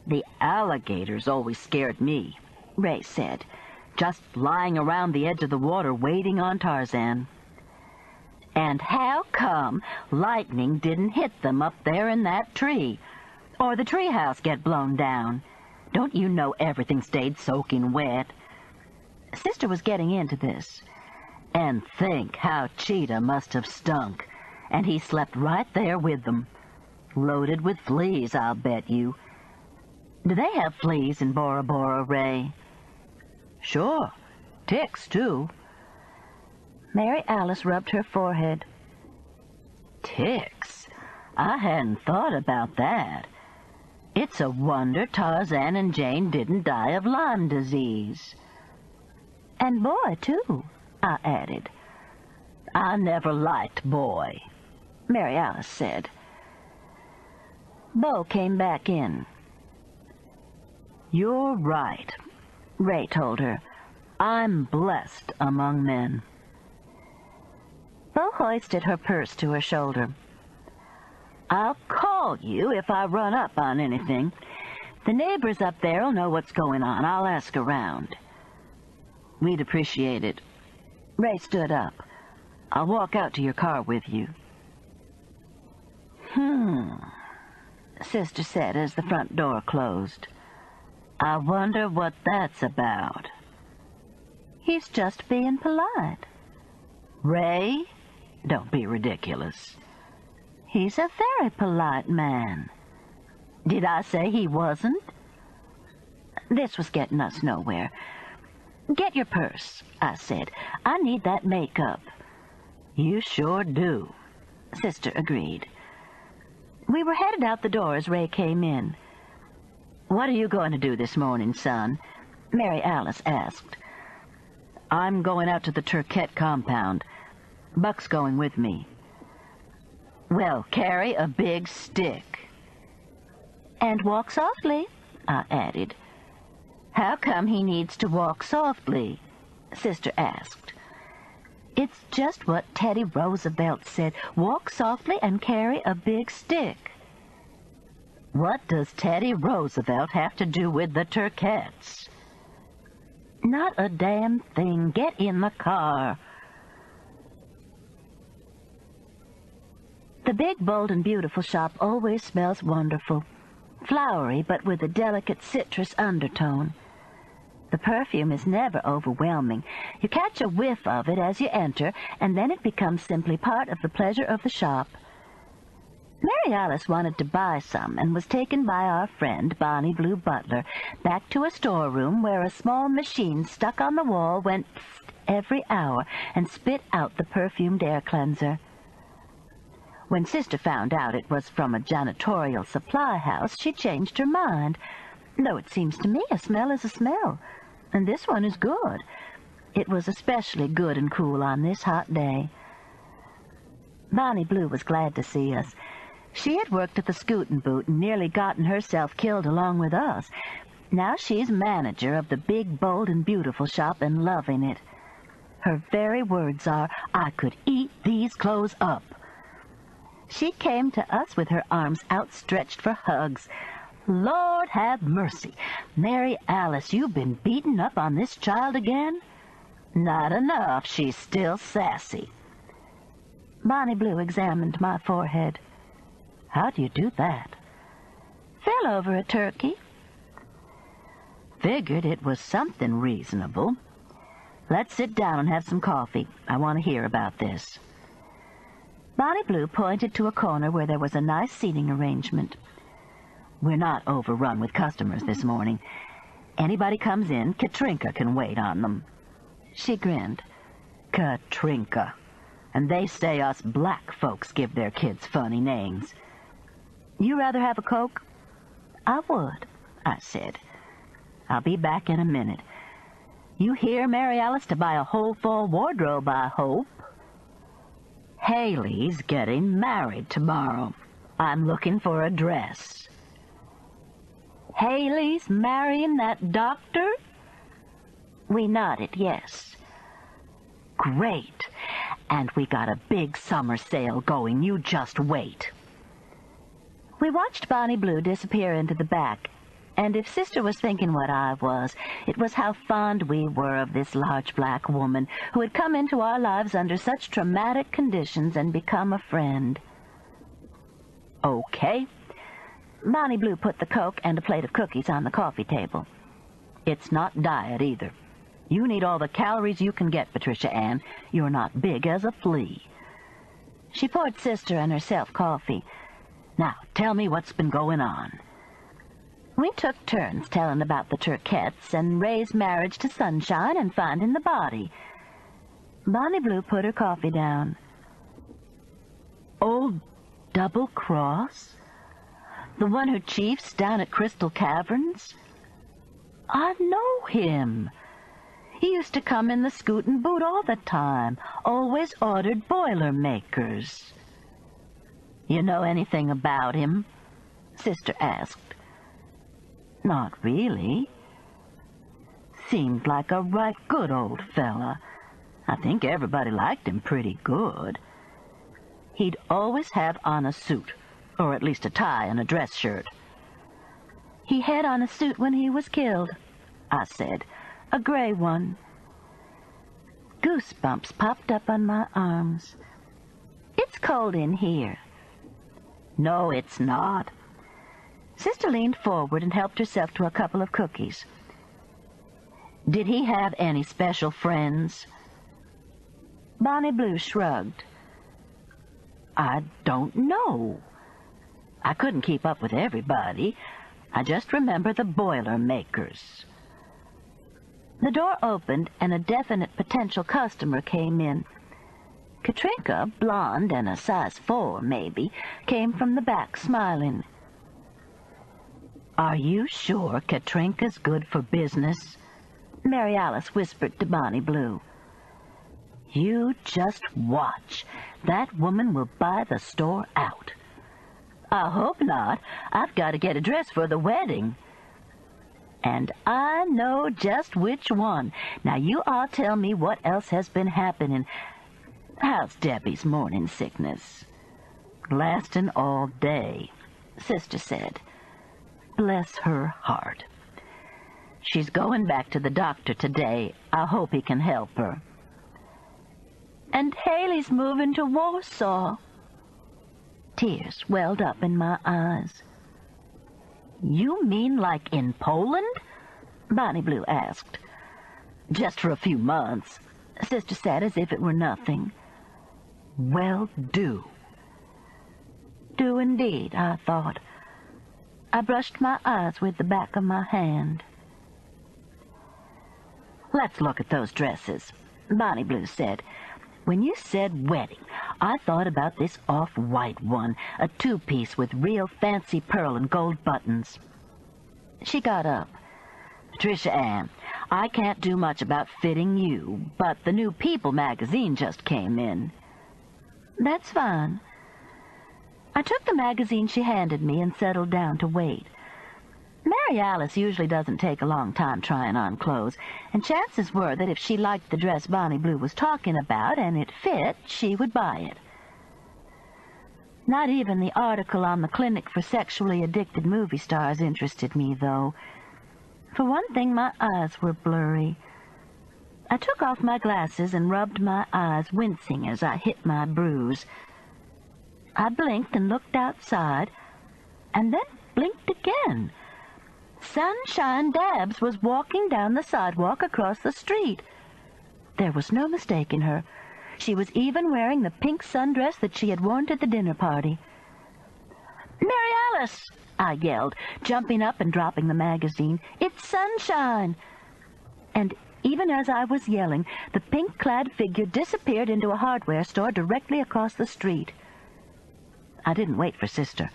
The alligators always scared me, Ray said, just lying around the edge of the water waiting on Tarzan. And how come lightning didn't hit them up there in that tree? Or the treehouse get blown down? Don't you know everything stayed soaking wet? Sister was getting into this. And think how Cheetah must have stunk. And he slept right there with them. Loaded with fleas, I'll bet you. Do they have fleas in Bora Bora, Ray? Sure. Ticks, too. Mary Alice rubbed her forehead. Ticks? I hadn't thought about that. It's a wonder Tarzan and Jane didn't die of Lyme disease. And Boy, too, I added. I never liked Boy, Mary Alice said. Bo came back in. You're right, Ray told her. I'm blessed among men. Bo hoisted her purse to her shoulder. I'll call you if I run up on anything. The neighbors up there'll know what's going on. I'll ask around. We'd appreciate it. Ray stood up. I'll walk out to your car with you. Sister said as the front door closed. I wonder what that's about. He's just being polite. Ray? Don't be ridiculous. He's a very polite man. Did I say he wasn't? This was getting us nowhere. Get your purse, I said. I need that makeup. You sure do, Sister agreed. We were headed out the door as Ray came in. What are you going to do this morning, son? Mary Alice asked. I'm going out to the Turquette compound. Buck's going with me. Well, carry a big stick. And walk softly, I added. "How come he needs to walk softly?" Sister asked. "It's just what Teddy Roosevelt said. Walk softly and carry a big stick." "What does Teddy Roosevelt have to do with the Turkettes?" "Not a damn thing. Get in the car." The big, bold, and beautiful shop always smells wonderful. Flowery, but with a delicate citrus undertone. The perfume is never overwhelming. You catch a whiff of it as you enter, and then it becomes simply part of the pleasure of the shop. Mary Alice wanted to buy some, and was taken by our friend, Bonnie Blue Butler, back to a storeroom where a small machine stuck on the wall went psst every hour and spit out the perfumed air cleanser. When Sister found out it was from a janitorial supply house, she changed her mind. Though it seems to me a smell is a smell, and this one is good. It was especially good and cool on this hot day. Bonnie Blue was glad to see us. She had worked at the Scootin' Boot and nearly gotten herself killed along with us. Now she's manager of the big, bold, and beautiful shop and loving it. Her very words are, "I could eat these clothes up." She came to us with her arms outstretched for hugs. "Lord have mercy! Mary Alice, you've been beaten up on this child again?" "Not enough. She's still sassy." Bonnie Blue examined my forehead. "How do you do that?" "Fell over a turkey." "Figured it was something reasonable. Let's sit down and have some coffee. I want to hear about this." Bonnie Blue pointed to a corner where there was a nice seating arrangement. "We're not overrun with customers this morning. Anybody comes in, Katrinka can wait on them." She grinned. "Katrinka. And they say us black folks give their kids funny names. You rather have a Coke?" "I would," I said. "I'll be back in a minute. You here, Mary Alice, to buy a whole fall wardrobe, I hope?" "Haley's getting married tomorrow. I'm looking for a dress." "Haley's marrying that doctor?" We nodded yes. "Great. And we got a big summer sale going. You just wait." We watched Bonnie Blue disappear into the back, and if Sister was thinking what I was, it was how fond we were of this large black woman who had come into our lives under such traumatic conditions and become a friend. "Okay." Bonnie Blue put the Coke and a plate of cookies on the coffee table. "It's not diet either. You need all the calories you can get, Patricia Ann. You're not big as a flea." She poured Sister and herself coffee. "Now, tell me what's been going on." We took turns telling about the Turkettes and Ray's marriage to Sunshine and finding the body. Bonnie Blue put her coffee down. "Old Double Cross? The one who chiefs down at Crystal Caverns? I know him. He used to come in the Scootin' Boot all the time, always ordered Boilermakers." "You know anything about him?" Sister asked. "Not really. Seemed like a right good old fella. I think everybody liked him pretty good. He'd always have on a suit, or at least a tie and a dress shirt." "He had on a suit when he was killed," I said. "A gray one." Goosebumps popped up on my arms. "It's cold in here." "No, it's not." Sister leaned forward and helped herself to a couple of cookies. "Did he have any special friends?" Bonnie Blue shrugged. "I don't know. I couldn't keep up with everybody. I just remember the Boilermakers." The door opened and a definite potential customer came in. Katrinka, blonde and a size 4, maybe, came from the back smiling. "Are you sure Katrinka's good for business?" Mary Alice whispered to Bonnie Blue. "You just watch. That woman will buy the store out." "I hope not. I've got to get a dress for the wedding." And I know just which one. Now, you all tell me what else has been happening. How's Debbie's morning sickness? Lasting all day, Sister said. Bless her heart. She's going back to the doctor today. I hope he can help her. And Haley's moving to Warsaw. Tears welled up in my eyes. You mean like in Poland? Bonnie Blue asked. Just for a few months, Sister said as if it were nothing. Well, do. Do indeed, I thought. I brushed my eyes with the back of my hand. Let's look at those dresses, Bonnie Blue said. When you said wedding, I thought about this off-white one, a two-piece with real fancy pearl and gold buttons. She got up. Patricia Ann, I can't do much about fitting you, but the new People magazine just came in. That's fine. I took the magazine she handed me and settled down to wait. Mary Alice usually doesn't take a long time trying on clothes, and chances were that if she liked the dress Bonnie Blue was talking about and it fit, she would buy it. Not even the article on the clinic for sexually addicted movie stars interested me, though. For one thing, my eyes were blurry. I took off my glasses and rubbed my eyes, wincing as I hit my bruise. I blinked and looked outside, and then blinked again. Sunshine Dabbs was walking down the sidewalk across the street. There was no mistaking her. She was even wearing the pink sundress that she had worn to the dinner party. "Mary Alice!" I yelled, jumping up and dropping the magazine. "It's Sunshine!" And even as I was yelling, the pink-clad figure disappeared into a hardware store directly across the street. I didn't wait for Sister.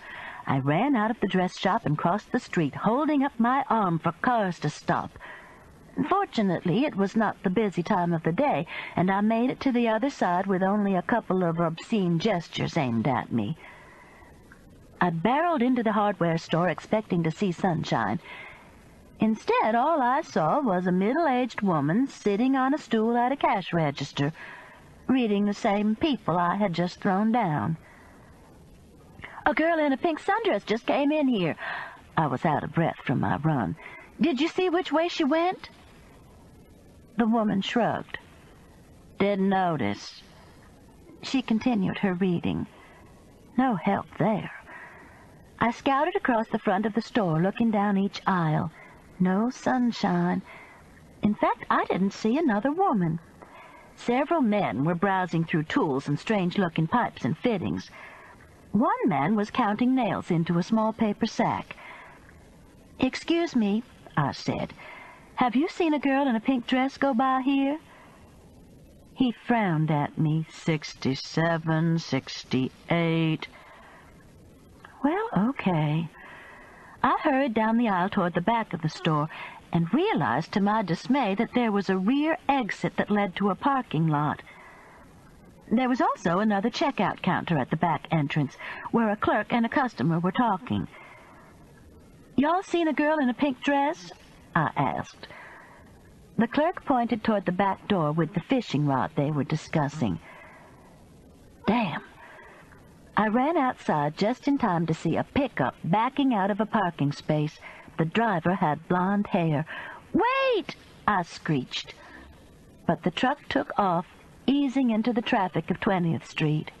I ran out of the dress shop and crossed the street, holding up my arm for cars to stop. Fortunately, it was not the busy time of the day, and I made it to the other side with only a couple of obscene gestures aimed at me. I barreled into the hardware store expecting to see Sunshine. Instead, all I saw was a middle-aged woman sitting on a stool at a cash register, reading the same People I had just thrown down. "A girl in a pink sundress just came in here." I was out of breath from my run. "Did you see which way she went?" The woman shrugged. "Didn't notice." She continued her reading. No help there. I scouted across the front of the store, looking down each aisle. No Sunshine. In fact, I didn't see another woman. Several men were browsing through tools and strange-looking pipes and fittings. One man was counting nails into a small paper sack. "Excuse me," I said. "Have you seen a girl in a pink dress go by here?" He frowned at me. 67, 68. Well, okay. I hurried down the aisle toward the back of the store and realized to my dismay that there was a rear exit that led to a parking lot. There was also another checkout counter at the back entrance, where a clerk and a customer were talking. "Y'all seen a girl in a pink dress?" I asked. The clerk pointed toward the back door with the fishing rod they were discussing. Damn! I ran outside just in time to see a pickup backing out of a parking space. The driver had blonde hair. "Wait!" I screeched. But the truck took off, easing into the traffic of 20th Street.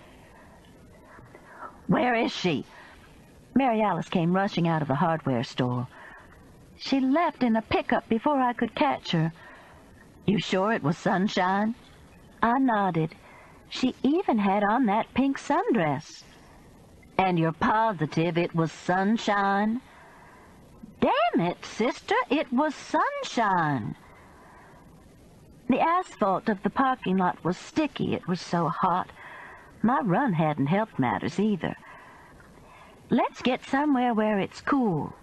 "Where is she?" Mary Alice came rushing out of the hardware store. "She left in a pickup before I could catch her." "You sure it was Sunshine?" I nodded. She even had on that pink sundress. "And you're positive it was Sunshine?" "Damn it, Sister, it was Sunshine." The asphalt of the parking lot was sticky. It was so hot. My run hadn't helped matters either. "Let's get somewhere where it's cool."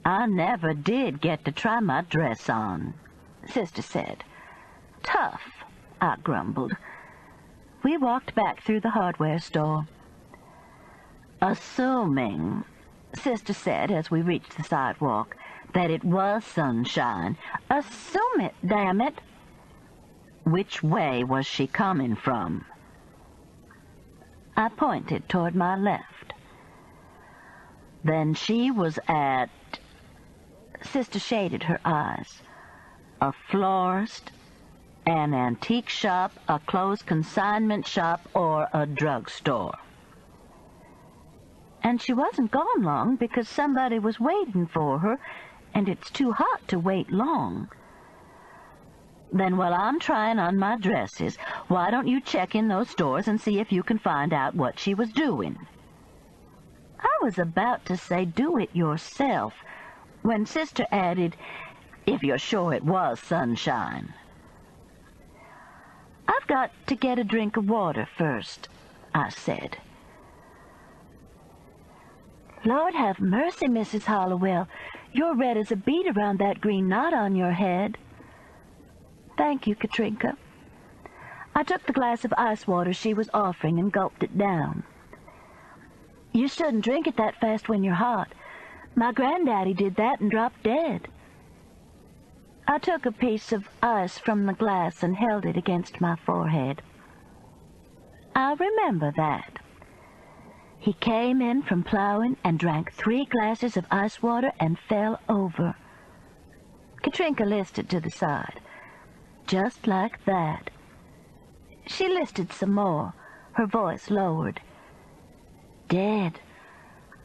"I never did get to try my dress on," Sister said. "Tough," I grumbled. We walked back through the hardware store. "Assuming," Sister said as we reached the sidewalk, that it was sunshine. Assume it, damn it. Which way was she coming from? I pointed toward my left. Then she was at... Sister shaded her eyes. A florist, an antique shop, a clothes consignment shop, or a drugstore. And she wasn't gone long because somebody was waiting for her, and it's too hot to wait long. Then while I'm trying on my dresses, why don't you check in those stores and see if you can find out what she was doing? I was about to say do it yourself when Sister added, if you're sure it was sunshine. I've got to get a drink of water first, I said. Lord have mercy, Mrs. Hollowell. You're red as a beet around that green knot on your head. Thank you, Katrinka. I took the glass of ice water she was offering and gulped it down. You shouldn't drink it that fast when you're hot. My granddaddy did that and dropped dead. I took a piece of ice from the glass and held it against my forehead. I remember that. He came in from plowing and drank 3 glasses of ice water and fell over. Katrinka listed to the side. Just like that. She listed some more, her voice lowered. Dead.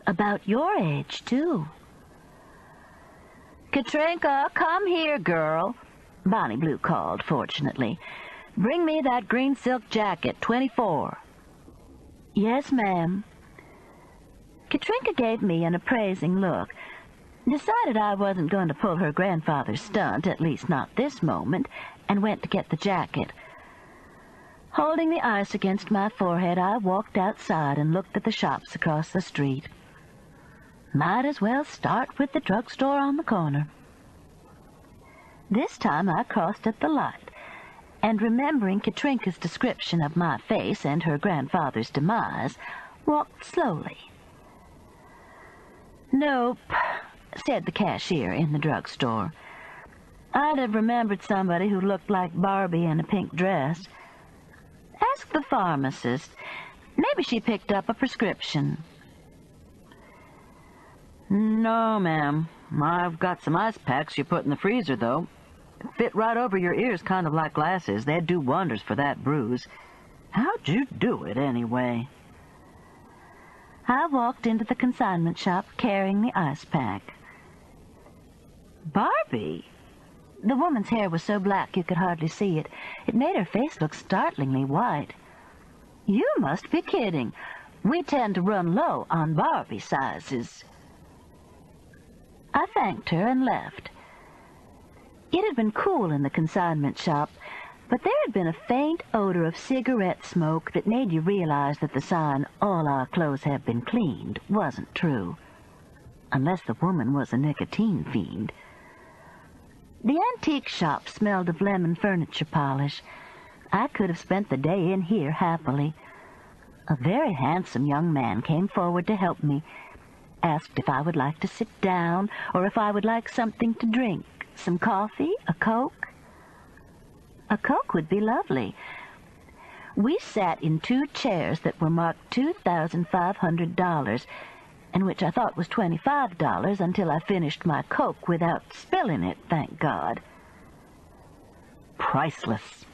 About your age, too. Katrinka, come here, girl, Bonnie Blue called, fortunately. Bring me that green silk jacket, 24. Yes, ma'am. Katrinka gave me an appraising look, decided I wasn't going to pull her grandfather's stunt, at least not this moment, and went to get the jacket. Holding the ice against my forehead, I walked outside and looked at the shops across the street. Might as well start with the drugstore on the corner. This time I crossed at the light, and remembering Katrinka's description of my face and her grandfather's demise, walked slowly. Nope, said the cashier in the drugstore. I'd have remembered somebody who looked like Barbie in a pink dress. Ask the pharmacist. Maybe she picked up a prescription. No, ma'am. I've got some ice packs you put in the freezer, though. Fit right over your ears, kind of like glasses. They'd do wonders for that bruise. How'd you do it, anyway? I walked into the consignment shop carrying the ice pack. Barbie? The woman's hair was so black you could hardly see it. It made her face look startlingly white. You must be kidding. We tend to run low on Barbie sizes. I thanked her and left. It had been cool in the consignment shop, but there had been a faint odor of cigarette smoke that made you realize that the sign, "All our clothes have been cleaned," wasn't true. Unless the woman was a nicotine fiend. The antique shop smelled of lemon furniture polish. I could have spent the day in here happily. A very handsome young man came forward to help me, asked if I would like to sit down or if I would like something to drink. Some coffee? A Coke? A Coke would be lovely. We sat in 2 chairs that were marked $2,500, and which I thought was $25 until I finished my Coke without spilling it, thank God. Priceless.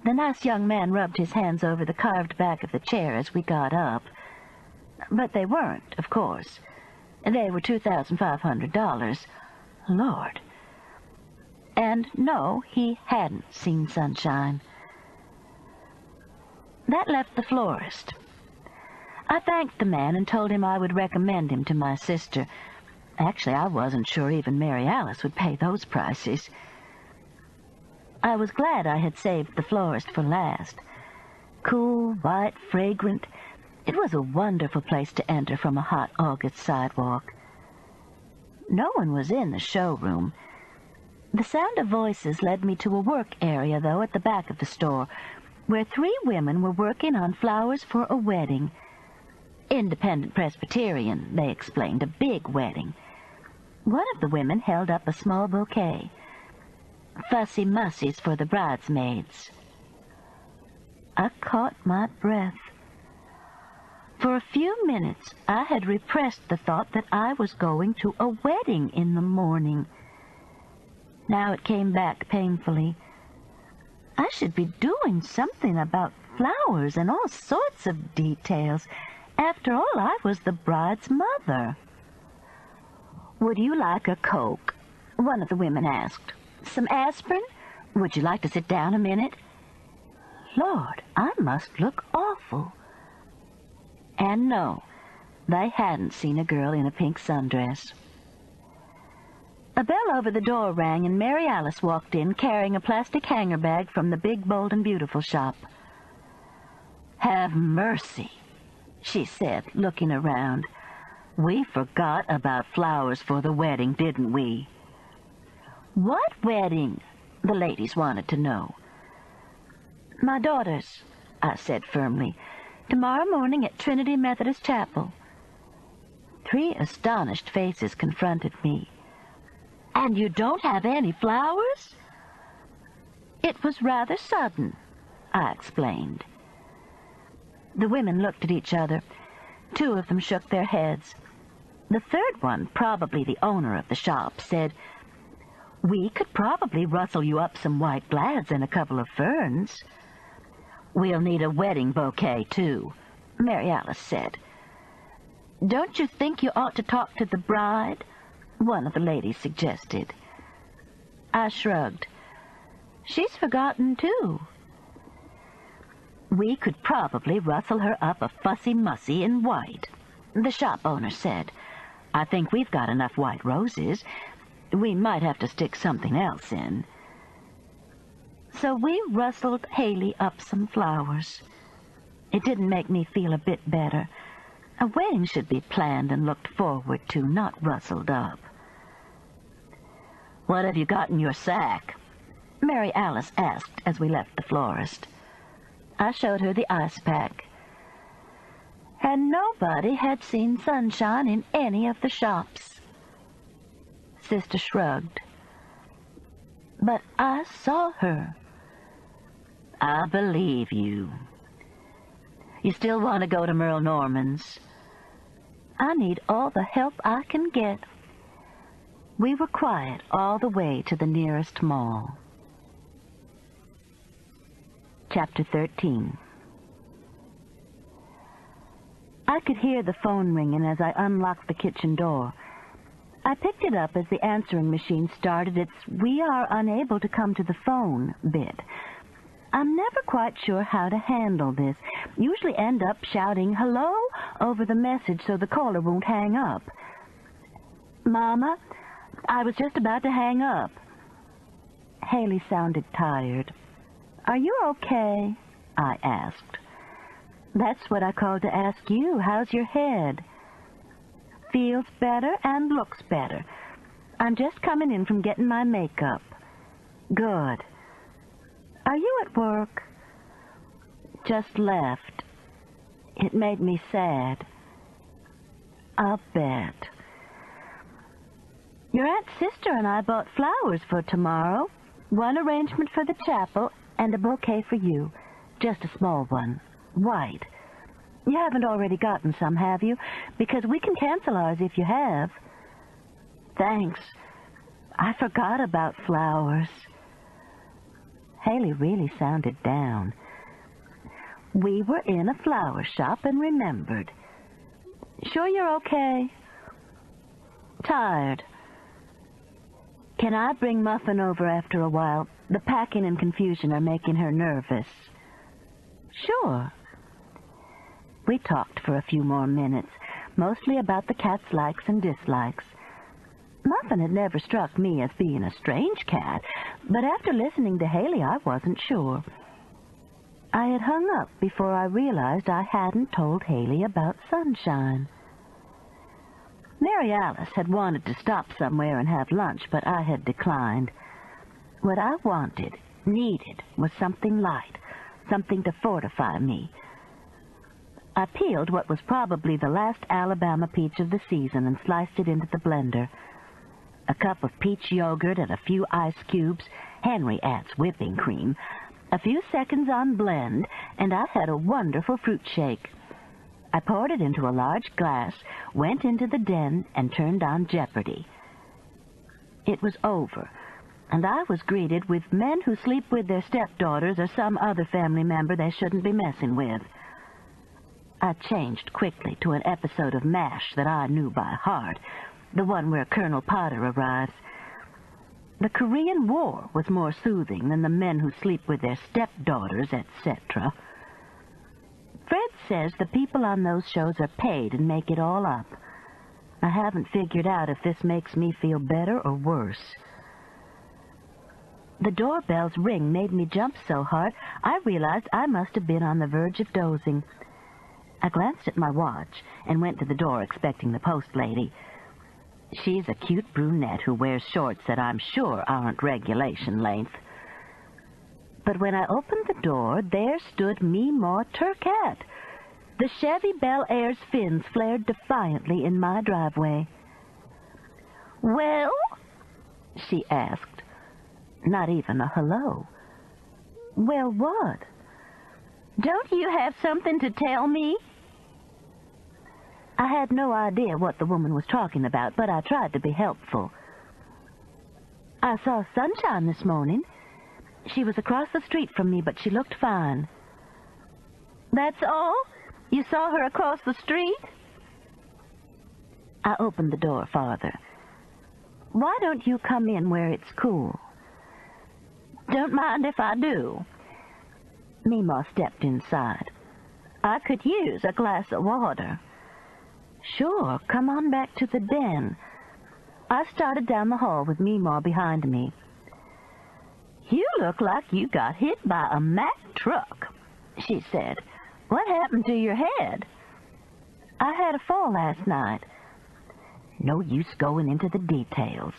The nice young man rubbed his hands over the carved back of the chair as we got up. But they weren't, of course. They were $2,500. Lord. And no, he hadn't seen sunshine. That left the florist. I thanked the man and told him I would recommend him to my sister. Actually, I wasn't sure even Mary Alice would pay those prices. I was glad I had saved the florist for last. Cool, white, fragrant. It was a wonderful place to enter from a hot August sidewalk. No one was in the showroom. The sound of voices led me to a work area, though, at the back of the store, where 3 women were working on flowers for a wedding. Independent Presbyterian, they explained, a big wedding. One of the women held up a small bouquet. Fussy mussies for the bridesmaids. I caught my breath. For a few minutes, I had repressed the thought that I was going to a wedding in the morning. Now it came back painfully. I should be doing something about flowers and all sorts of details. After all, I was the bride's mother. "Would you like a Coke?" one of the women asked. "Some aspirin? Would you like to sit down a minute?" Lord, I must look awful. And no, they hadn't seen a girl in a pink sundress. A bell over the door rang, and Mary Alice walked in, carrying a plastic hanger bag from the big, bold, and beautiful shop. "Have mercy," she said, looking around. "We forgot about flowers for the wedding, didn't we?" "What wedding?" the ladies wanted to know. "My daughter's," I said firmly. "Tomorrow morning at Trinity Methodist Chapel." 3 astonished faces confronted me. "And you don't have any flowers?" "It was rather sudden," I explained. The women looked at each other. 2 of them shook their heads. The third one, probably the owner of the shop, said, "We could probably rustle you up some white glads and a couple of ferns." "We'll need a wedding bouquet, too," Mary Alice said. "Don't you think you ought to talk to the bride?" one of the ladies suggested. I shrugged. "She's forgotten, too." "We could probably rustle her up a fussy mussy in white," the shop owner said. "I think we've got enough white roses. We might have to stick something else in." So we rustled Haley up some flowers. It didn't make me feel a bit better. A wedding should be planned and looked forward to, not rustled up. "What have you got in your sack?" Mary Alice asked as we left the florist. I showed her the ice pack. And nobody had seen sunshine in any of the shops. Sister shrugged. "But I saw her." "I believe you. You still want to go to Merle Norman's?" "I need all the help I can get." We were quiet all the way to the nearest mall. Chapter 13. I could hear the phone ringing as I unlocked the kitchen door. I picked it up as the answering machine started its "we are unable to come to the phone" bit. I'm never quite sure how to handle this. Usually end up shouting "hello" over the message so the caller won't hang up. "Mama, I was just about to hang up." Haley sounded tired. "Are you okay?" I asked. "That's what I called to ask you. How's your head?" "Feels better and looks better. I'm just coming in from getting my makeup." "Good. Are you at work?" "Just left. It made me sad." "I'll bet." "Your Aunt's sister and I bought flowers for tomorrow. One arrangement for the chapel and a bouquet for you. Just a small one. White. You haven't already gotten some, have you? Because we can cancel ours if you have." "Thanks. I forgot about flowers." Haley really sounded down. We were in a flower shop and remembered. "Sure you're okay?" "Tired." "Can I bring Muffin over after a while? The packing and confusion are making her nervous." "Sure." We talked for a few more minutes, mostly about the cat's likes and dislikes. Muffin had never struck me as being a strange cat, but after listening to Haley, I wasn't sure. I had hung up before I realized I hadn't told Haley about Sunshine. Mary Alice had wanted to stop somewhere and have lunch, but I had declined. What I wanted, needed, was something light, something to fortify me. I peeled what was probably the last Alabama peach of the season and sliced it into the blender. a cup of peach yogurt and a few ice cubes, Henry adds whipping cream, a few seconds on blend, and I had a wonderful fruit shake. I poured it into a large glass, went into the den, and turned on Jeopardy. It was over, and I was greeted with men who sleep with their stepdaughters or some other family member they shouldn't be messing with. I changed quickly to an episode of MASH that I knew by heart, the one where Colonel Potter arrives. The Korean War was more soothing than the men who sleep with their stepdaughters, etc. Fred says the people on those shows are paid and make it all up. I haven't figured out if this makes me feel better or worse. The doorbell's ring made me jump so hard I realized I must have been on the verge of dozing. I glanced at my watch and went to the door expecting the post lady. She's a cute brunette who wears shorts that I'm sure aren't regulation length. But when I opened the door, there stood Meemaw Turcat. The Chevy Bel Air's fins flared defiantly in my driveway. "Well?" she asked. Not even a hello. "Well, what? Don't you have something to tell me?" I had no idea what the woman was talking about, but I tried to be helpful. "I saw Sunshine this morning. She was across the street from me, but she looked fine." "That's all? You saw her across the street?" I opened the door farther. "Why don't you come in where it's cool?" "Don't mind if I do." Meemaw stepped inside. "I could use a glass of water." "Sure, come on back to the den." I started down the hall with Meemaw behind me. "You look like you got hit by a Mack truck," she said. "What happened to your head?" "I had a fall last night." "No use going into the details."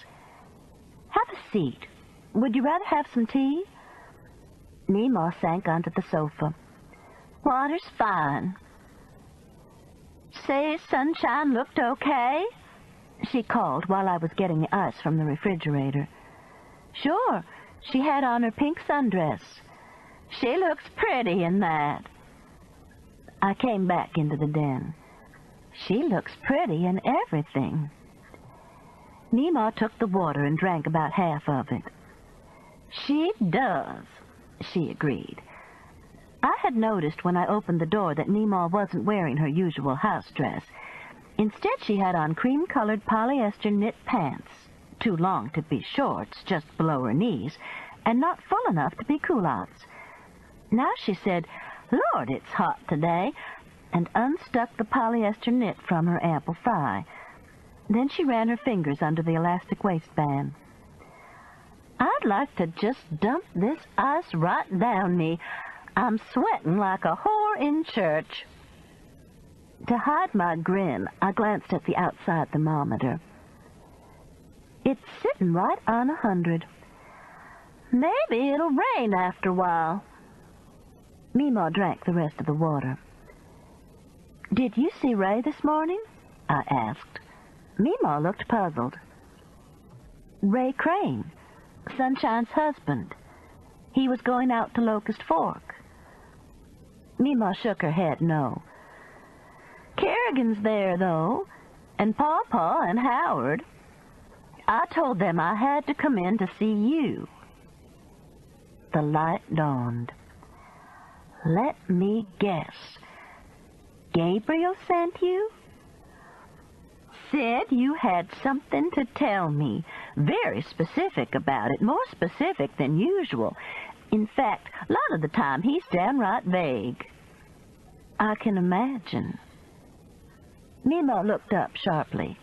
"Have a seat. Would you rather have some tea?" Meemaw sank onto the sofa. "Water's fine." "Say, Sunshine looked okay?" she called while I was getting the ice from the refrigerator. "Sure. She had on her pink sundress." "She looks pretty in that." I came back into the den. "She looks pretty in everything." Meemaw took the water and drank about half of it. "She does," she agreed. I had noticed when I opened the door that Meemaw wasn't wearing her usual house dress. Instead, she had on cream-colored polyester knit pants, too long to be shorts, just below her knees, and not full enough to be culottes. Now she said, "Lord, it's hot today," and unstuck the polyester knit from her ample thigh. Then she ran her fingers under the elastic waistband. "I'd like to just dump this ice right down me. I'm sweating like a whore in church." To hide my grin, I glanced at the outside thermometer. "It's sitting right on 100. Maybe it'll rain after a while." Meemaw drank the rest of the water. "Did you see Ray this morning?" I asked. Meemaw looked puzzled. "Ray Crane, Sunshine's husband. He was going out to Locust Fork." Meemaw shook her head no. "Kerrigan's there, though, and Pawpaw and Howard. I told them I had to come in to see you." The light dawned. "Let me guess. Gabriel sent you?" "Said you had something to tell me. Very specific about it, more specific than usual. In fact, a lot of the time he's downright vague." "I can imagine." Meemaw looked up sharply.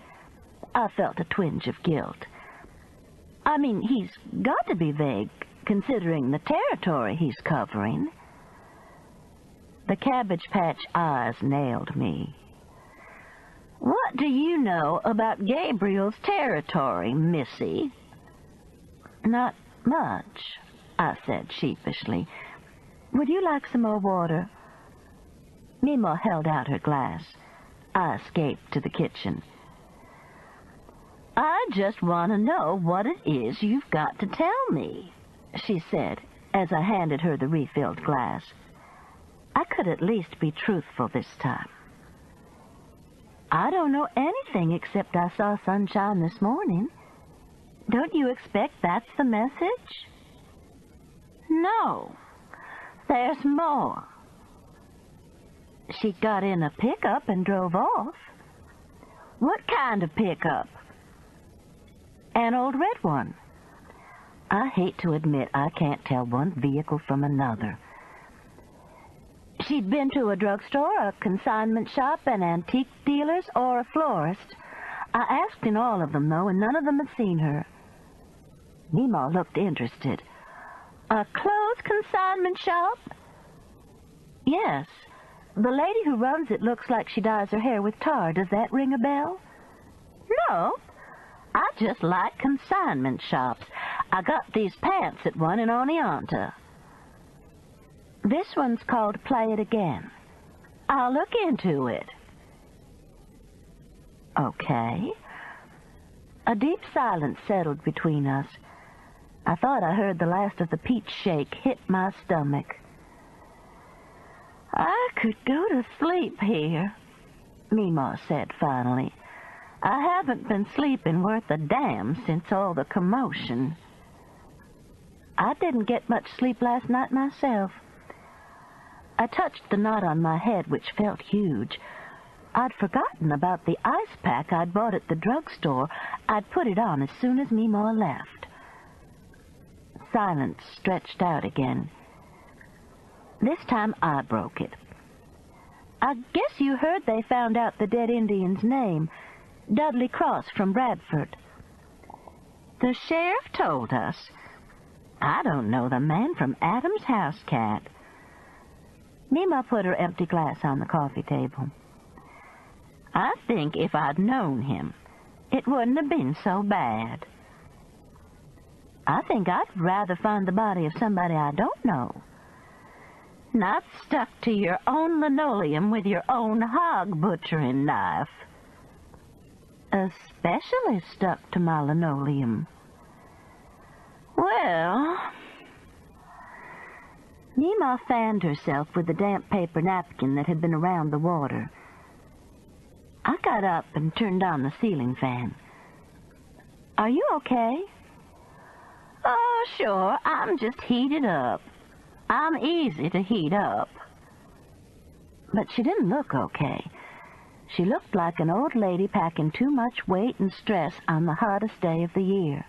I felt a twinge of guilt. "I mean, he's got to be vague, considering the territory he's covering." The Cabbage Patch eyes nailed me. "What do you know about Gabriel's territory, Missy?" "Not much," I said sheepishly. "Would you like some more water?" Meemaw held out her glass. I escaped to the kitchen. I just want to know what it is you've got to tell me, she said, as I handed her the refilled glass. I could at least be truthful this time. I don't know anything except I saw sunshine this morning. Don't you expect that's the message? No, there's more. She got in a pickup and drove off. What kind of pickup? An old red one. I hate to admit I can't tell one vehicle from another. She'd been to a drugstore, a consignment shop, an antique dealer's, or a florist. I asked in all of them, though, and none of them had seen her. Meemaw looked interested. A clothes consignment shop? Yes. The lady who runs it looks like she dyes her hair with tar. Does that ring a bell? No. I just like consignment shops. I got these pants at one in Oneonta. This one's called Play It Again. I'll look into it. Okay. A deep silence settled between us. I thought I heard the last of the peach shake hit my stomach. I could go to sleep here, Meemaw said finally. I haven't been sleeping worth a damn since all the commotion. I didn't get much sleep last night myself. I touched the knot on my head, which felt huge. I'd forgotten about the ice pack I'd bought at the drugstore. I'd put it on as soon as Meemaw left. Silence stretched out again. This time I broke it. I guess you heard they found out the dead Indian's name, Dudley Cross from Bradford. The sheriff told us. I don't know the man from Adam's house cat. Meemaw put her empty glass on the coffee table. I think if I'd known him, it wouldn't have been so bad. I think I'd rather find the body of somebody I don't know. Not stuck to your own linoleum with your own hog butchering knife. Especially stuck to my linoleum. Well... Meemaw fanned herself with the damp paper napkin that had been around the water. I got up and turned on the ceiling fan. Are you okay? Oh, sure, I'm just heated up. I'm easy to heat up. But she didn't look okay. She looked like an old lady packing too much weight and stress on the hottest day of the year.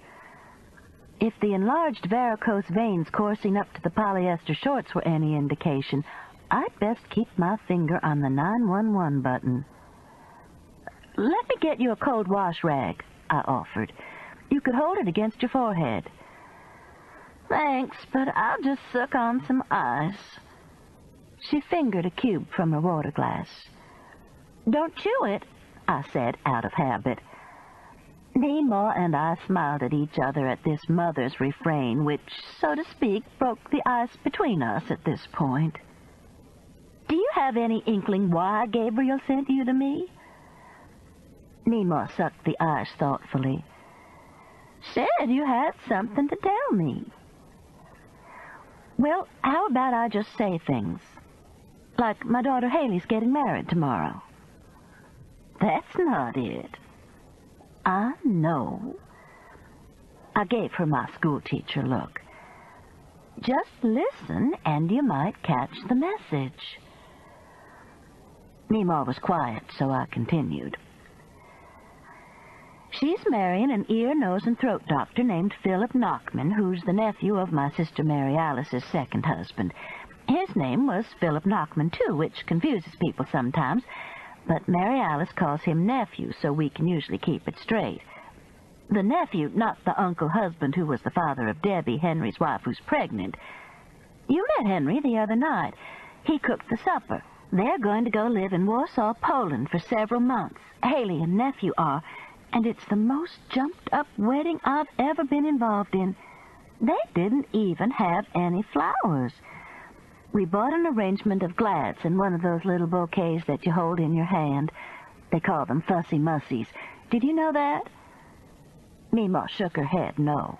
If the enlarged varicose veins coursing up to the polyester shorts were any indication, I'd best keep my finger on the 911 button. Let me get you a cold wash rag, I offered. You could hold it against your forehead. Thanks, but I'll just suck on some ice. She fingered a cube from her water glass. Don't chew it, I said, out of habit. Meemaw and I smiled at each other at this mother's refrain, which, so to speak, broke the ice between us at this point. Do you have any inkling why Gabriel sent you to me? Meemaw sucked the ice thoughtfully. Said you had something to tell me. Well, how about I just say things? Like my daughter Haley's getting married tomorrow. That's not it. I know. I gave her my schoolteacher look. Just listen and you might catch the message. Meemaw was quiet, so I continued. She's marrying an ear, nose, and throat doctor named Philip Knockman, who's the nephew of my sister Mary Alice's second husband. His name was Philip Knockman, too, which confuses people sometimes, but Mary Alice calls him nephew, so we can usually keep it straight. The nephew, not the uncle husband who was the father of Debbie, Henry's wife, who's pregnant. You met Henry the other night. He cooked the supper. They're going to go live in Warsaw, Poland for several months. Haley and nephew are, and it's the most jumped-up wedding I've ever been involved in. They didn't even have any flowers. We bought an arrangement of glads and one of those little bouquets that you hold in your hand. They call them fussy-mussies. Did you know that? Mima shook her head no.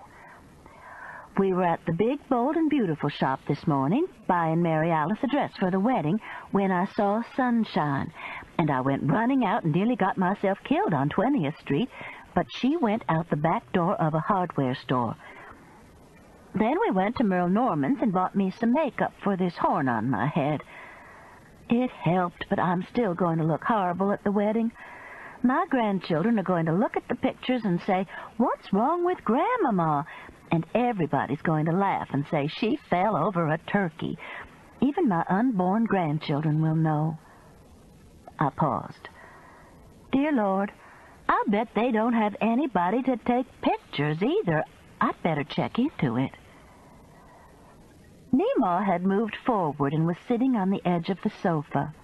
We were at the big, bold, and beautiful shop this morning, buying Mary Alice a dress for the wedding, when I saw sunshine, and I went running out and nearly got myself killed on 20th Street, but she went out the back door of a hardware store. Then we went to Merle Norman's and bought me some makeup for this horn on my head. It helped, but I'm still going to look horrible at the wedding. My grandchildren are going to look at the pictures and say, "What's wrong with Grandmama?" And everybody's going to laugh and say she fell over a turkey. Even my unborn grandchildren will know. I paused. Dear Lord, I'll bet they don't have anybody to take pictures either. I'd better check into it. Mima had moved forward and was sitting on the edge of the sofa.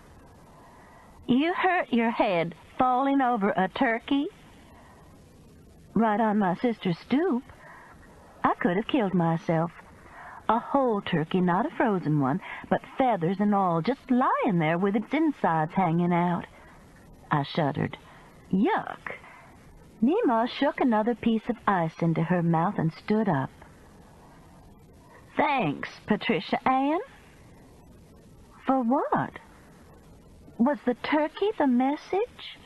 You hurt your head falling over a turkey? Right on my sister's stoop. I could have killed myself. A whole turkey, not a frozen one, but feathers and all, just lying there with its insides hanging out. I shuddered. Yuck! Mima shook another piece of ice into her mouth and stood up. Thanks, Patricia Ann. For what? Was the turkey the message?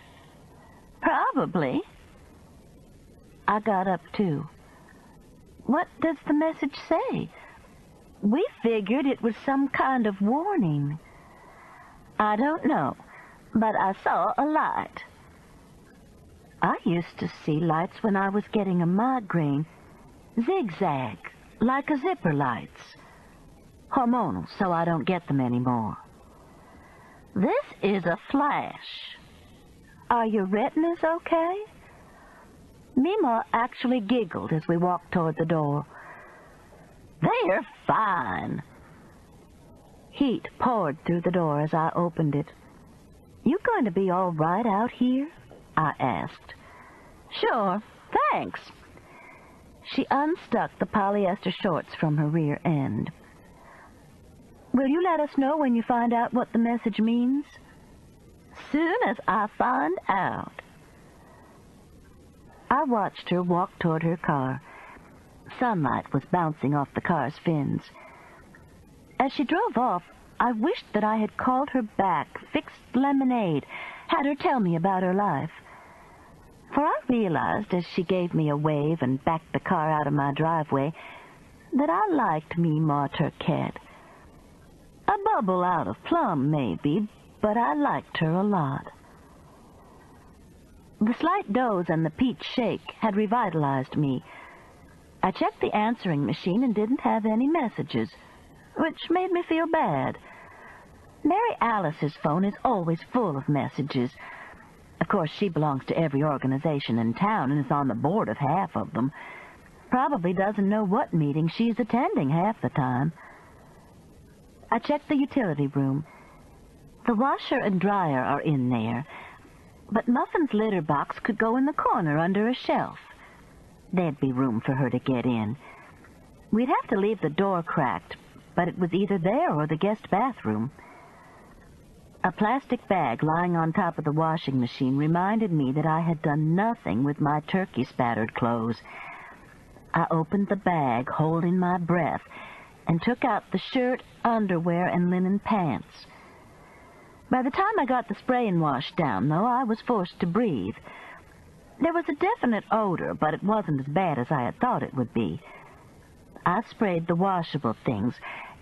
Probably. I got up, too. What does the message say? We figured it was some kind of warning. I don't know, but I saw a light. I used to see lights when I was getting a migraine. Zigzag, like a zipper lights. Hormonal, so I don't get them anymore. This is a flash. Are your retinas okay? Mima actually giggled as we walked toward the door. They're fine. Heat poured through the door as I opened it. You going to be all right out here? I asked. Sure, thanks. She unstuck the polyester shorts from her rear end. Will you let us know when you find out what the message means? Soon as I find out. I watched her walk toward her car. Sunlight was bouncing off the car's fins. As she drove off, I wished that I had called her back, fixed lemonade, had her tell me about her life. For I realized, as she gave me a wave and backed the car out of my driveway, that I liked Mima Turquette. A bubble out of plum, maybe, but I liked her a lot. The slight doze and the peach shake had revitalized me. I checked the answering machine and didn't have any messages, which made me feel bad. Mary Alice's phone is always full of messages. Of course, she belongs to every organization in town and is on the board of half of them. Probably doesn't know what meeting she's attending half the time. I checked the utility room. The washer and dryer are in there, but Muffin's litter box could go in the corner under a shelf. There'd be room for her to get in. We'd have to leave the door cracked, but it was either there or the guest bathroom. A plastic bag lying on top of the washing machine reminded me that I had done nothing with my turkey-spattered clothes. I opened the bag, holding my breath, and took out the shirt, underwear, and linen pants. By the time I got the spray and wash down, though, I was forced to breathe. There was a definite odor, but it wasn't as bad as I had thought it would be. I sprayed the washable things,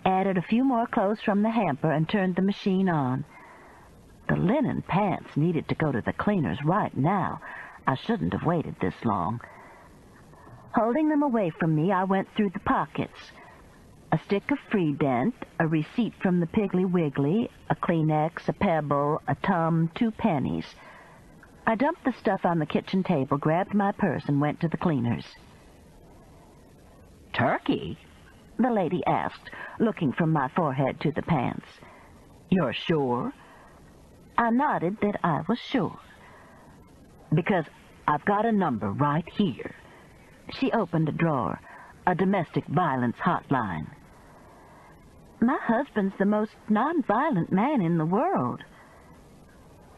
added a few more clothes from the hamper, and turned the machine on. The linen pants needed to go to the cleaners right now. I shouldn't have waited this long. Holding them away from me, I went through the pockets. A stick of Freedent, a receipt from the Piggly Wiggly, a Kleenex, a Pebble, a Tum, 2 pennies. I dumped the stuff on the kitchen table, grabbed my purse, and went to the cleaners. Turkey? The lady asked, looking from my forehead to the pants. You're sure? I nodded that I was sure. Because I've got a number right here. She opened a drawer, a domestic violence hotline. My husband's the most non-violent man in the world.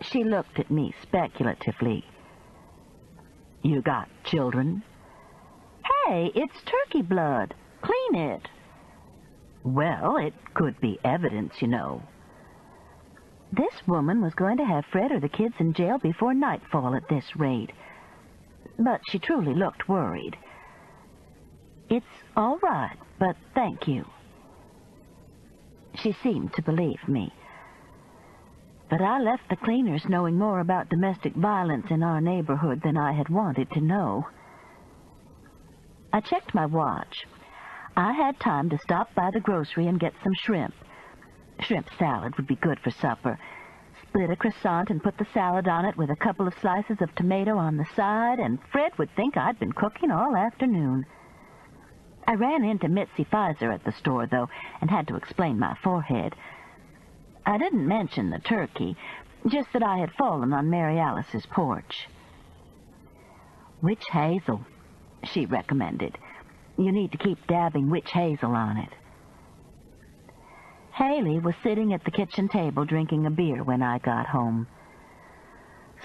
She looked at me speculatively. You got children? Hey, it's turkey blood. Clean it. Well, it could be evidence, you know. This woman was going to have Fred or the kids in jail before nightfall at this rate. But she truly looked worried. It's all right, but thank you. She seemed to believe me. But I left the cleaners knowing more about domestic violence in our neighborhood than I had wanted to know. I checked my watch. I had time to stop by the grocery and get some shrimp. Shrimp salad would be good for supper. Split a croissant and put the salad on it with a couple of slices of tomato on the side, and Fred would think I'd been cooking all afternoon. I ran into Mitzi Pfizer at the store, though, and had to explain my forehead. I didn't mention the turkey, just that I had fallen on Mary Alice's porch. Witch hazel, she recommended. You need to keep dabbing witch hazel on it. Haley was sitting at the kitchen table drinking a beer when I got home.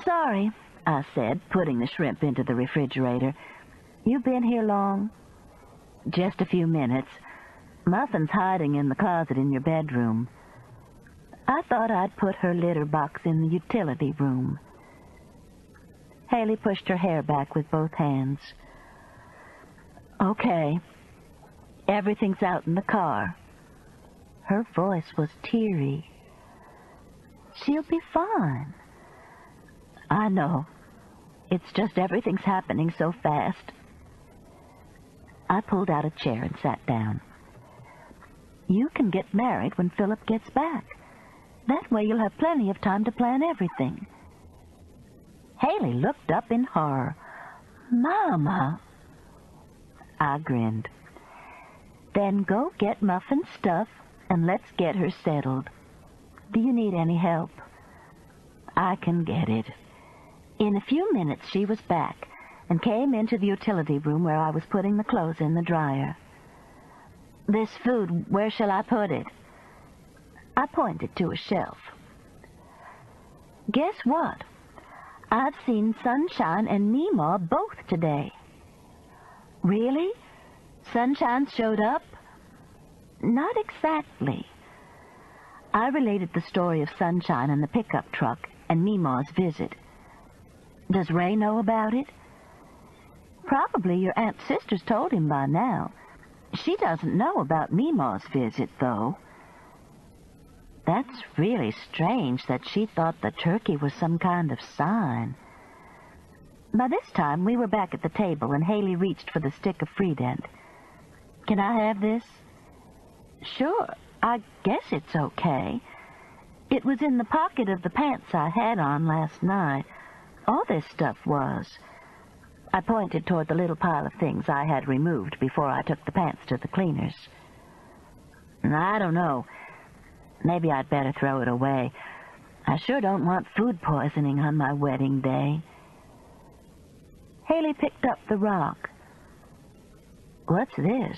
Sorry, I said, putting the shrimp into the refrigerator. You been here long? Just a few minutes. Muffin's hiding in the closet in your bedroom. I thought I'd put her litter box in the utility room. Haley pushed her hair back with both hands. Okay. Everything's out in the car. Her voice was teary. She'll be fine. I know. It's just everything's happening so fast. I pulled out a chair and sat down. You can get married when Philip gets back. That way you'll have plenty of time to plan everything. Haley looked up in horror. Mama! I grinned. Then go get Muffin's stuff and let's get her settled. Do you need any help? I can get it. In a few minutes she was back and came into the utility room where I was putting the clothes in the dryer. This food, where shall I put it? I pointed to a shelf. Guess what? I've seen Sunshine and Meemaw both today. Really? Sunshine showed up? Not exactly. I related the story of Sunshine and the pickup truck and Meemaw's visit. Does Ray know about it? Probably your Aunt's sister's told him by now. She doesn't know about Meemaw's visit, though. That's really strange that she thought the turkey was some kind of sign. By this time, we were back at the table, and Haley reached for the stick of Freedent. Can I have this? Sure, I guess it's okay. It was in the pocket of the pants I had on last night. All this stuff was. I pointed toward the little pile of things I had removed before I took the pants to the cleaners. I don't know. Maybe I'd better throw it away. I sure don't want food poisoning on my wedding day. Haley picked up the rock. What's this?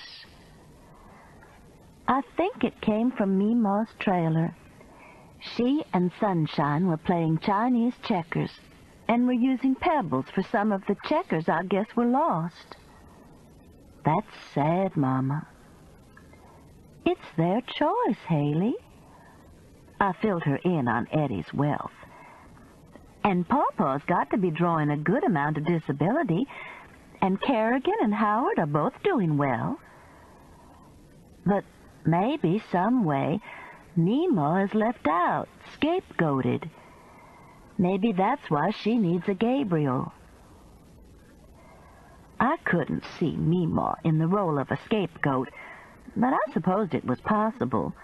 I think it came from Meemaw's trailer. She and Sunshine were playing Chinese checkers and were using pebbles for some of the checkers I guess were lost. That's sad, Mama. It's their choice, Haley. I filled her in on Eddie's wealth. And Pawpaw's got to be drawing a good amount of disability, and Kerrigan and Howard are both doing well. But maybe, some way, Meemaw is left out, scapegoated. Maybe that's why she needs a Gabriel. I couldn't see Meemaw in the role of a scapegoat, but I supposed it was possible.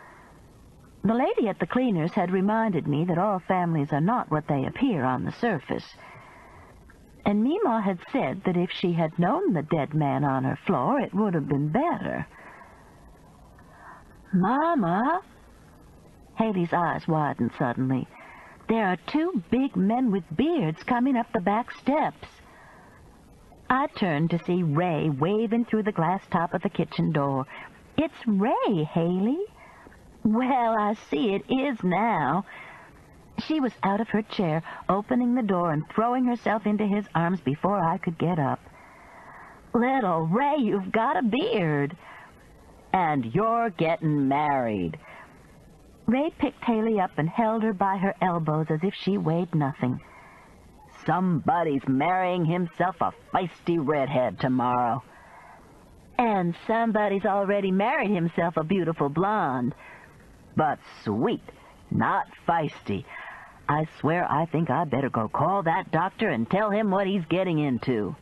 The lady at the cleaners had reminded me that all families are not what they appear on the surface. And Meemaw had said that if she had known the dead man on her floor, it would have been better. Mama! Haley's eyes widened suddenly. There are two big men with beards coming up the back steps. I turned to see Ray waving through the glass top of the kitchen door. It's Ray, Haley. Well, I see it is now. She was out of her chair, opening the door and throwing herself into his arms before I could get up. Little Ray, you've got a beard. And you're getting married. Ray picked Haley up and held her by her elbows as if she weighed nothing. Somebody's marrying himself a feisty redhead tomorrow. And somebody's already married himself a beautiful blonde. But sweet, not feisty. I swear I think I better go call that doctor and tell him what he's getting into.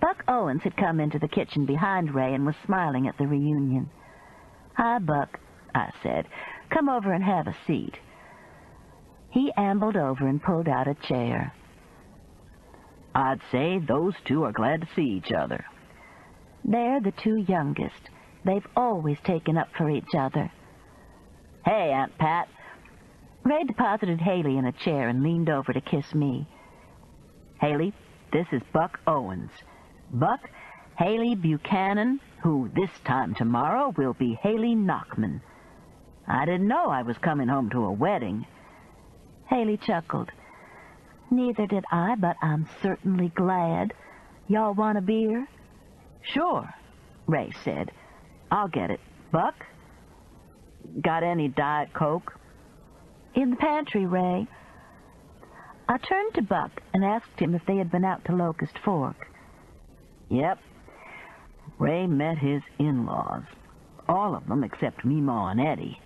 Buck Owens had come into the kitchen behind Ray and was smiling at the reunion. "Hi, Buck," I said. "Come over and have a seat." He ambled over and pulled out a chair. "I'd say those two are glad to see each other." "They're the two youngest. They've always taken up for each other." "Hey, Aunt Pat." Ray deposited Haley in a chair and leaned over to kiss me. "Haley, this is Buck Owens. Buck, Haley Buchanan, who this time tomorrow will be Haley Knockman. I didn't know I was coming home to a wedding." Haley chuckled. "Neither did I, but I'm certainly glad. Y'all want a beer?" "Sure," Ray said. "I'll get it. Buck? Got any Diet Coke?" "In the pantry, Ray." I turned to Buck and asked him if they had been out to Locust Fork. "Yep." Ray met his in-laws. All of them except Meemaw and Eddie.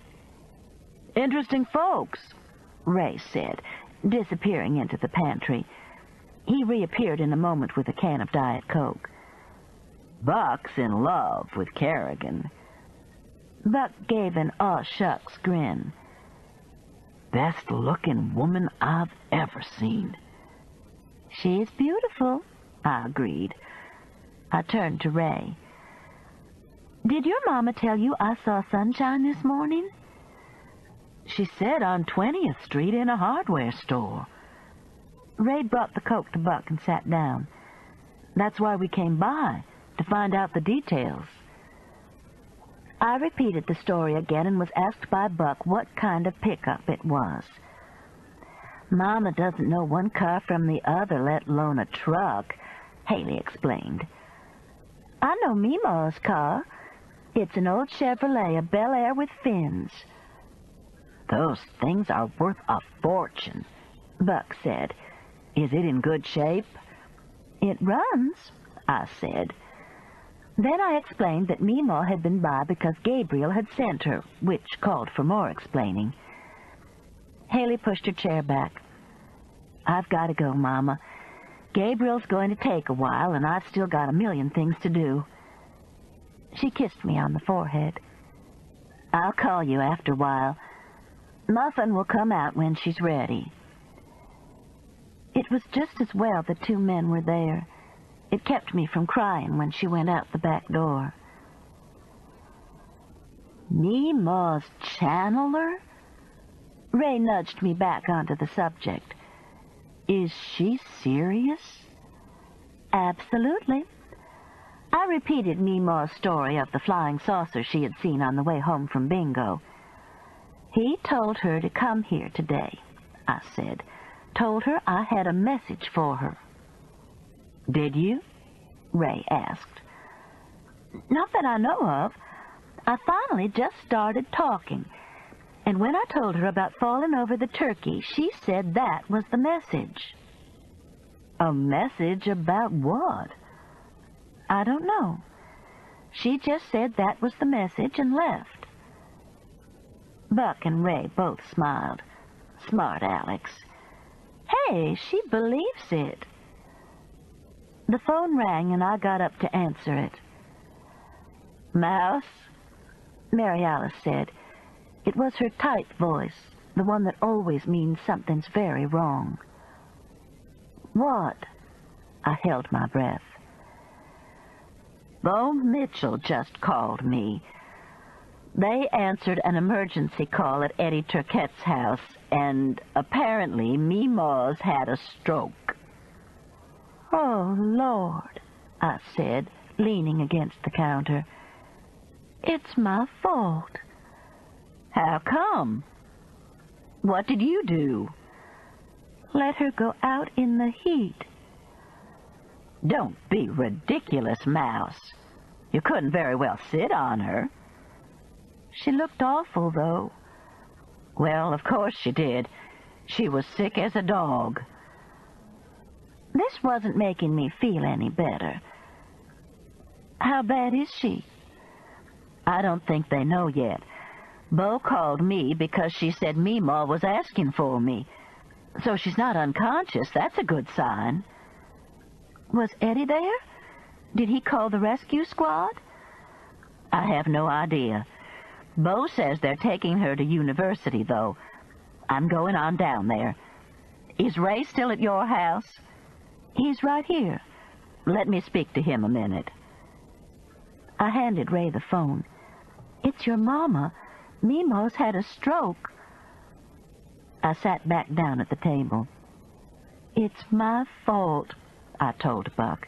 "Interesting folks," Ray said, disappearing into the pantry. He reappeared in a moment with a can of Diet Coke. "Buck's in love with Kerrigan." Buck gave an aw-shucks grin. "Best-looking woman I've ever seen." "She's beautiful," I agreed. I turned to Ray. "Did your mama tell you I saw Sunshine this morning?" "She said on 20th Street in a hardware store." Ray brought the Coke to Buck and sat down. "That's why we came by, to find out the details." I repeated the story again and was asked by Buck what kind of pickup it was. "Mama doesn't know one car from the other, let alone a truck," Haley explained. "I know Meemaw's car. It's an old Chevrolet, a Bel Air with fins." "Those things are worth a fortune," Buck said. "Is it in good shape?" "It runs," I said. Then I explained that Meemaw had been by because Gabriel had sent her, which called for more explaining. Haley pushed her chair back. "I've got to go, Mama. Gabriel's going to take a while, and I've still got a million things to do." She kissed me on the forehead. "I'll call you after a while. Muffin will come out when she's ready." It was just as well the two men were there. It kept me from crying when she went out the back door. "Meemaw's channeler?" Ray nudged me back onto the subject. "Is she serious?" "Absolutely." I repeated Meemaw's story of the flying saucer she had seen on the way home from bingo. "He told her to come here today," I said. "Told her I had a message for her." "Did you?" Ray asked. "Not that I know of. I finally just started talking, and when I told her about falling over the turkey, she said that was the message." "A message about what?" "I don't know. She just said that was the message and left." Buck and Ray both smiled. Smart Alex. "Hey, she believes it." The phone rang and I got up to answer it. "Mouse?" Mary Alice said. It was her tight voice, the one that always means something's very wrong. "What?" I held my breath. "Bo Mitchell just called me. They answered an emergency call at Eddie Turcotte's house, and apparently Meemaw's had a stroke." "Oh, Lord," I said, leaning against the counter. "It's my fault." "How come? What did you do?" "Let her go out in the heat." Don't be ridiculous, Mouse. You couldn't very well sit on her. She looked awful, though. Well, of course she did. She was sick as a dog. This wasn't making me feel any better. How bad is she? I don't think they know yet. Bo called me because she said Meemaw was asking for me. So she's not unconscious. That's a good sign. Was Eddie there? Did he call the rescue squad? I have no idea. Bo says they're taking her to university, though. I'm going on down there. Is Ray still at your house? He's right here. Let me speak to him a minute. I handed Ray the phone. It's your mama. Meemaw's had a stroke. I sat back down at the table. It's my fault, I told Buck.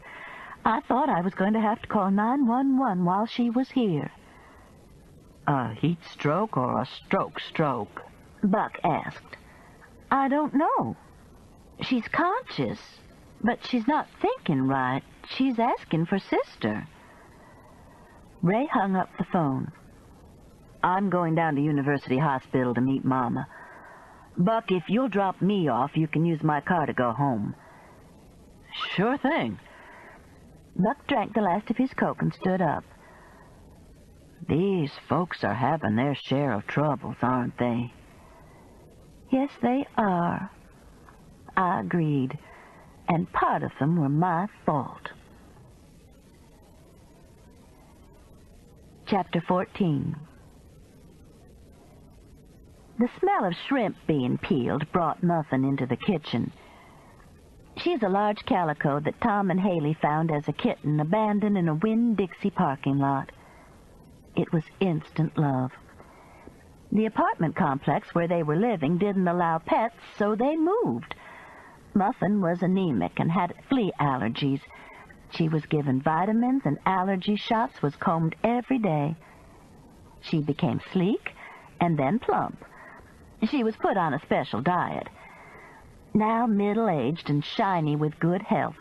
I thought I was going to have to call 911 while she was here. A heat stroke or a stroke? Buck asked. I don't know. She's conscious, but she's not thinking right. She's asking for Sister. Ray hung up the phone. I'm going down to University Hospital to meet Mama. Buck, if you'll drop me off, you can use my car to go home. Sure thing. Buck drank the last of his Coke and stood up. These folks are having their share of troubles, aren't they? Yes, they are. I agreed, and part of them were my fault. Chapter 14. The smell of shrimp being peeled brought Muffin into the kitchen. She's a large calico that Tom and Haley found as a kitten abandoned in a Winn-Dixie parking lot. It was instant love. The apartment complex where they were living didn't allow pets, so they moved. Muffin was anemic and had flea allergies. She was given vitamins and allergy shots, was combed every day. She became sleek and then plump. She was put on a special diet. Now middle-aged and shiny with good health,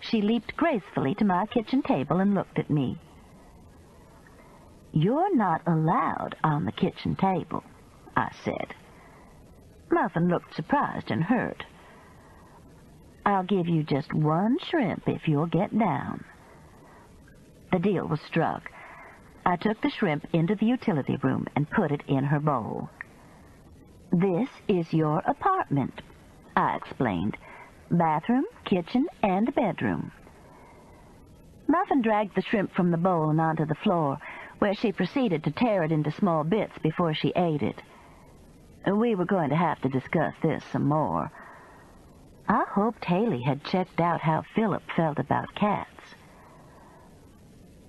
she leaped gracefully to my kitchen table and looked at me. You're not allowed on the kitchen table, I said. Muffin looked surprised and hurt. I'll give you just one shrimp if you'll get down. The deal was struck. I took the shrimp into the utility room and put it in her bowl. This is your apartment, I explained. Bathroom, kitchen, and bedroom. Muffin dragged the shrimp from the bowl and onto the floor, where she proceeded to tear it into small bits before she ate it. We were going to have to discuss this some more. I hoped Haley had checked out how Philip felt about cats.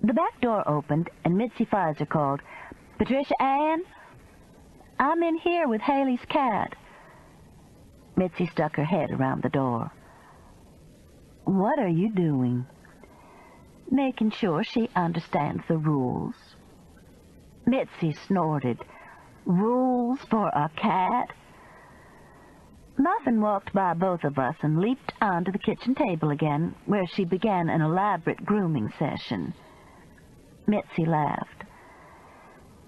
The back door opened, and Mitzi Pfizer called, Patricia Ann? I'm in here with Haley's cat. Mitzi stuck her head around the door. What are you doing? Making sure she understands the rules. Mitzi snorted. Rules for a cat? Muffin walked by both of us and leaped onto the kitchen table again, where she began an elaborate grooming session. Mitzi laughed.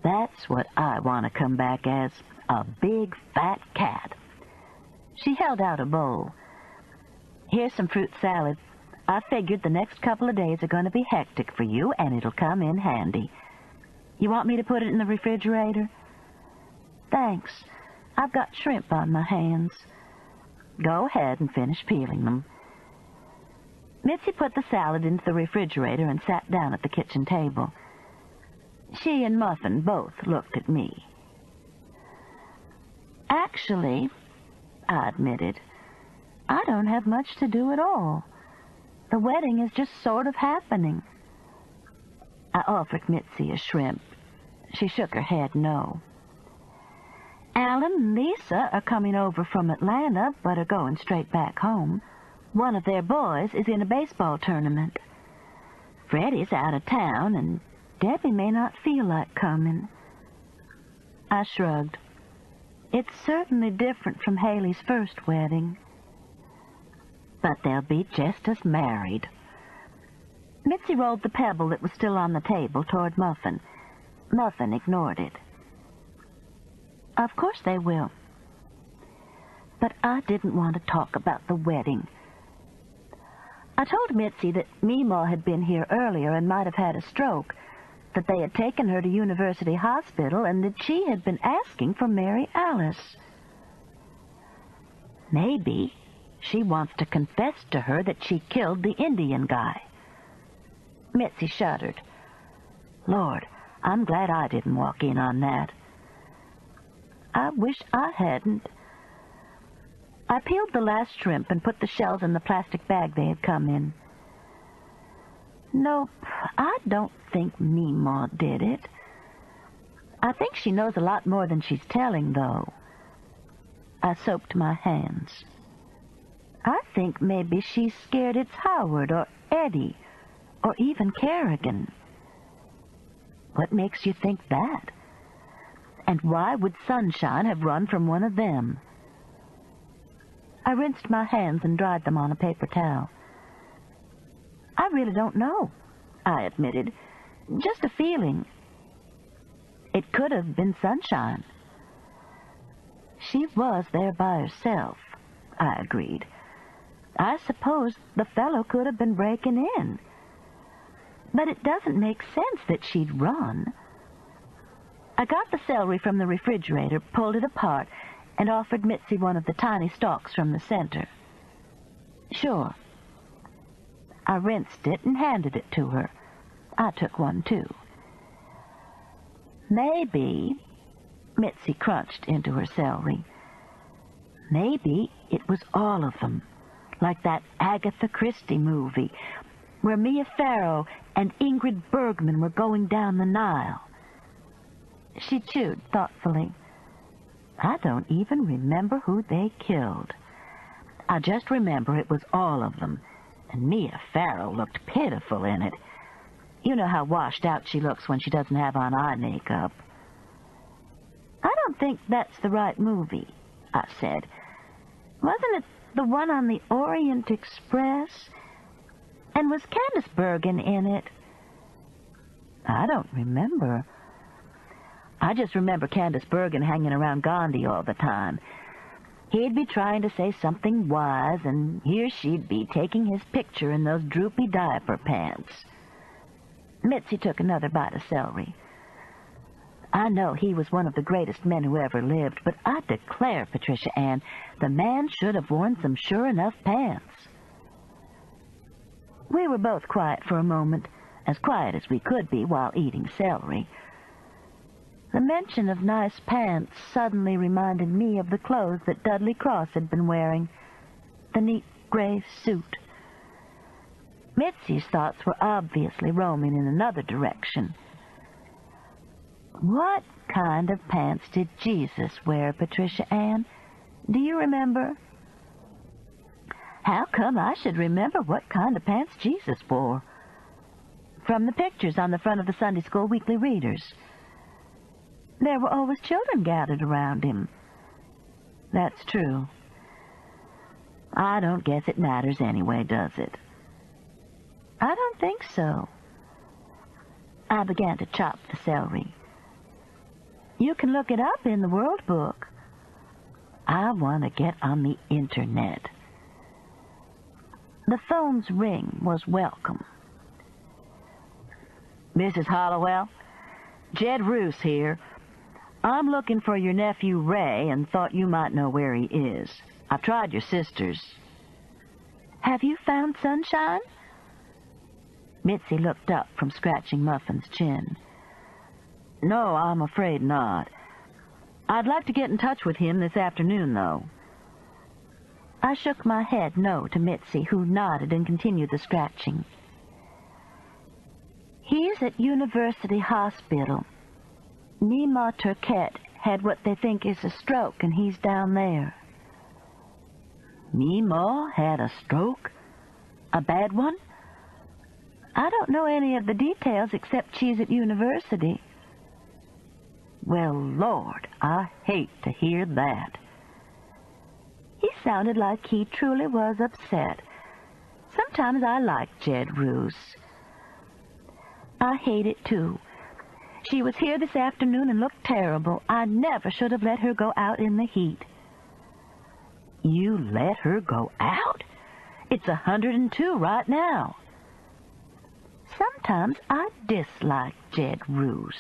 That's what I want to come back as, a big fat cat. She held out a bowl. Here's some fruit salad. I figured the next couple of days are going to be hectic for you, and it'll come in handy. You want me to put it in the refrigerator? Thanks. I've got shrimp on my hands. Go ahead and finish peeling them. Mitzi put the salad into the refrigerator and sat down at the kitchen table. She and Muffin both looked at me. Actually, I admitted, I don't have much to do at all. The wedding is just sort of happening. I offered Mitzi a shrimp. She shook her head no. Alan and Lisa are coming over from Atlanta, but are going straight back home. One of their boys is in a baseball tournament. Freddie's out of town, and Debbie may not feel like coming. I shrugged. It's certainly different from Haley's first wedding. But they'll be just as married. Mitzi rolled the pebble that was still on the table toward Muffin. Muffin ignored it. Of course they will. But I didn't want to talk about the wedding. I told Mitzi that Meemaw had been here earlier and might have had a stroke, that they had taken her to University Hospital, and that she had been asking for Mary Alice. Maybe she wants to confess to her that she killed the Indian guy. Mitzi shuddered. Lord, I'm glad I didn't walk in on that. I wish I hadn't. I peeled the last shrimp and put the shells in the plastic bag they had come in. Nope, I don't think Meemaw did it. I think she knows a lot more than she's telling, though. I soaped my hands. I think maybe she's scared it's Howard or Eddie or even Kerrigan. What makes you think that? And why would Sunshine have run from one of them? I rinsed my hands and dried them on a paper towel. I really don't know, I admitted. Just a feeling. It could have been Sunshine. She was there by herself, I agreed. I suppose the fellow could have been breaking in. But it doesn't make sense that she'd run. I got the celery from the refrigerator, pulled it apart, and offered Mitzi one of the tiny stalks from the center. Sure. I rinsed it and handed it to her. I took one, too. Maybe, Mitzi crunched into her celery, maybe it was all of them, like that Agatha Christie movie, where Mia Farrow and Ingrid Bergman were going down the Nile. She chewed thoughtfully. I don't even remember who they killed. I just remember it was all of them, and Mia Farrow looked pitiful in it. You know how washed out she looks when she doesn't have on eye makeup. I don't think that's the right movie, I said. Wasn't it the one on the Orient Express? And was Candace Bergen in it? I don't remember. I just remember Candace Bergen hanging around Gandhi all the time. He'd be trying to say something wise, and here she'd be taking his picture in those droopy diaper pants. Mitzi took another bite of celery. I know he was one of the greatest men who ever lived, but I declare, Patricia Ann, the man should have worn some sure-enough pants. We were both quiet for a moment, as quiet as we could be while eating celery. The mention of nice pants suddenly reminded me of the clothes that Dudley Cross had been wearing, the neat gray suit. Mitzi's thoughts were obviously roaming in another direction. What kind of pants did Jesus wear, Patricia Ann? Do you remember? How come I should remember what kind of pants Jesus wore? From the pictures on the front of the Sunday School Weekly Readers. There were always children gathered around him. That's true. I don't guess it matters anyway, does it? I don't think so. I began to chop the celery. You can look it up in the World Book. I want to get on the internet. The phone's ring was welcome. Mrs. Hollowell, Jed Roos here. I'm looking for your nephew Ray and thought you might know where he is. I've tried your sisters. Have you found Sunshine? Mitzi looked up from scratching Muffin's chin. No, I'm afraid not. I'd like to get in touch with him this afternoon, though. I shook my head no to Mitzi, who nodded and continued the scratching. He's at University Hospital. Meemaw Turquette had what they think is a stroke, and he's down there. Meemaw had a stroke? A bad one? I don't know any of the details except she's at university. Well, Lord, I hate to hear that. He sounded like he truly was upset. Sometimes I like Jed Roos. I hate it, too. She was here this afternoon and looked terrible. I never should have let her go out in the heat. You let her go out? It's 102 right now. Sometimes I dislike Jed Roos.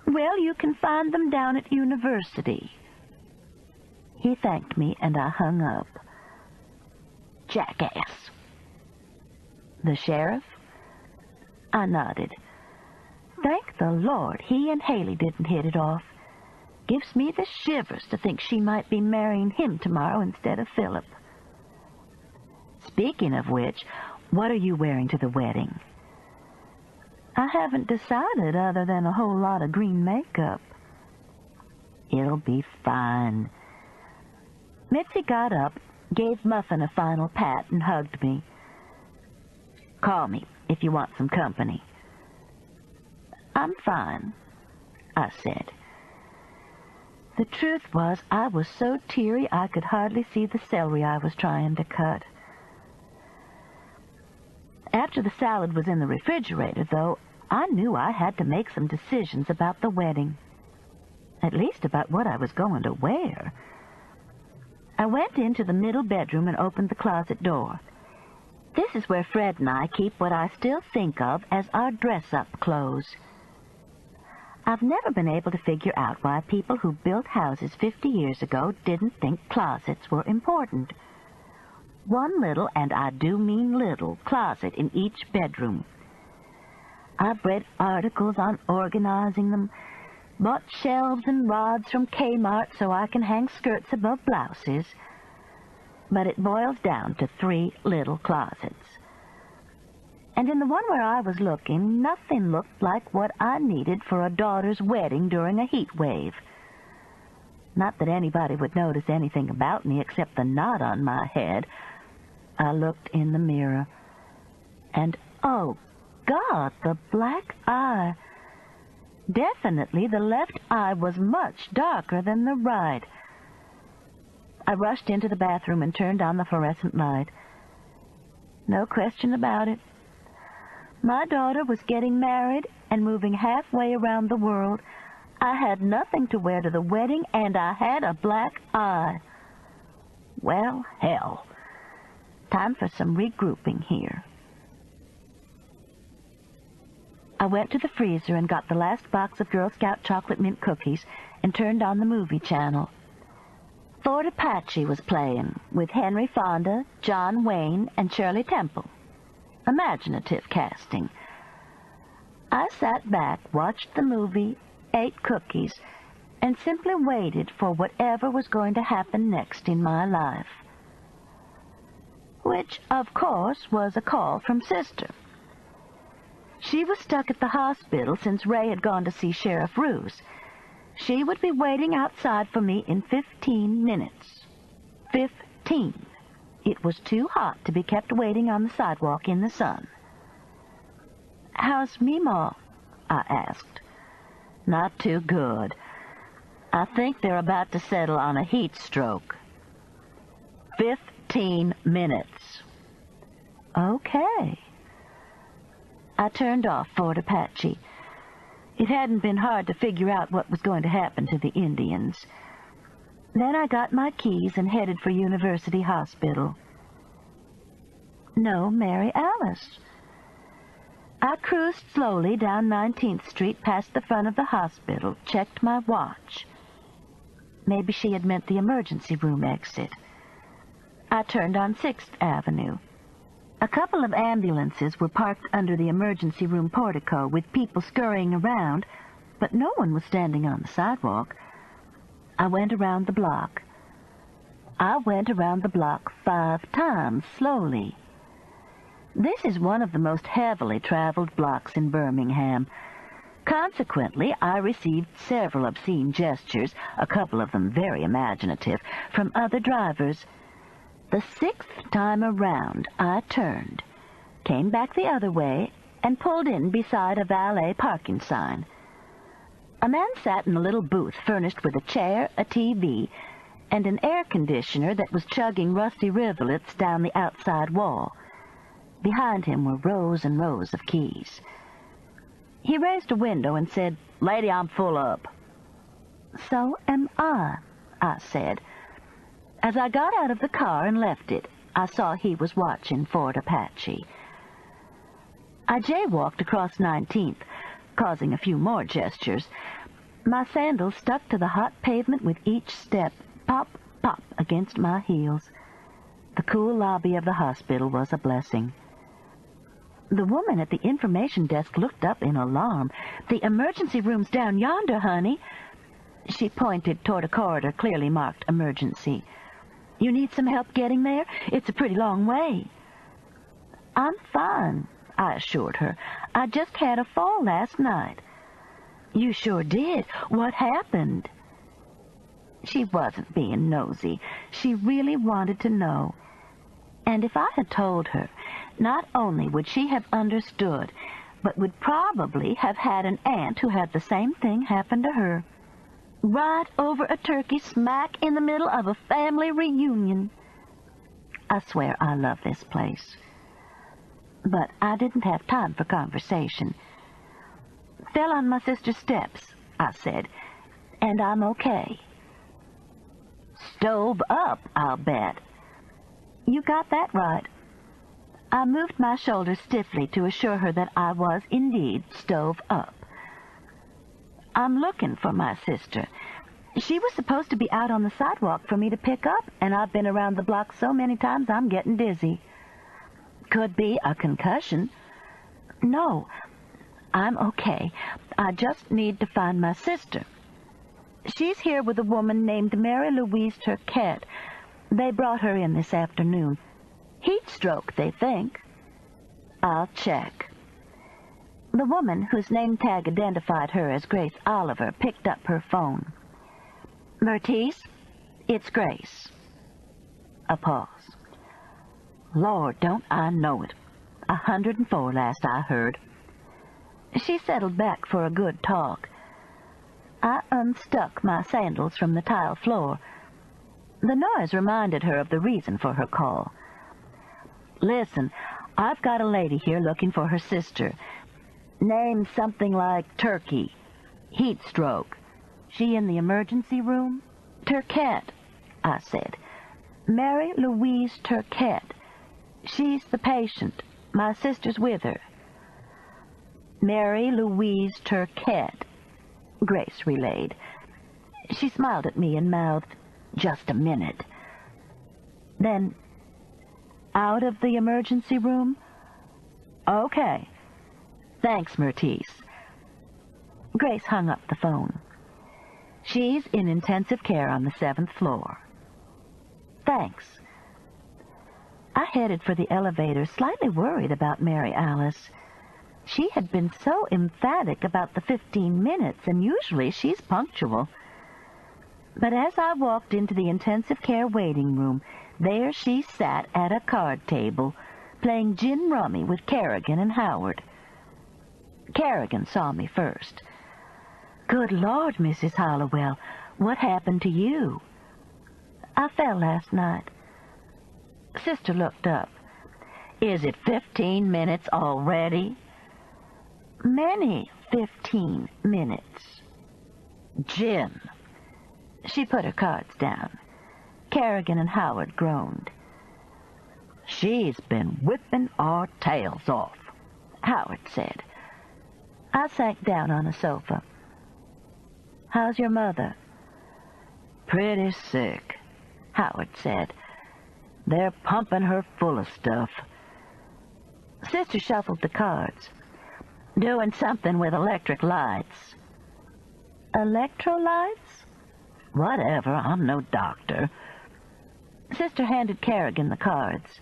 Well, you can find them down at university. He thanked me, and I hung up. Jackass. The sheriff? I nodded. Thank the Lord he and Haley didn't hit it off. Gives me the shivers to think she might be marrying him tomorrow instead of Philip. Speaking of which, what are you wearing to the wedding? I haven't decided other than a whole lot of green makeup. It'll be fine. Mitzi got up, gave Muffin a final pat, and hugged me. Call me if you want some company. I'm fine, I said. The truth was, I was so teary I could hardly see the celery I was trying to cut. After the salad was in the refrigerator, though, I knew I had to make some decisions about the wedding. At least about what I was going to wear. I went into the middle bedroom and opened the closet door. This is where Fred and I keep what I still think of as our dress-up clothes. I've never been able to figure out why people who built houses 50 years ago didn't think closets were important. One little, and I do mean little, closet in each bedroom. I've read articles on organizing them, bought shelves and rods from Kmart so I can hang skirts above blouses, but it boils down to 3 little closets. And in the one where I was looking, nothing looked like what I needed for a daughter's wedding during a heat wave. Not that anybody would notice anything about me except the knot on my head. I looked in the mirror, and oh, God, the black eye. Definitely the left eye was much darker than the right. I rushed into the bathroom and turned on the fluorescent light. No question about it. My daughter was getting married and moving halfway around the world. I had nothing to wear to the wedding, and I had a black eye. Well, hell. Time for some regrouping here. I went to the freezer and got the last box of Girl Scout chocolate mint cookies and turned on the movie channel. Fort Apache was playing, with Henry Fonda, John Wayne, and Shirley Temple. Imaginative casting. I sat back, watched the movie, ate cookies, and simply waited for whatever was going to happen next in my life. Which, of course, was a call from Sister. She was stuck at the hospital since Ray had gone to see Sheriff Roos. She would be waiting outside for me in 15 minutes. 15. It was too hot to be kept waiting on the sidewalk in the sun. "How's Meemaw?" I asked. "Not too good. I think they're about to settle on a heat stroke." 15 minutes. Okay. I turned off Fort Apache. It hadn't been hard to figure out what was going to happen to the Indians. Then I got my keys and headed for University Hospital. No Mary Alice. I cruised slowly down 19th Street past the front of the hospital, checked my watch. Maybe she had meant the emergency room exit. I turned on 6th Avenue. A couple of ambulances were parked under the emergency room portico with people scurrying around, but no one was standing on the sidewalk. I went around the block. I went around the block 5 times, slowly. This is one of the most heavily traveled blocks in Birmingham. Consequently, I received several obscene gestures, a couple of them very imaginative, from other drivers. The 6th time around, I turned, came back the other way, and pulled in beside a valet parking sign. A man sat in a little booth furnished with a chair, a TV, and an air conditioner that was chugging rusty rivulets down the outside wall. Behind him were rows and rows of keys. He raised a window and said, "Lady, I'm full up." "So am I said. As I got out of the car and left it, I saw he was watching Fort Apache. I jaywalked across 19th, causing a few more gestures. My sandals stuck to the hot pavement with each step, pop, pop against my heels. The cool lobby of the hospital was a blessing. The woman at the information desk looked up in alarm. "The emergency room's down yonder, honey." She pointed toward a corridor clearly marked emergency. "You need some help getting there? It's a pretty long way." "I'm fine," I assured her. "I just had a fall last night." "You sure did. What happened?" She wasn't being nosy. She really wanted to know. And if I had told her, not only would she have understood, but would probably have had an aunt who had the same thing happen to her. Right over a turkey smack in the middle of a family reunion. I swear I love this place. But I didn't have time for conversation. "Fell on my sister's steps," I said, "and I'm okay." "Stove up, I'll bet." "You got that right." I moved my shoulders stiffly to assure her that I was indeed stove up. "I'm looking for my sister. She was supposed to be out on the sidewalk for me to pick up, and I've been around the block so many times I'm getting dizzy." "Could be a concussion." "No, I'm okay. I just need to find my sister. She's here with a woman named Mary Louise Turquette. They brought her in this afternoon. Heat stroke, they think." "I'll check." The woman, whose name tag identified her as Grace Oliver, picked up her phone. "Mertice, it's Grace." A pause. "Lord, don't I know it. 104 last I heard." She settled back for a good talk. I unstuck my sandals from the tile floor. The noise reminded her of the reason for her call. "Listen, I've got a lady here looking for her sister. Name something like Turkey. Heat stroke. She in the emergency room?" "Turquette," I said. "Mary Louise Turquette. She's the patient. My sister's with her." "Mary Louise Turquette," Grace relayed. She smiled at me and mouthed, "Just a minute." Then, "Out of the emergency room?" "Okay. Thanks, Mertice." Grace hung up the phone. "She's in intensive care on the 7th floor." "Thanks." I headed for the elevator, slightly worried about Mary Alice. She had been so emphatic about the 15 minutes, and usually she's punctual. But as I walked into the intensive care waiting room, there she sat at a card table, playing gin rummy with Kerrigan and Howard. Kerrigan saw me first. "Good Lord, Mrs. Hollowell, what happened to you?" "I fell last night." Sister looked up. "Is it 15 minutes already?" "Many 15 minutes." "Gin." She put her cards down. Kerrigan and Howard groaned. "She's been whipping our tails off," Howard said. I sank down on a sofa. "How's your mother?" "Pretty sick," Howard said. "They're pumping her full of stuff." Sister shuffled the cards. "Doing something with electric lights." "Electrolytes?" "Whatever, I'm no doctor." Sister handed Kerrigan the cards.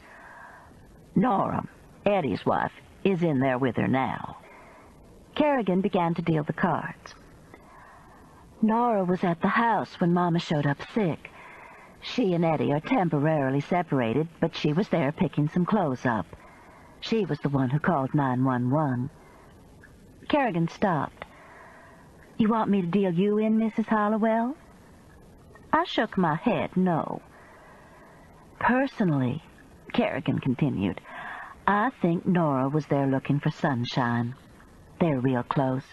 "Nora, Eddie's wife, is in there with her now." Kerrigan began to deal the cards. "Nora was at the house when Mama showed up sick. She and Eddie are temporarily separated, but she was there picking some clothes up. She was the one who called 911. Kerrigan stopped. "You want me to deal you in, Mrs. Hollowell?" I shook my head, no. "Personally," Kerrigan continued, I think Nora was there looking for Sunshine. They're real close.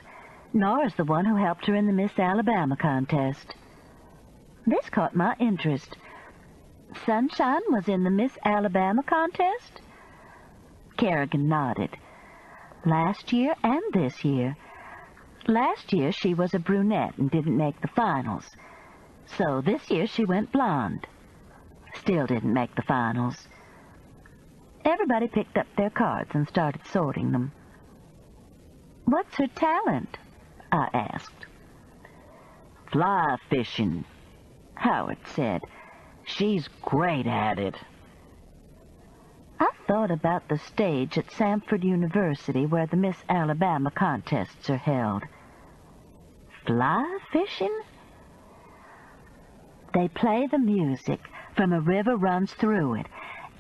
Nora's the one who helped her in the Miss Alabama contest. This caught my interest. Sunshine was in the Miss Alabama contest? Kerrigan nodded. Last year and this year. Last year she was a brunette and didn't make the finals. So this year she went blonde. Still didn't make the finals. Everybody picked up their cards and started sorting them. "What's her talent?" I asked. "Fly fishing," Howard said. "She's great at it." I thought about the stage at Samford University where the Miss Alabama contests are held. Fly fishing? They play the music from A River Runs Through It,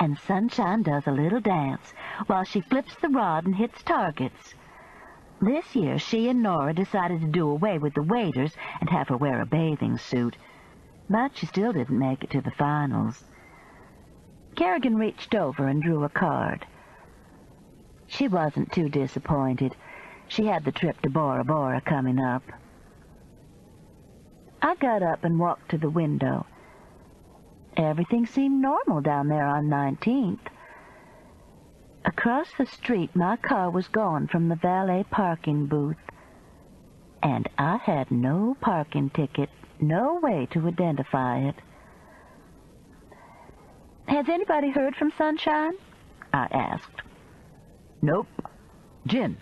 and Sunshine does a little dance while she flips the rod and hits targets. This year, she and Nora decided to do away with the waders and have her wear a bathing suit, but she still didn't make it to the finals. Kerrigan reached over and drew a card. She wasn't too disappointed. She had the trip to Bora Bora coming up. I got up and walked to the window. Everything seemed normal down there on 19th. Across the street, my car was gone from the valet parking booth, and I had no parking ticket, no way to identify it. "Has anybody heard from Sunshine?" I asked. "Nope. Gin."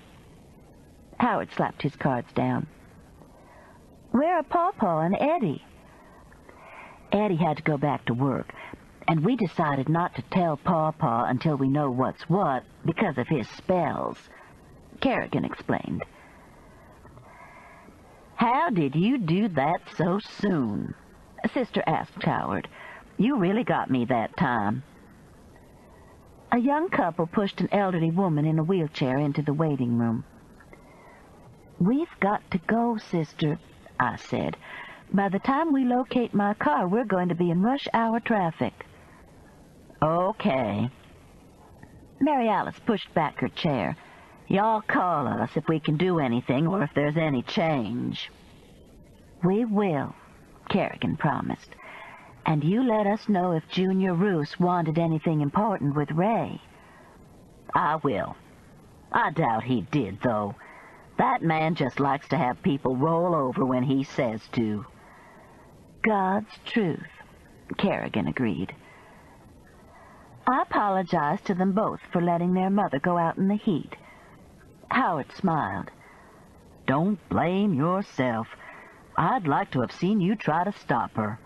Howard slapped his cards down. "Where are Pawpaw and Eddie?" Eddie had to go back to work, and we decided not to tell Pawpaw until we know what's what because of his spells, Kerrigan explained. "How did you do that so soon?" Sister asked Howard. "You really got me that time." A young couple pushed an elderly woman in a wheelchair into the waiting room. "We've got to go, Sister," I said. "By the time we locate my car, we're going to be in rush hour traffic." "Okay." Mary Alice pushed back her chair. "Y'all call us if we can do anything or if there's any change." "We will," Kerrigan promised. "And you let us know if Junior Roos wanted anything important with Ray." "I will. I doubt he did, though. That man just likes to have people roll over when he says to." "God's truth," Kerrigan agreed. I apologized to them both for letting their mother go out in the heat. Howard smiled. "Don't blame yourself. I'd like to have seen you try to stop her."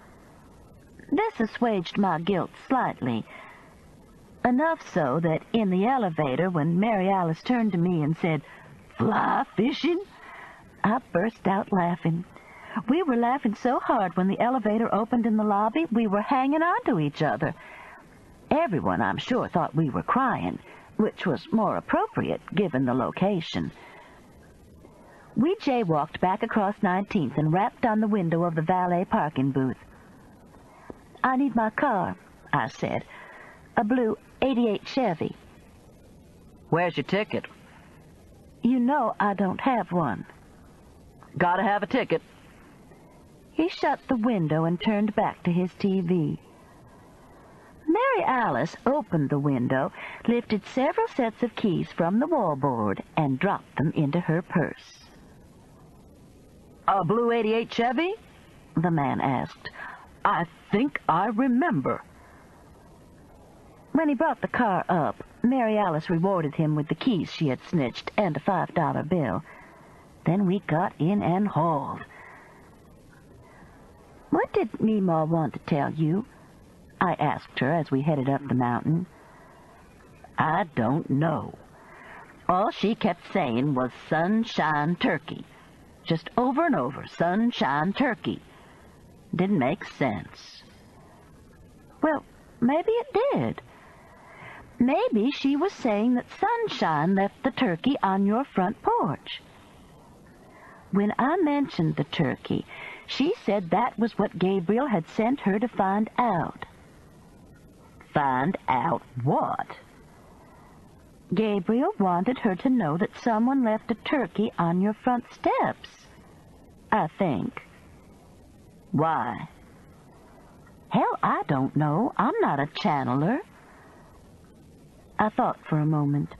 This assuaged my guilt slightly, enough so that in the elevator when Mary Alice turned to me and said, "Fly fishing?" I burst out laughing. We were laughing so hard when the elevator opened in the lobby, we were hanging on to each other. Everyone, I'm sure, thought we were crying, which was more appropriate given the location. We jaywalked back across 19th and rapped on the window of the valet parking booth. "I need my car," I said. "A blue '88 Chevy." "Where's your ticket?" "You know I don't have one." "Gotta have a ticket." He shut the window and turned back to his TV. Mary Alice opened the window, lifted several sets of keys from the wallboard, and dropped them into her purse. "A blue '88 Chevy?" the man asked. "I think I remember." When he brought the car up, Mary Alice rewarded him with the keys she had snitched and a $5 bill. Then we got in and hauled. "What did Meemaw want to tell you?" I asked her as we headed up the mountain. "I don't know. All she kept saying was Sunshine Turkey. Just over and over, Sunshine Turkey. Didn't make sense." "Well, maybe it did. Maybe she was saying that Sunshine left the turkey on your front porch. When I mentioned the turkey, she said that was what Gabriel had sent her to find out." "Find out what?" Gabriel wanted her to know that someone left a turkey on your front steps, I think. Why? Hell, I don't know. I'm not a channeler. I thought for a moment.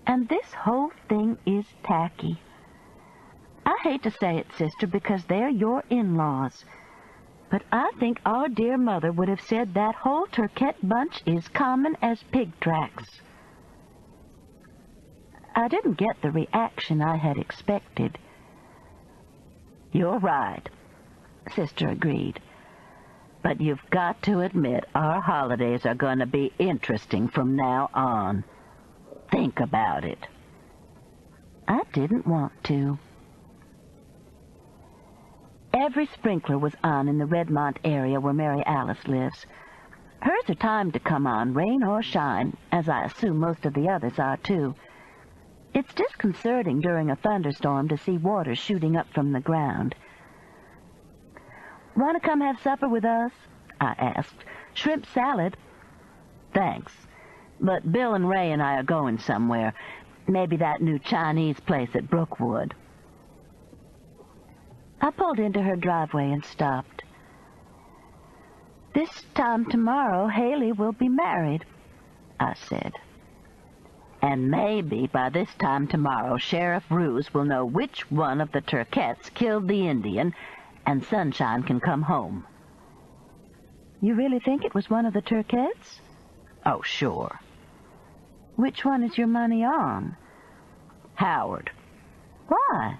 And this whole thing is tacky. I hate to say it, sister, because they're your in-laws. But I think our dear mother would have said that whole turkette bunch is common as pig tracks. I didn't get the reaction I had expected. You're right, Sister agreed. But you've got to admit our holidays are going to be interesting from now on. Think about it. I didn't want to. Every sprinkler was on in the Redmont area where Mary Alice lives. Hers are timed to come on, rain or shine, as I assume most of the others are too. It's disconcerting during a thunderstorm to see water shooting up from the ground. "Want to come have supper with us?" I asked. "Shrimp salad." Thanks. But Bill and Ray and I are going somewhere. Maybe that new Chinese place at Brookwood. I pulled into her driveway and stopped. "This time tomorrow, Haley will be married," I said. And maybe by this time tomorrow, Sheriff Ruse will know which one of the Turkettes killed the Indian, and Sunshine can come home. You really think it was one of the Turkettes? Oh, sure. Which one is your money on? Howard. Why?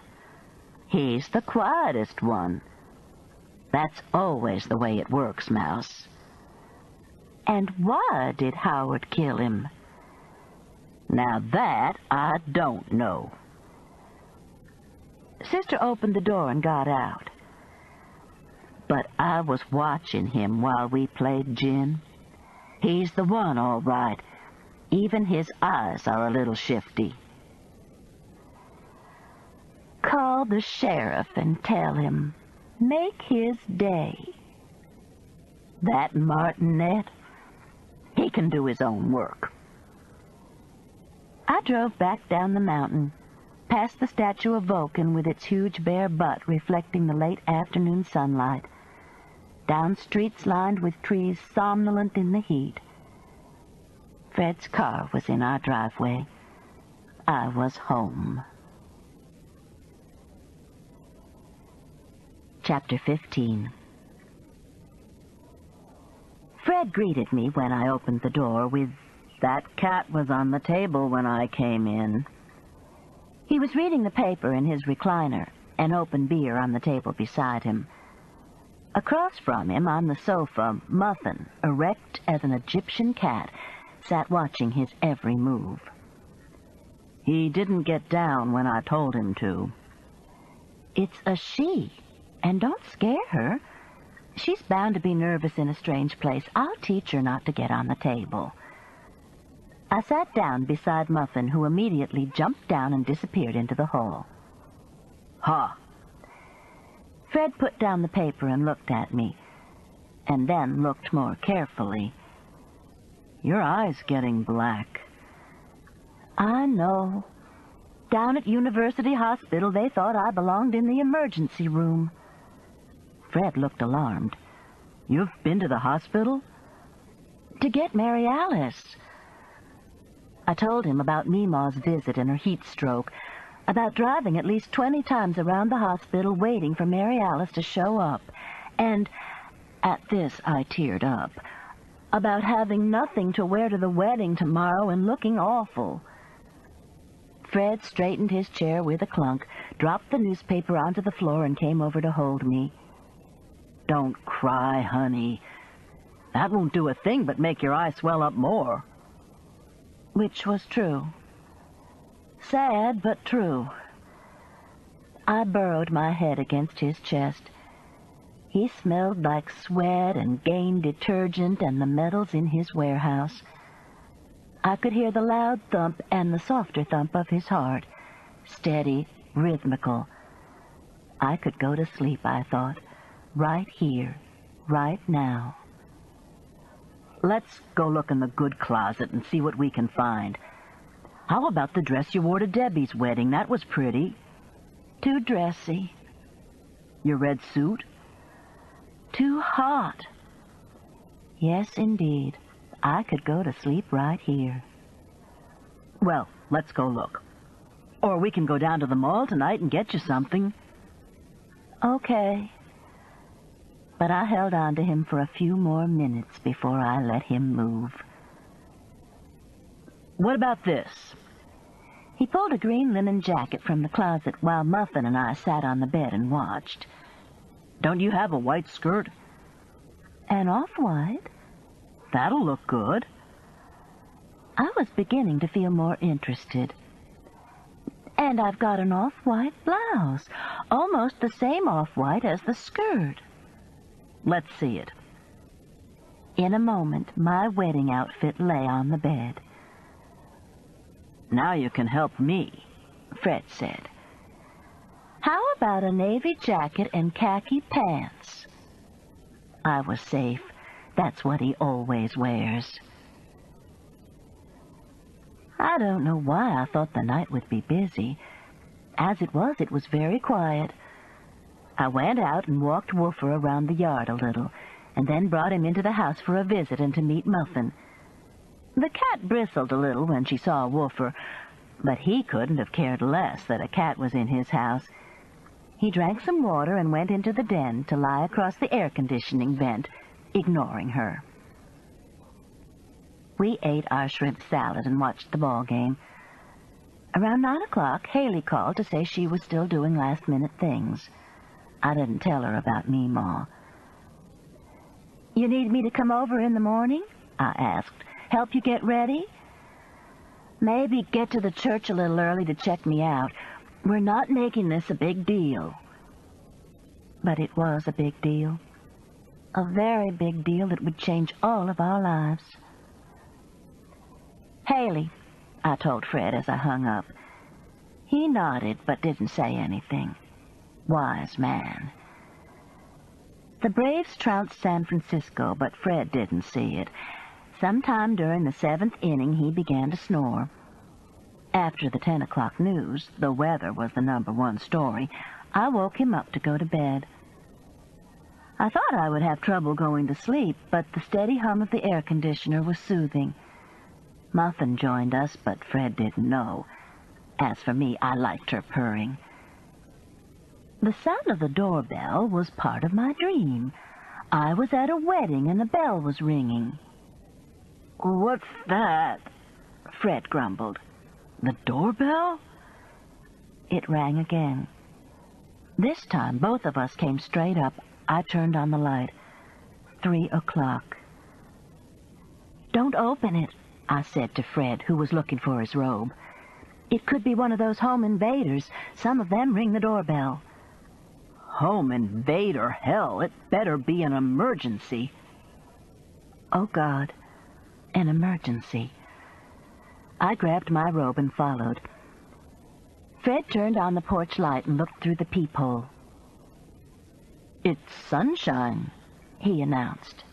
He's the quietest one. That's always the way it works, Mouse. And why did Howard kill him? Now that I don't know. Sister opened the door and got out. But I was watching him while we played gin. He's the one, all right. Even his eyes are a little shifty. Call the sheriff and tell him. Make his day. That martinet, he can do his own work. I drove back down the mountain, past the statue of Vulcan with its huge bare butt reflecting the late afternoon sunlight, down streets lined with trees somnolent in the heat. Fred's car was in our driveway. I was home. Chapter 15. Fred greeted me when I opened the door with, "That cat was on the table when I came in." He was reading the paper in his recliner, an open beer on the table beside him. Across from him, on the sofa, Muffin, erect as an Egyptian cat, sat watching his every move. He didn't get down when I told him to. It's a she, and don't scare her. She's bound to be nervous in a strange place. I'll teach her not to get on the table. I sat down beside Muffin, who immediately jumped down and disappeared into the hall. Ha! Fred put down the paper and looked at me, and then looked more carefully. Your eye's getting black. I know. Down at University Hospital, they thought I belonged in the emergency room. Fred looked alarmed. You've been to the hospital? To get Mary Alice. I told him about Meemaw's visit and her heat stroke, about driving at least 20 times around the hospital waiting for Mary Alice to show up, and, at this I teared up, about having nothing to wear to the wedding tomorrow and looking awful. Fred straightened his chair with a clunk, dropped the newspaper onto the floor, and came over to hold me. Don't cry, honey. That won't do a thing but make your eye swell up more. Which was true. Sad, but true. I burrowed my head against his chest. He smelled like sweat and Gain detergent and the metals in his warehouse. I could hear the loud thump and the softer thump of his heart, steady, rhythmical. I could go to sleep, I thought, right here, right now. Let's go look in the good closet and see what we can find. How about the dress you wore to Debbie's wedding? That was pretty. Too dressy. Your red suit? Too hot. Yes, indeed. I could go to sleep right here. Well, let's go look. Or we can go down to the mall tonight and get you something. Okay. But I held on to him for a few more minutes before I let him move. What about this? He pulled a green linen jacket from the closet while Muffin and I sat on the bed and watched. Don't you have a white skirt? An off-white? That'll look good. I was beginning to feel more interested. And I've got an off-white blouse, almost the same off-white as the skirt. Let's see it. In a moment, my wedding outfit lay on the bed. Now you can help me, Fred said. How about a navy jacket and khaki pants? I was safe. That's what he always wears. I don't know why I thought the night would be busy. As it was very quiet. I went out and walked Woofer around the yard a little, and then brought him into the house for a visit and to meet Muffin. The cat bristled a little when she saw Woofer, but he couldn't have cared less that a cat was in his house. He drank some water and went into the den to lie across the air-conditioning vent, ignoring her. We ate our shrimp salad and watched the ball game. Around 9 o'clock, Haley called to say she was still doing last-minute things. I didn't tell her about Meemaw. You need me to come over in the morning? I asked. Help you get ready? Maybe get to the church a little early to check me out. We're not making this a big deal. But it was a big deal. A very big deal that would change all of our lives. Haley, I told Fred as I hung up. He nodded but didn't say anything. Wise man. The Braves trounced San Francisco, but Fred didn't see it. Sometime during the 7th inning, he began to snore. After the 10 o'clock news, the weather was the #1 story. I woke him up to go to bed. I thought I would have trouble going to sleep, but the steady hum of the air conditioner was soothing. Muffin joined us, but Fred didn't know. As for me, I liked her purring. The sound of the doorbell was part of my dream. I was at a wedding and the bell was ringing. What's that? Fred grumbled. The doorbell? It rang again. This time, both of us came straight up. I turned on the light. 3 o'clock. Don't open it, I said to Fred, who was looking for his robe. It could be one of those home invaders. Some of them ring the doorbell. Home invader? Hell, it better be an emergency. Oh, God, an emergency. I grabbed my robe and followed. Fred turned on the porch light and looked through the peephole. It's sunshine, he announced.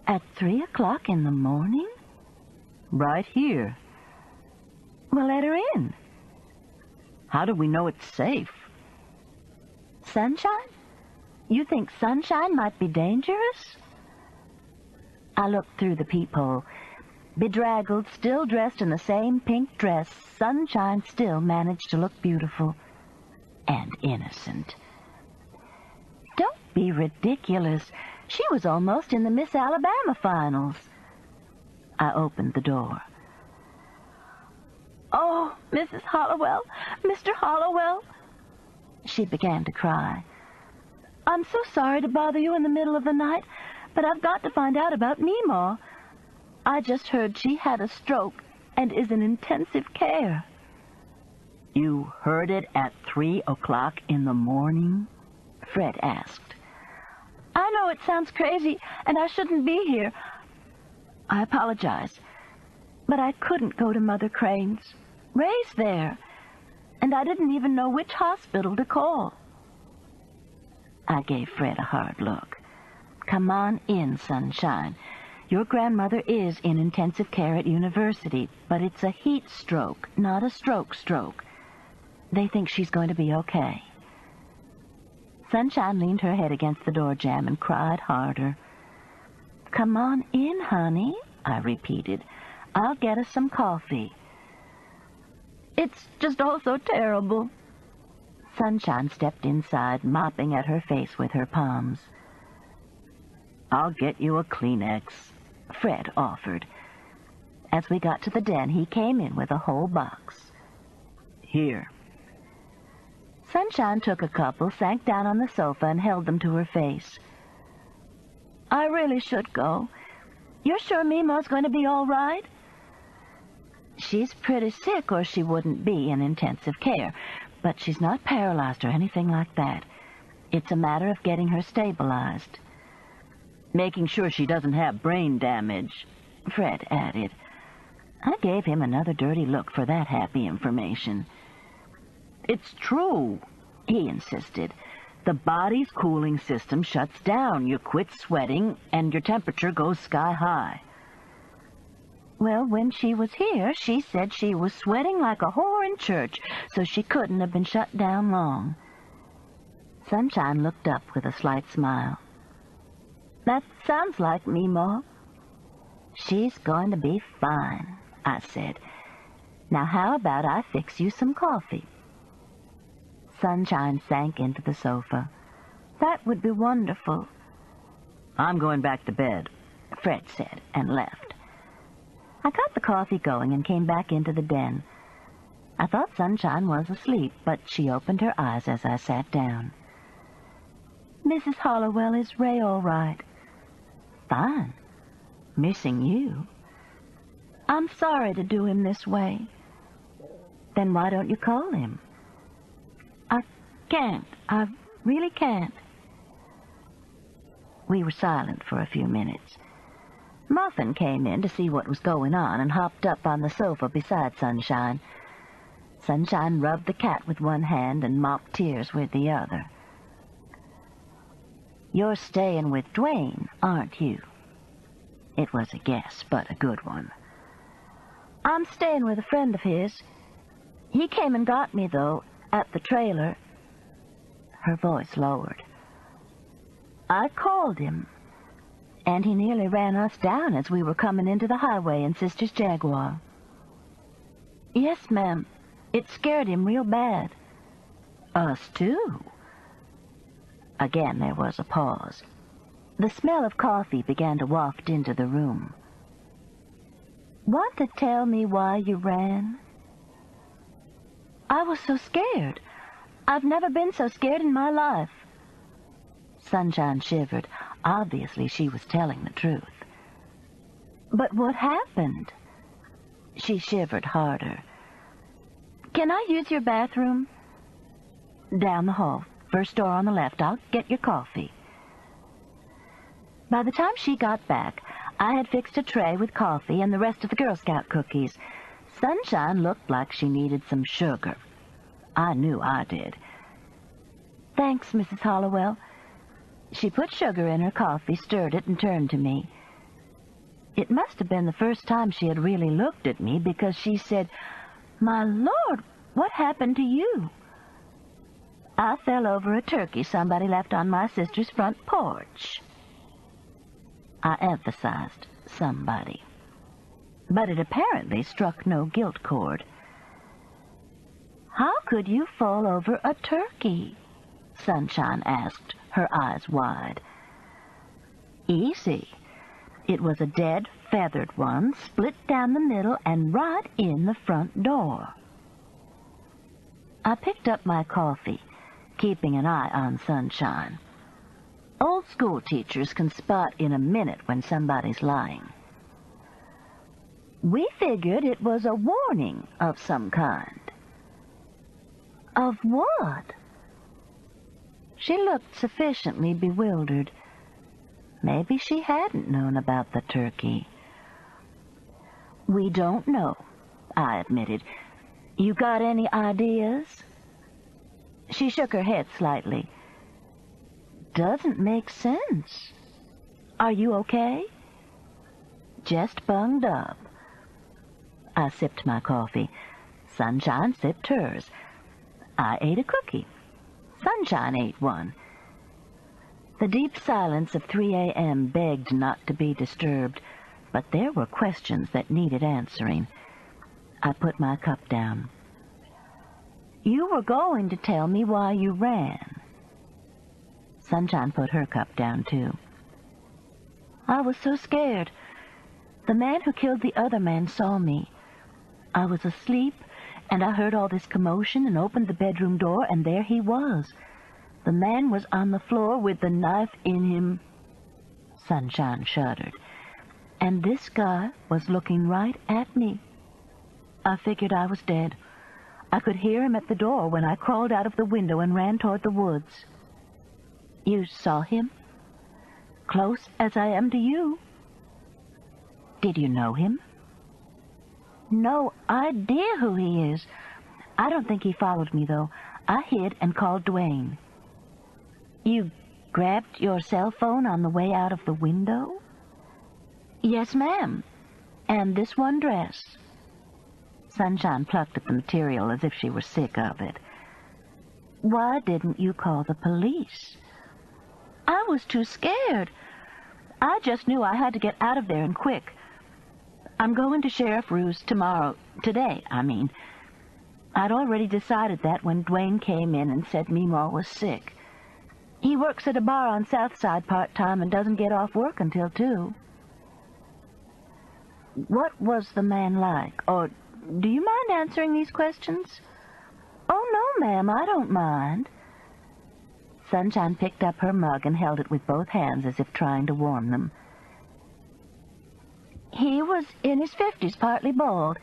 At 3 o'clock in the morning? Right here. Well, let her in. How do we know it's safe? Sunshine? You think sunshine might be dangerous? I looked through the peephole. Bedraggled, still dressed in the same pink dress, Sunshine still managed to look beautiful and innocent. Don't be ridiculous. She was almost in the Miss Alabama finals. I opened the door. Oh, Mrs. Hollowell, Mr. Hollowell. She began to cry. I'm so sorry to bother you in the middle of the night, but I've got to find out about Meemaw. I just heard she had a stroke and is in intensive care. You heard it at 3 o'clock in the morning? Fred asked. I know it sounds crazy, and I shouldn't be here. I apologize, but I couldn't go to Mother Crane's. Ray's there, and I didn't even know which hospital to call. I gave Fred a hard look. Come on in, Sunshine. Your grandmother is in intensive care at university, but it's a heat stroke, not a stroke. They think she's going to be okay. Sunshine leaned her head against the door jamb and cried harder. Come on in, honey, I repeated. I'll get us some coffee. It's just all so terrible. Sunshine stepped inside, mopping at her face with her palms. I'll get you a Kleenex, Fred offered. As we got to the den, he came in with a whole box. Here. Sunshine took a couple, sank down on the sofa, and held them to her face. I really should go. You're sure Mima's going to be all right? She's pretty sick, or she wouldn't be in intensive care, but she's not paralyzed or anything like that. It's a matter of getting her stabilized. Making sure she doesn't have brain damage, Fred added. I gave him another dirty look for that happy information. It's true, he insisted. The body's cooling system shuts down. You quit sweating, and your temperature goes sky high. Well, when she was here, she said she was sweating like a whore in church, so she couldn't have been shut down long. Sunshine looked up with a slight smile. That sounds like Mima. She's going to be fine, I said. Now how about I fix you some coffee? Sunshine sank into the sofa. That would be wonderful. I'm going back to bed, Fred said, and left. I got the coffee going and came back into the den. I thought Sunshine was asleep, but she opened her eyes as I sat down. Mrs. Hollowell, is Ray all right? Fine. Missing you. I'm sorry to do him this way. Then why don't you call him? I can't. I really can't. We were silent for a few minutes. Muffin came in to see what was going on and hopped up on the sofa beside Sunshine. Sunshine rubbed the cat with one hand and mopped tears with the other. You're staying with Dwayne, aren't you? It was a guess, but a good one. I'm staying with a friend of his. He came and got me, though, at the trailer. Her voice lowered. I called him, and he nearly ran us down as we were coming into the highway in Sister's Jaguar. Yes, ma'am. It scared him real bad. Us, too. Again there was a pause. The smell of coffee began to waft into the room. Want to tell me why you ran? I was so scared. I've never been so scared in my life. Sunshine shivered. Obviously, she was telling the truth. But what happened? She shivered harder. Can I use your bathroom? Down the hall. First door on the left. I'll get your coffee. By the time she got back, I had fixed a tray with coffee and the rest of the Girl Scout cookies. Sunshine looked like she needed some sugar. I knew I did. Thanks, Mrs. Hollowell. She put sugar in her coffee, stirred it, and turned to me. It must have been the first time she had really looked at me, because she said, My Lord, what happened to you? I fell over a turkey somebody left on my sister's front porch. I emphasized somebody. But it apparently struck no guilt chord. How could you fall over a turkey? Sunshine asked, her eyes wide. Easy. It was a dead, feathered one, split down the middle and right in the front door. I picked up my coffee, keeping an eye on Sunshine. Old school teachers can spot in a minute when somebody's lying. We figured it was a warning of some kind. Of what? She looked sufficiently bewildered. Maybe she hadn't known about the turkey. We don't know, I admitted. You got any ideas? She shook her head slightly. Doesn't make sense. Are you okay? just bunged up. I sipped my coffee. Sunshine sipped hers. I ate a cookie. Sunshine ate one. The deep silence of 3 a.m. begged not to be disturbed, but there were questions that needed answering. I put my cup down. You were going to tell me why you ran. Sunshine put her cup down, too. I was so scared. The man who killed the other man saw me. I was asleep, and I heard all this commotion and opened the bedroom door, and there he was. The man was on the floor with the knife in him. Sunshine shuddered. And this guy was looking right at me. I figured I was dead. I could hear him at the door when I crawled out of the window and ran toward the woods. You saw him? Close as I am to you. Did you know him? No idea who he is. I don't think he followed me, though. I hid and called Dwayne. You grabbed your cell phone on the way out of the window? Yes, ma'am. And this one dress. Sunshine plucked at the material as if she were sick of it. Why didn't you call the police? I was too scared. I just knew I had to get out of there and quick. I'm going to Sheriff Roos tomorrow. Today, I mean. I'd already decided that when Dwayne came in and said Meemaw was sick. He works at a bar on South Side part-time and doesn't get off work until 2. What was the man like? Or do you mind answering these questions? Oh, no, ma'am, I don't mind. Sunshine picked up her mug and held it with both hands as if trying to warm them. He was in his 50s, partly bald.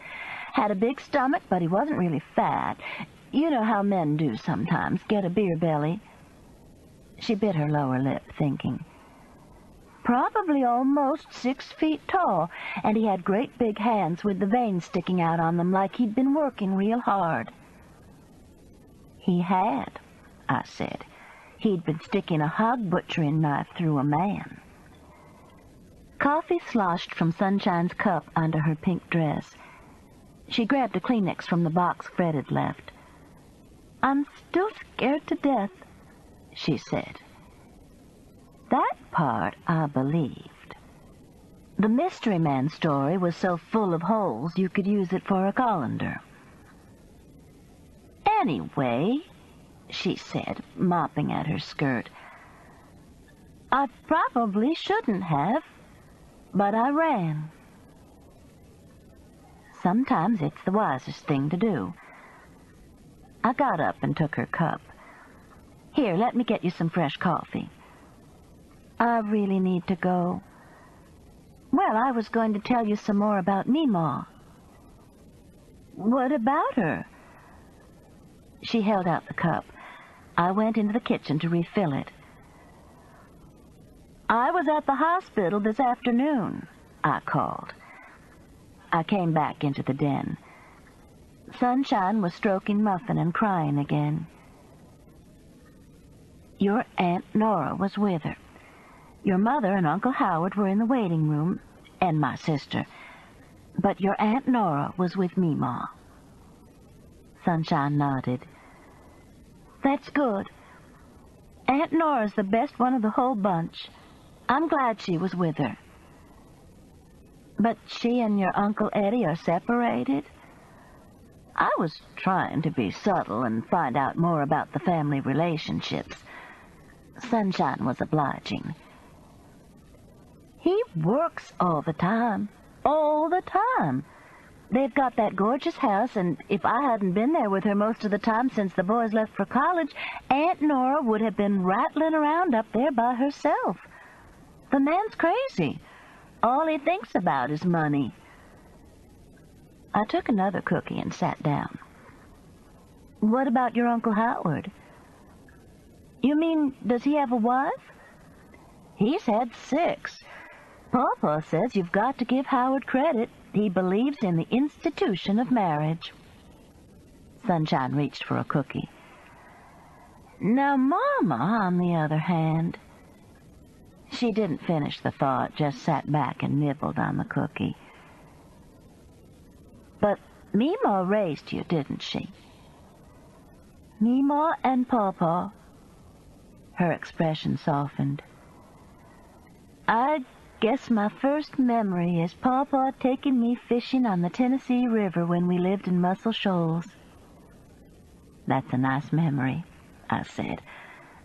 Had a big stomach, but he wasn't really fat. You know how men do sometimes, get a beer belly. She bit her lower lip, thinking. Probably almost 6 feet tall, and he had great big hands with the veins sticking out on them like he'd been working real hard. He had, I said. He'd been sticking a hog butchering knife through a man. Coffee sloshed from Sunshine's cup onto her pink dress. She grabbed a Kleenex from the box Fred had left. I'm still scared to death, she said. That part I believed. The Mystery Man story was so full of holes you could use it for a colander. Anyway, she said, mopping at her skirt, I probably shouldn't have, but I ran. Sometimes it's the wisest thing to do. I got up and took her cup. Here, let me get you some fresh coffee. I really need to go. Well, I was going to tell you some more about Meemaw. What about her? She held out the cup. I went into the kitchen to refill it. I was at the hospital this afternoon, I called. I came back into the den. Sunshine was stroking Muffin and crying again. Your Aunt Nora was with her. Your mother and Uncle Howard were in the waiting room, and my sister. But your Aunt Nora was with Meemaw. Sunshine nodded. That's good. Aunt Nora's the best one of the whole bunch. I'm glad she was with her. But she and your Uncle Eddie are separated? I was trying to be subtle and find out more about the family relationships. Sunshine was obliging. He works all the time. All the time. They've got that gorgeous house, and if I hadn't been there with her most of the time since the boys left for college, Aunt Nora would have been rattling around up there by herself. The man's crazy. All he thinks about is money. I took another cookie and sat down. What about your Uncle Howard? You mean, does he have a wife? He's had 6. Papa says you've got to give Howard credit. He believes in the institution of marriage. Sunshine reached for a cookie. Now, Mama, on the other hand, She didn't finish the thought, just sat back and nibbled on the cookie. But Meemaw raised you, didn't she? Meemaw and Pawpaw. Her expression softened. I guess my first memory is Pawpaw taking me fishing on the Tennessee River when we lived in Muscle Shoals. That's a nice memory, I said.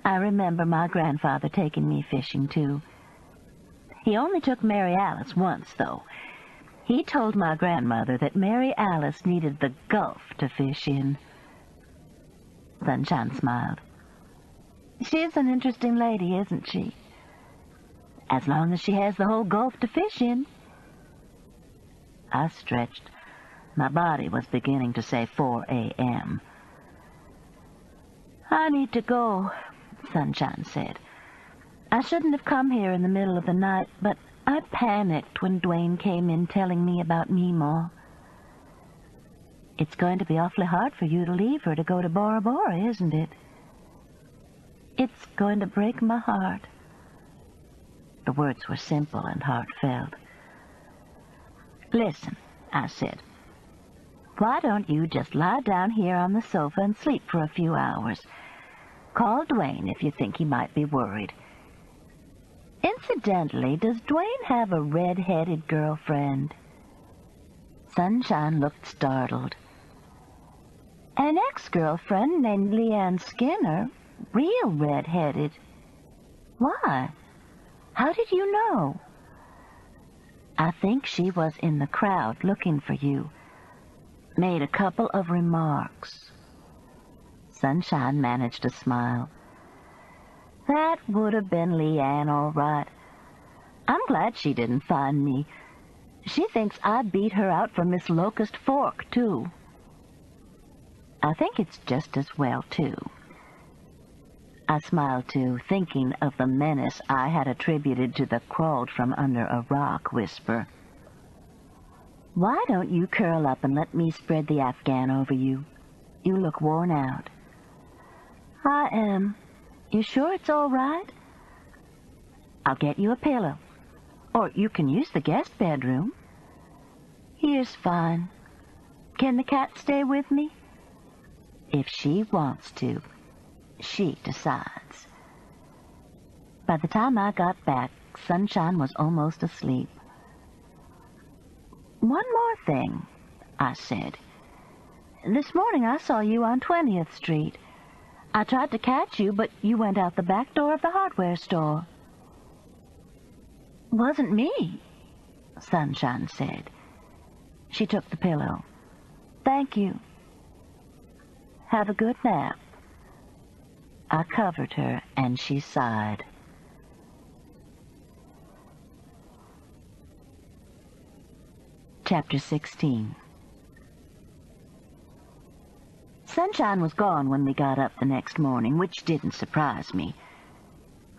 I remember my grandfather taking me fishing, too. He only took Mary Alice once, though. He told my grandmother that Mary Alice needed the Gulf to fish in. Sunshine smiled. She's an interesting lady, isn't she? As long as she has the whole Gulf to fish in. I stretched. My body was beginning to say 4 a.m. I need to go, Sunshine said. I shouldn't have come here in the middle of the night, but I panicked when Dwayne came in telling me about Meemaw. It's going to be awfully hard for you to leave her to go to Bora Bora, isn't it? It's going to break my heart. The words were simple and heartfelt. Listen, I said. Why don't you just lie down here on the sofa and sleep for a few hours? Call Dwayne if you think he might be worried. Incidentally, does Dwayne have a red-headed girlfriend? Sunshine looked startled. An ex-girlfriend named Leanne Skinner, real red-headed. Why? How did you know? I think she was in the crowd looking for you. Made a couple of remarks. Sunshine managed to smile. That would have been Leanne, all right. I'm glad she didn't find me. She thinks I beat her out for Miss Locust Fork, too. I think it's just as well, too. I smiled, too, thinking of the menace I had attributed to the crawled-from-under-a-rock whisper. Why don't you curl up and let me spread the Afghan over you? You look worn out. I am. You sure it's all right? I'll get you a pillow. Or you can use the guest bedroom. Here's fine. Can the cat stay with me? If she wants to. She decides. By the time I got back, Sunshine was almost asleep. One more thing, I said. This morning I saw you on 20th Street. I tried to catch you, but you went out the back door of the hardware store. Wasn't me, Sunshine said. She took the pillow. Thank you. Have a good nap. I covered her, and she sighed. Chapter 16. Sunshine was gone when we got up the next morning, which didn't surprise me.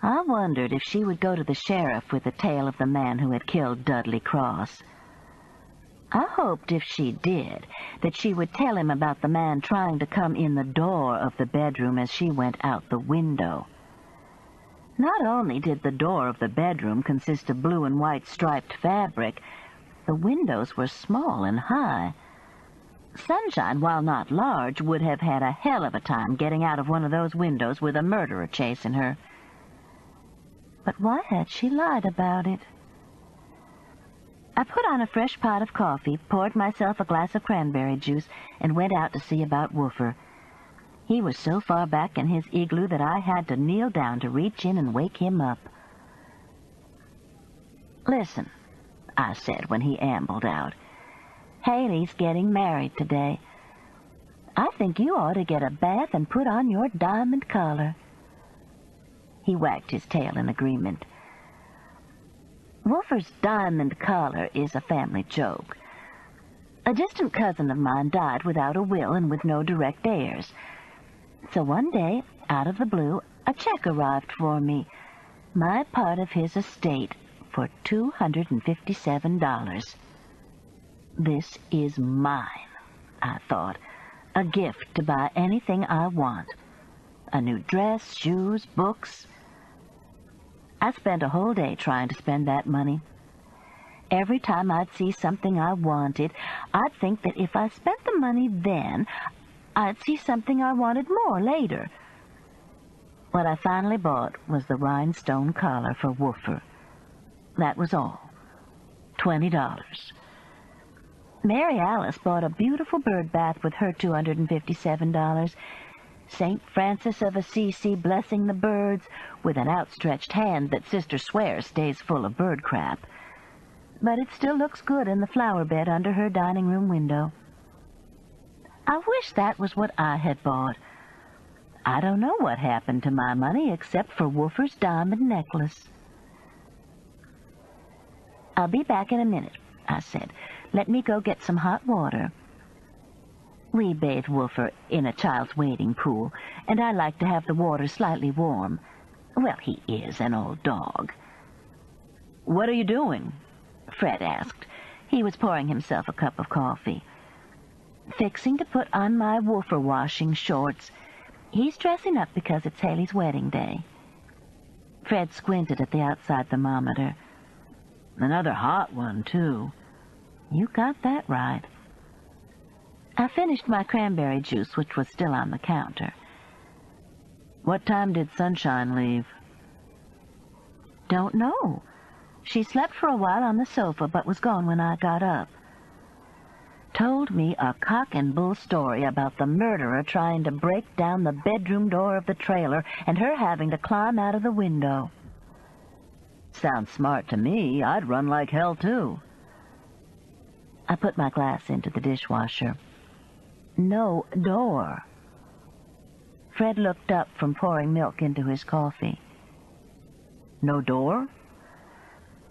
I wondered if she would go to the sheriff with the tale of the man who had killed Dudley Cross. I hoped if she did, that she would tell him about the man trying to come in the door of the bedroom as she went out the window. Not only did the door of the bedroom consist of blue and white striped fabric, the windows were small and high. Sunshine, while not large, would have had a hell of a time getting out of one of those windows with a murderer chasing her. But why had she lied about it? I put on a fresh pot of coffee, poured myself a glass of cranberry juice, and went out to see about Woofer. He was so far back in his igloo that I had to kneel down to reach in and wake him up. Listen, I said when he ambled out. Haley's getting married today. I think you ought to get a bath and put on your diamond collar. He wagged his tail in agreement. Woofer's diamond collar is a family joke. A distant cousin of mine died without a will and with no direct heirs. So one day, out of the blue, a check arrived for me, my part of his estate, for $257. This is mine, I thought, a gift to buy anything I want. A new dress, shoes, books. I spent a whole day trying to spend that money. Every time I'd see something I wanted, I'd think that if I spent the money then, I'd see something I wanted more later. What I finally bought was the rhinestone collar for Woofer. That was all. $20. Mary Alice bought a beautiful bird bath with her $257. St. Francis of Assisi blessing the birds with an outstretched hand that Sister swears stays full of bird crap. But it still looks good in the flower bed under her dining room window. I wish that was what I had bought. I don't know what happened to my money except for Woofer's diamond necklace. "I'll be back in a minute," I said. "Let me go get some hot water." We bathe Woofer in a child's wading pool, and I like to have the water slightly warm. Well, he is an old dog. "What are you doing?" Fred asked. He was pouring himself a cup of coffee. "Fixing to put on my Woofer washing shorts. He's dressing up because it's Haley's wedding day." Fred squinted at the outside thermometer. "Another hot one, too." "You got that right." I finished my cranberry juice, which was still on the counter. "What time did Sunshine leave?" "Don't know. She slept for a while on the sofa, but was gone when I got up. Told me a cock and bull story about the murderer trying to break down the bedroom door of the trailer and her having to climb out of the window." "Sounds smart to me. I'd run like hell, too." I put my glass into the dishwasher. "No door." Fred looked up from pouring milk into his coffee. "No door?"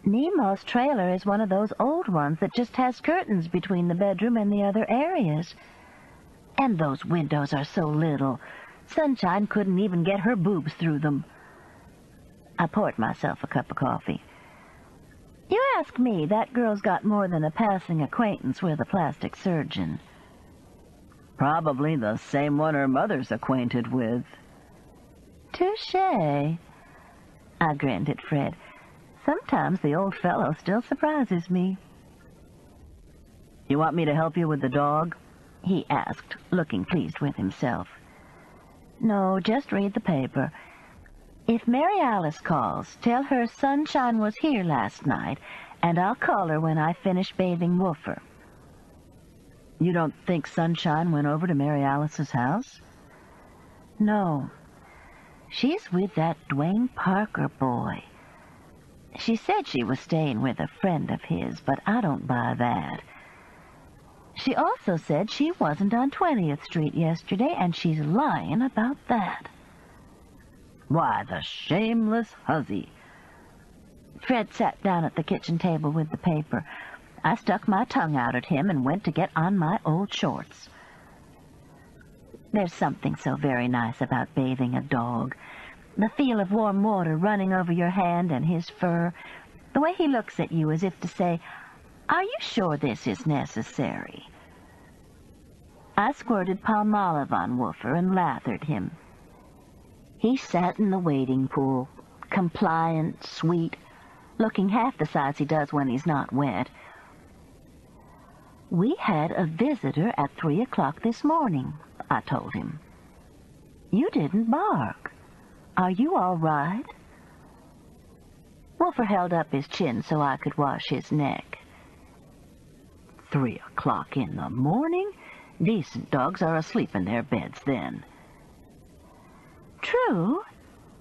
"Nemo's trailer is one of those old ones that just has curtains between the bedroom and the other areas. And those windows are so little, Sunshine couldn't even get her boobs through them." I poured myself a cup of coffee. "You ask me, that girl's got more than a passing acquaintance with a plastic surgeon." "Probably the same one her mother's acquainted with." "Touché." I grinned at Fred. Sometimes the old fellow still surprises me. "You want me to help you with the dog?" he asked, looking pleased with himself. "No, just read the paper. If Mary Alice calls, tell her Sunshine was here last night, and I'll call her when I finish bathing Woofer." "You don't think Sunshine went over to Mary Alice's house?" "No. She's with that Dwayne Parker boy. She said she was staying with a friend of his, but I don't buy that. She also said she wasn't on 20th Street yesterday, and she's lying about that." "Why, the shameless hussy." Fred sat down at the kitchen table with the paper. I stuck my tongue out at him and went to get on my old shorts. There's something so very nice about bathing a dog. The feel of warm water running over your hand and his fur. The way he looks at you as if to say, "Are you sure this is necessary?" I squirted palmolive on Woofer and lathered him. He sat in the wading pool, compliant, sweet, looking half the size he does when he's not wet. "We had a visitor at 3 o'clock this morning," I told him. "You didn't bark. Are you all right?" Woofer held up his chin so I could wash his neck. 3 o'clock in the morning? Decent dogs are asleep in their beds then. "True,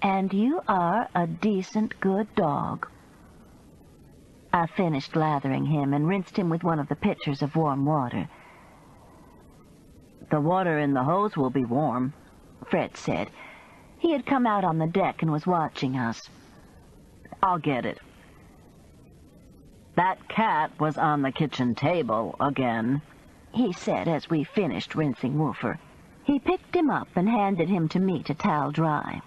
and you are a decent, good dog." I finished lathering him and rinsed him with one of the pitchers of warm water. "The water in the hose will be warm," Fred said. He had come out on the deck and was watching us. "I'll get it." "That cat was on the kitchen table again," he said as we finished rinsing Woofer. He picked him up and handed him to me to towel dry.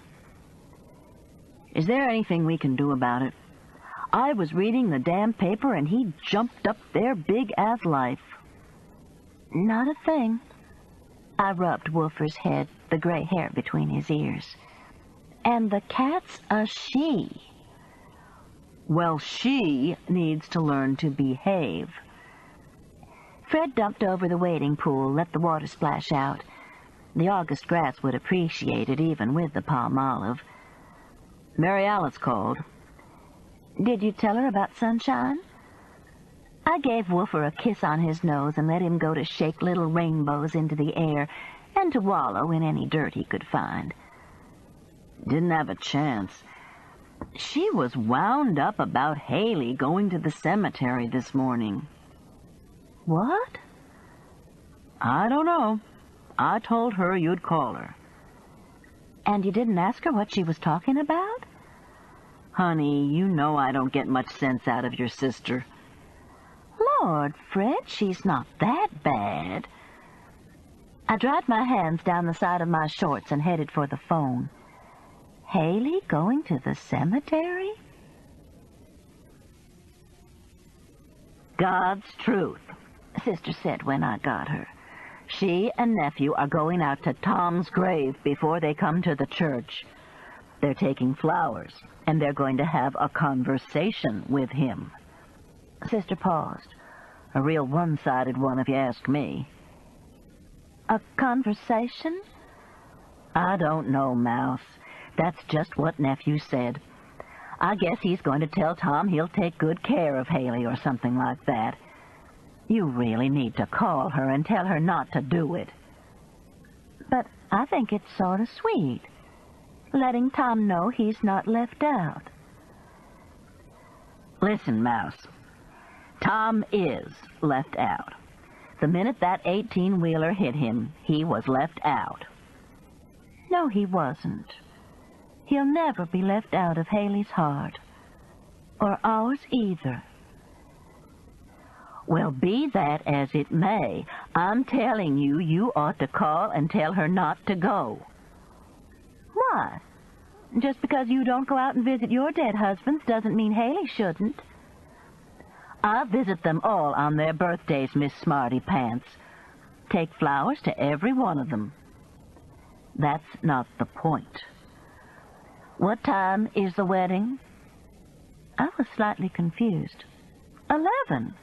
"Is there anything we can do about it? I was reading the damn paper and he jumped up there big as life." "Not a thing." I rubbed Woofer's head, the gray hair between his ears. "And the cat's a she." Well, she needs to learn to behave. Fred dumped over the wading pool, let the water splash out. The August grass would appreciate it, even with the palm olive. Mary Alice called. Did you tell her about Sunshine? I gave Woofer a kiss on his nose and let him go to shake little rainbows into the air and to wallow in any dirt he could find. Didn't have a chance. She was wound up about Haley going to the cemetery this morning. What? I don't know. I told her you'd call her. And you didn't ask her what she was talking about? Honey, you know I don't get much sense out of your sister. Lord, Fred, she's not that bad. I dried my hands down the side of my shorts and headed for the phone. Haley going to the cemetery? God's truth, Sister said when I got her. She and nephew are going out to Tom's grave before they come to the church. They're taking flowers, and they're going to have a conversation with him. Sister paused. A real one-sided one, if you ask me. A conversation? I don't know, Mouse. That's just what nephew said. I guess he's going to tell Tom he'll take good care of Haley or something like that. You really need to call her and tell her not to do it. But I think it's sort of sweet, letting Tom know he's not left out. Listen, Mouse. Tom is left out. The minute that 18-wheeler hit him, he was left out. No, he wasn't. He'll never be left out of Haley's heart. Or ours either. Well, be that as it may, I'm telling you, you ought to call and tell her not to go. Why? Just because you don't go out and visit your dead husbands doesn't mean Haley shouldn't. I visit them all on their birthdays, Miss Smarty Pants. Take flowers to every one of them. That's not the point. What time is the wedding? I was slightly confused. 11.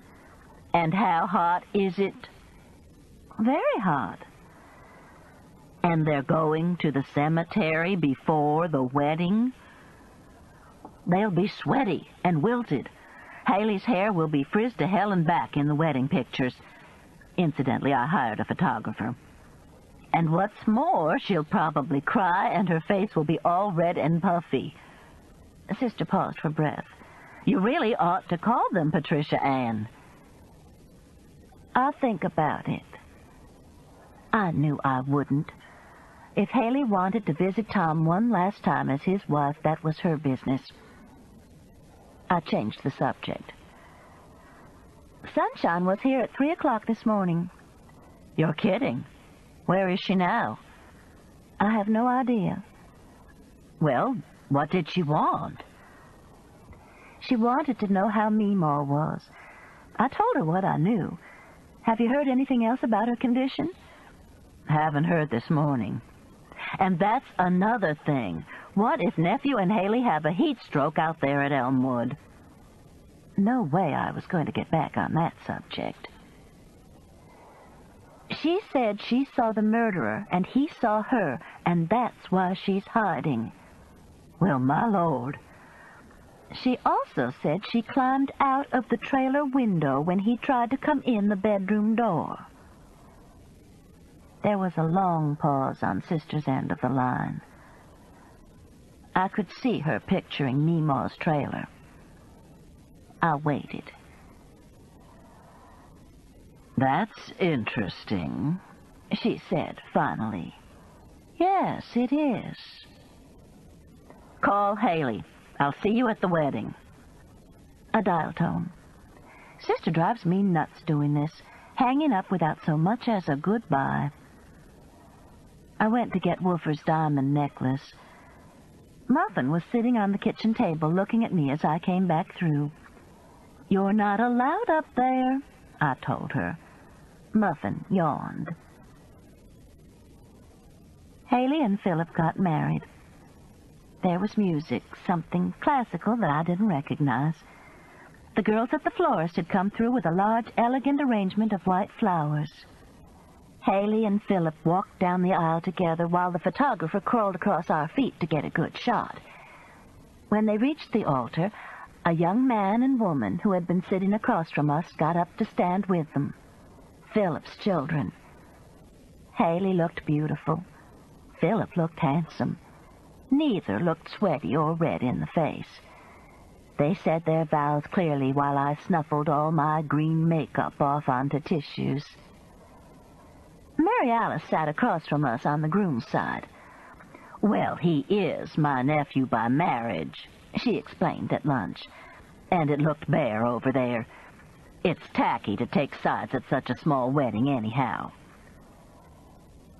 And how hot is it? Very hot. And they're going to the cemetery before the wedding? They'll be sweaty and wilted. Haley's hair will be frizzed to hell and back in the wedding pictures. Incidentally, I hired a photographer. And what's more, she'll probably cry and her face will be all red and puffy. Sister paused for breath. You really ought to call them, Patricia Ann. I'll think about it. I knew I wouldn't. If Haley wanted to visit Tom one last time as his wife, that was her business. I changed the subject. Sunshine was here at 3 o'clock this morning. You're kidding. Where is she now? I have no idea. Well, what did she want? She wanted to know how Meemaw was. I told her what I knew. Have you heard anything else about her condition? Haven't heard this morning. And that's another thing. What if nephew and Haley have a heat stroke out there at Elmwood? No way I was going to get back on that subject. She said she saw the murderer, and he saw her, and that's why she's hiding. Well, my Lord. She also said she climbed out of the trailer window when he tried to come in the bedroom door. There was a long pause on Sister's end of the line. I could see her picturing Meemaw's trailer. I waited. That's interesting, she said finally. Yes, it is. Call Haley. I'll see you at the wedding. A dial tone. Sister drives me nuts doing this, hanging up without so much as a goodbye. I went to get Woofer's diamond necklace. Muffin was sitting on the kitchen table looking at me as I came back through. You're not allowed up there, I told her. Muffin yawned. Haley and Philip got married. There was music, something classical that I didn't recognize. The girls at the florist had come through with a large, elegant arrangement of white flowers. Haley and Philip walked down the aisle together while the photographer crawled across our feet to get a good shot. When they reached the altar, a young man and woman who had been sitting across from us got up to stand with them. Philip's children. Haley looked beautiful. Philip looked handsome. Neither looked sweaty or red in the face. They said their vows clearly while I snuffled all my green makeup off onto tissues. Mary Alice sat across from us on the groom's side. "Well, he is my nephew by marriage," she explained at lunch. "And it looked bare over there. It's tacky to take sides at such a small wedding anyhow."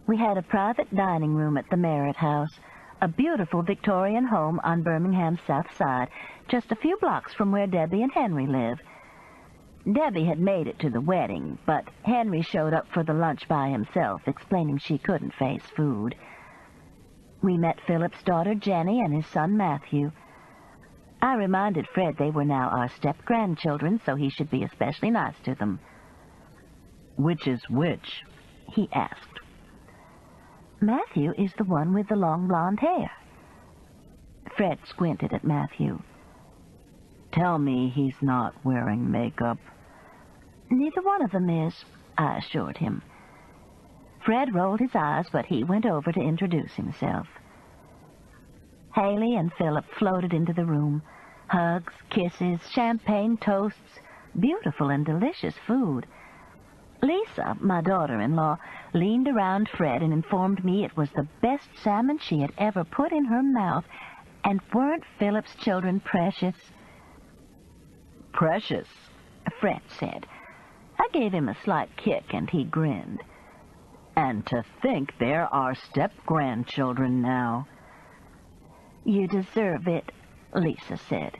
We had a private dining room at the Merritt House, a beautiful Victorian home on Birmingham's south side, just a few blocks from where Debbie and Henry live. Debbie had made it to the wedding, but Henry showed up for the lunch by himself, explaining she couldn't face food. We met Philip's daughter Jenny and his son Matthew. I reminded Fred they were now our step-grandchildren, so he should be especially nice to them. "Which is which?" he asked. "Matthew is the one with the long blonde hair." Fred squinted at Matthew. "Tell me he's not wearing makeup." "Neither one of them is," I assured him. Fred rolled his eyes, but he went over to introduce himself. Haley and Philip floated into the room. Hugs, kisses, champagne toasts, beautiful and delicious food. Lisa, my daughter-in-law, leaned around Fred and informed me it was the best salmon she had ever put in her mouth, and weren't Philip's children precious? "Precious," Fred said. I gave him a slight kick, and he grinned. "And to think they're our step-grandchildren now." "You deserve it," Lisa said.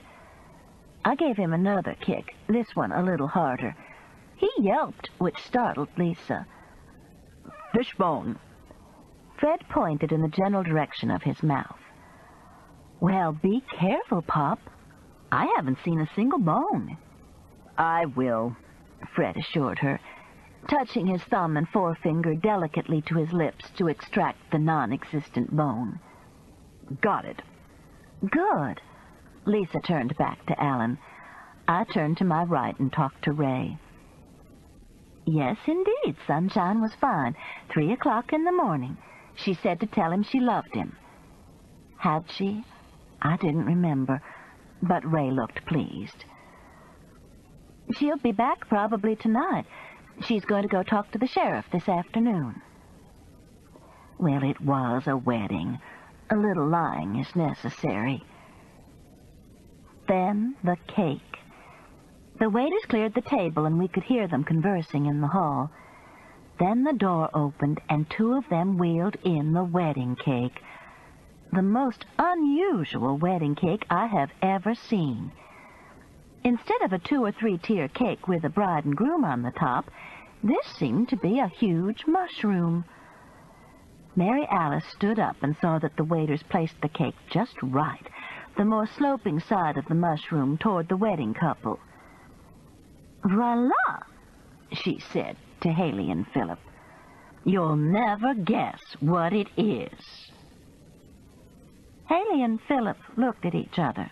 I gave him another kick, this one a little harder. He yelped, which startled Lisa. "Fishbone." Fred pointed in the general direction of his mouth. "Well, be careful, Pop. I haven't seen a single bone." "I will," Fred assured her, touching his thumb and forefinger delicately to his lips to extract the non-existent bone. "Got it." "Good." Lisa turned back to Alan. I turned to my right and talked to Ray. Yes, indeed, Sunshine was fine. 3 o'clock in the morning. She said to tell him she loved him. Had she? I didn't remember, but Ray looked pleased. She'll be back probably tonight. She's going to go talk to the sheriff this afternoon. Well, it was a wedding. A little lying is necessary. Then the cake. The waiters cleared the table, and we could hear them conversing in the hall. Then the door opened, and 2 of them wheeled in the wedding cake. The most unusual wedding cake I have ever seen. Instead of a 2- or 3-tier cake with a bride and groom on the top, this seemed to be a huge mushroom. Mary Alice stood up and saw that the waiters placed the cake just right, the more sloping side of the mushroom toward the wedding couple. "Voila!" she said to Haley and Philip. "You'll never guess what it is." Haley and Philip looked at each other.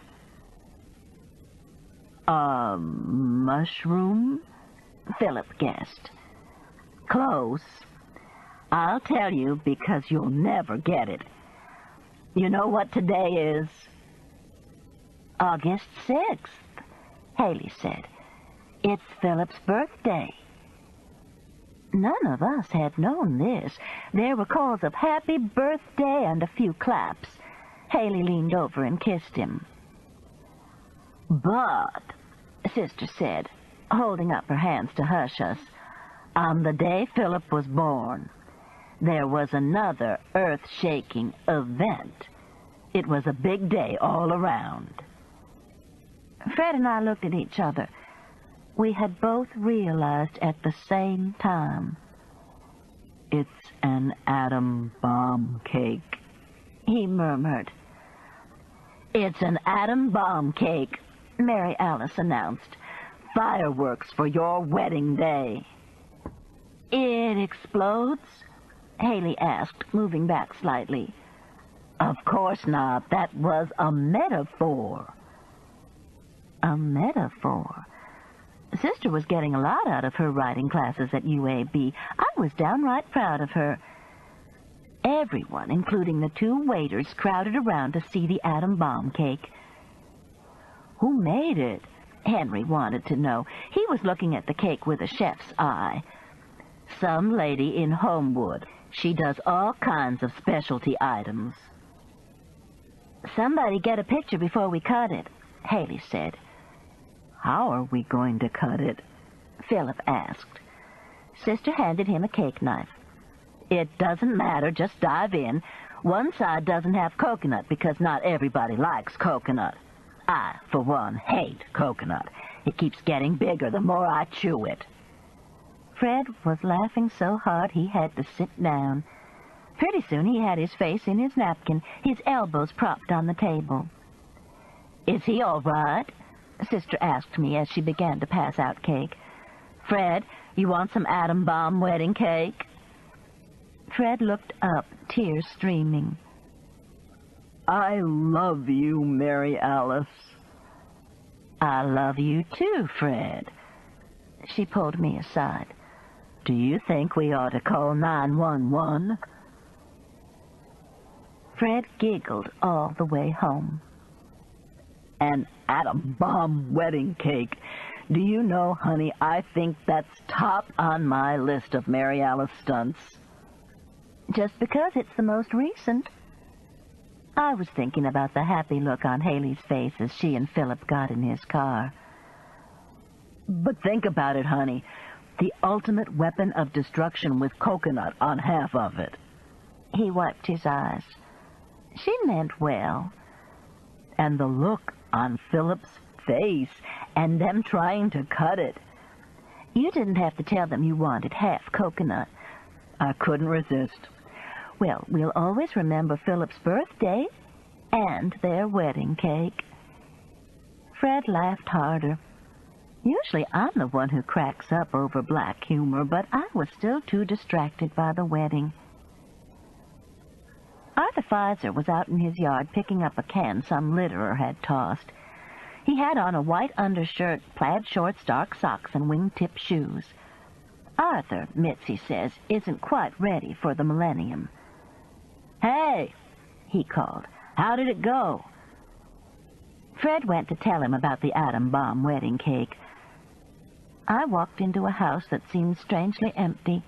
"A mushroom?" Philip guessed. "Close. I'll tell you because you'll never get it. You know what today is?" "August 6th, Haley said. "It's Philip's birthday." None of us had known this. There were calls of happy birthday and a few claps. Haley leaned over and kissed him. "But," Sister said, holding up her hands to hush us, "on the day Philip was born, there was another earth-shaking event. It was a big day all around." Fred and I looked at each other. We had both realized at the same time. "It's an atom bomb cake," he murmured. It's an atom bomb cake, Mary Alice announced. Fireworks for your wedding day. It explodes? Haley asked, moving back slightly. Of course not. That was a metaphor. A metaphor? Sister was getting a lot out of her writing classes at UAB. I was downright proud of her. Everyone, including the two waiters, crowded around to see the atom bomb cake. Who made it? Henry wanted to know. He was looking at the cake with a chef's eye. Some lady in Homewood. She does all kinds of specialty items. Somebody get a picture before we cut it, Haley said. How are we going to cut it? Philip asked. Sister handed him a cake knife. It doesn't matter, just dive in. One side doesn't have coconut because not everybody likes coconut. I, for one, hate coconut. It keeps getting bigger the more I chew it. Fred was laughing so hard he had to sit down. Pretty soon he had his face in his napkin, his elbows propped on the table. Is he all right? Sister asked me as she began to pass out cake. Fred, you want some atom bomb wedding cake? Fred looked up, tears streaming. I love you, Mary Alice. I love you too, Fred. She pulled me aside. Do you think we ought to call 911? Fred giggled all the way home. An atom bomb wedding cake. Do you know, honey, I think that's top on my list of Mary Alice stunts. Just because it's the most recent. I was thinking about the happy look on Haley's face as she and Philip got in his car. But think about it, honey. The ultimate weapon of destruction with coconut on half of it. He wiped his eyes. She meant well. And the look on Philip's face, and them trying to cut it. You didn't have to tell them you wanted half coconut. I couldn't resist. Well, we'll always remember Philip's birthday and their wedding cake. Fred laughed harder. Usually I'm the one who cracks up over black humor, but I was still too distracted by the wedding. Arthur Pfizer was out in his yard picking up a can some litterer had tossed. He had on a white undershirt, plaid shorts, dark socks, and wingtip shoes. Arthur, Mitzi says, isn't quite ready for the millennium. Hey, he called. How did it go? Fred went to tell him about the atom bomb wedding cake. I walked into a house that seemed strangely empty.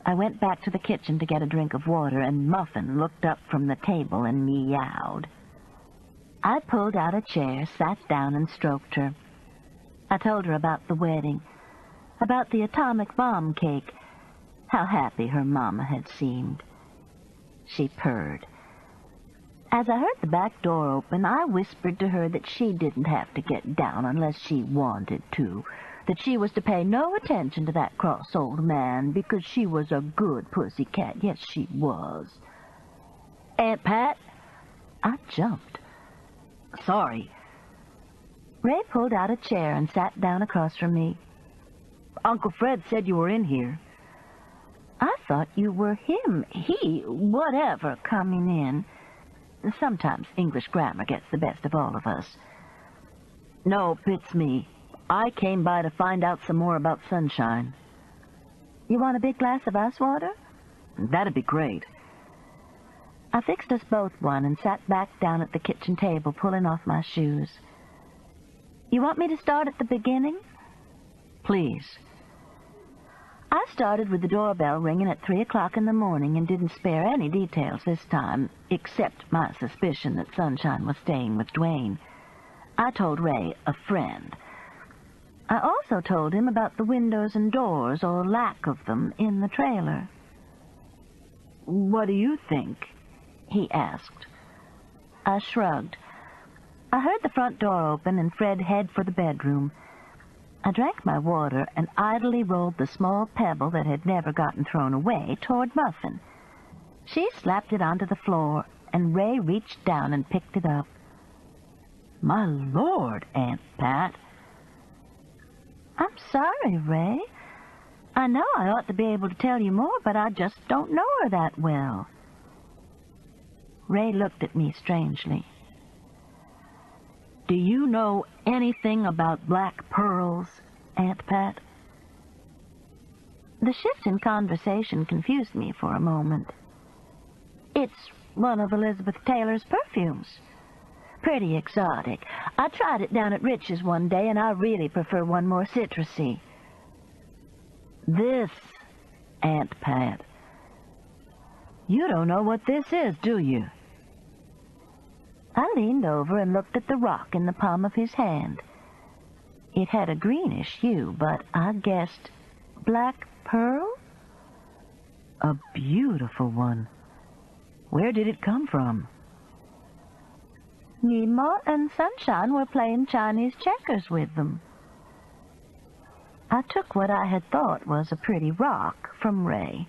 I went back to the kitchen to get a drink of water, and Muffin looked up from the table and meowed. I pulled out a chair, sat down, and stroked her. I told her about the wedding, about the atomic bomb cake, how happy her mama had seemed. She purred. As I heard the back door open, I whispered to her that she didn't have to get down unless she wanted to, that she was to pay no attention to that cross old man because she was a good pussycat. Yes, she was. Aunt Pat? I jumped. Sorry. Ray pulled out a chair and sat down across from me. Uncle Fred said you were in here. I thought you were him, he, whatever, coming in. Sometimes English grammar gets the best of all of us. Nope, it's me. I came by to find out some more about Sunshine. You want a big glass of ice water? That'd be great. I fixed us both one and sat back down at the kitchen table, pulling off my shoes. You want me to start at the beginning? Please. I started with the doorbell ringing at 3 o'clock in the morning and didn't spare any details this time, except my suspicion that Sunshine was staying with Dwayne. I told Ray a friend. I also told him about the windows and doors, or lack of them, in the trailer. What do you think? He asked. I shrugged. I heard the front door open and Fred head for the bedroom. I drank my water and idly rolled the small pebble that had never gotten thrown away toward Muffin. She slapped it onto the floor, and Ray reached down and picked it up. My Lord, Aunt Pat. I'm sorry, Ray. I know I ought to be able to tell you more, but I just don't know her that well. Ray looked at me strangely. Do you know anything about black pearls, Aunt Pat? The shift in conversation confused me for a moment. It's one of Elizabeth Taylor's perfumes. Pretty exotic. I tried it down at Rich's one day, and I really prefer one more citrusy. This, Aunt Pat. You don't know what this is, do you? I leaned over and looked at the rock in the palm of his hand. It had a greenish hue, but I guessed black pearl? A beautiful one. Where did it come from? Nemo and Sunshine were playing Chinese checkers with them. I took what I had thought was a pretty rock from Ray.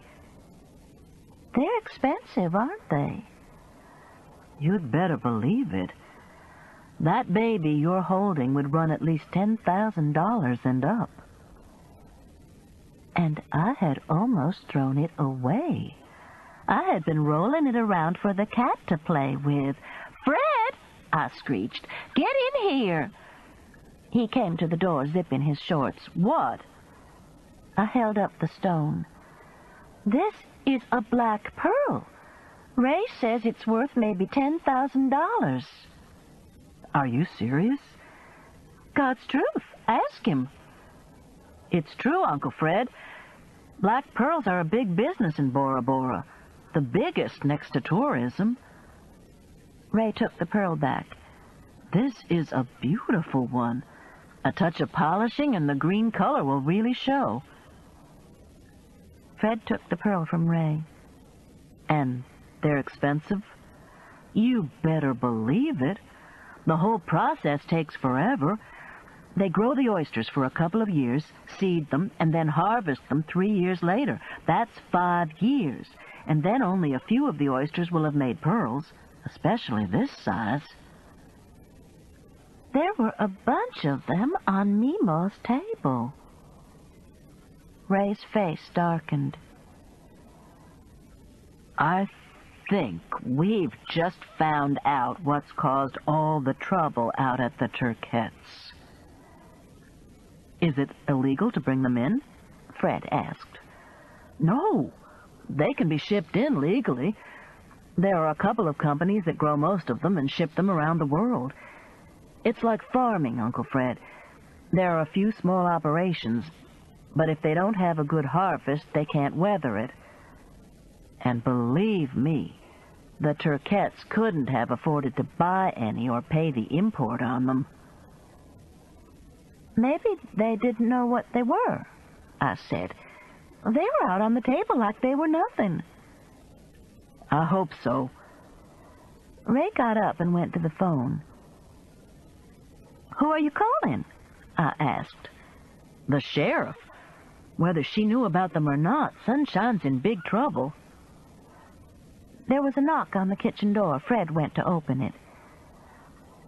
They're expensive, aren't they? You'd better believe it. That baby you're holding would run at least $10,000 and up. And I had almost thrown it away. I had been rolling it around for the cat to play with. "Fred!" I screeched. "Get in here!" He came to the door, zipping his shorts. "What?" I held up the stone. "This is a black pearl. Ray says it's worth maybe $10,000. Are you serious? God's truth. Ask him. It's true, Uncle Fred. Black pearls are a big business in Bora Bora. The biggest next to tourism. Ray took the pearl back. This is a beautiful one. A touch of polishing and the green color will really show. Fred took the pearl from Ray. And they're expensive? You better believe it. The whole process takes forever. They grow the oysters for a couple of years, seed them, and then harvest them 3 years later. That's 5 years. And then only a few of the oysters will have made pearls, especially this size. There were a bunch of them on Nemo's table. Ray's face darkened. I think we've just found out what's caused all the trouble out at the Turquettes. Is it illegal to bring them in? Fred asked. No, they can be shipped in legally. There are a couple of companies that grow most of them and ship them around the world. It's like farming, Uncle Fred. There are a few small operations, but if they don't have a good harvest, they can't weather it. And believe me, the Turquettes couldn't have afforded to buy any or pay the import on them. Maybe they didn't know what they were, I said. They were out on the table like they were nothing. I hope so. Ray got up and went to the phone. "Who are you calling?" I asked. The sheriff. Whether she knew about them or not, Sunshine's in big trouble. There was a knock on the kitchen door. Fred went to open it.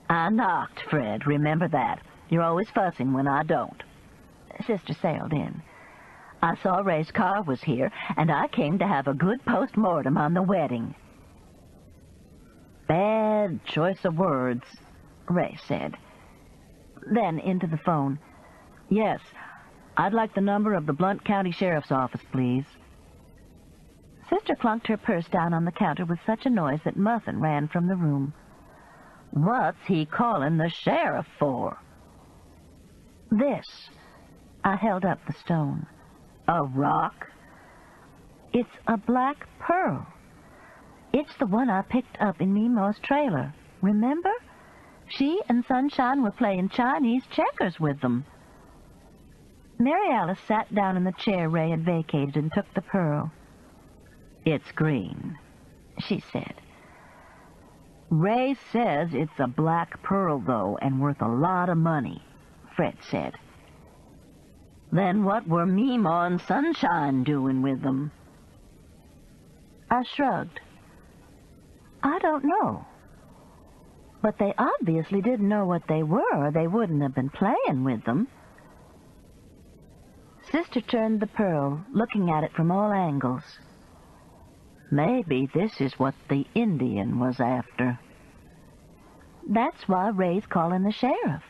I knocked, Fred. Remember that. You're always fussing when I don't. Sister sailed in. I saw Ray's car was here, and I came to have a good post-mortem on the wedding. Bad choice of words, Ray said. Then into the phone. Yes, I'd like the number of the Blount County Sheriff's Office, please. Sister clunked her purse down on the counter with such a noise that Muffin ran from the room. What's he calling the sheriff for? This. I held up the stone. A rock? It's a black pearl. It's the one I picked up in Nemo's trailer. Remember? She and Sunshine were playing Chinese checkers with them. Mary Alice sat down in the chair Ray had vacated and took the pearl. It's green, she said. Ray says it's a black pearl, though, and worth a lot of money, Fred said. Then what were Mima and Sunshine doing with them? I shrugged. I don't know. But they obviously didn't know what they were, or they wouldn't have been playing with them. Sister turned the pearl, looking at it from all angles. Maybe this is what the Indian was after. That's why Ray's calling the sheriff.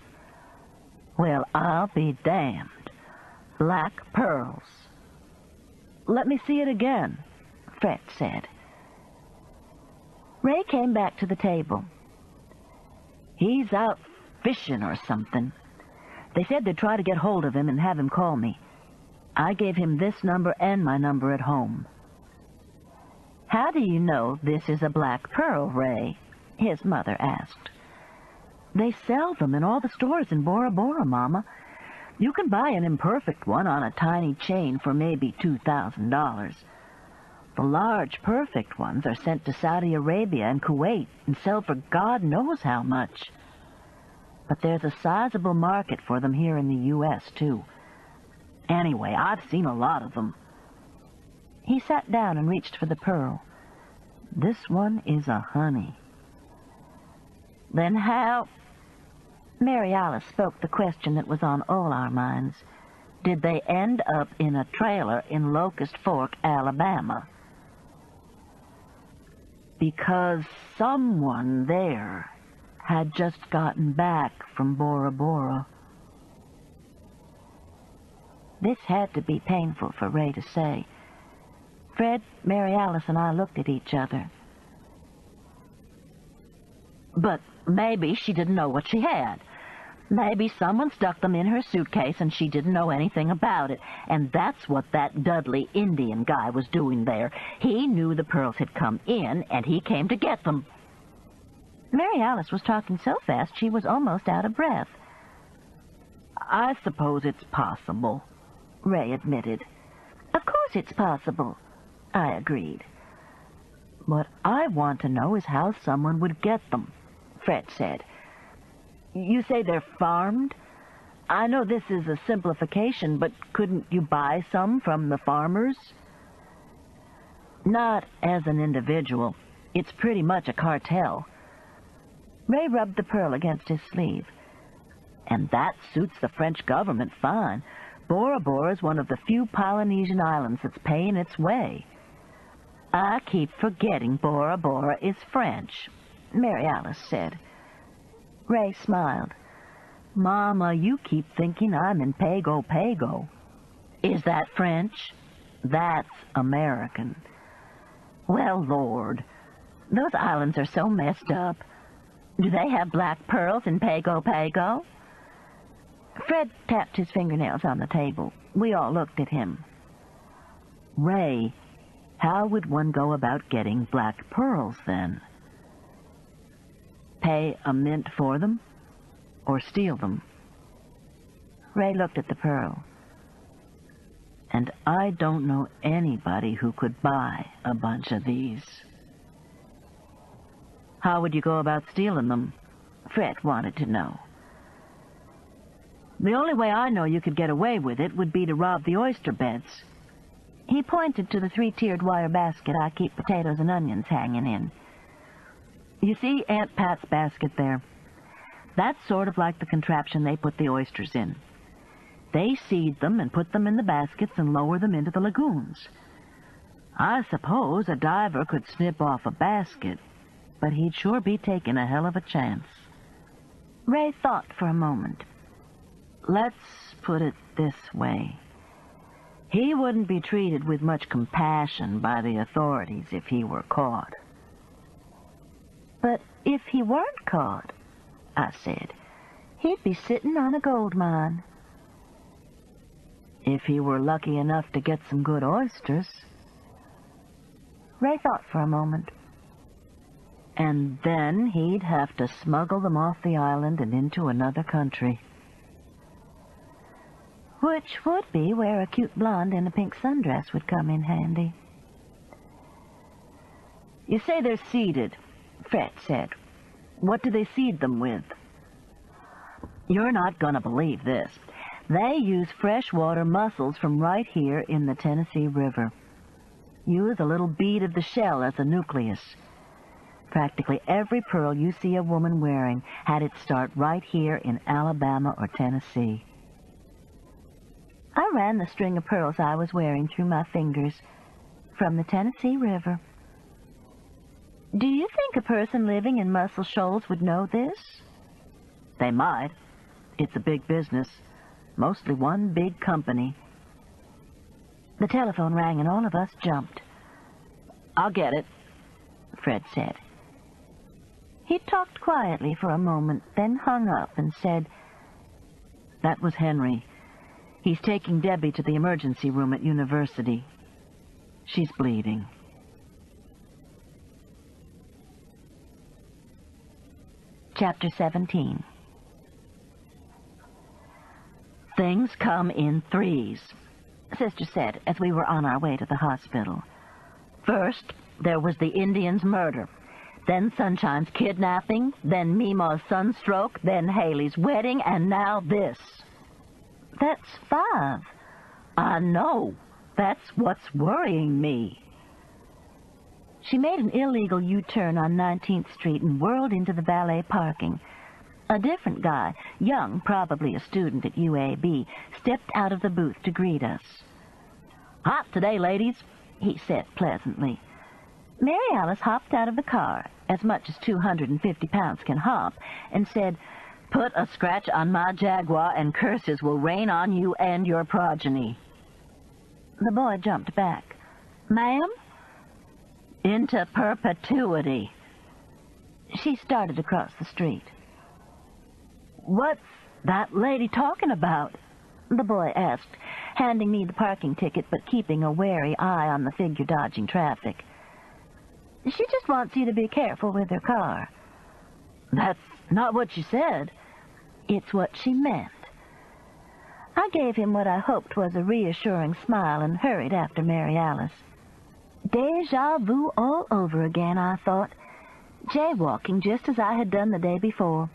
Well, I'll be damned. Black pearls. Let me see it again, Fred said. Ray came back to the table. He's out fishing or something. They said they'd try to get hold of him and have him call me. I gave him this number and my number at home. How do you know this is a black pearl, Ray? His mother asked. They sell them in all the stores in Bora Bora, Mama. You can buy an imperfect one on a tiny chain for maybe $2,000. The large, perfect ones are sent to Saudi Arabia and Kuwait and sell for God knows how much. But there's a sizable market for them here in the U.S., too. Anyway, I've seen a lot of them. He sat down and reached for the pearl. This one is a honey. Then how... Mary Alice spoke the question that was on all our minds. Did they end up in a trailer in Locust Fork, Alabama? Because someone there had just gotten back from Bora Bora. This had to be painful for Ray to say. Fred, Mary Alice, and I looked at each other. But maybe she didn't know what she had. Maybe someone stuck them in her suitcase and she didn't know anything about it. And that's what that Dudley Indian guy was doing there. He knew the pearls had come in, and he came to get them. Mary Alice was talking so fast she was almost out of breath. I suppose it's possible, Ray admitted. Of course it's possible, I agreed. What I want to know is how someone would get them, Fred said. You say they're farmed? I know this is a simplification, but couldn't you buy some from the farmers? Not as an individual. It's pretty much a cartel. Ray rubbed the pearl against his sleeve. And that suits the French government fine. Bora Bora is one of the few Polynesian islands that's paying its way. I keep forgetting Bora Bora is French, Mary Alice said. Ray smiled. Mama, you keep thinking I'm in Pago Pago. Is that French? That's American. Well, Lord, those islands are so messed up. Do they have black pearls in Pago Pago? Fred tapped his fingernails on the table. We all looked at him. Ray, how would one go about getting black pearls, then? Pay a mint for them? Or steal them? Ray looked at the pearl. And I don't know anybody who could buy a bunch of these. How would you go about stealing them? Fred wanted to know. The only way I know you could get away with it would be to rob the oyster beds. He pointed to the 3-tiered wire basket I keep potatoes and onions hanging in. You see Aunt Pat's basket there? That's sort of like the contraption they put the oysters in. They seed them and put them in the baskets and lower them into the lagoons. I suppose a diver could snip off a basket, but he'd sure be taking a hell of a chance. Ray thought for a moment. Let's put it this way. He wouldn't be treated with much compassion by the authorities if he were caught. But if he weren't caught, I said, he'd be sitting on a gold mine. If he were lucky enough to get some good oysters. Ray thought for a moment. And then he'd have to smuggle them off the island and into another country. Which would be where a cute blonde in a pink sundress would come in handy. You say they're seeded, Fred said. What do they seed them with? You're not going to believe this. They use freshwater mussels from right here in the Tennessee River. Use a little bead of the shell as a nucleus. Practically every pearl you see a woman wearing had its start right here in Alabama or Tennessee. I ran the string of pearls I was wearing through my fingers from the Tennessee River. Do you think a person living in Muscle Shoals would know this? They might. It's a big business. Mostly one big company. The telephone rang and all of us jumped. "I'll get it," Fred said. He talked quietly for a moment, then hung up and said, "That was Henry. He's taking Debbie to the emergency room at university. She's bleeding." Chapter 17. "Things come in threes," Sister said as we were on our way to the hospital. "First, there was the Indian's murder, then Sunshine's kidnapping, then Mima's sunstroke, then Haley's wedding, and now this." "That's 5. "I know. That's what's worrying me." She made an illegal U-turn on 19th Street and whirled into the valet parking. A different guy, young, probably a student at UAB, stepped out of the booth to greet us. "Hot today, ladies," he said pleasantly. Mary Alice hopped out of the car, as much as 250 pounds can hop, and said, "Put a scratch on my Jaguar and curses will rain on you and your progeny." The boy jumped back. "Ma'am?" "Into perpetuity." She started across the street. "What's that lady talking about?" the boy asked, handing me the parking ticket but keeping a wary eye on the figure dodging traffic. "She just wants you to be careful with her car." "That's not what she said." "It's what she meant." I gave him what I hoped was a reassuring smile and hurried after Mary Alice. Deja vu all over again, I thought, jaywalking just as I had done the day before.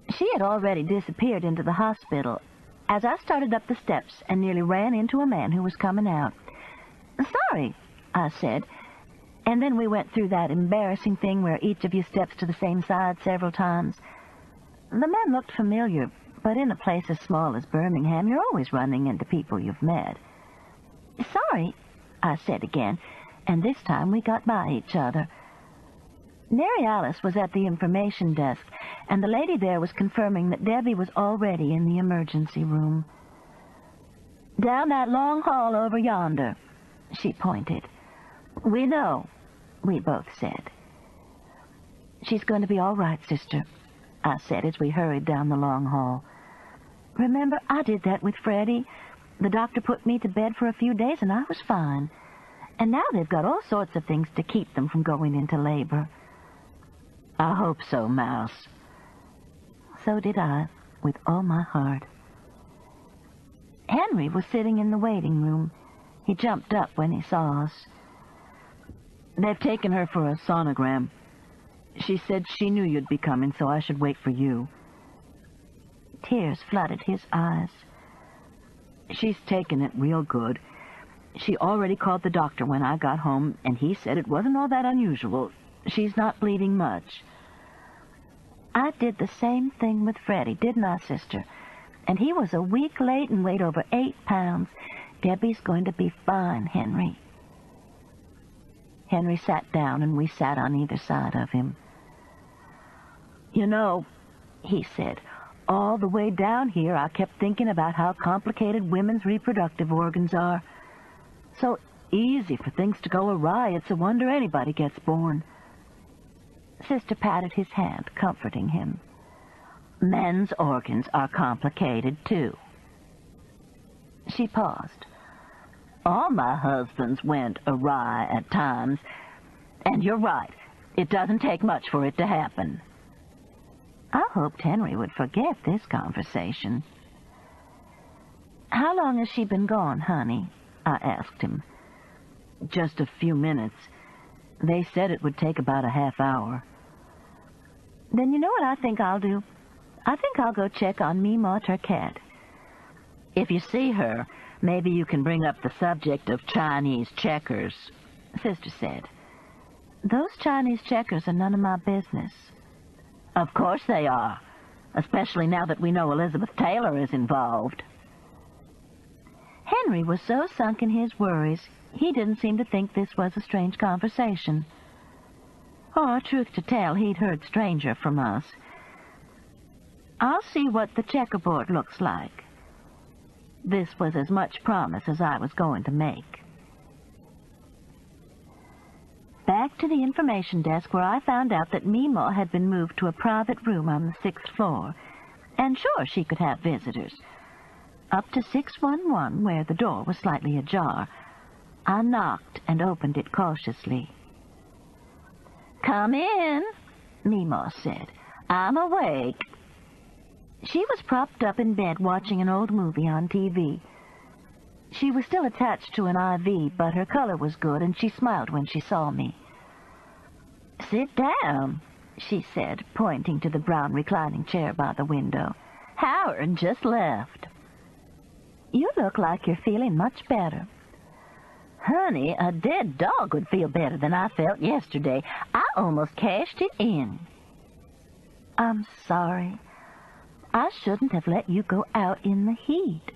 She had already disappeared into the hospital as I started up the steps and nearly ran into a man who was coming out. "Sorry," I said, and then we went through that embarrassing thing where each of you steps to the same side several times. The man looked familiar, but in a place as small as Birmingham, you're always running into people you've met. "Sorry," I said again, and this time we got by each other. Mary Alice was at the information desk, and the lady there was confirming that Debbie was already in the emergency room. "Down that long hall over yonder," she pointed. "We know," we both said. "She's going to be all right, sister," I said as we hurried down the long hall. "Remember, I did that with Freddie. The doctor put me to bed for a few days, and I was fine. And now they've got all sorts of things to keep them from going into labor." "I hope so, Mouse." So did I, with all my heart. Henry was sitting in the waiting room. He jumped up when he saw us. "They've taken her for a sonogram. She said she knew you'd be coming, so I should wait for you." Tears flooded his eyes. "She's taken it real good. She already called the doctor when I got home, and he said it wasn't all that unusual. She's not bleeding much." I did the same thing with Freddie, didn't I, sister? And he was a week late and weighed over 8 pounds. Debbie's going to be fine, Henry. Henry sat down, and we sat on either side of him. "You know," he said, "all the way down here I kept thinking about how complicated women's reproductive organs are. So easy for things to go awry, it's a wonder anybody gets born." Sister patted his hand, comforting him. "Men's organs are complicated, too." She paused. "All my husbands went awry at times. And you're right, it doesn't take much for it to happen." I hoped Henry would forget this conversation. "How long has she been gone, honey?" I asked him. "Just a few minutes. They said it would take about a half hour." "Then you know what I think I'll do? I think I'll go check on Mima Turquette." "If you see her, maybe you can bring up the subject of Chinese checkers," Sister said. Those Chinese checkers are none of my business. Of course they are, especially now that we know Elizabeth Taylor is involved. Henry was so sunk in his worries, he didn't seem to think this was a strange conversation. Or, truth to tell, he'd heard stranger from us. I'll see what the checkerboard looks like. This was as much promise as I was going to make. Back to the information desk, where I found out that Meemaw had been moved to a private room on the 6th floor. And sure, she could have visitors. Up to 611, where the door was slightly ajar, I knocked and opened it cautiously. "Come in," Meemaw said. "I'm awake." She was propped up in bed watching an old movie on TV. She was still attached to an IV, but her color was good, and she smiled when she saw me. "Sit down," she said, pointing to the brown reclining chair by the window. "Howard just left." "You look like you're feeling much better." "Honey, a dead dog would feel better than I felt yesterday. I almost cashed it in." "I'm sorry. I shouldn't have let you go out in the heat."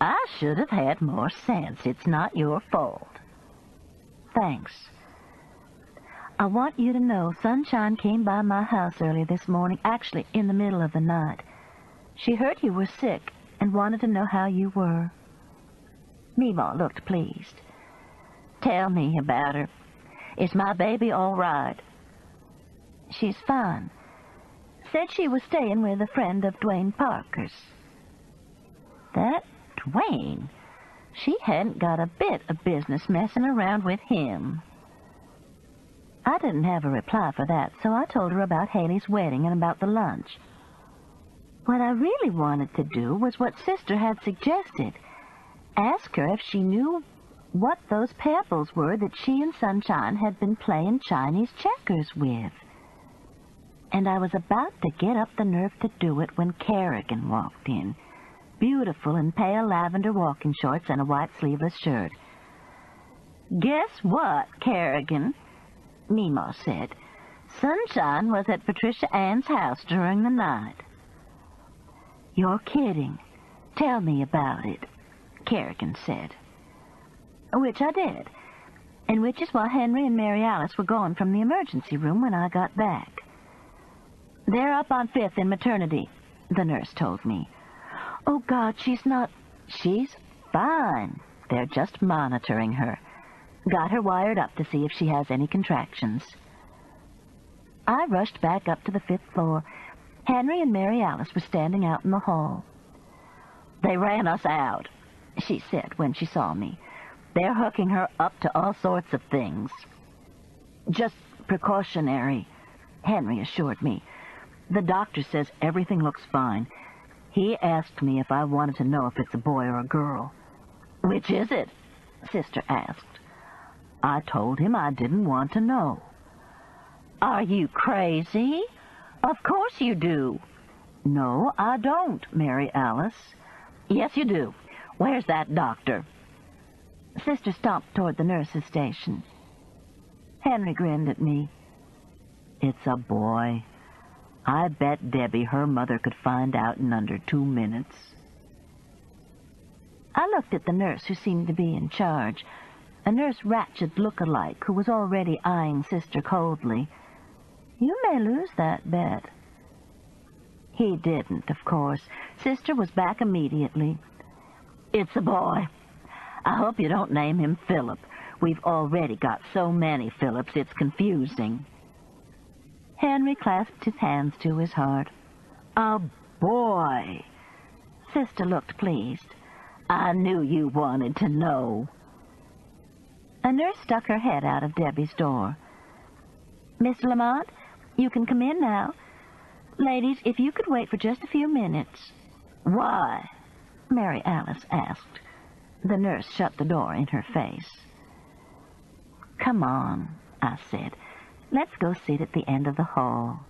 "I should have had more sense. It's not your fault." "Thanks. I want you to know Sunshine came by my house early this morning, actually in the middle of the night. She heard you were sick and wanted to know how you were." Meemaw looked pleased. "Tell me about her. Is my baby all right?" "She's fine. Said she was staying with a friend of Dwayne Parker's." "That Dwayne? She hadn't got a bit of business messing around with him." I didn't have a reply for that, so I told her about Haley's wedding and about the lunch. What I really wanted to do was what Sister had suggested. Ask her if she knew what those pebbles were that she and Sunshine had been playing Chinese checkers with. And I was about to get up the nerve to do it when Kerrigan walked in, beautiful in pale lavender walking shorts and a white sleeveless shirt. "Guess what, Kerrigan?" Meemaw said. "Sunshine was at Patricia Ann's house during the night." "You're kidding. Tell me about it," Kerrigan said. Which I did, and which is why Henry and Mary Alice were gone from the emergency room when I got back. "They're up on 5th in maternity," the nurse told me. "Oh, God, she's not—" "She's fine. They're just monitoring her. Got her wired up to see if she has any contractions." I rushed back up to the 5th floor. Henry and Mary Alice were standing out in the hall. "They ran us out," she said when she saw me. "They're hooking her up to all sorts of things." "Just precautionary," Henry assured me. "The doctor says everything looks fine. He asked me if I wanted to know if it's a boy or a girl." "Which is it?" Sister asked. I told him I didn't want to know. "Are you crazy? Of course you do." "No, I don't, Mary Alice." "Yes, you do. Where's that doctor?" Sister stomped toward the nurse's station. Henry grinned at me. "It's a boy. I bet Debbie, her mother, could find out in under 2 minutes." I looked at the nurse who seemed to be in charge, a Nurse Ratched look-alike who was already eyeing Sister coldly. "You may lose that bet." He didn't, of course. Sister was back immediately. "It's a boy. I hope you don't name him Philip. We've already got so many Philips, it's confusing." Henry clasped his hands to his heart. "A boy." Sister looked pleased. "I knew you wanted to know." A nurse stuck her head out of Debbie's door. "Mr. Lamont, you can come in now. Ladies, if you could wait for just a few minutes." "Why?" Mary Alice asked. The nurse shut the door in her face. "Come on," I said. "Let's go sit at the end of the hall."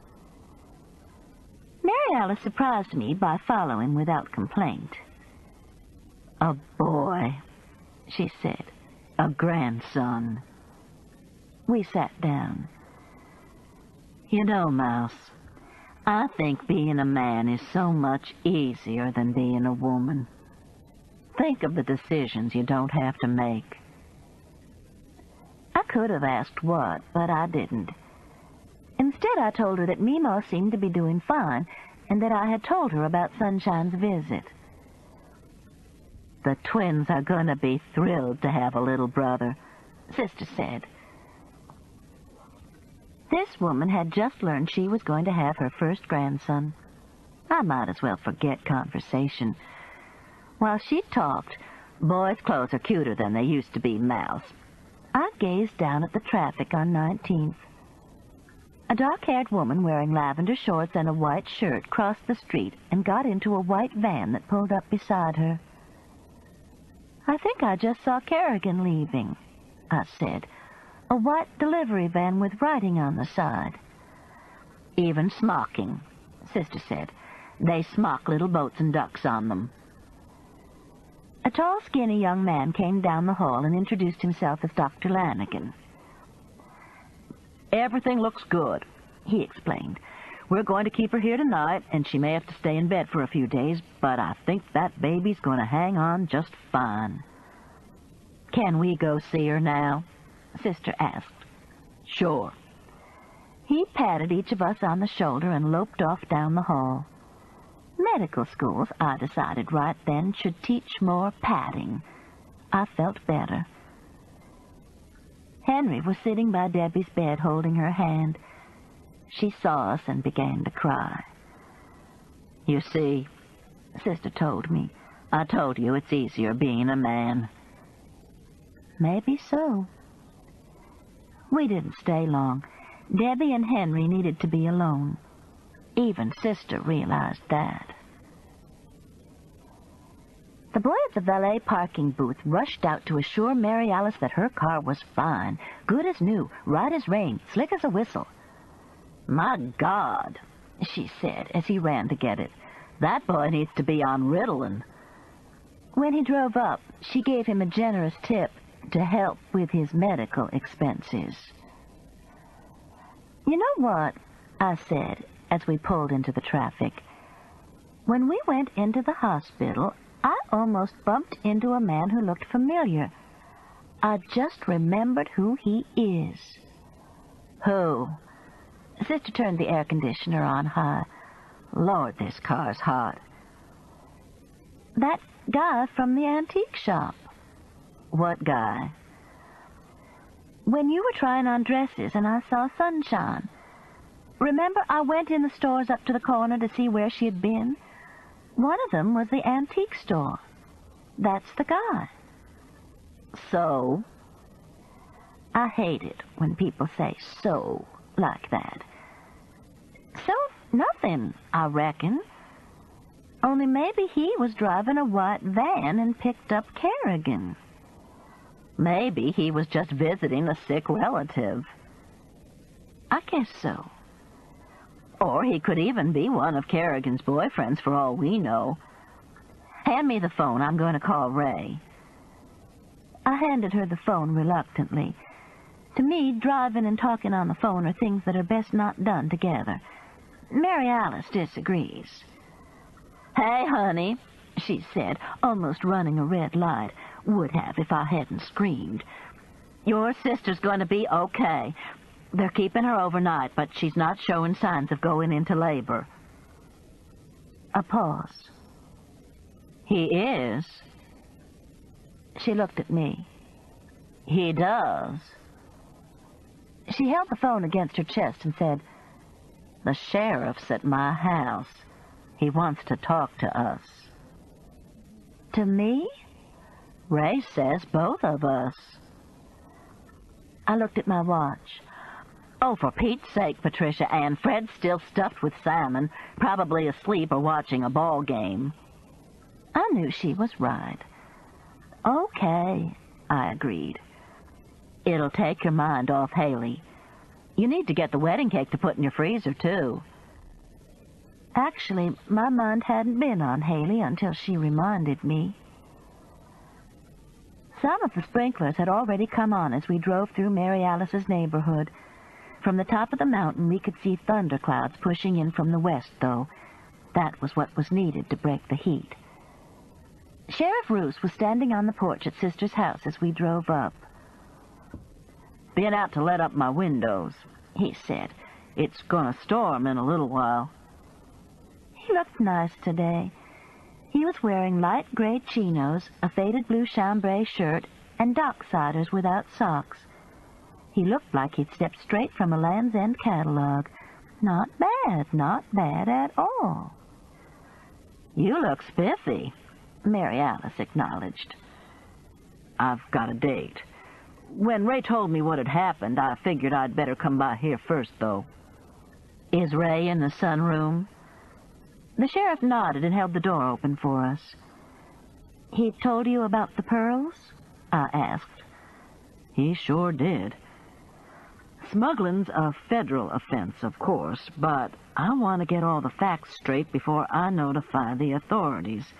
Mary Alice surprised me by following without complaint. "A boy," she said. "A grandson." We sat down. You know, Mouse, I think being a man is so much easier than being a woman. Think of the decisions you don't have to make. I could have asked what, but I didn't. Instead, I told her that Mimo seemed to be doing fine, and that I had told her about Sunshine's visit. The twins are going to be thrilled to have a little brother, Sister said. This woman had just learned she was going to have her first grandson. I might as well forget conversation. While she talked, boys' clothes are cuter than they used to be, Mouse. I gazed down at the traffic on 19th. A dark-haired woman wearing lavender shorts and a white shirt crossed the street and got into a white van that pulled up beside her. I think I just saw Kerrigan leaving, I said. A white delivery van with writing on the side. Even smocking, Sister said. They smock little boats and ducks on them. A tall, skinny young man came down the hall and introduced himself as Dr. Lanigan. Everything looks good, he explained. We're going to keep her here tonight, and she may have to stay in bed for a few days, but I think that baby's going to hang on just fine. Can we go see her now? Sister asked. Sure. He patted each of us on the shoulder and loped off down the hall. Medical schools, I decided right then, should teach more patting. I felt better. Henry was sitting by Debbie's bed holding her hand. She saw us and began to cry. You see, Sister told me, I told you it's easier being a man. Maybe so. We didn't stay long. Debbie and Henry needed to be alone. Even Sister realized that. The boy at the valet parking booth rushed out to assure Mary Alice that her car was fine, good as new, right as rain, slick as a whistle. My God, she said as he ran to get it. That boy needs to be on Ritalin. When he drove up, she gave him a generous tip to help with his medical expenses. You know what? I said as we pulled into the traffic. When we went into the hospital, I almost bumped into a man who looked familiar. I just remembered who he is. Who? Sister turned the air conditioner on high. Lord, this car's hot. That guy from the antique shop. What guy? When you were trying on dresses and I saw Sunshine. Remember, I went in the stores up to the corner to see where she had been? One of them was the antique store. That's the guy. So? I hate it when people say so like that. So, nothing, I reckon. Only maybe he was driving a white van and picked up Kerrigan. Maybe he was just visiting a sick relative. I guess so. Or he could even be one of Kerrigan's boyfriends for all we know. Hand me the phone. I'm going to call Ray. I handed her the phone reluctantly. To me, driving and talking on the phone are things that are best not done together. Mary Alice disagrees. Hey, honey, she said, almost running a red light. Would have if I hadn't screamed. Your sister's going to be okay. They're keeping her overnight, but she's not showing signs of going into labor. A pause. He is? She looked at me. He does. She held the phone against her chest and said, The sheriff's at my house. He wants to talk to us. To me? Ray says both of us. I looked at my watch. Oh, for Pete's sake, Patricia Ann, Fred's still stuffed with salmon, probably asleep or watching a ball game. I knew she was right. Okay, I agreed. It'll take your mind off Haley. You need to get the wedding cake to put in your freezer, too. Actually, my mind hadn't been on Haley until she reminded me. Some of the sprinklers had already come on as we drove through Mary Alice's neighborhood. From the top of the mountain, we could see thunderclouds pushing in from the west, though. That was what was needed to break the heat. Sheriff Roos was standing on the porch at Sister's house as we drove up. "Been out to let up my windows," he said. "It's gonna storm in a little while." He looked nice today. He was wearing light gray chinos, a faded blue chambray shirt, and docksiders without socks. He looked like he'd stepped straight from a Land's End catalog. Not bad at all. "You look spiffy," Mary Alice acknowledged. "I've got a date. When Ray told me what had happened, I figured I'd better come by here first, though." "Is Ray in the sunroom?" The sheriff nodded and held the door open for us. "He told you about the pearls?" I asked. "He sure did. Smuggling's a federal offense, of course, but I want to get all the facts straight before I notify the authorities.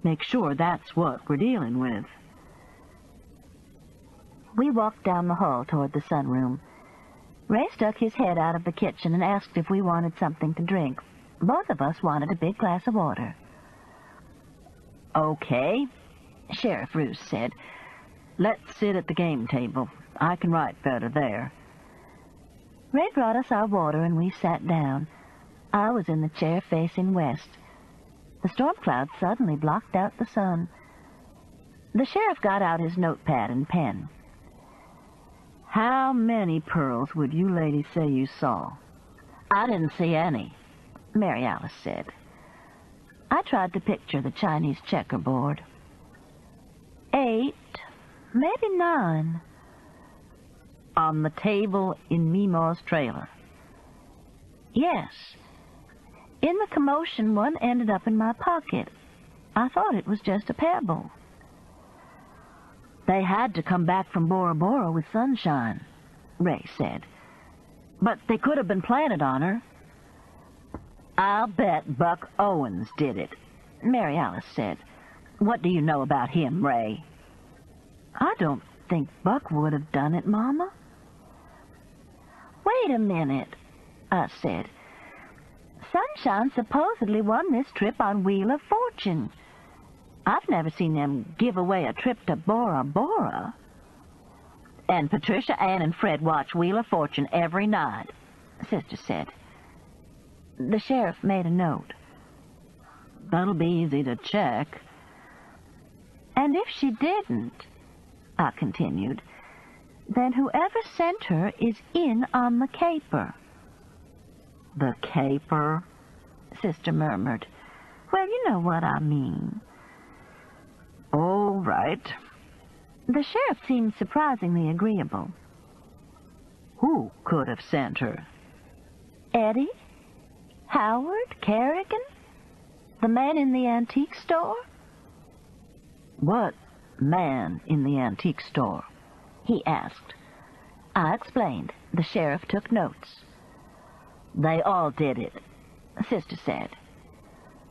Make sure that's what we're dealing with." We walked down the hall toward the sunroom. Ray stuck his head out of the kitchen and asked if we wanted something to drink. Both of us wanted a big glass of water. "Okay," Sheriff Roos said. "Let's sit at the game table. I can write better there." Ray brought us our water and we sat down. I was in the chair facing west. The storm clouds suddenly blocked out the sun. The sheriff got out his notepad and pen. "How many pearls would you ladies say you saw?" "I didn't see any," Mary Alice said. I tried to picture the Chinese checkerboard. 8, maybe 9. "On the table in Meemaw's trailer?" "Yes. In the commotion, one ended up in my pocket. I thought it was just a pebble." "They had to come back from Bora Bora with sunshine," Ray said. "But they could have been planted on her." "I'll bet Buck Owens did it," Mary Alice said. "What do you know about him, Ray?" "I don't think Buck would have done it, Mama." "Wait a minute," I said. "Sunshine supposedly won this trip on Wheel of Fortune. I've never seen them give away a trip to Bora Bora." "And Patricia, Ann, and Fred watch Wheel of Fortune every night," Sister said. The sheriff made a note. "That'll be easy to check." "And if she didn't," I continued, "then whoever sent her is in on the caper." "The caper?" Sister murmured. "Well, you know what I mean." "All right." The sheriff seemed surprisingly agreeable. "Who could have sent her?" "Eddie? Howard? Kerrigan? The man in the antique store?" "What man in the antique store?" he asked. I explained. The sheriff took notes. "They all did it," Sister said.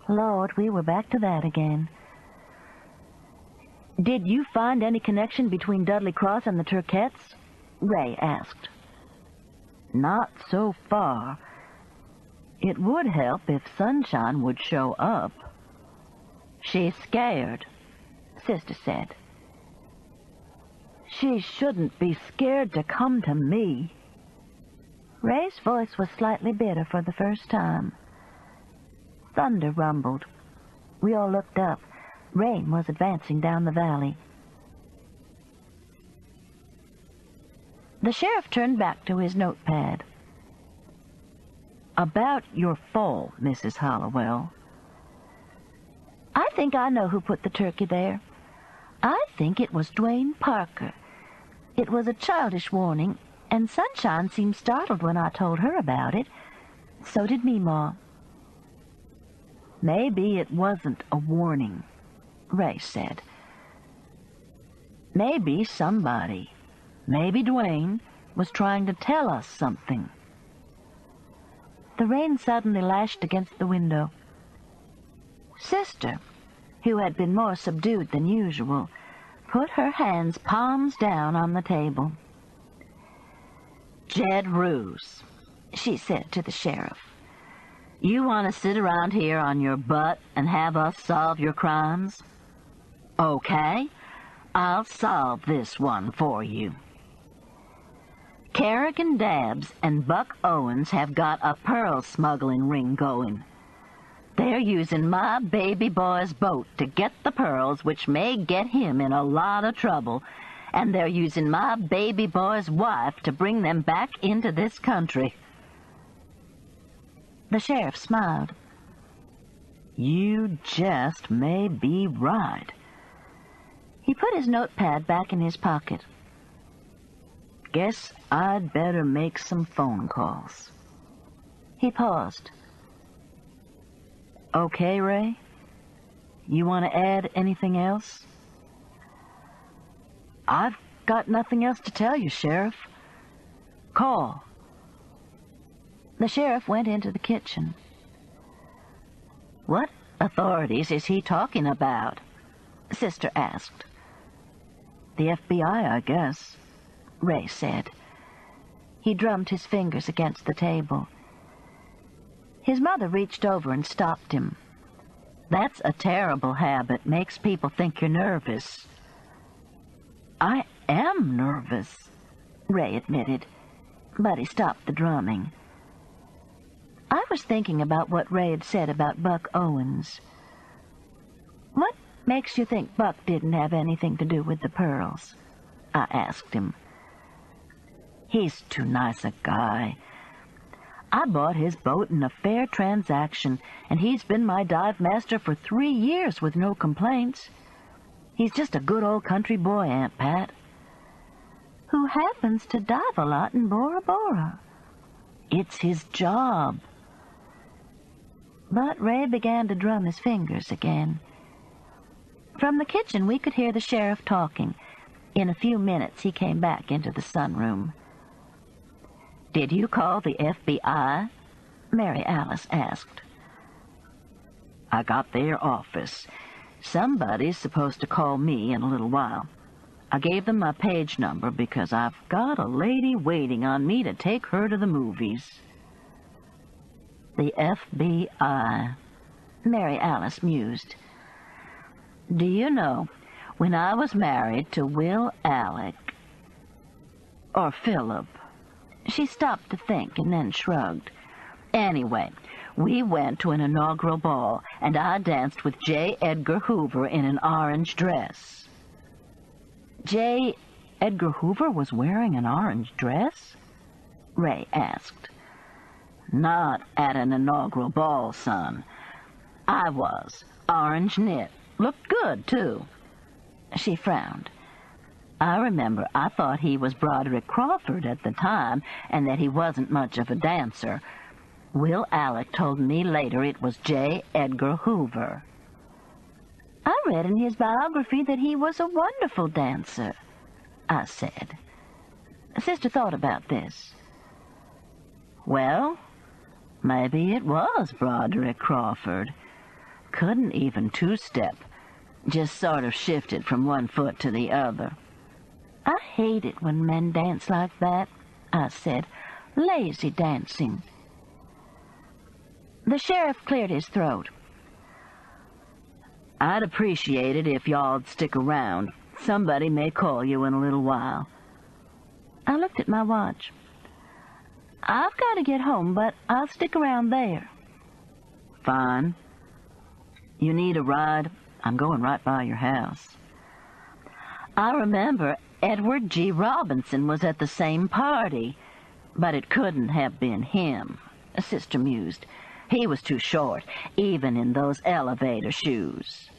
Lord, we were back to that again. "Did you find any connection between Dudley Cross and the Turkettes?" Ray asked. "Not so far. It would help if Sunshine would show up." "She's scared," Sister said. "She shouldn't be scared to come to me." Ray's voice was slightly bitter for the first time. Thunder rumbled. We all looked up. Rain was advancing down the valley. The sheriff turned back to his notepad. "About your fall, Mrs. Hollowell." "I think I know who put the turkey there. I think it was Dwayne Parker. It was a childish warning, and Sunshine seemed startled when I told her about it. So did Meemaw." "Maybe it wasn't a warning," Ray said. "Maybe somebody, maybe Dwayne, was trying to tell us something." The rain suddenly lashed against the window. Sister, who had been more subdued than usual, put her hands palms down on the table. "Jed Roos," she said to the sheriff, "you want to sit around here on your butt and have us solve your crimes? Okay, I'll solve this one for you. Kerrigan Dabbs and Buck Owens have got a pearl smuggling ring going. They're using my baby boy's boat to get the pearls, which may get him in a lot of trouble, and they're using my baby boy's wife to bring them back into this country." The sheriff smiled. "You just may be right." He put his notepad back in his pocket. "Guess I'd better make some phone calls." He paused. "Okay, Ray? You want to add anything else?" "I've got nothing else to tell you, Sheriff. Call." The sheriff went into the kitchen. "What authorities is he talking about?" Sister asked. "The FBI, I guess," Ray said. He drummed his fingers against the table. His mother reached over and stopped him. "That's a terrible habit. Makes people think you're nervous." "I am nervous," Ray admitted, but he stopped the drumming. I was thinking about what Ray had said about Buck Owens. "What makes you think Buck didn't have anything to do with the pearls?" I asked him. "He's too nice a guy. I bought his boat in a fair transaction, and he's been my dive master for 3 years with no complaints. He's just a good old country boy, Aunt Pat." "Who happens to dive a lot in Bora Bora." "It's his job." But Ray began to drum his fingers again. From the kitchen we could hear the sheriff talking. In a few minutes he came back into the sunroom. "Did you call the FBI?" Mary Alice asked. "I got their office. Somebody's supposed to call me in a little while. I gave them my page number because I've got a lady waiting on me to take her to the movies." "The FBI," Mary Alice mused. "Do you know, when I was married to Will Alec, or Philip," she stopped to think and then shrugged. "Anyway, we went to an inaugural ball, and I danced with J. Edgar Hoover in an orange dress." "J. Edgar Hoover was wearing an orange dress?" Ray asked. "Not at an inaugural ball, son. I was. Orange knit. Looked good, too." She frowned. "I remember I thought he was Broderick Crawford at the time, and that he wasn't much of a dancer. Will Alec told me later it was J. Edgar Hoover." "I read in his biography that he was a wonderful dancer," I said. Sister thought about this. "Well, maybe it was Broderick Crawford. Couldn't even two-step. Just sort of shifted from one foot to the other." "I hate it when men dance like that," I said. "Lazy dancing." The sheriff cleared his throat. "I'd appreciate it if y'all'd stick around. Somebody may call you in a little while." I looked at my watch. "I've got to get home, but I'll stick around there." "Fine. You need a ride? I'm going right by your house." "I remember Edward G. Robinson was at the same party, but it couldn't have been him," Sister mused. "He was too short, even in those elevator shoes."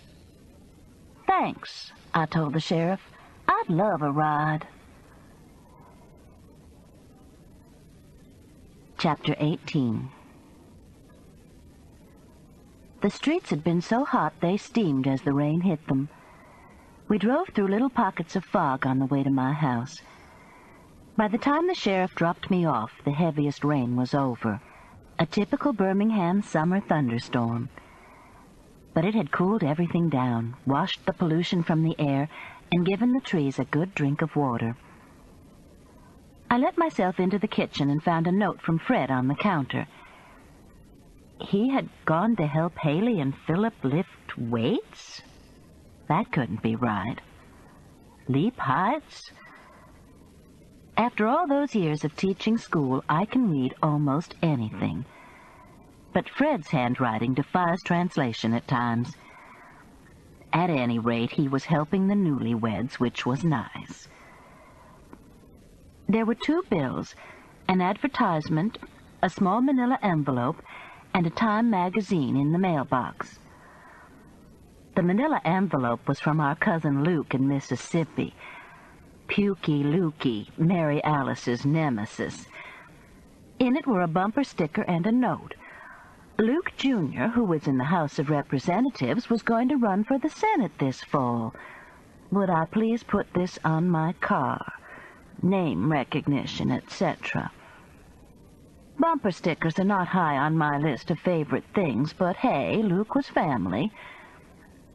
"Thanks," I told the sheriff. "I'd love a ride." Chapter 18. The streets had been so hot they steamed as the rain hit them. We drove through little pockets of fog on the way to my house. By the time the sheriff dropped me off, the heaviest rain was over, a typical Birmingham summer thunderstorm. But it had cooled everything down, washed the pollution from the air, and given the trees a good drink of water. I let myself into the kitchen and found a note from Fred on the counter. He had gone to help Haley and Philip lift weights? That couldn't be right. Leap heights? After all those years of teaching school, I can read almost anything. But Fred's handwriting defies translation at times. At any rate, he was helping the newlyweds, which was nice. There were 2 bills, an advertisement, a small manila envelope, and a Time magazine in the mailbox. The manila envelope was from our cousin Luke in Mississippi. Pukey Lukey, Mary Alice's nemesis. In it were a bumper sticker and a note. Luke Jr., who was in the House of Representatives, was going to run for the Senate this fall. Would I please put this on my car? Name recognition, etc. Bumper stickers are not high on my list of favorite things, but hey, Luke was family.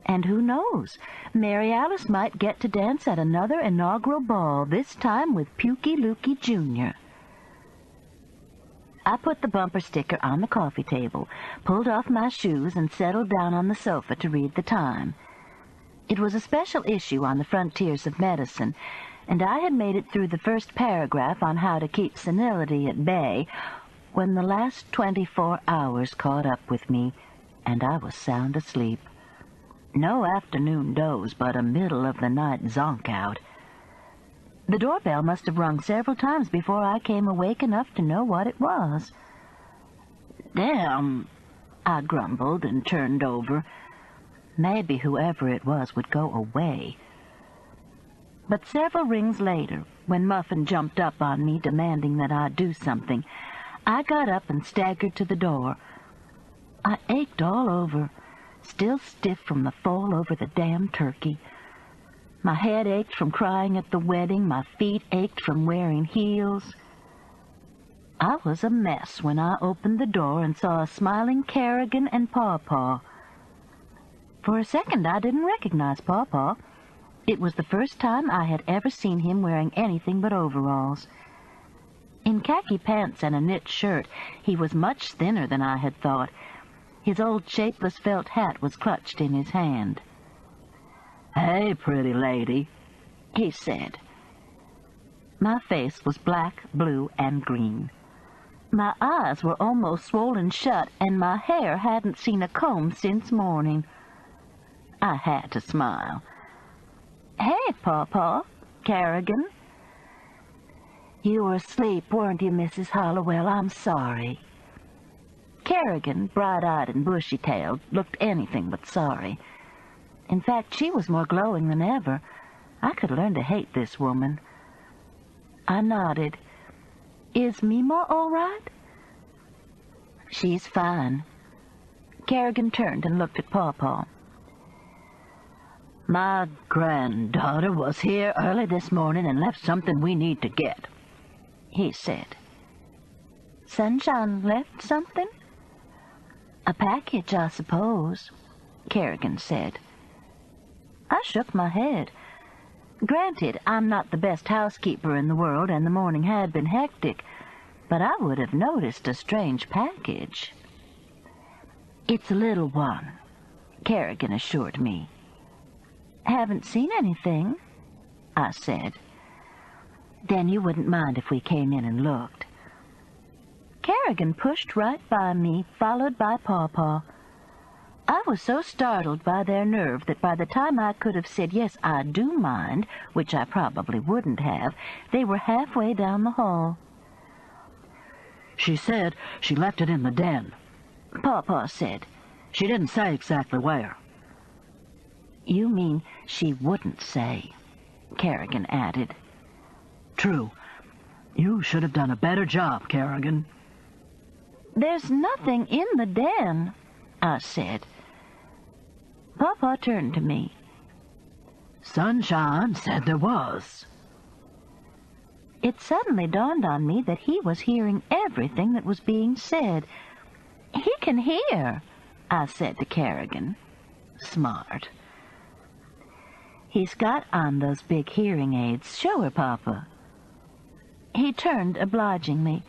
And who knows, Mary Alice might get to dance at another inaugural ball, this time with Pukey Lukey Jr. I put the bumper sticker on the coffee table, pulled off my shoes, and settled down on the sofa to read the Time. It was a special issue on the frontiers of medicine, and I had made it through the first paragraph on how to keep senility at bay when the last 24 hours caught up with me, and I was sound asleep. No afternoon doze, but a middle-of-the-night zonk out. The doorbell must have rung several times before I came awake enough to know what it was. Damn, I grumbled and turned over. Maybe whoever it was would go away. But several rings later, when Muffin jumped up on me demanding that I do something, I got up and staggered to the door. I ached all over, still stiff from the fall over the damn turkey. My head ached from crying at the wedding. My feet ached from wearing heels. I was a mess when I opened the door and saw a smiling Kerrigan and Paw-Paw. For a second, I didn't recognize Paw-Paw. It was the first time I had ever seen him wearing anything but overalls. In khaki pants and a knit shirt, he was much thinner than I had thought. His old shapeless felt hat was clutched in his hand. "Hey, pretty lady," he said. My face was black, blue, and green. My eyes were almost swollen shut, and my hair hadn't seen a comb since morning. I had to smile. "Hey, Paw-Paw, Kerrigan." "You were asleep, weren't you, Mrs. Hollowell? I'm sorry." Kerrigan, bright-eyed and bushy-tailed, looked anything but sorry. In fact, she was more glowing than ever. I could learn to hate this woman. I nodded. "Is Mima all right?" "She's fine." Kerrigan turned and looked at Paw-Paw. "My granddaughter was here early this morning and left something we need to get," he said. "Sunshine left something?" "A package, I suppose," Kerrigan said. I shook my head. Granted, I'm not the best housekeeper in the world, and the morning had been hectic, but I would have noticed a strange package. "It's a little one," Kerrigan assured me. "Haven't seen anything," I said. "Then you wouldn't mind if we came in and looked." Kerrigan pushed right by me, followed by Paw-Paw. I was so startled by their nerve that by the time I could have said, "Yes, I do mind," which I probably wouldn't have, they were halfway down the hall. "She said she left it in the den," Paw-Paw said. "She didn't say exactly where." "You mean she wouldn't say," Kerrigan added. "True. You should have done a better job, Kerrigan." "There's nothing in the den," I said. Paw-Paw turned to me. "Sunshine said there was." It suddenly dawned on me that he was hearing everything that was being said. "He can hear," I said to Kerrigan. Smart. He's got on those big hearing aids. Show her, Papa." He turned obligingly.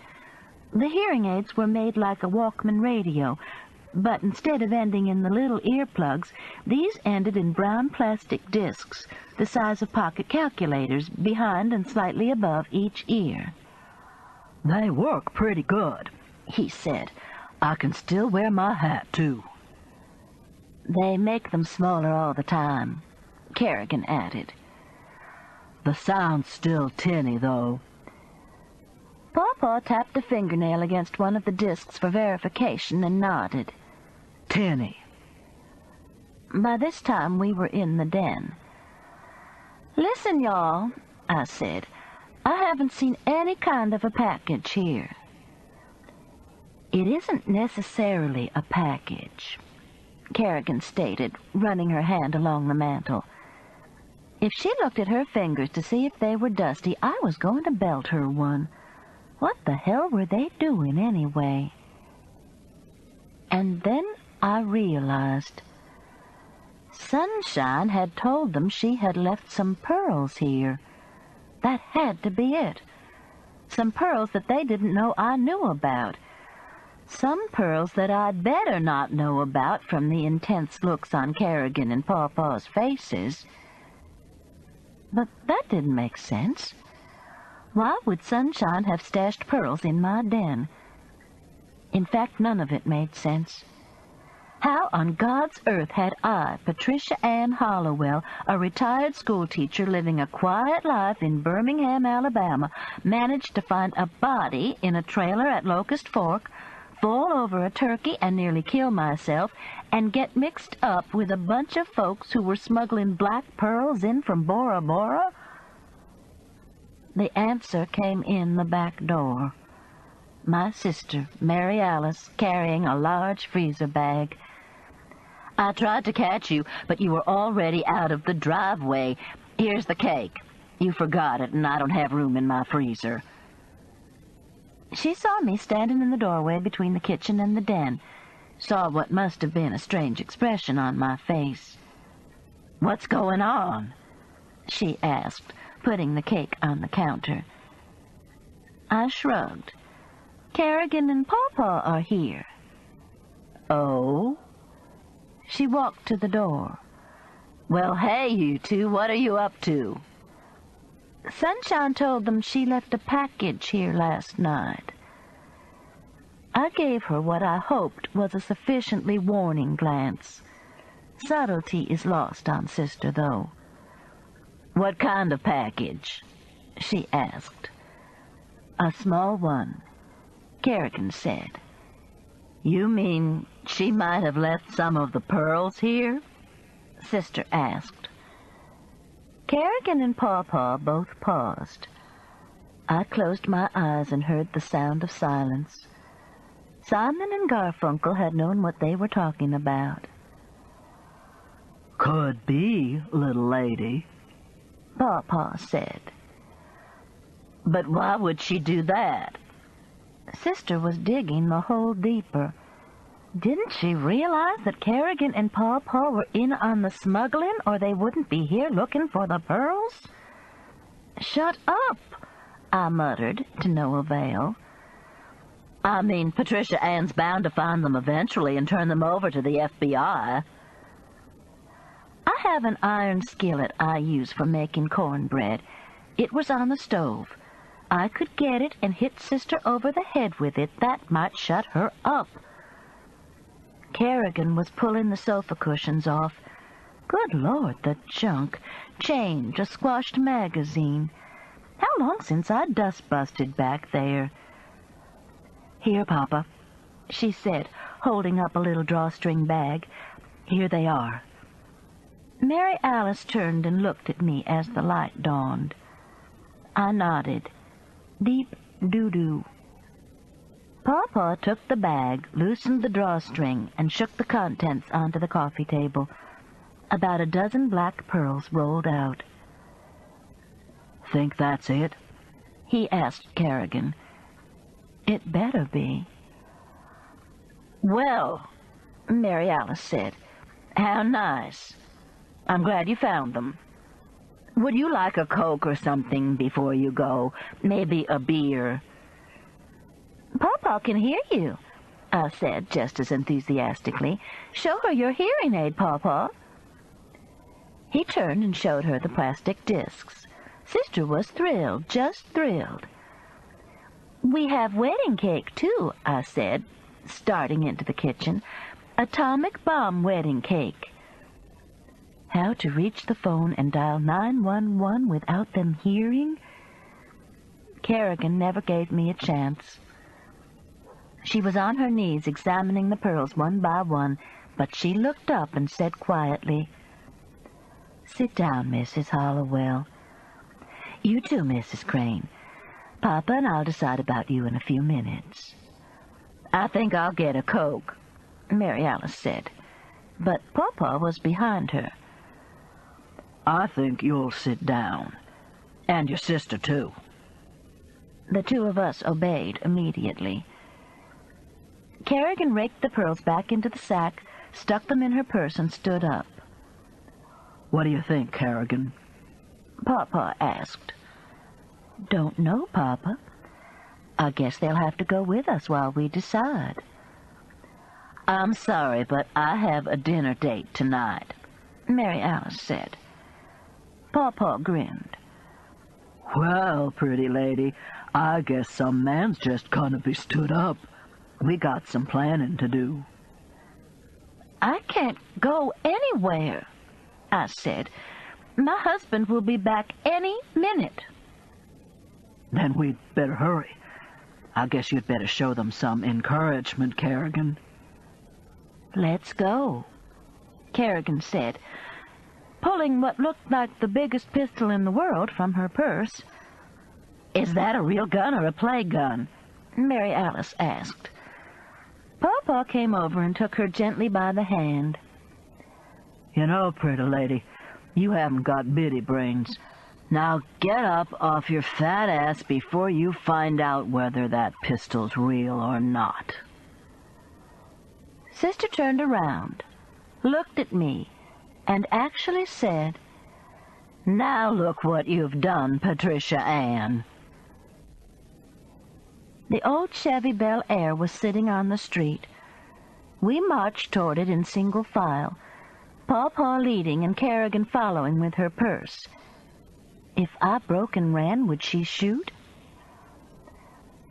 The hearing aids were made like a Walkman radio, but instead of ending in the little earplugs, these ended in brown plastic discs, the size of pocket calculators, behind and slightly above each ear. "They work pretty good," he said. "I can still wear my hat, too." "They make them smaller all the time," Kerrigan added. "The sound's still tinny, though." Pawpaw tapped a fingernail against one of the discs for verification and nodded. "Tinny." By this time we were in the den. "Listen, y'all," I said. "I haven't seen any kind of a package here." "It isn't necessarily a package," Kerrigan stated, running her hand along the mantel. If she looked at her fingers to see if they were dusty, I was going to belt her one. What the hell were they doing anyway? And then I realized. Sunshine had told them she had left some pearls here. That had to be it. Some pearls that they didn't know I knew about. Some pearls that I'd better not know about from the intense looks on Kerrigan and Pawpaw's faces. But that didn't make sense. Why would Sunshine have stashed pearls in my den? In fact, none of it made sense. How on God's earth had I, Patricia Ann Hollowell, a retired schoolteacher living a quiet life in Birmingham, Alabama, managed to find a body in a trailer at Locust Fork, fall over a turkey and nearly kill myself, and get mixed up with a bunch of folks who were smuggling black pearls in from Bora Bora? The answer came in the back door. My sister, Mary Alice, carrying a large freezer bag. "I tried to catch you, but you were already out of the driveway. Here's the cake. You forgot it, and I don't have room in my freezer." She saw me standing in the doorway between the kitchen and the den, saw what must have been a strange expression on my face. "What's going on?" she asked, putting the cake on the counter. I shrugged. "Kerrigan and Pawpaw are here." "Oh?" She walked to the door. "Well, hey, you two, what are you up to?" "Sunshine told them she left a package here last night." I gave her what I hoped was a sufficiently warning glance. Subtlety is lost on Sister, though. "What kind of package?" she asked. "A small one," Kerrigan said. "You mean she might have left some of the pearls here?" Sister asked. Kerrigan and Pawpaw both paused. I closed my eyes and heard the sound of silence. Simon and Garfunkel had known what they were talking about. "Could be, little lady," Pawpaw said. "But why would she do that?" Sister was digging the hole deeper. Didn't she realize that Kerrigan and Pawpaw were in on the smuggling, or they wouldn't be here looking for the pearls? "Shut up," I muttered, to no avail. "I mean, Patricia Ann's bound to find them eventually and turn them over to the FBI. I have an iron skillet I use for making cornbread. It was on the stove. I could get it and hit Sister over the head with it. That might shut her up. Kerrigan was pulling the sofa cushions off. Good Lord, the junk. Change, a squashed magazine. How long since I dust-busted back there? "Here, Papa," she said, holding up a little drawstring bag. "Here they are." Mary Alice turned and looked at me as the light dawned. I nodded. Deep doo-doo. Pawpaw took the bag, loosened the drawstring, and shook the contents onto the coffee table. About a dozen black pearls rolled out. "Think that's it?" he asked Kerrigan. "It better be." "Well," Mary Alice said, "how nice. I'm glad you found them." Would you like a Coke or something before you go? Maybe a beer? Pawpaw can hear you, I said just as enthusiastically. Show her your hearing aid, Pawpaw. He turned and showed her the plastic discs. Sister was thrilled, just thrilled. We have wedding cake, too, I said, starting into the kitchen. Atomic bomb wedding cake. How to reach the phone and dial 911 without them hearing? Kerrigan never gave me a chance. She was on her knees examining the pearls one by one, but she looked up and said quietly, "Sit down, Mrs. Hollowell. You too, Mrs. Crane. Papa and I'll decide about you in a few minutes." "I think I'll get a Coke," Mary Alice said, but Pawpaw was behind her. "I think you'll sit down. And your sister, too." The two of us obeyed immediately. Kerrigan raked the pearls back into the sack, stuck them in her purse, and stood up. "What do you think, Kerrigan?" Pawpaw asked. "Don't know, Papa. I guess they'll have to go with us while we decide." "I'm sorry, but I have a dinner date tonight," Mary Alice said. Pawpaw grinned. "Well, pretty lady, I guess some man's just gonna be stood up. We got some planning to do." "I can't go anywhere," I said. "My husband will be back any minute." "Then we'd better hurry. I guess you'd better show them some encouragement, Kerrigan." "Let's go," Kerrigan said, pulling what looked like the biggest pistol in the world from her purse. "Is that a real gun or a play gun?" Mary Alice asked. Pawpaw came over and took her gently by the hand. "You know, pretty lady, you haven't got bitty brains. Now get up off your fat ass before you find out whether that pistol's real or not." Sister turned around, looked at me, and actually said, "Now look what you've done, Patricia Ann." The old Chevy Bel Air was sitting on the street. We marched toward it in single file, Pawpaw leading and Kerrigan following with her purse. If I broke and ran, would she shoot?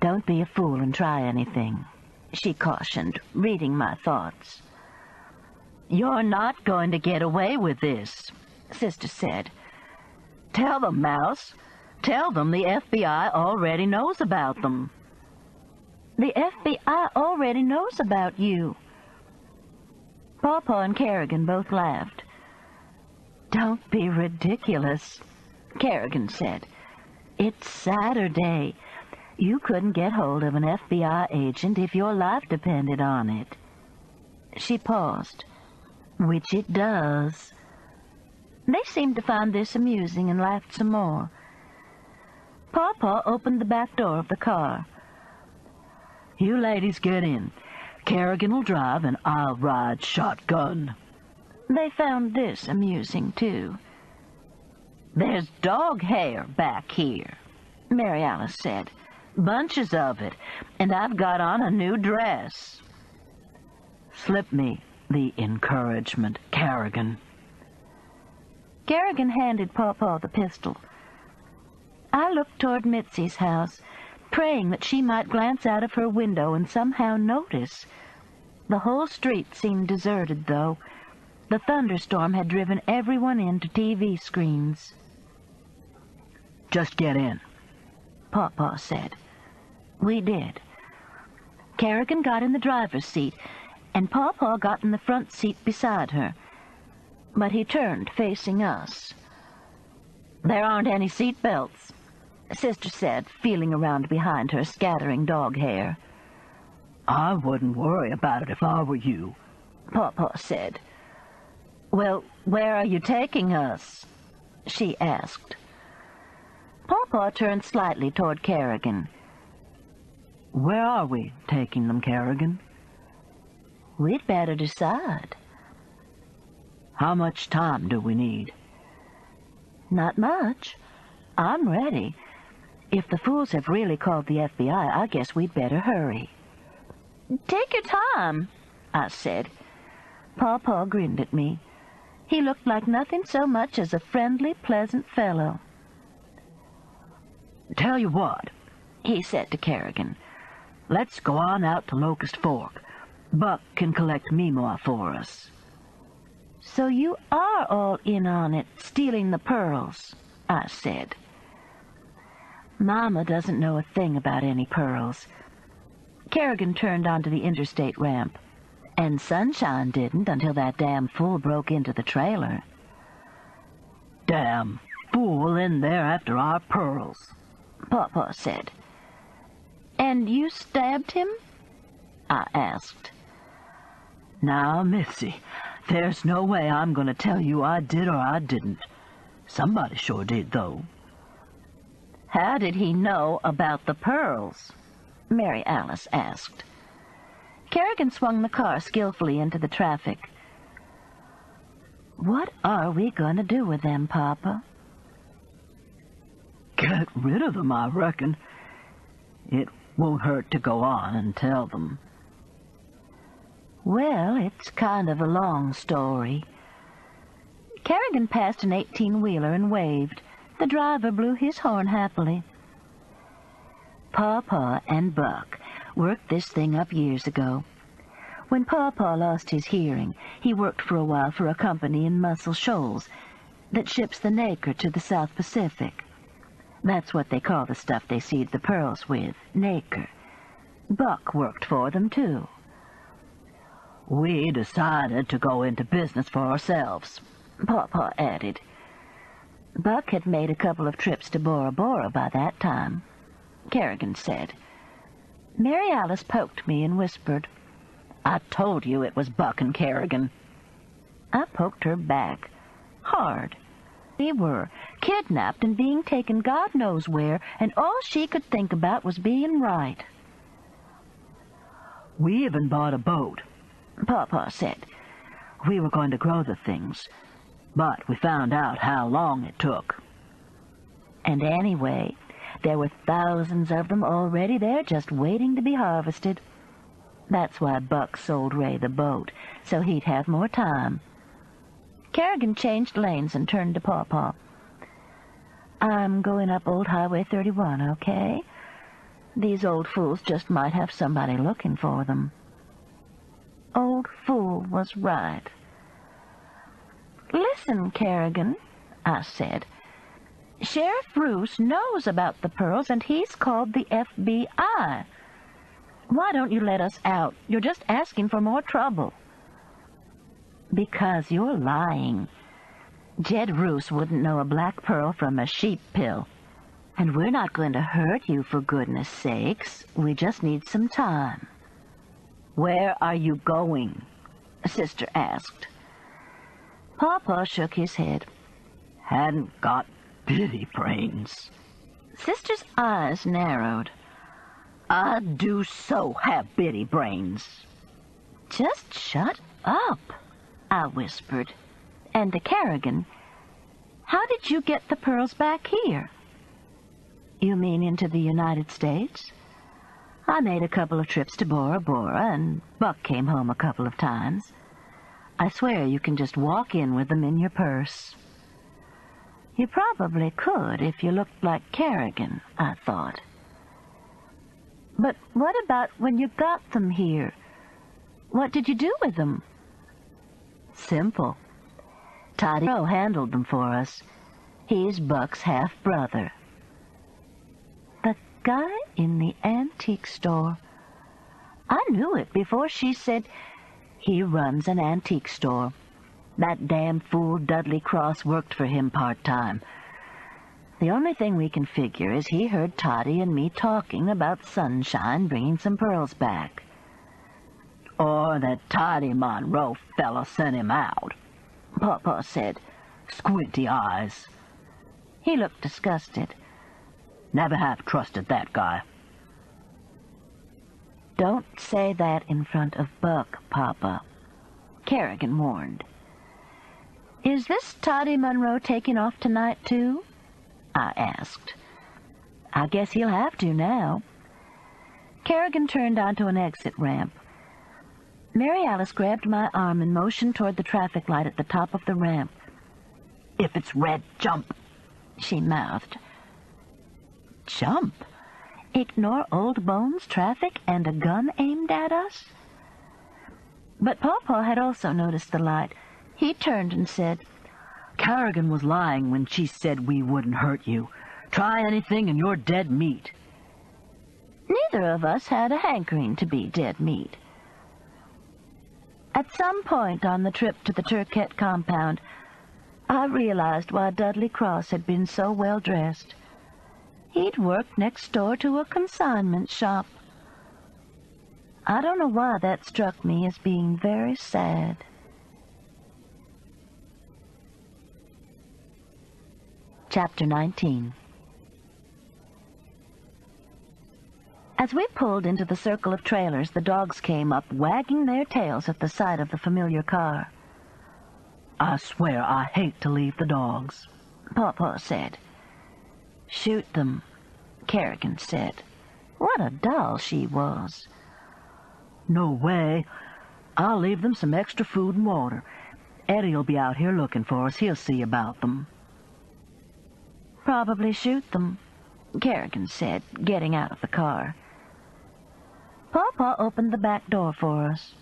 "Don't be a fool and try anything," she cautioned, reading my thoughts. "You're not going to get away with this," Sister said. "Tell them, Mouse. Tell them the FBI already knows about them." "The FBI already knows about you." Pawpaw and Kerrigan both laughed. "Don't be ridiculous," Kerrigan said. "It's Saturday. You couldn't get hold of an FBI agent if your life depended on it." She paused. "Which it does." They seemed to find this amusing and laughed some more. Pawpaw opened the back door of the car. "You ladies get in. Kerrigan will drive and I'll ride shotgun." They found this amusing, too. "There's dog hair back here," Mary Alice said. "Bunches of it, and I've got on a new dress." "Slip me the encouragement, Kerrigan." Kerrigan handed Pawpaw the pistol. I looked toward Mitzi's house, praying that she might glance out of her window and somehow notice. The whole street seemed deserted, though. The thunderstorm had driven everyone into TV screens. "Just get in," Pawpaw said. We did. Kerrigan got in the driver's seat, and Pawpaw got in the front seat beside her. But he turned, facing us. "There aren't any seat belts," Sister said, feeling around behind her, scattering dog hair. "I wouldn't worry about it if I were you," Pawpaw said. "Well, where are you taking us?" she asked. Pawpaw turned slightly toward Kerrigan. "Where are we taking them, Kerrigan?" "We'd better decide." "How much time do we need?" Not much. I'm ready. If the fools have really called the FBI, I guess we'd better hurry. Take your time, I said. Paw grinned at me. He looked like nothing so much as a friendly, pleasant fellow. Tell you what, he said to Kerrigan. Let's go on out to Locust Fork. Buck can collect Meemaw for us. So you are all in on it, stealing the pearls, I said. Mama doesn't know a thing about any pearls. Kerrigan turned onto the interstate ramp, and Sunshine didn't until that damn fool broke into the trailer. Damn fool in there after our pearls, Pawpaw said. And you stabbed him? I asked. Now, Missy, there's no way I'm going to tell you I did or I didn't. Somebody sure did, though. How did he know about the pearls? Mary Alice asked. Kerrigan swung the car skillfully into the traffic. What are we going to do with them, Papa? Get rid of them, I reckon. It won't hurt to go on and tell them. Well, it's kind of a long story. Kerrigan passed an 18-wheeler and waved. The driver blew his horn happily. Pawpaw and Buck worked this thing up years ago. When Pawpaw lost his hearing, he worked for a while for a company in Muscle Shoals that ships the nacre to the South Pacific. That's what they call the stuff they seed the pearls with, nacre. Buck worked for them, too. We decided to go into business for ourselves, Pawpaw added. Buck had made a couple of trips to Bora Bora by that time, Kerrigan said. Mary Alice poked me and whispered, I told you it was Buck and Kerrigan. I poked her back, hard. They were kidnapped and being taken God knows where, and all she could think about was being right. We even bought a boat, Pawpaw said. We were going to grow the things, but we found out how long it took. And anyway, there were thousands of them already there just waiting to be harvested. That's why Buck sold Ray the boat, so he'd have more time. Kerrigan changed lanes and turned to Pawpaw. I'm going up Old Highway 31, okay? These old fools just might have somebody looking for them. Old fool was right. Listen, Kerrigan, I said. Sheriff Roos knows about the pearls, and he's called the FBI. Why don't you let us out? You're just asking for more trouble. Because you're lying. Jed Roos wouldn't know a black pearl from a sheep pill. And we're not going to hurt you, for goodness sakes. We just need some time. Where are you going? Sister asked. Pawpaw shook his head. Hadn't got bitty brains. Sister's eyes narrowed. I do so have bitty brains. Just shut up, I whispered. And to Kerrigan, how did you get the pearls back here? You mean into the United States? I made a couple of trips to Bora Bora, and Buck came home a couple of times. I swear you can just walk in with them in your purse. You probably could if you looked like Kerrigan, I thought. But what about when you got them here? What did you do with them? Simple. Toddy handled them for us. He's Buck's half-brother. The guy in the antique store. I knew it before she said, he runs an antique store. That damn fool Dudley Cross worked for him part-time. The only thing we can figure is he heard Toddy and me talking about Sunshine bringing some pearls back. Or that Toddy Monroe fella sent him out, Pawpaw said. Squinty eyes. He looked disgusted. Never have trusted that guy. Don't say that in front of Buck, Papa, Kerrigan warned. "Is this Toddy Monroe taking off tonight, too?" I asked. "I guess he'll have to now." Kerrigan turned onto an exit ramp. Mary Alice grabbed my arm and motioned toward the traffic light at the top of the ramp. "If it's red, jump," she mouthed. "Jump? Ignore old bones, traffic, and a gun aimed at us? But Pawpaw had also noticed the light. He turned and said, Kerrigan was lying when she said we wouldn't hurt you. Try anything and you're dead meat." Neither of us had a hankering to be dead meat. At some point on the trip to the Turquette compound, I realized why Dudley Cross had been so well dressed. He'd worked next door to a consignment shop. I don't know why that struck me as being very sad. Chapter 19. As we pulled into the circle of trailers, the dogs came up, wagging their tails at the sight of the familiar car. "I swear I hate to leave the dogs," Pawpaw said. "Shoot them," Kerrigan said. What a doll she was. "No way. I'll leave them some extra food and water. Eddie'll be out here looking for us. He'll see about them." "Probably shoot them," Kerrigan said, getting out of the car. Pawpaw opened the back door for us.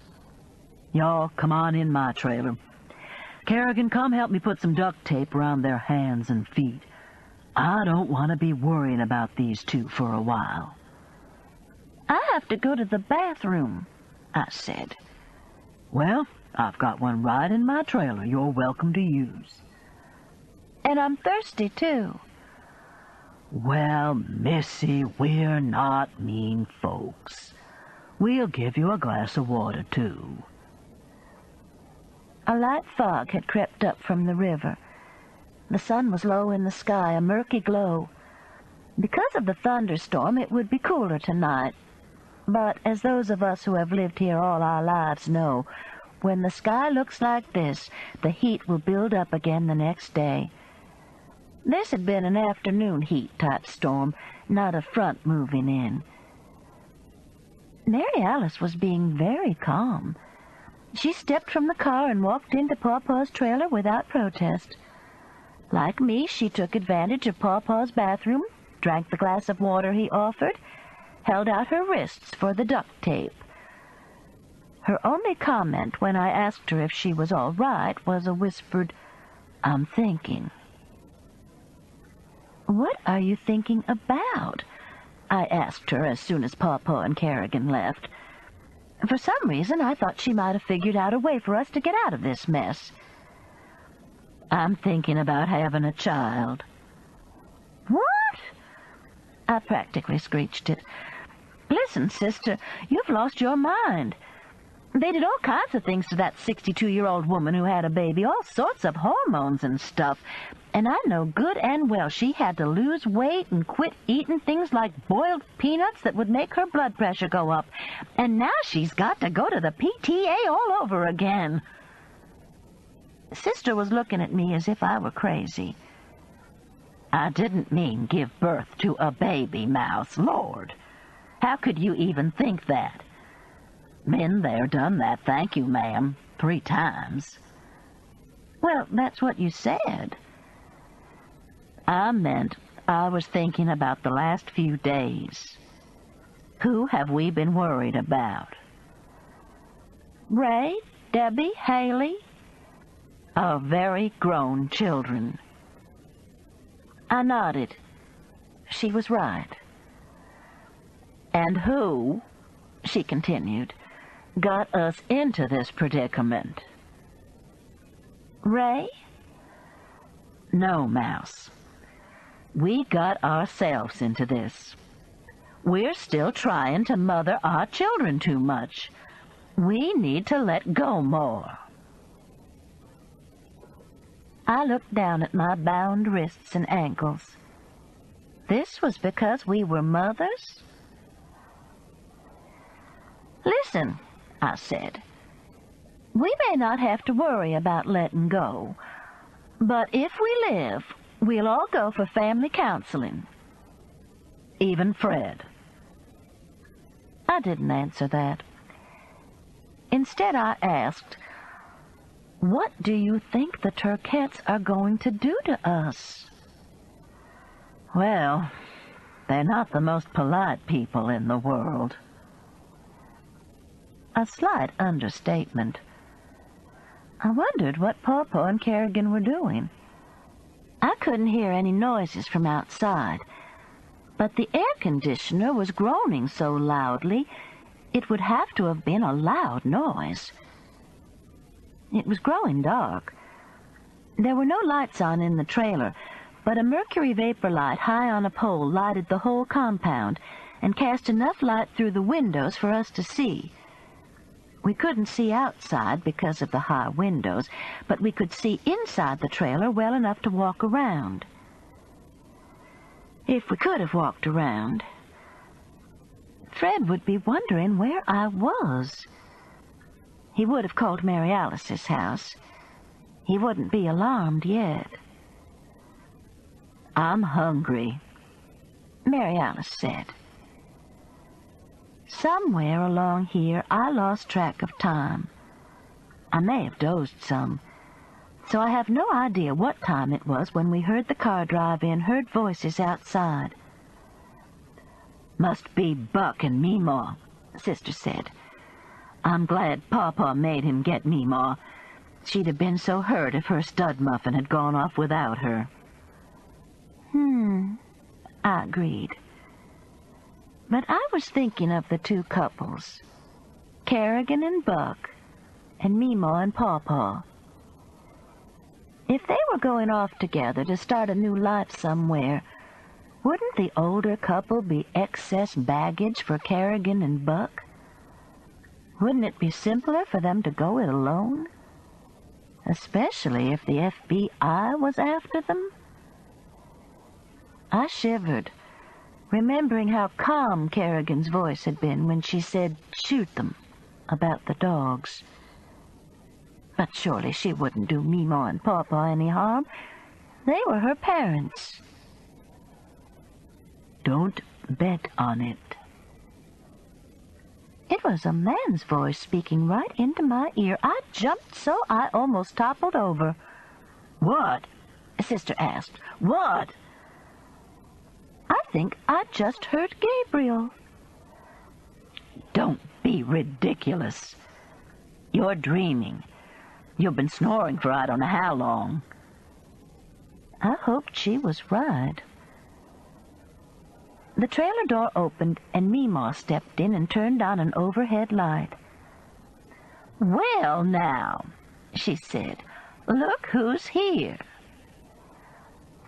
"Y'all come on in my trailer. Kerrigan, come help me put some duct tape around their hands and feet. I don't want to be worrying about these two for a while." "I have to go to the bathroom," I said. "Well, I've got one right in my trailer you're welcome to use." "And I'm thirsty, too." "Well, Missy, we're not mean folks. We'll give you a glass of water, too." A light fog had crept up from the river. The sun was low in the sky, a murky glow. Because of the thunderstorm, it would be cooler tonight. But as those of us who have lived here all our lives know, when the sky looks like this, the heat will build up again the next day. This had been an afternoon heat-type storm, not a front moving in. Mary Alice was being very calm. She stepped from the car and walked into Pawpaw's trailer without protest. Like me, she took advantage of Pawpaw's bathroom, drank the glass of water he offered, held out her wrists for the duct tape. Her only comment when I asked her if she was all right was a whispered, "I'm thinking." "What are you thinking about?" I asked her as soon as Pawpaw and Kerrigan left. For some reason, I thought she might have figured out a way for us to get out of this mess. "I'm thinking about having a child." "What?" I practically screeched it. "Listen, sister, you've lost your mind. They did all kinds of things to that 62-year-old woman who had a baby, all sorts of hormones and stuff. And I know good and well she had to lose weight and quit eating things like boiled peanuts that would make her blood pressure go up. And now she's got to go to the PTA all over again." Sister was looking at me as if I were crazy. "I didn't mean give birth to a baby, Mouse. Lord, how could you even think that? Men there done that, thank you, ma'am, 3 times. "Well, that's what you said." "I meant I was thinking about the last few days. Who have we been worried about?" "Ray, Debbie, Haley." "Our very grown children." I nodded. She was right. "And who," she continued, "got us into this predicament?" "Ray?" "No, Mouse. We got ourselves into this. We're still trying to mother our children too much. We need to let go more." I looked down at my bound wrists and ankles. This was because we were mothers? "Listen," I said. "We may not have to worry about letting go, But if we live, we'll all go for family counseling. Even Fred. I didn't answer that. Instead, I asked, what do you think the Turkettes are going to do to us? Well, they're not the most polite people in the world. A slight understatement. I wondered what Pawpaw and Kerrigan were doing. I couldn't hear any noises from outside, but the air conditioner was groaning so loudly it would have to have been a loud noise. It was growing dark. There were no lights on in the trailer, but a mercury vapor light high on a pole lighted the whole compound and cast enough light through the windows for us to see. We couldn't see outside because of the high windows, but we could see inside the trailer well enough to walk around. If we could have walked around, Fred would be wondering where I was. He would have called Mary Alice's house. He wouldn't be alarmed yet. I'm hungry, Mary Alice said. Somewhere along here, I lost track of time. I may have dozed some, so I have no idea what time it was when we heard the car drive in, heard voices outside. Must be Buck and Meemaw, Sister said. I'm glad Pawpaw made him get Meemaw. She'd have been so hurt if her stud muffin had gone off without her. I agreed. But I was thinking of the two couples, Kerrigan and Buck, and Meemaw and Pawpaw. If they were going off together to start a new life somewhere, wouldn't the older couple be excess baggage for Kerrigan and Buck? Wouldn't it be simpler for them to go it alone? Especially if the FBI was after them? I shivered, remembering how calm Kerrigan's voice had been when she said, "Shoot them," about the dogs. But surely she wouldn't do Meemaw and Pawpaw any harm. They were her parents. Don't bet on it. It was a man's voice speaking right into my ear. I jumped so I almost toppled over. What? Sister asked. What? I think I just heard Gabriel. Don't be ridiculous. You're dreaming. You've been snoring for I don't know how long. I hoped she was right. The trailer door opened, and Meemaw stepped in and turned on an overhead light. "Well, now," she said, "look who's here."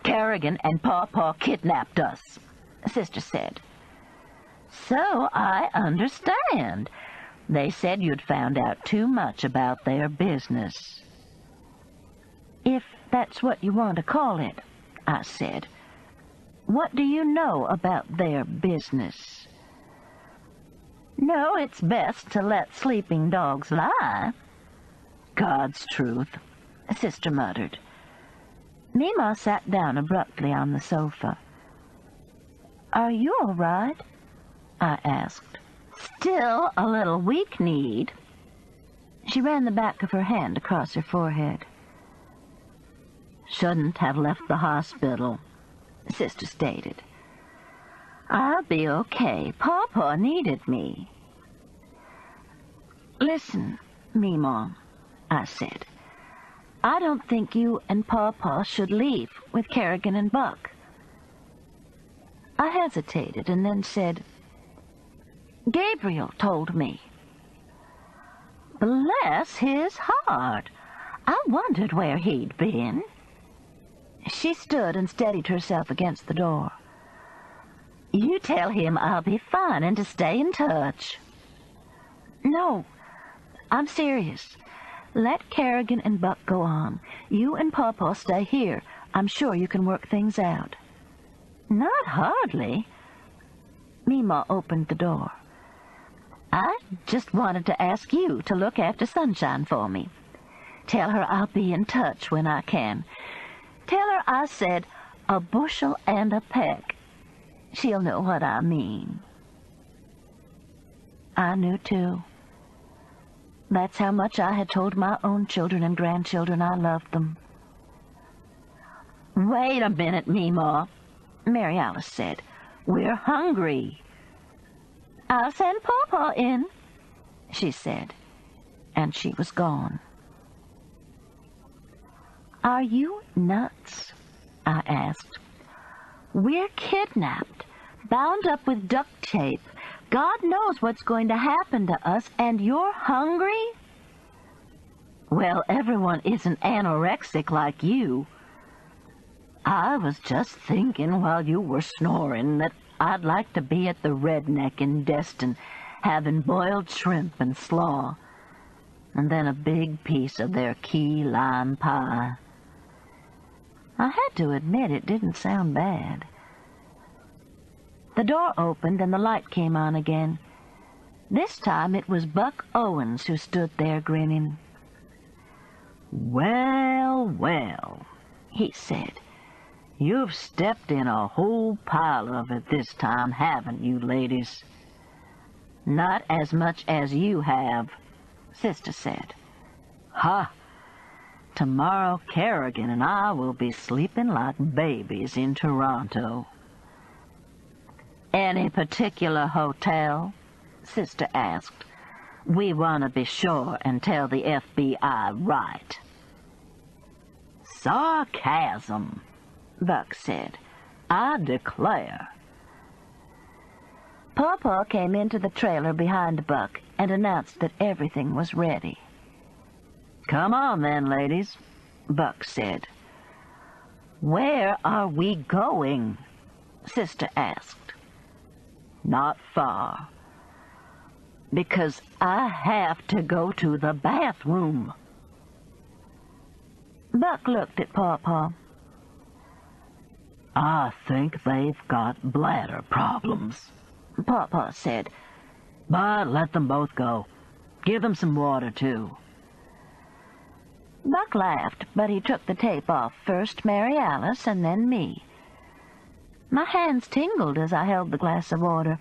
"Kerrigan and Pawpaw kidnapped us," Sister said. "So I understand. They said you'd found out too much about their business." "If that's what you want to call it," I said. "What do you know about their business?" "No, it's best to let sleeping dogs lie." "God's truth," Sister muttered. Meemaw sat down abruptly on the sofa. "Are you all right?" I asked. "Still a little weak-kneed." She ran the back of her hand across her forehead. "Shouldn't have left the hospital," Sister stated. "I'll be okay. Pawpaw needed me." "Listen, Meemaw," I said. "I don't think you and Pawpaw should leave with Kerrigan and Buck." I hesitated and then said, "Gabriel told me." "Bless his heart! I wondered where he'd been." She stood and steadied herself against the door. "You tell him I'll be fine and to stay in touch." "No, I'm serious. Let Kerrigan and Buck go on. You and Pawpaw stay here. I'm sure you can work things out." "Not hardly." Meemaw opened the door. "I just wanted to ask you to look after Sunshine for me. Tell her I'll be in touch when I can. Tell her I said a bushel and a peck. She'll know what I mean. I knew, too. That's how much I had told my own children and grandchildren I loved them. "Wait a minute, Meemaw," Mary Alice said. "We're hungry." "I'll send Pawpaw in," she said, and she was gone. "Are you nuts?" I asked. "We're kidnapped, bound up with duct tape. God knows what's going to happen to us, and you're hungry?" "Well, everyone isn't anorexic like you. I was just thinking while you were snoring that I'd like to be at the Redneck in Destin, having boiled shrimp and slaw, and then a big piece of their key lime pie." I had to admit it didn't sound bad. The door opened and the light came on again. This time it was Buck Owens who stood there grinning. "Well, well," he said. "You've stepped in a whole pile of it this time, haven't you, ladies?" "Not as much as you have," Sister said. "Ha! Tomorrow Kerrigan and I will be sleeping like babies in Toronto." "Any particular hotel?" Sister asked. "We want to be sure and tell the FBI right." "Sarcasm," Buck said. "I declare." Pawpaw came into the trailer behind Buck and announced that everything was ready. "Come on then, ladies," Buck said. "Where are we going?" Sister asked. "Not far. Because I have to go to the bathroom." Buck looked at Pawpaw. "I think they've got bladder problems," Pawpaw said. "But let them both go. Give them some water, too." Buck laughed, but he took the tape off, first Mary Alice and then me. My hands tingled as I held the glass of water.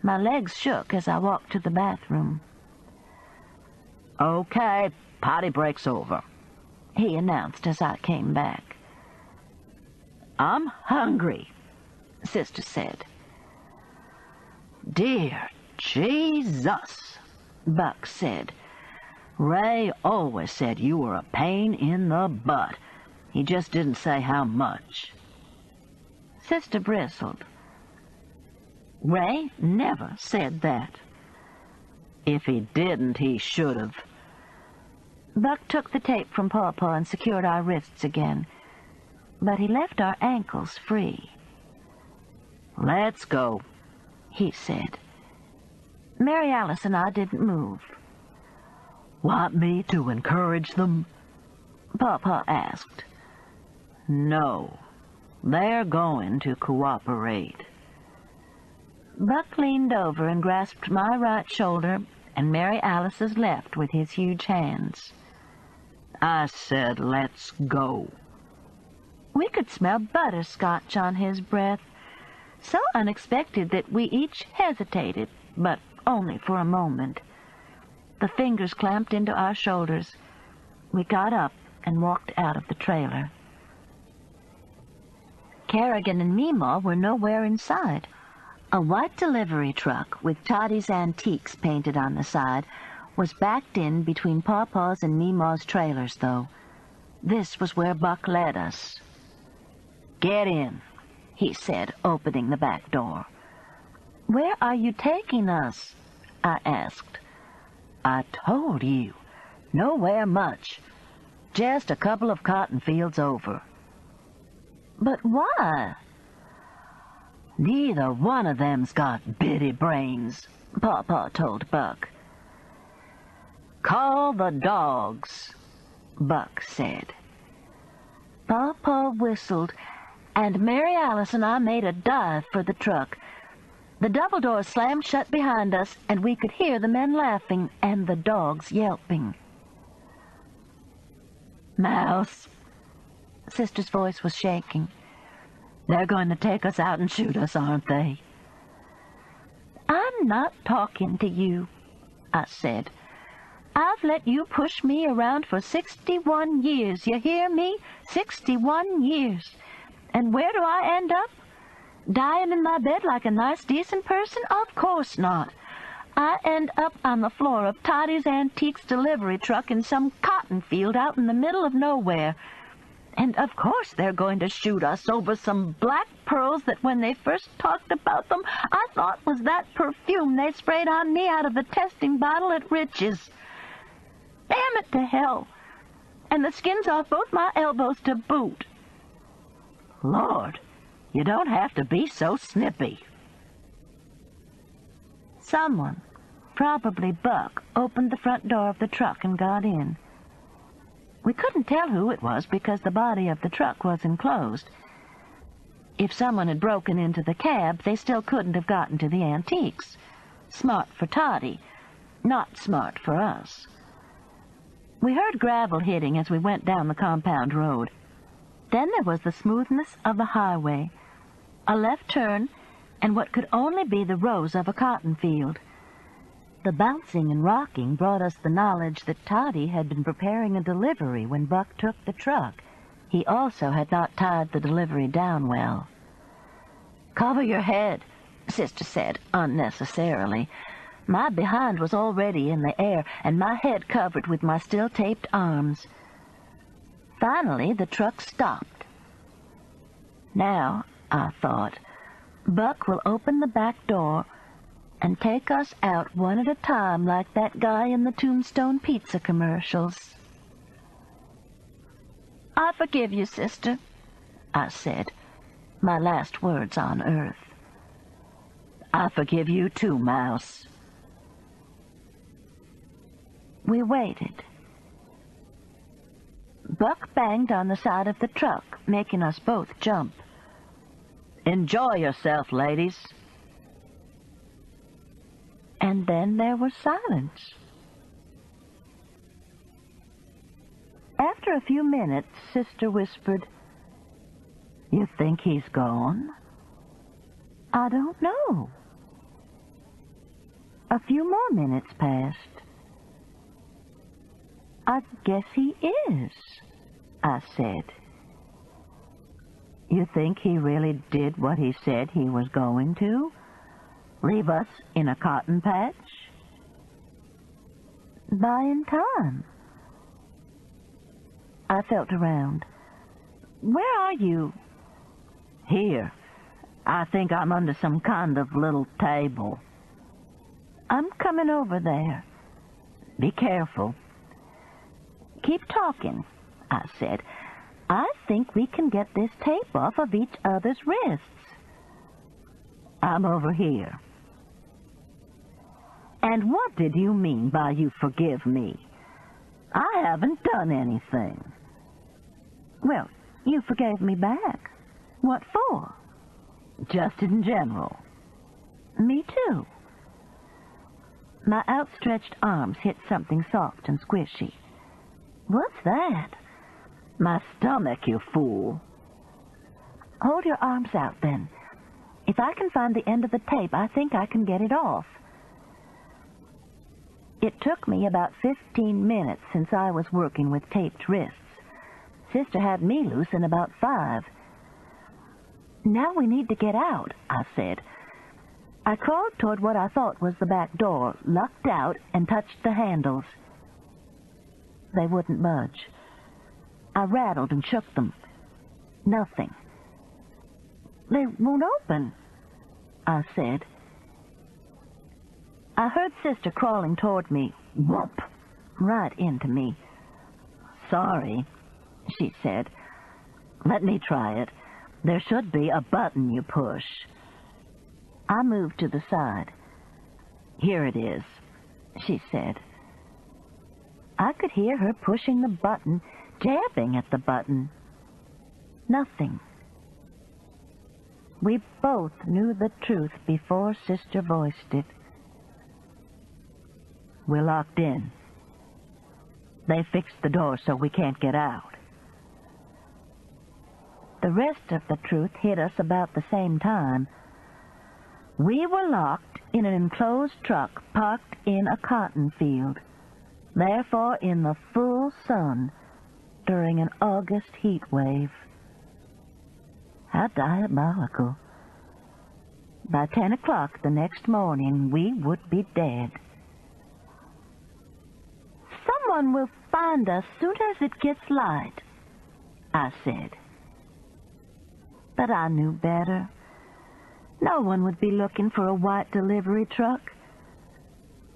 My legs shook as I walked to the bathroom. "Okay, potty break's over," he announced as I came back. "I'm hungry," Sister said. "Dear Jesus," Buck said. "Ray always said you were a pain in the butt. He just didn't say how much." Sister bristled. "Ray never said that." "If he didn't, he should have." Buck took the tape from Pawpaw and secured our wrists again, but he left our ankles free. "Let's go," he said. Mary Alice and I didn't move. "Want me to encourage them?" Pawpaw asked. "No, they're going to cooperate." Buck leaned over and grasped my right shoulder and Mary Alice's left with his huge hands. "I said let's go." We could smell butterscotch on his breath, so unexpected that we each hesitated, but only for a moment. The fingers clamped into our shoulders. We got up and walked out of the trailer. Kerrigan and Meemaw were nowhere in sight. A white delivery truck with Toddy's Antiques painted on the side was backed in between Pawpaw's and Meemaw's trailers, though. This was where Buck led us. "Get in," he said, opening the back door. "Where are you taking us?" I asked. "I told you. Nowhere much. Just a couple of cotton fields over." "But why?" "Neither one of them's got bitty brains," Pawpaw told Buck. "Call the dogs," Buck said. Pawpaw whistled, and Mary Alice and I made a dive for the truck. The double doors slammed shut behind us, and we could hear the men laughing and the dogs yelping. "Mouse," Sister's voice was shaking. "They're going to take us out and shoot us, aren't they?" "I'm not talking to you," I said. "I've let you push me around for 61 years, you hear me? 61 years. And where do I end up? Dying in my bed like a nice, decent person? Of course not. I end up on the floor of Toddy's Antiques delivery truck in some cotton field out in the middle of nowhere. And of course they're going to shoot us over some black pearls that when they first talked about them, I thought was that perfume they sprayed on me out of the testing bottle at Rich's. Damn it to hell. And the skin's off both my elbows to boot." Lord, you don't have to be so snippy. Someone, probably Buck, opened the front door of the truck and got in. We couldn't tell who it was because the body of the truck was enclosed. If someone had broken into the cab, they still couldn't have gotten to the antiques. Smart for Toddy, not smart for us. We heard gravel hitting as we went down the compound road. Then there was the smoothness of the highway, a left turn, and what could only be the rows of a cotton field. The bouncing and rocking brought us the knowledge that Toddy had been preparing a delivery when Buck took the truck. He also had not tied the delivery down well. "Cover your head," Sister said, unnecessarily. My behind was already in the air, and my head covered with my still-taped arms. Finally, the truck stopped. Now, I thought, Buck will open the back door and take us out one at a time like that guy in the Tombstone Pizza commercials. "I forgive you, Sister," I said, my last words on earth. "I forgive you too, Mouse." We waited. Buck banged on the side of the truck, making us both jump. "Enjoy yourself, ladies." And then there was silence. After a few minutes, Sister whispered, "You think he's gone?" "I don't know." A few more minutes passed. "I guess he is," I said. "You think he really did what he said he was going to? Leave us in a cotton patch?" "Buying time." I felt around. "Where are you?" "Here. I think I'm under some kind of little table." "I'm coming over there." "Be careful." "Keep talking," I said. "I think we can get this tape off of each other's wrists." "I'm over here." "And what did you mean by you forgive me? I haven't done anything." "Well, you forgave me back. What for?" "Just in general." "Me too." My outstretched arms hit something soft and squishy. "What's that?" "My stomach, you fool." "Hold your arms out, then. If I can find the end of the tape, I think I can get it off." It took me about 15 minutes since I was working with taped wrists. Sister had me loose in about 5. "Now we need to get out," I said. I crawled toward what I thought was the back door, lucked out, and touched the handles. They wouldn't budge. I rattled and shook them. Nothing. "They won't open," I said. I heard Sister crawling toward me. Whoop! Right into me. "Sorry," she said. "Let me try it. There should be a button you push." I moved to the side. "Here it is," she said. I could hear her pushing the button, jabbing at the button. Nothing. We both knew the truth before Sister voiced it. "We're locked in. They fixed the door so we can't get out." The rest of the truth hit us about the same time. We were locked in an enclosed truck parked in a cotton field, therefore in the full sun during an August heat wave. How diabolical. By 10 o'clock the next morning, we would be dead. "Someone will find us soon as it gets light," I said. But I knew better. No one would be looking for a white delivery truck.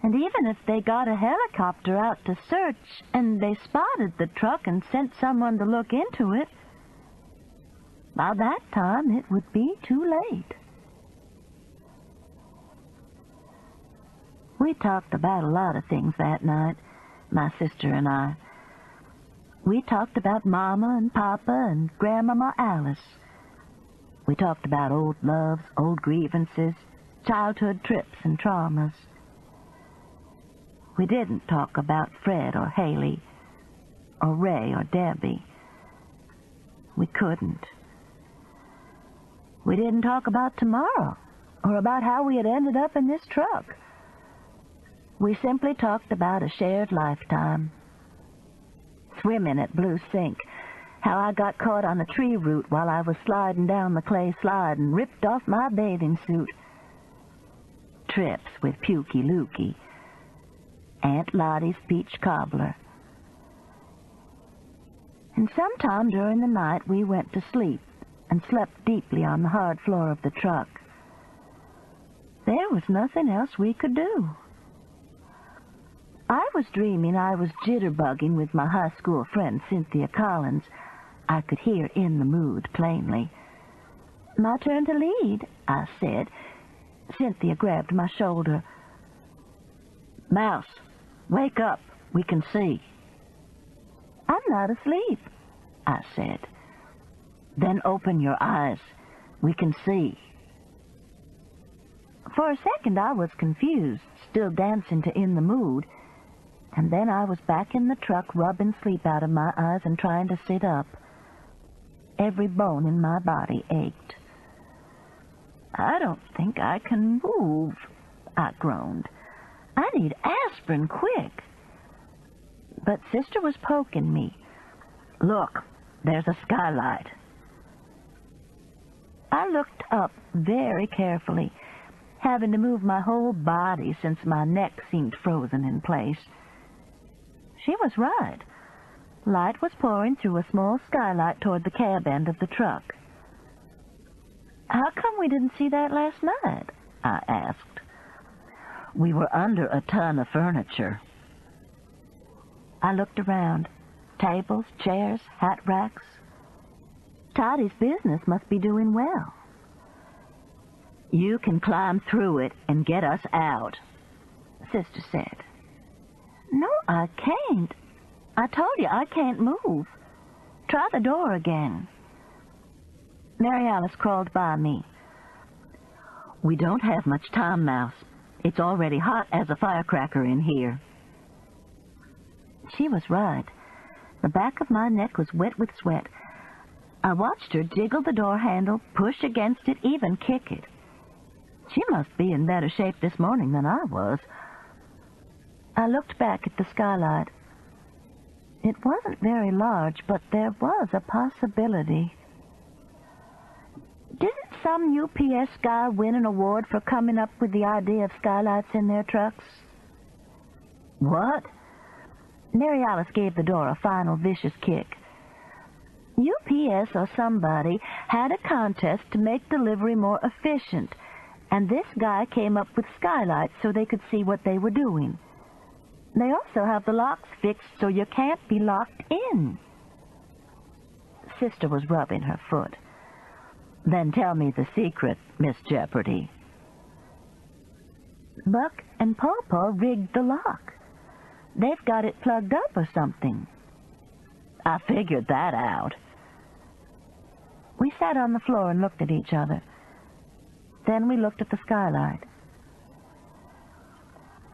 And even if they got a helicopter out to search and they spotted the truck and sent someone to look into it, by that time it would be too late. We talked about a lot of things that night, my sister and I. We talked about Mama and Papa and Grandmama Alice. We talked about old loves, old grievances, childhood trips and traumas. We didn't talk about Fred or Haley or Ray or Debbie. We couldn't. We didn't talk about tomorrow or about how we had ended up in this truck. We simply talked about a shared lifetime. Swimming at Blue Sink, how I got caught on a tree root while I was sliding down the clay slide and ripped off my bathing suit. Trips with Pukey Lukey, Aunt Lottie's peach cobbler. And sometime during the night we went to sleep and slept deeply on the hard floor of the truck. There was nothing else we could do. I was dreaming I was jitterbugging with my high school friend Cynthia Collins. I could hear In the Mood plainly. "My turn to lead," I said. Cynthia grabbed my shoulder. "Mouse, wake up. We can see." "I'm not asleep," I said. "Then open your eyes. We can see." For a second I was confused, still dancing to In the Mood. And then I was back in the truck, rubbing sleep out of my eyes and trying to sit up. Every bone in my body ached. "I don't think I can move," I groaned. "I need aspirin, quick." But Sister was poking me. "Look, there's a skylight." I looked up very carefully, having to move my whole body since my neck seemed frozen in place. She was right. Light was pouring through a small skylight toward the cab end of the truck. "How come we didn't see that last night?" I asked. "We were under a ton of furniture." I looked around. Tables, chairs, hat racks. Tottie's business must be doing well. "You can climb through it and get us out," Sister said. "No, I can't. I told you I can't move. Try the door again." Mary Alice crawled by me. "We don't have much time, Mouse. It's already hot as a firecracker in here." She was right. The back of my neck was wet with sweat. I watched her jiggle the door handle, push against it, even kick it. She must be in better shape this morning than I was. I looked back at the skylight. It wasn't very large, but there was a possibility. Didn't some UPS guy win an award for coming up with the idea of skylights in their trucks? "What?" Mary Alice gave the door a final vicious kick. UPS or somebody had a contest to make delivery more efficient, and this guy came up with skylights so they could see what they were doing. They also have the locks fixed so you can't be locked in. Sister was rubbing her foot. "Then tell me the secret, Miss Jeopardy." "Buck and Pawpaw rigged the lock. They've got it plugged up or something." "I figured that out." We sat on the floor and looked at each other. Then we looked at the skylight.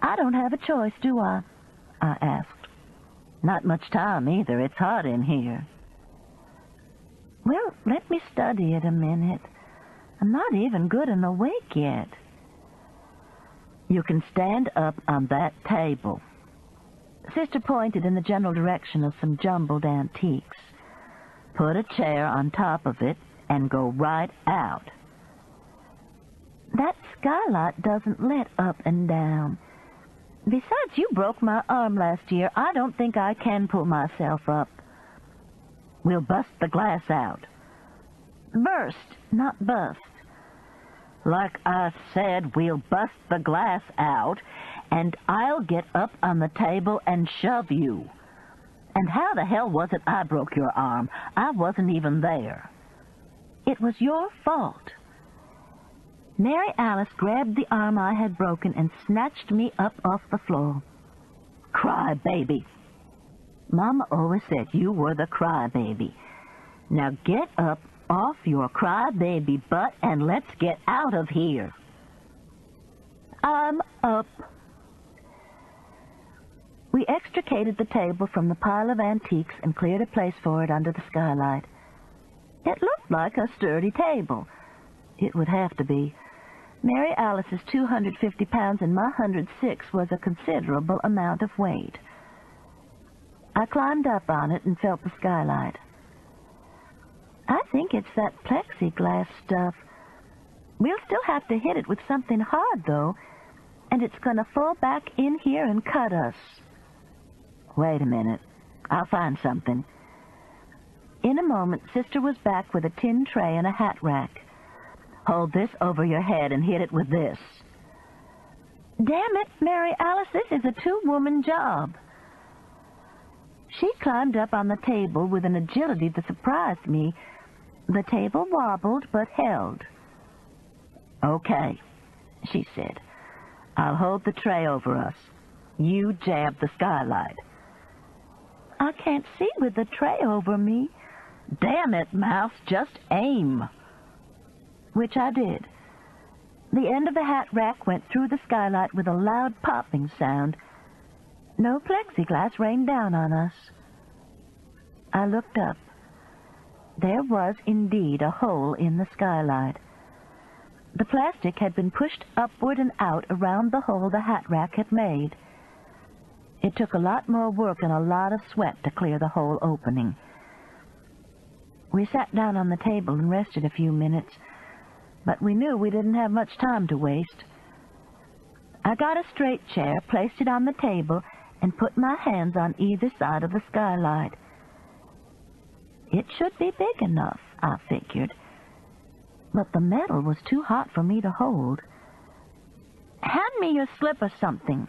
"I don't have a choice, do I?" I asked. "Not much time either. It's hot in here." Well, let me study it a minute. I'm not even good and awake yet. You can stand up on that table. Sister pointed in the general direction of some jumbled antiques. Put a chair on top of it and go right out. That skylight doesn't let up and down. Besides, you broke my arm last year. I don't think I can pull myself up. We'll bust the glass out. Burst, not bust. Like I said, we'll bust the glass out, and I'll get up on the table and shove you. And how the hell was it I broke your arm? I wasn't even there. It was your fault. Mary Alice grabbed the arm I had broken and snatched me up off the floor. Cry baby. Mama always said you were the cry baby. Now get up off your cry baby butt and let's get out of here. I'm up. We extricated the table from the pile of antiques and cleared a place for it under the skylight. It looked like a sturdy table. It would have to be. Mary Alice's 250 pounds and my 106 was a considerable amount of weight. I climbed up on it and felt the skylight. I think it's that plexiglass stuff. We'll still have to hit it with something hard, though, and it's going to fall back in here and cut us. Wait a minute. I'll find something. In a moment, Sister was back with a tin tray and a hat rack. Hold this over your head and hit it with this. Damn it, Mary Alice, this is a two-woman job. She climbed up on the table with an agility that surprised me. The table wobbled but held. Okay, she said. I'll hold the tray over us. You jab the skylight. I can't see with the tray over me. Damn it, Mouse, just aim. Which I did. The end of the hat rack went through the skylight with a loud popping sound. No plexiglass rained down on us. I looked up. There was indeed a hole in the skylight. The plastic had been pushed upward and out around the hole the hat rack had made. It took a lot more work and a lot of sweat to clear the whole opening. We sat down on the table and rested a few minutes, but we knew we didn't have much time to waste. I got a straight chair, placed it on the table, and put my hands on either side of the skylight. It should be big enough, I figured, but the metal was too hot for me to hold. Hand me your slip or something,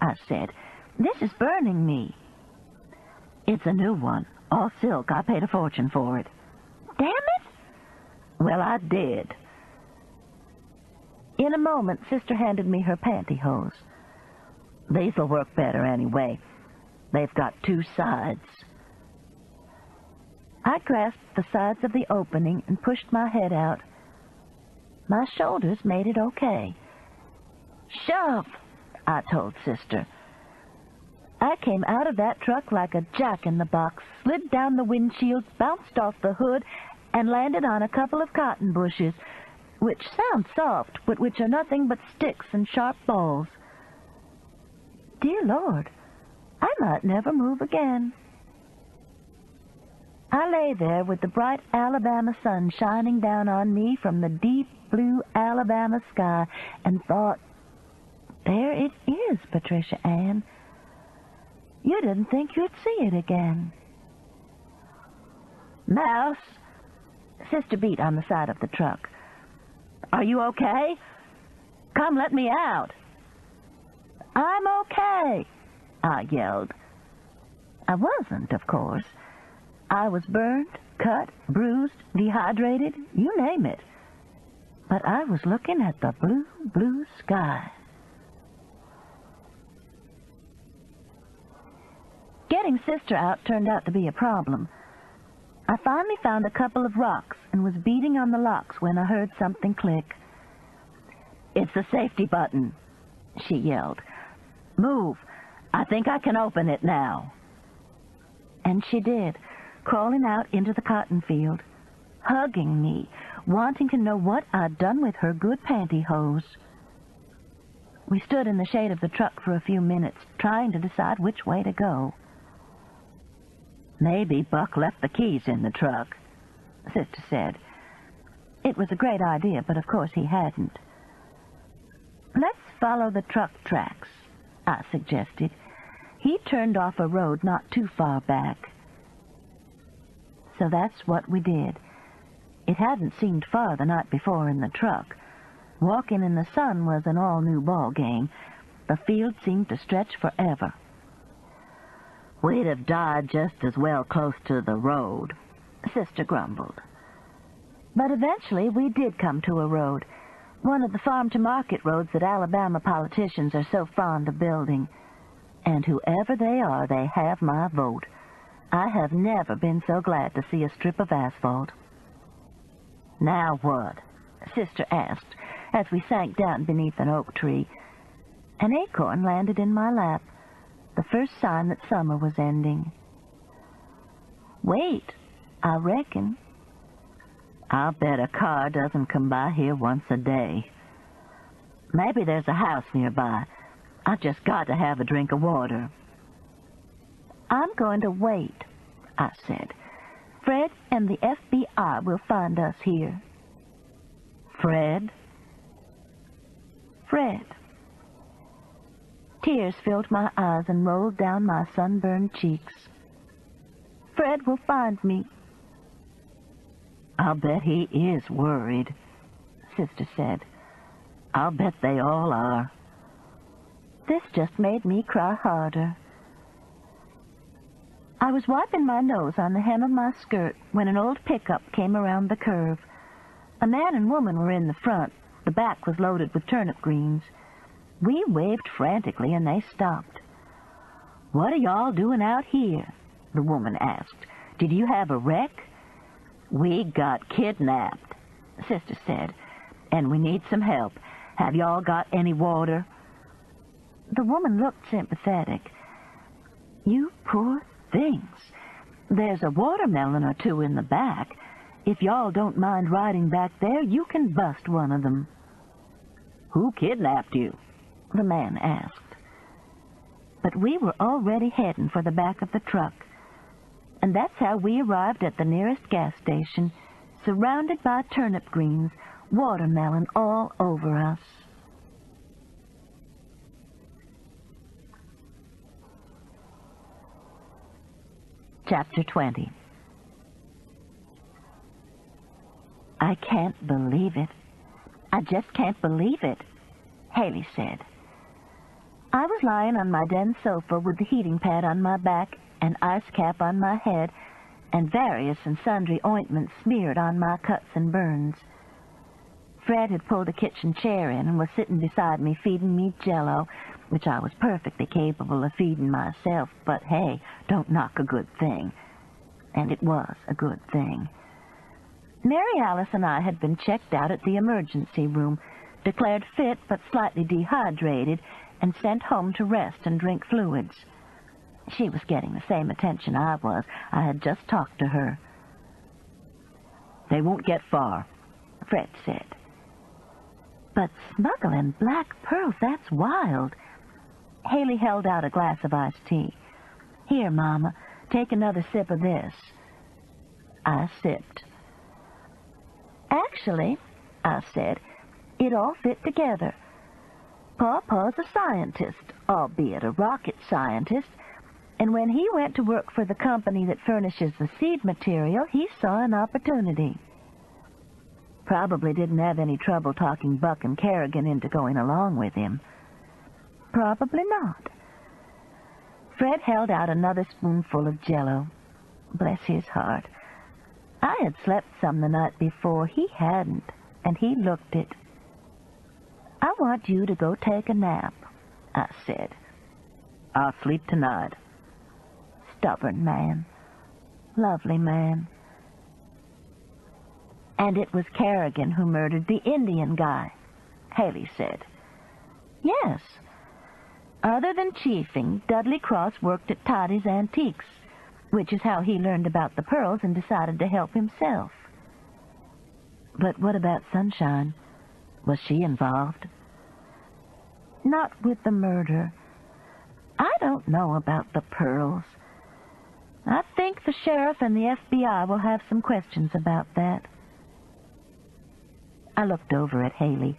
I said. This is burning me. It's a new one, all silk. I paid a fortune for it. Damn it! Well, I did. In a moment, Sister handed me her pantyhose. These'll work better anyway. They've got two sides. I grasped the sides of the opening and pushed my head out. My shoulders made it okay. Shove, I told Sister. I came out of that truck like a jack-in-the-box, slid down the windshield, bounced off the hood, and landed on a couple of cotton bushes, which sound soft, but which are nothing but sticks and sharp balls. Dear Lord, I might never move again. I lay there with the bright Alabama sun shining down on me from the deep blue Alabama sky and thought, there it is, Patricia Ann. You didn't think you'd see it again. Mouse, Sister beat on the side of the truck. Are you okay? Come let me out. I'm okay, I yelled. I wasn't, of course. I was burned, cut, bruised, dehydrated, you name it. But I was looking at the blue, blue sky. Getting Sister out turned out to be a problem. I finally found a couple of rocks and was beating on the locks when I heard something click. It's the safety button, she yelled. Move. I think I can open it now. And she did, crawling out into the cotton field. hugging me, wanting to know what I'd done with her good pantyhose. We stood in the shade of the truck for a few minutes, trying to decide which way to go. Maybe Buck left the keys in the truck, Sister said. It was a great idea, but of course he hadn't. Let's follow the truck tracks, I suggested. He turned off a road not too far back. So that's what we did. It hadn't seemed far the night before in the truck. Walking in the sun was an all-new ball game. The field seemed to stretch forever. We'd have died just as well close to the road, Sister grumbled. But eventually we did come to a road, one of the farm-to-market roads that Alabama politicians are so fond of building. And whoever they are, they have my vote. I have never been so glad to see a strip of asphalt. Now what? Sister asked, as we sank down beneath an oak tree. An acorn landed in my lap, the first sign that summer was ending. Wait, I reckon. I'll bet a car doesn't come by here once a day. Maybe there's a house nearby. I've just got to have a drink of water. I'm going to wait, I said. Fred and the FBI will find us here. Fred? Fred. Tears filled my eyes and rolled down my sunburned cheeks. Fred will find me. I'll bet he is worried, Sister said. I'll bet they all are. This just made me cry harder. I was wiping my nose on the hem of my skirt when an old pickup came around the curve. A man and woman were in the front. The back was loaded with turnip greens. We waved frantically and they stopped. "What are y'all doing out here?" the woman asked. "Did you have a wreck?" "We got kidnapped," Sister said, "and we need some help. Have y'all got any water?" The woman looked sympathetic. "You poor things. There's a watermelon or two in the back. If y'all don't mind riding back there, you can bust one of them." "Who kidnapped you?" the man asked. But we were already heading for the back of the truck. And that's how we arrived at the nearest gas station, surrounded by turnip greens, watermelon all over us. Chapter 20. I can't believe it. I just can't believe it, Haley said. I was lying on my den sofa with the heating pad on my back, an ice cap on my head, and various and sundry ointments smeared on my cuts and burns. Fred had pulled a kitchen chair in and was sitting beside me feeding me Jell-O, which I was perfectly capable of feeding myself, but hey, don't knock a good thing. And it was a good thing. Mary Alice and I had been checked out at the emergency room, declared fit but slightly dehydrated, and sent home to rest and drink fluids. She was getting the same attention I was. I had just talked to her. "They won't get far," Fred said. "But smuggling black pearls, that's wild." Haley held out a glass of iced tea. "Here, Mama, take another sip of this." I sipped. "Actually," I said, "it all fit together. Pawpaw's a scientist, albeit a rocket scientist, and when he went to work for the company that furnishes the seed material, he saw an opportunity. Probably didn't have any trouble talking Buck and Kerrigan into going along with him. Probably not." Fred held out another spoonful of Jell-O. Bless his heart. I had slept some the night before. He hadn't, and he looked it. "I want you to go take a nap," I said. "I'll sleep tonight." Stubborn man. Lovely man. "And it was Kerrigan who murdered the Indian guy," Haley said. "Yes. Other than chiefing, Dudley Cross worked at Toddy's Antiques, which is how he learned about the pearls and decided to help himself." But what about Sunshine? Was she involved? Not with the murder. I don't know about the pearls. I think the sheriff and the FBI will have some questions about that. I looked over at Haley.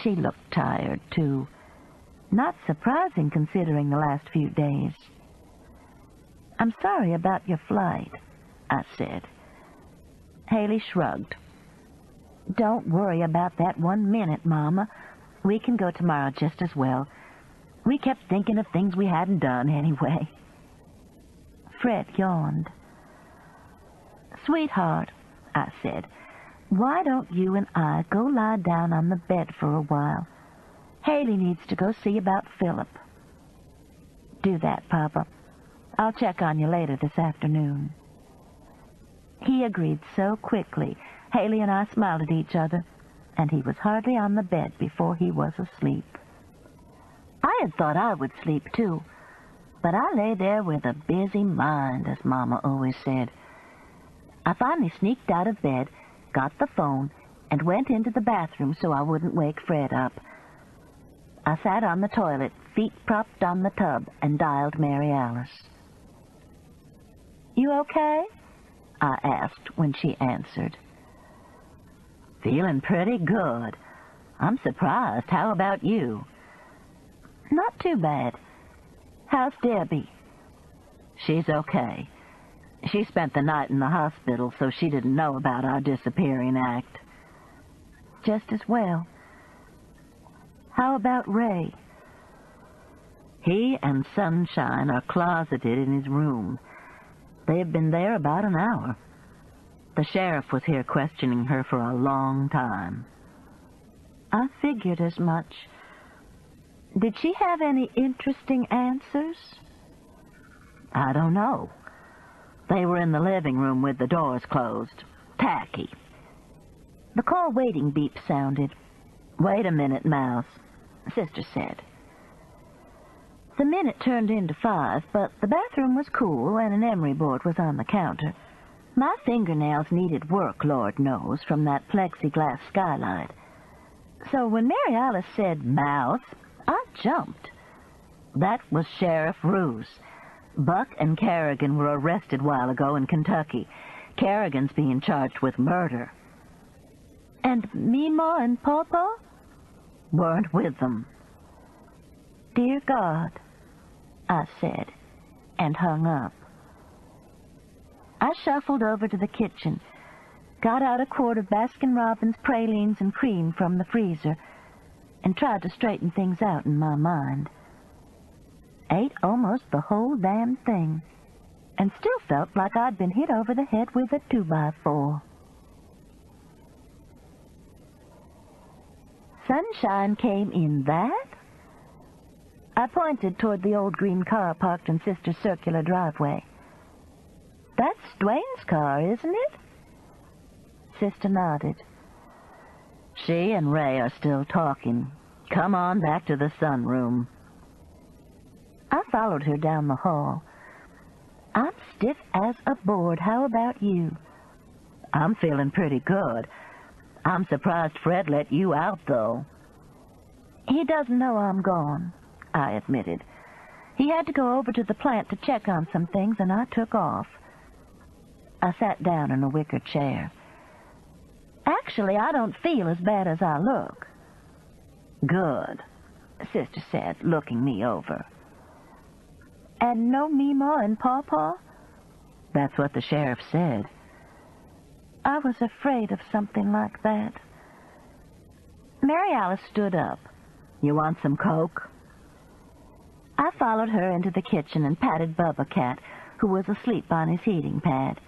She looked tired, too. Not surprising considering the last few days. "I'm sorry about your flight," I said. Haley shrugged. "Don't worry about that 1 minute, Mama. We can go tomorrow just as well. We kept thinking of things we hadn't done anyway." Fred yawned. "Sweetheart," I said, "why don't you and I go lie down on the bed for a while? Haley needs to go see about Philip." "Do that, Papa. I'll check on you later this afternoon." He agreed so quickly, Haley and I smiled at each other, and he was hardly on the bed before he was asleep. I had thought I would sleep, too, but I lay there with a busy mind, as Mama always said. I finally sneaked out of bed, got the phone, and went into the bathroom so I wouldn't wake Fred up. I sat on the toilet, feet propped on the tub, and dialed Mary Alice. "You okay?" I asked when she answered. "Feeling pretty good. I'm surprised. How about you?" "Not too bad. How's Debbie?" "She's okay. She spent the night in the hospital, so she didn't know about our disappearing act." "Just as well. How about Ray?" "He and Sunshine are closeted in his room. They've been there about an hour. The sheriff was here questioning her for a long time." "I figured as much. Did she have any interesting answers?" "I don't know. They were in the living room with the doors closed. Tacky." The call waiting beep sounded. "Wait a minute, Mouse," Sister said. The minute turned into 5, but the bathroom was cool and an emery board was on the counter. My fingernails needed work, Lord knows, from that plexiglass skylight. So when Mary Alice said "Mouse," I jumped. That was Sheriff Roos. Buck and Kerrigan were arrested a while ago in Kentucky. Kerrigan's being charged with murder. "And Meemaw and Pawpaw?" "Weren't with them." "Dear God," I said, and hung up. I shuffled over to the kitchen, got out a quart of Baskin-Robbins pralines and cream from the freezer, and tried to straighten things out in my mind. Ate almost the whole damn thing, and still felt like I'd been hit over the head with a 2x4. Sunshine came in that? I pointed toward the old green car parked in Sister's circular driveway. "That's Dwayne's car, isn't it?" Sister nodded. "She and Ray are still talking. Come on back to the sunroom." I followed her down the hall. "I'm stiff as a board. How about you?" "I'm feeling pretty good. I'm surprised Fred let you out, though." "He doesn't know I'm gone," I admitted. "He had to go over to the plant to check on some things, and I took off." I sat down in a wicker chair. "Actually, I don't feel as bad as I look." "Good," Sister said, looking me over. "And no Meemaw and Pawpaw?" "That's what the sheriff said." I was afraid of something like that. Mary Alice stood up. "You want some Coke?" I followed her into the kitchen and patted Bubba Cat, who was asleep on his heating pad.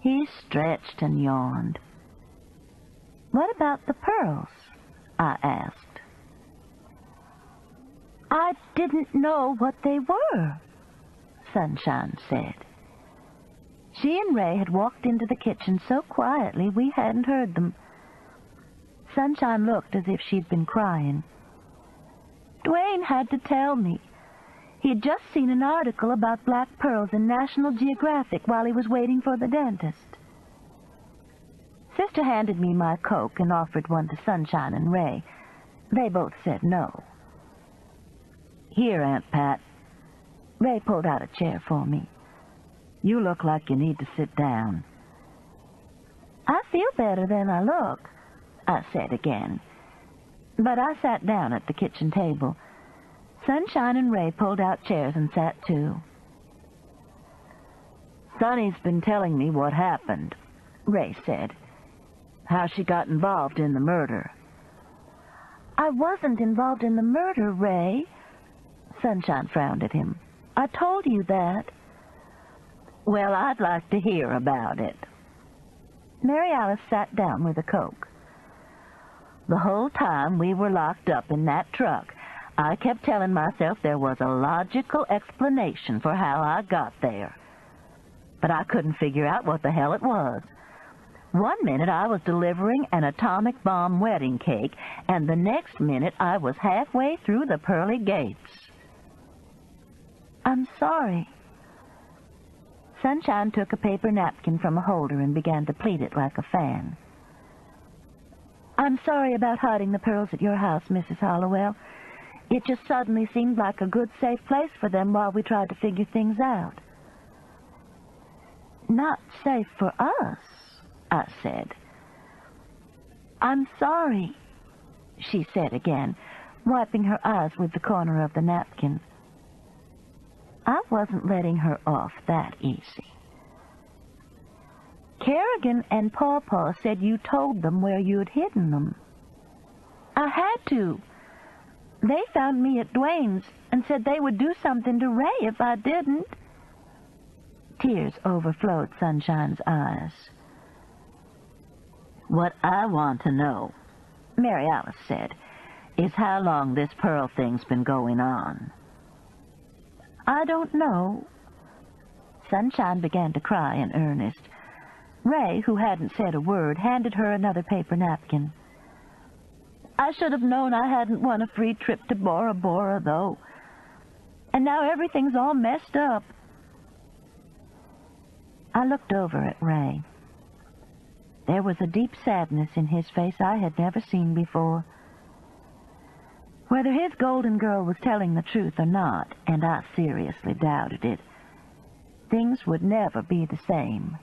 He stretched and yawned. "What about the pearls?" I asked. "I didn't know what they were," Sunshine said. She and Ray had walked into the kitchen so quietly we hadn't heard them. Sunshine looked as if she'd been crying. "Dwayne had to tell me. He'd just seen an article about black pearls in National Geographic while he was waiting for the dentist." sister handed me my Coke and offered one to Sunshine and Ray. They both said no. "Here, Aunt Pat." Ray pulled out a chair for me. "You look like you need to sit down." "I feel better than I look," I said again. But I sat down at the kitchen table. Sunshine and Ray pulled out chairs and sat too. "Sonny's been telling me what happened," Ray said. "How she got involved in the murder." "I wasn't involved in the murder, Ray." Sunshine frowned at him. "I told you that." "Well, I'd like to hear about it." Mary Alice sat down with a Coke. "The whole time we were locked up in that truck, I kept telling myself there was a logical explanation for how I got there. But I couldn't figure out what the hell it was. One minute I was delivering an atomic bomb wedding cake, and the next minute I was halfway through the pearly gates." "I'm sorry." Sunshine took a paper napkin from a holder and began to pleat it like a fan. "I'm sorry about hiding the pearls at your house, Mrs. Hollowell. It just suddenly seemed like a good, safe place for them while we tried to figure things out." "Not safe for us," I said. "I'm sorry," she said again, wiping her eyes with the corner of the napkin. I wasn't letting her off that easy. "Kerrigan and Pawpaw said you told them where you'd hidden them." "I had to. They found me at Dwayne's and said they would do something to Ray if I didn't." Tears overflowed Sunshine's eyes. "What I want to know," Mary Alice said, "is how long this pearl thing's been going on." "I don't know." Sunshine began to cry in earnest. Ray, who hadn't said a word, handed her another paper napkin. "I should have known I hadn't won a free trip to Bora Bora, though. And now everything's all messed up." I looked over at Ray. There was a deep sadness in his face I had never seen before. Whether his golden girl was telling the truth or not, and I seriously doubted it, things would never be the same.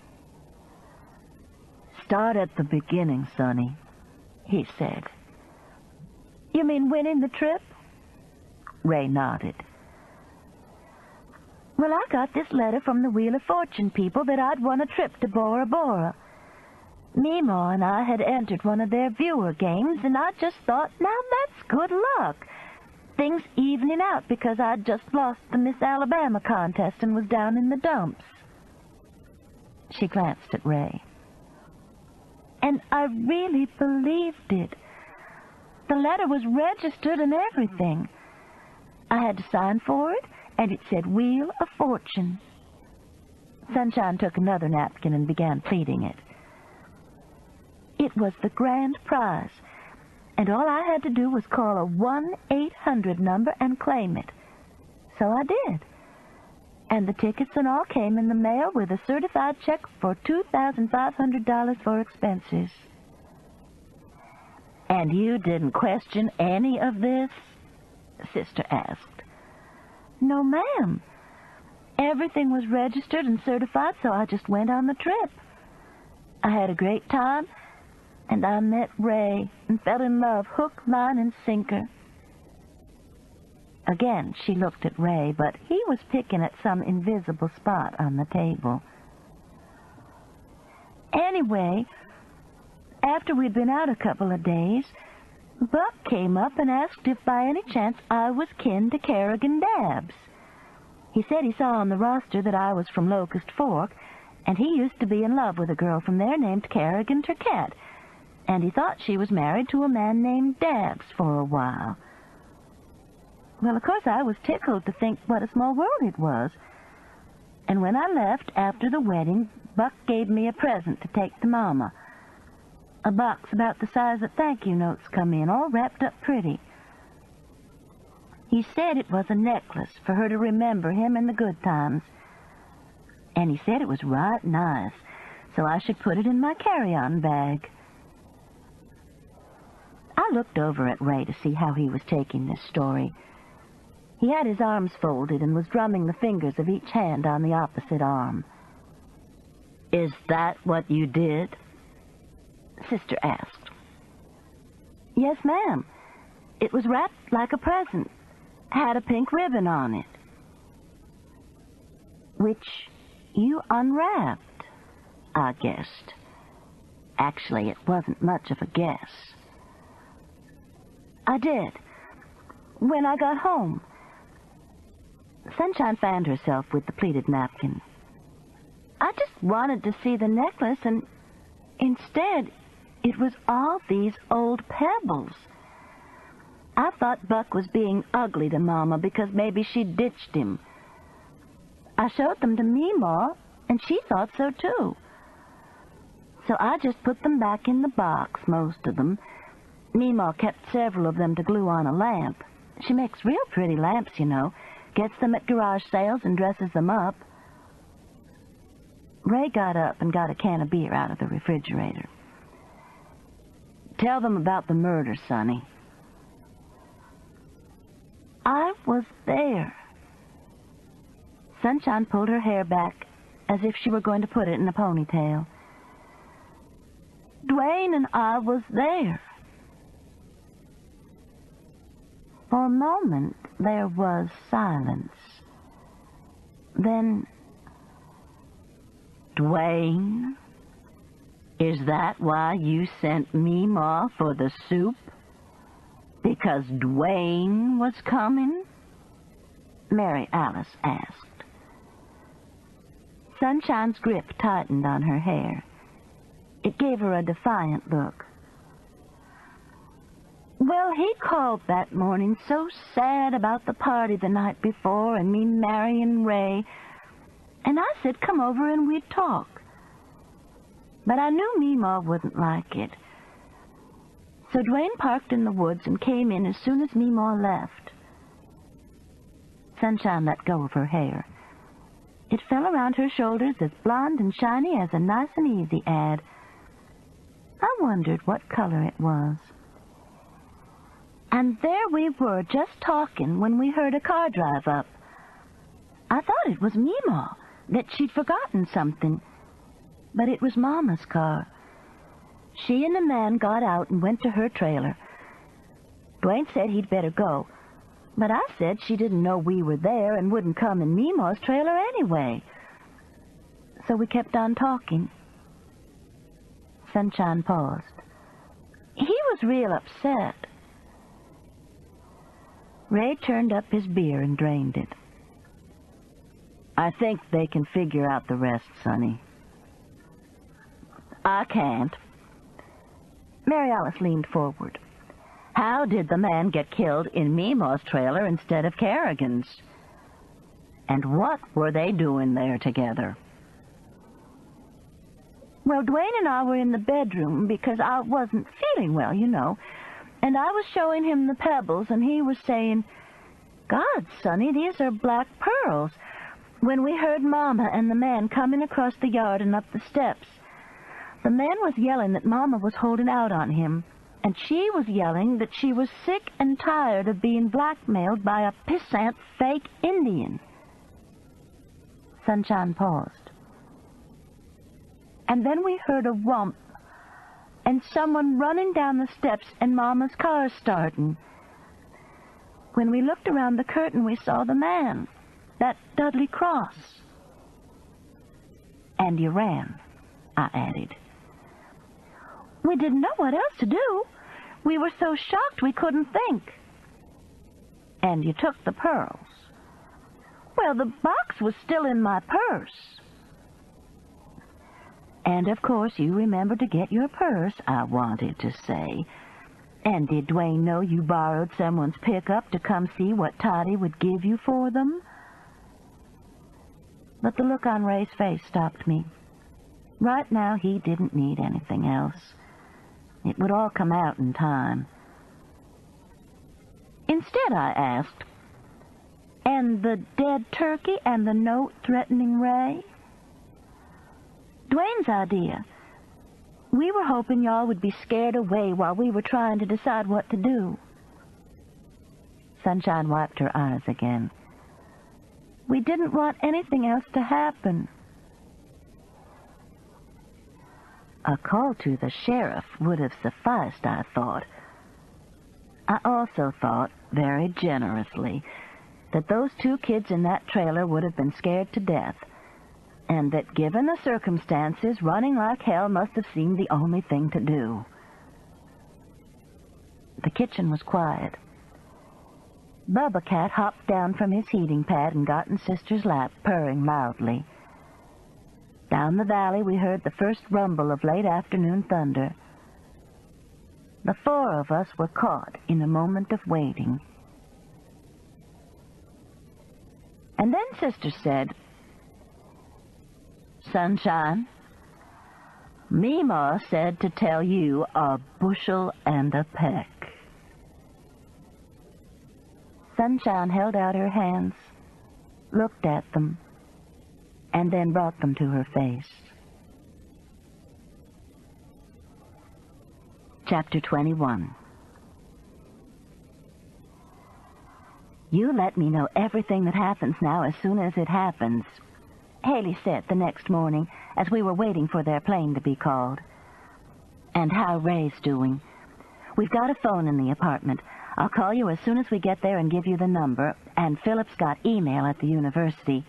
"Start at the beginning, Sonny," he said. "You mean winning the trip?" Ray nodded. "Well, I got this letter from the Wheel of Fortune people that I'd won a trip to Bora Bora. Meemaw and I had entered one of their viewer games, and I just thought, now that's good luck. Things evening out because I'd just lost the Miss Alabama contest and was down in the dumps." She glanced at Ray. "And I really believed it. The letter was registered and everything. I had to sign for it, and it said Wheel of Fortune." Sunshine took another napkin and began pleating it. "It was the grand prize, and all I had to do was call a 1-800 number and claim it. So I did. And the tickets and all came in the mail with a certified check for $2,500 for expenses." "And you didn't question any of this?" Sister asked. "No, ma'am. Everything was registered and certified, so I just went on the trip. I had a great time, and I met Ray and fell in love hook, line, and sinker." Again she looked at Ray, but he was picking at some invisible spot on the table. "Anyway, after we'd been out a couple of days, Buck came up and asked if by any chance I was kin to Kerrigan Dabbs. He said he saw on the roster that I was from Locust Fork, and he used to be in love with a girl from there named Kerrigan Turkett, and he thought she was married to a man named Dabbs for a while. Well, of course, I was tickled to think what a small world it was. And when I left after the wedding, Buck gave me a present to take to Mama. A box about the size that thank-you notes come in, all wrapped up pretty. He said it was a necklace for her to remember him in the good times. And he said it was right nice, so I should put it in my carry-on bag. I looked over at Ray to see how he was taking this story. He had his arms folded and was drumming the fingers of each hand on the opposite arm. "Is that what you did?" Sister asked. "Yes, ma'am. It was wrapped like a present. Had a pink ribbon on it." "Which you unwrapped," I guessed. Actually, it wasn't much of a guess. "I did. When I got home." Sunshine fanned herself with the pleated napkin. "I just wanted to see the necklace, and instead, it was all these old pebbles. I thought Buck was being ugly to Mama because maybe she'd ditched him. I showed them to Meemaw, and she thought so too. So I just put them back in the box, most of them. Meemaw kept several of them to glue on a lamp. She makes real pretty lamps, you know. Gets them at garage sales and dresses them up." Ray got up and got a can of beer out of the refrigerator. "Tell them about the murder, Sonny." "I was there." Sunshine pulled her hair back as if she were going to put it in a ponytail. "Dwayne and I was there." For a moment, there was silence. Then, "Dwayne, is that why you sent Meemaw for the soup? Because Dwayne was coming?" Mary Alice asked. Sunshine's grip tightened on her hair. It gave her a defiant look. "Well, he called that morning so sad about the party the night before and me marrying Ray, and I said come over and we'd talk. But I knew Meemaw wouldn't like it. So Dwayne parked in the woods and came in as soon as Meemaw left." Sunshine let go of her hair. It fell around her shoulders as blonde and shiny as a Nice and Easy ad. I wondered what color it was. "And there we were just talking when we heard a car drive up. I thought it was Meemaw, that she'd forgotten something. But it was Mama's car. She and the man got out and went to her trailer. Dwayne said he'd better go, but I said she didn't know we were there and wouldn't come in Meemaw's trailer anyway. So we kept on talking." Sunshine paused. "He was real upset." Ray turned up his beer and drained it. "I think they can figure out the rest, Sonny." "I can't." Mary Alice leaned forward. "How did the man get killed in Meemaw's trailer instead of Kerrigan's? And what were they doing there together?" "Well, Dwayne and I were in the bedroom because I wasn't feeling well, you know. And I was showing him the pebbles, and he was saying, 'God, Sonny, these are black pearls,' when we heard Mama and the man coming across the yard and up the steps. The man was yelling that Mama was holding out on him, and she was yelling that she was sick and tired of being blackmailed by a pissant fake Indian." Sunshine paused. "And then we heard a whump, and someone running down the steps and Mama's car starting. When we looked around the curtain, we saw the man, that Dudley Cross." "And you ran," I added. "We didn't know what else to do. We were so shocked we couldn't think." "And you took the pearls." "Well, the box was still in my purse." "And of course you remembered to get your purse," I wanted to say. "And did Dwayne know you borrowed someone's pickup to come see what Toddy would give you for them?" But the look on Ray's face stopped me. Right now he didn't need anything else. It would all come out in time. Instead I asked, "And the dead turkey and the note threatening Ray?" Dwayne's idea. We were hoping y'all would be scared away while we were trying to decide what to do. Sunshine wiped her eyes again. We didn't want anything else to happen. A call to the sheriff would have sufficed, I thought. I also thought, very generously, that those 2 kids in that trailer would have been scared to death, and that given the circumstances, running like hell must have seemed the only thing to do. The kitchen was quiet. Bubba Cat hopped down from his heating pad and got in Sister's lap, purring loudly. Down the valley we heard the first rumble of late afternoon thunder. The 4 of us were caught in a moment of waiting. And then Sister said, "Sunshine, Meemaw said to tell you a bushel and a peck." Sunshine held out her hands, looked at them, and then brought them to her face. Chapter 21. "You let me know everything that happens now as soon as it happens," Haley said the next morning as we were waiting for their plane to be called. "And how Ray's doing. We've got a phone in the apartment. I'll call you as soon as we get there and give you the number, and Philip's got email at the university,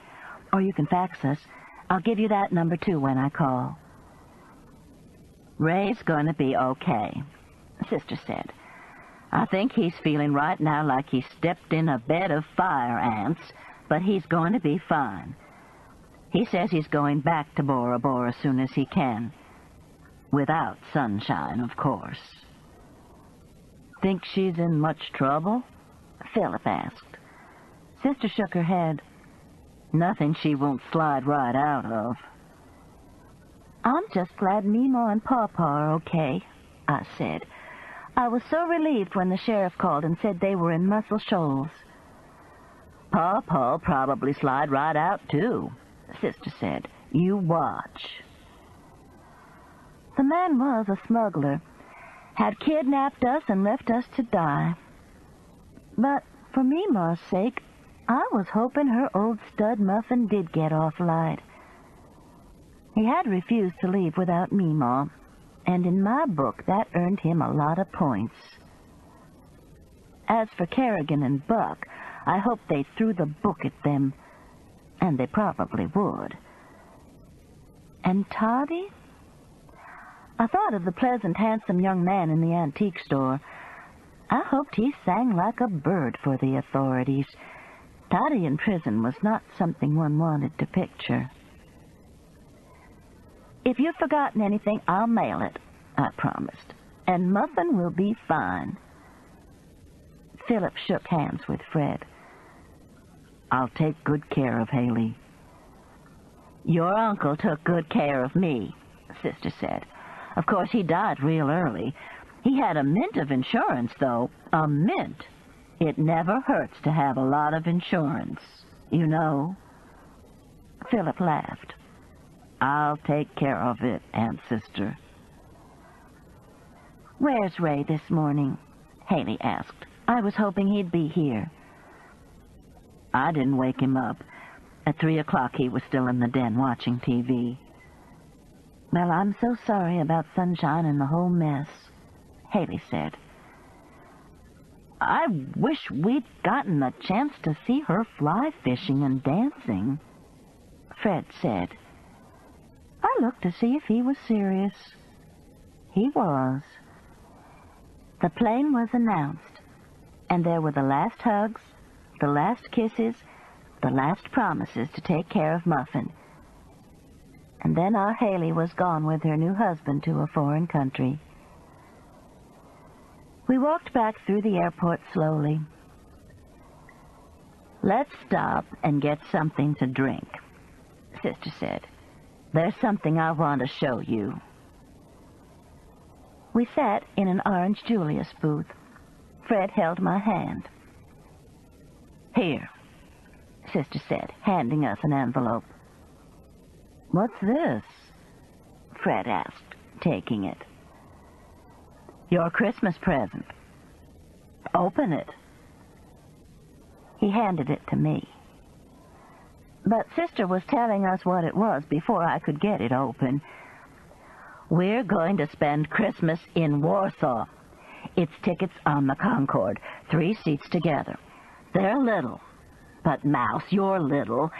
or you can fax us. I'll give you that number too when I call." "Ray's going to be okay," Sister said. "I think he's feeling right now like he stepped in a bed of fire ants, but he's going to be fine. He says he's going back to Bora Bora as soon as he can. Without Sunshine, of course." "Think she's in much trouble?" Philip asked. Sister shook her head. "Nothing she won't slide right out of." "I'm just glad Meemaw and Pawpaw are okay," I said. "I was so relieved when the sheriff called and said they were in Muscle Shoals." "Pawpaw'll probably slide right out, too," Sister said. "You watch." The man was a smuggler, had kidnapped us and left us to die. But for Meemaw's sake, I was hoping her old stud Muffin did get off light. He had refused to leave without Meemaw, and in my book that earned him a lot of points. As for Kerrigan and Buck, I hoped they threw the book at them, and they probably would. And Toddy? I thought of the pleasant, handsome young man in the antique store. I hoped he sang like a bird for the authorities. Toddy in prison was not something one wanted to picture. "If you've forgotten anything, I'll mail it," I promised, "and Muffin will be fine." Philip shook hands with Fred. "I'll take good care of Haley." "Your uncle took good care of me," Sister said. "Of course, he died real early. He had a mint of insurance, though. A mint. It never hurts to have a lot of insurance, you know." Philip laughed. "I'll take care of it, Aunt Sister." "Where's Ray this morning?" Haley asked. "I was hoping he'd be here." "I didn't wake him up. At 3 o'clock he was still in the den watching TV." "Well, I'm so sorry about Sunshine and the whole mess," Haley said. "I wish we'd gotten a chance to see her fly fishing and dancing," Fred said. I looked to see if he was serious. He was. The plane was announced, and there were the last hugs, the last kisses, the last promises to take care of Muffin. And then our Haley was gone with her new husband to a foreign country. We walked back through the airport slowly. "Let's stop and get something to drink," Sister said. "There's something I want to show you." We sat in an Orange Julius booth. Fred held my hand. "Here," Sister said, handing us an envelope. "What's this?" Fred asked, taking it. Your Christmas present. Open it. He handed it to me. But Sister was telling us what it was before I could get it open. We're going to spend Christmas in Warsaw. It's tickets on the Concorde, 3 seats together. They're little, but Mouse, you're little,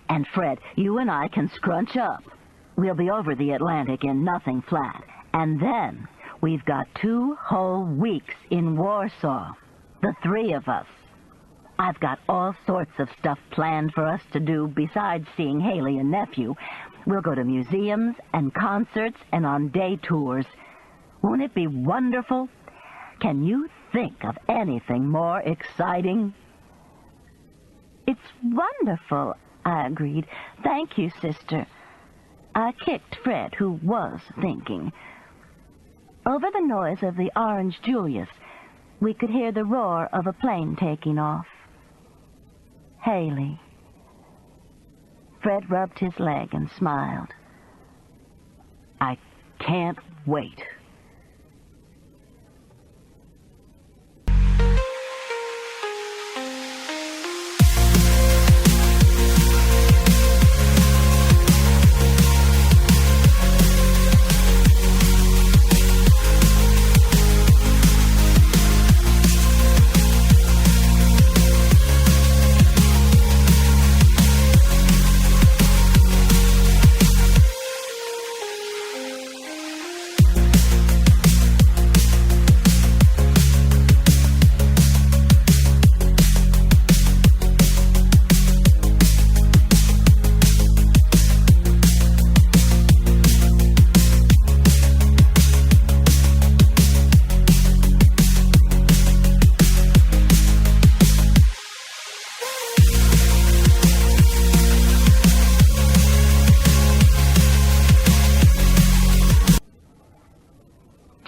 and Fred, you and I can scrunch up. We'll be over the Atlantic in nothing flat, and then we've got 2 whole weeks in Warsaw, the 3 of us. I've got all sorts of stuff planned for us to do besides seeing Haley and nephew. We'll go to museums and concerts and on day tours. Won't it be wonderful? Can you think of anything more exciting? It's wonderful, I agreed. Thank you, Sister. I kicked Fred, who was thinking. Over the noise of the Orange Julius, we could hear the roar of a plane taking off. Haley. Fred rubbed his leg and smiled. I can't wait.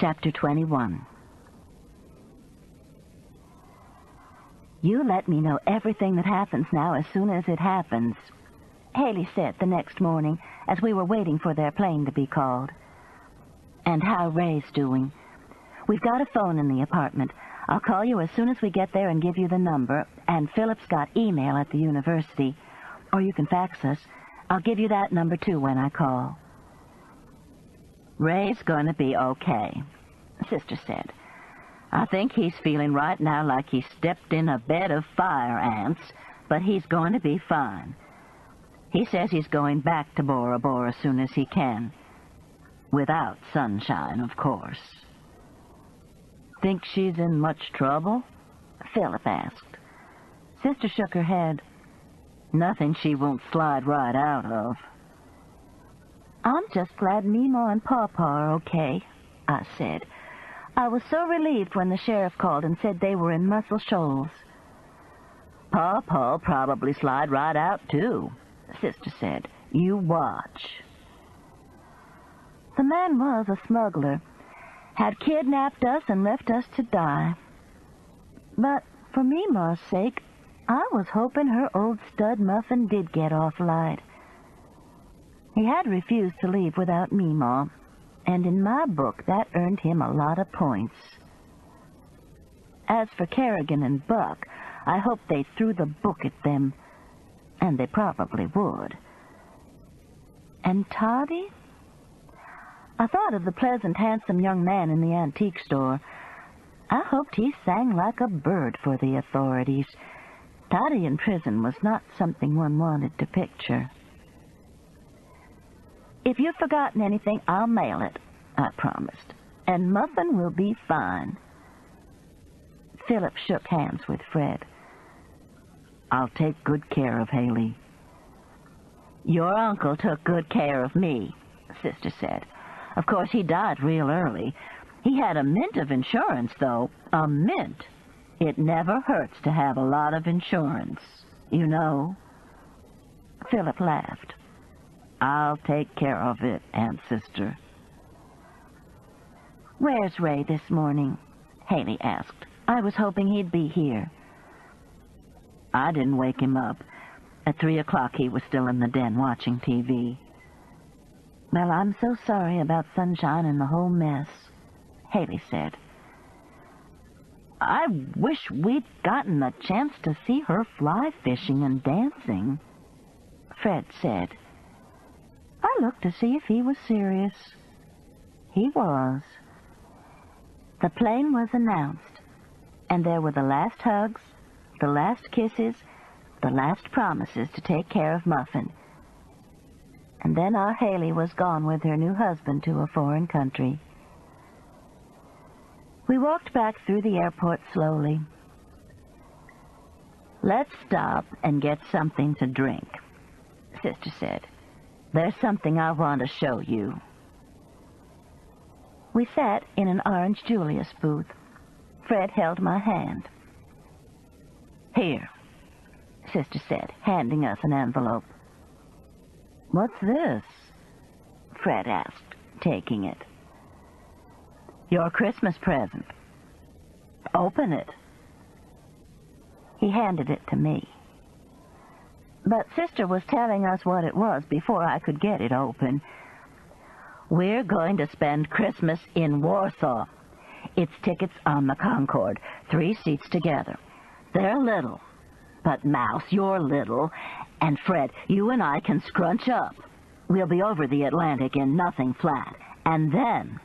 Chapter 21. You let me know everything that happens now as soon as it happens, Haley said the next morning as we were waiting for their plane to be called. And how Ray's doing. We've got a phone in the apartment. I'll call you as soon as we get there and give you the number, and Philip's got email at the university. Or you can fax us. I'll give you that number too when I call. Ray's going to be okay, Sister said. I think he's feeling right now like he stepped in a bed of fire ants, but he's going to be fine. He says he's going back to Bora Bora as soon as he can. Without sunshine, of course. Think she's in much trouble? Philip asked. Sister shook her head. Nothing she won't slide right out of. I'm just glad Meemaw and Pawpaw are okay, I said. I was so relieved when the sheriff called and said they were in Muscle Shoals. Pawpaw'll probably slide right out, too, Sister said. You watch. The man was a smuggler, had kidnapped us and left us to die. But for Meemaw's sake, I was hoping her old stud Muffin did get off light. He had refused to leave without Meemaw, and in my book that earned him a lot of points. As for Kerrigan and Buck, I hoped they threw the book at them, and they probably would. And Toddy? I thought of the pleasant, handsome young man in the antique store. I hoped he sang like a bird for the authorities. Toddy in prison was not something one wanted to picture. If you've forgotten anything, I'll mail it, I promised, and Muffin will be fine. Philip shook hands with Fred. I'll take good care of Haley. Your uncle took good care of me, Sister said. Of course, he died real early. He had a mint of insurance, though. A mint. It never hurts to have a lot of insurance, you know. Philip laughed. I'll take care of it, Aunt Sister. Where's Ray this morning? Haley asked. I was hoping he'd be here. I didn't wake him up. At 3 o'clock he was still in the den watching TV. Well, I'm so sorry about Sunshine and the whole mess, Haley said. I wish we'd gotten a chance to see her fly fishing and dancing, Fred said. I looked to see if he was serious. He was. The plane was announced, and there were the last hugs, the last kisses, the last promises to take care of Muffin. And then our Haley was gone with her new husband to a foreign country. We walked back through the airport slowly. Let's stop and get something to drink, Sister said. There's something I want to show you. We sat in an Orange Julius booth. Fred held my hand. Here, Sister said, handing us an envelope. What's this? Fred asked, taking it. Your Christmas present. Open it. He handed it to me. But Sister was telling us what it was before I could get it open. We're going to spend Christmas in Warsaw. It's tickets on the Concorde, 3 seats together. They're little, but Mouse, you're little, and Fred, you and I can scrunch up. We'll be over the Atlantic in nothing flat, and then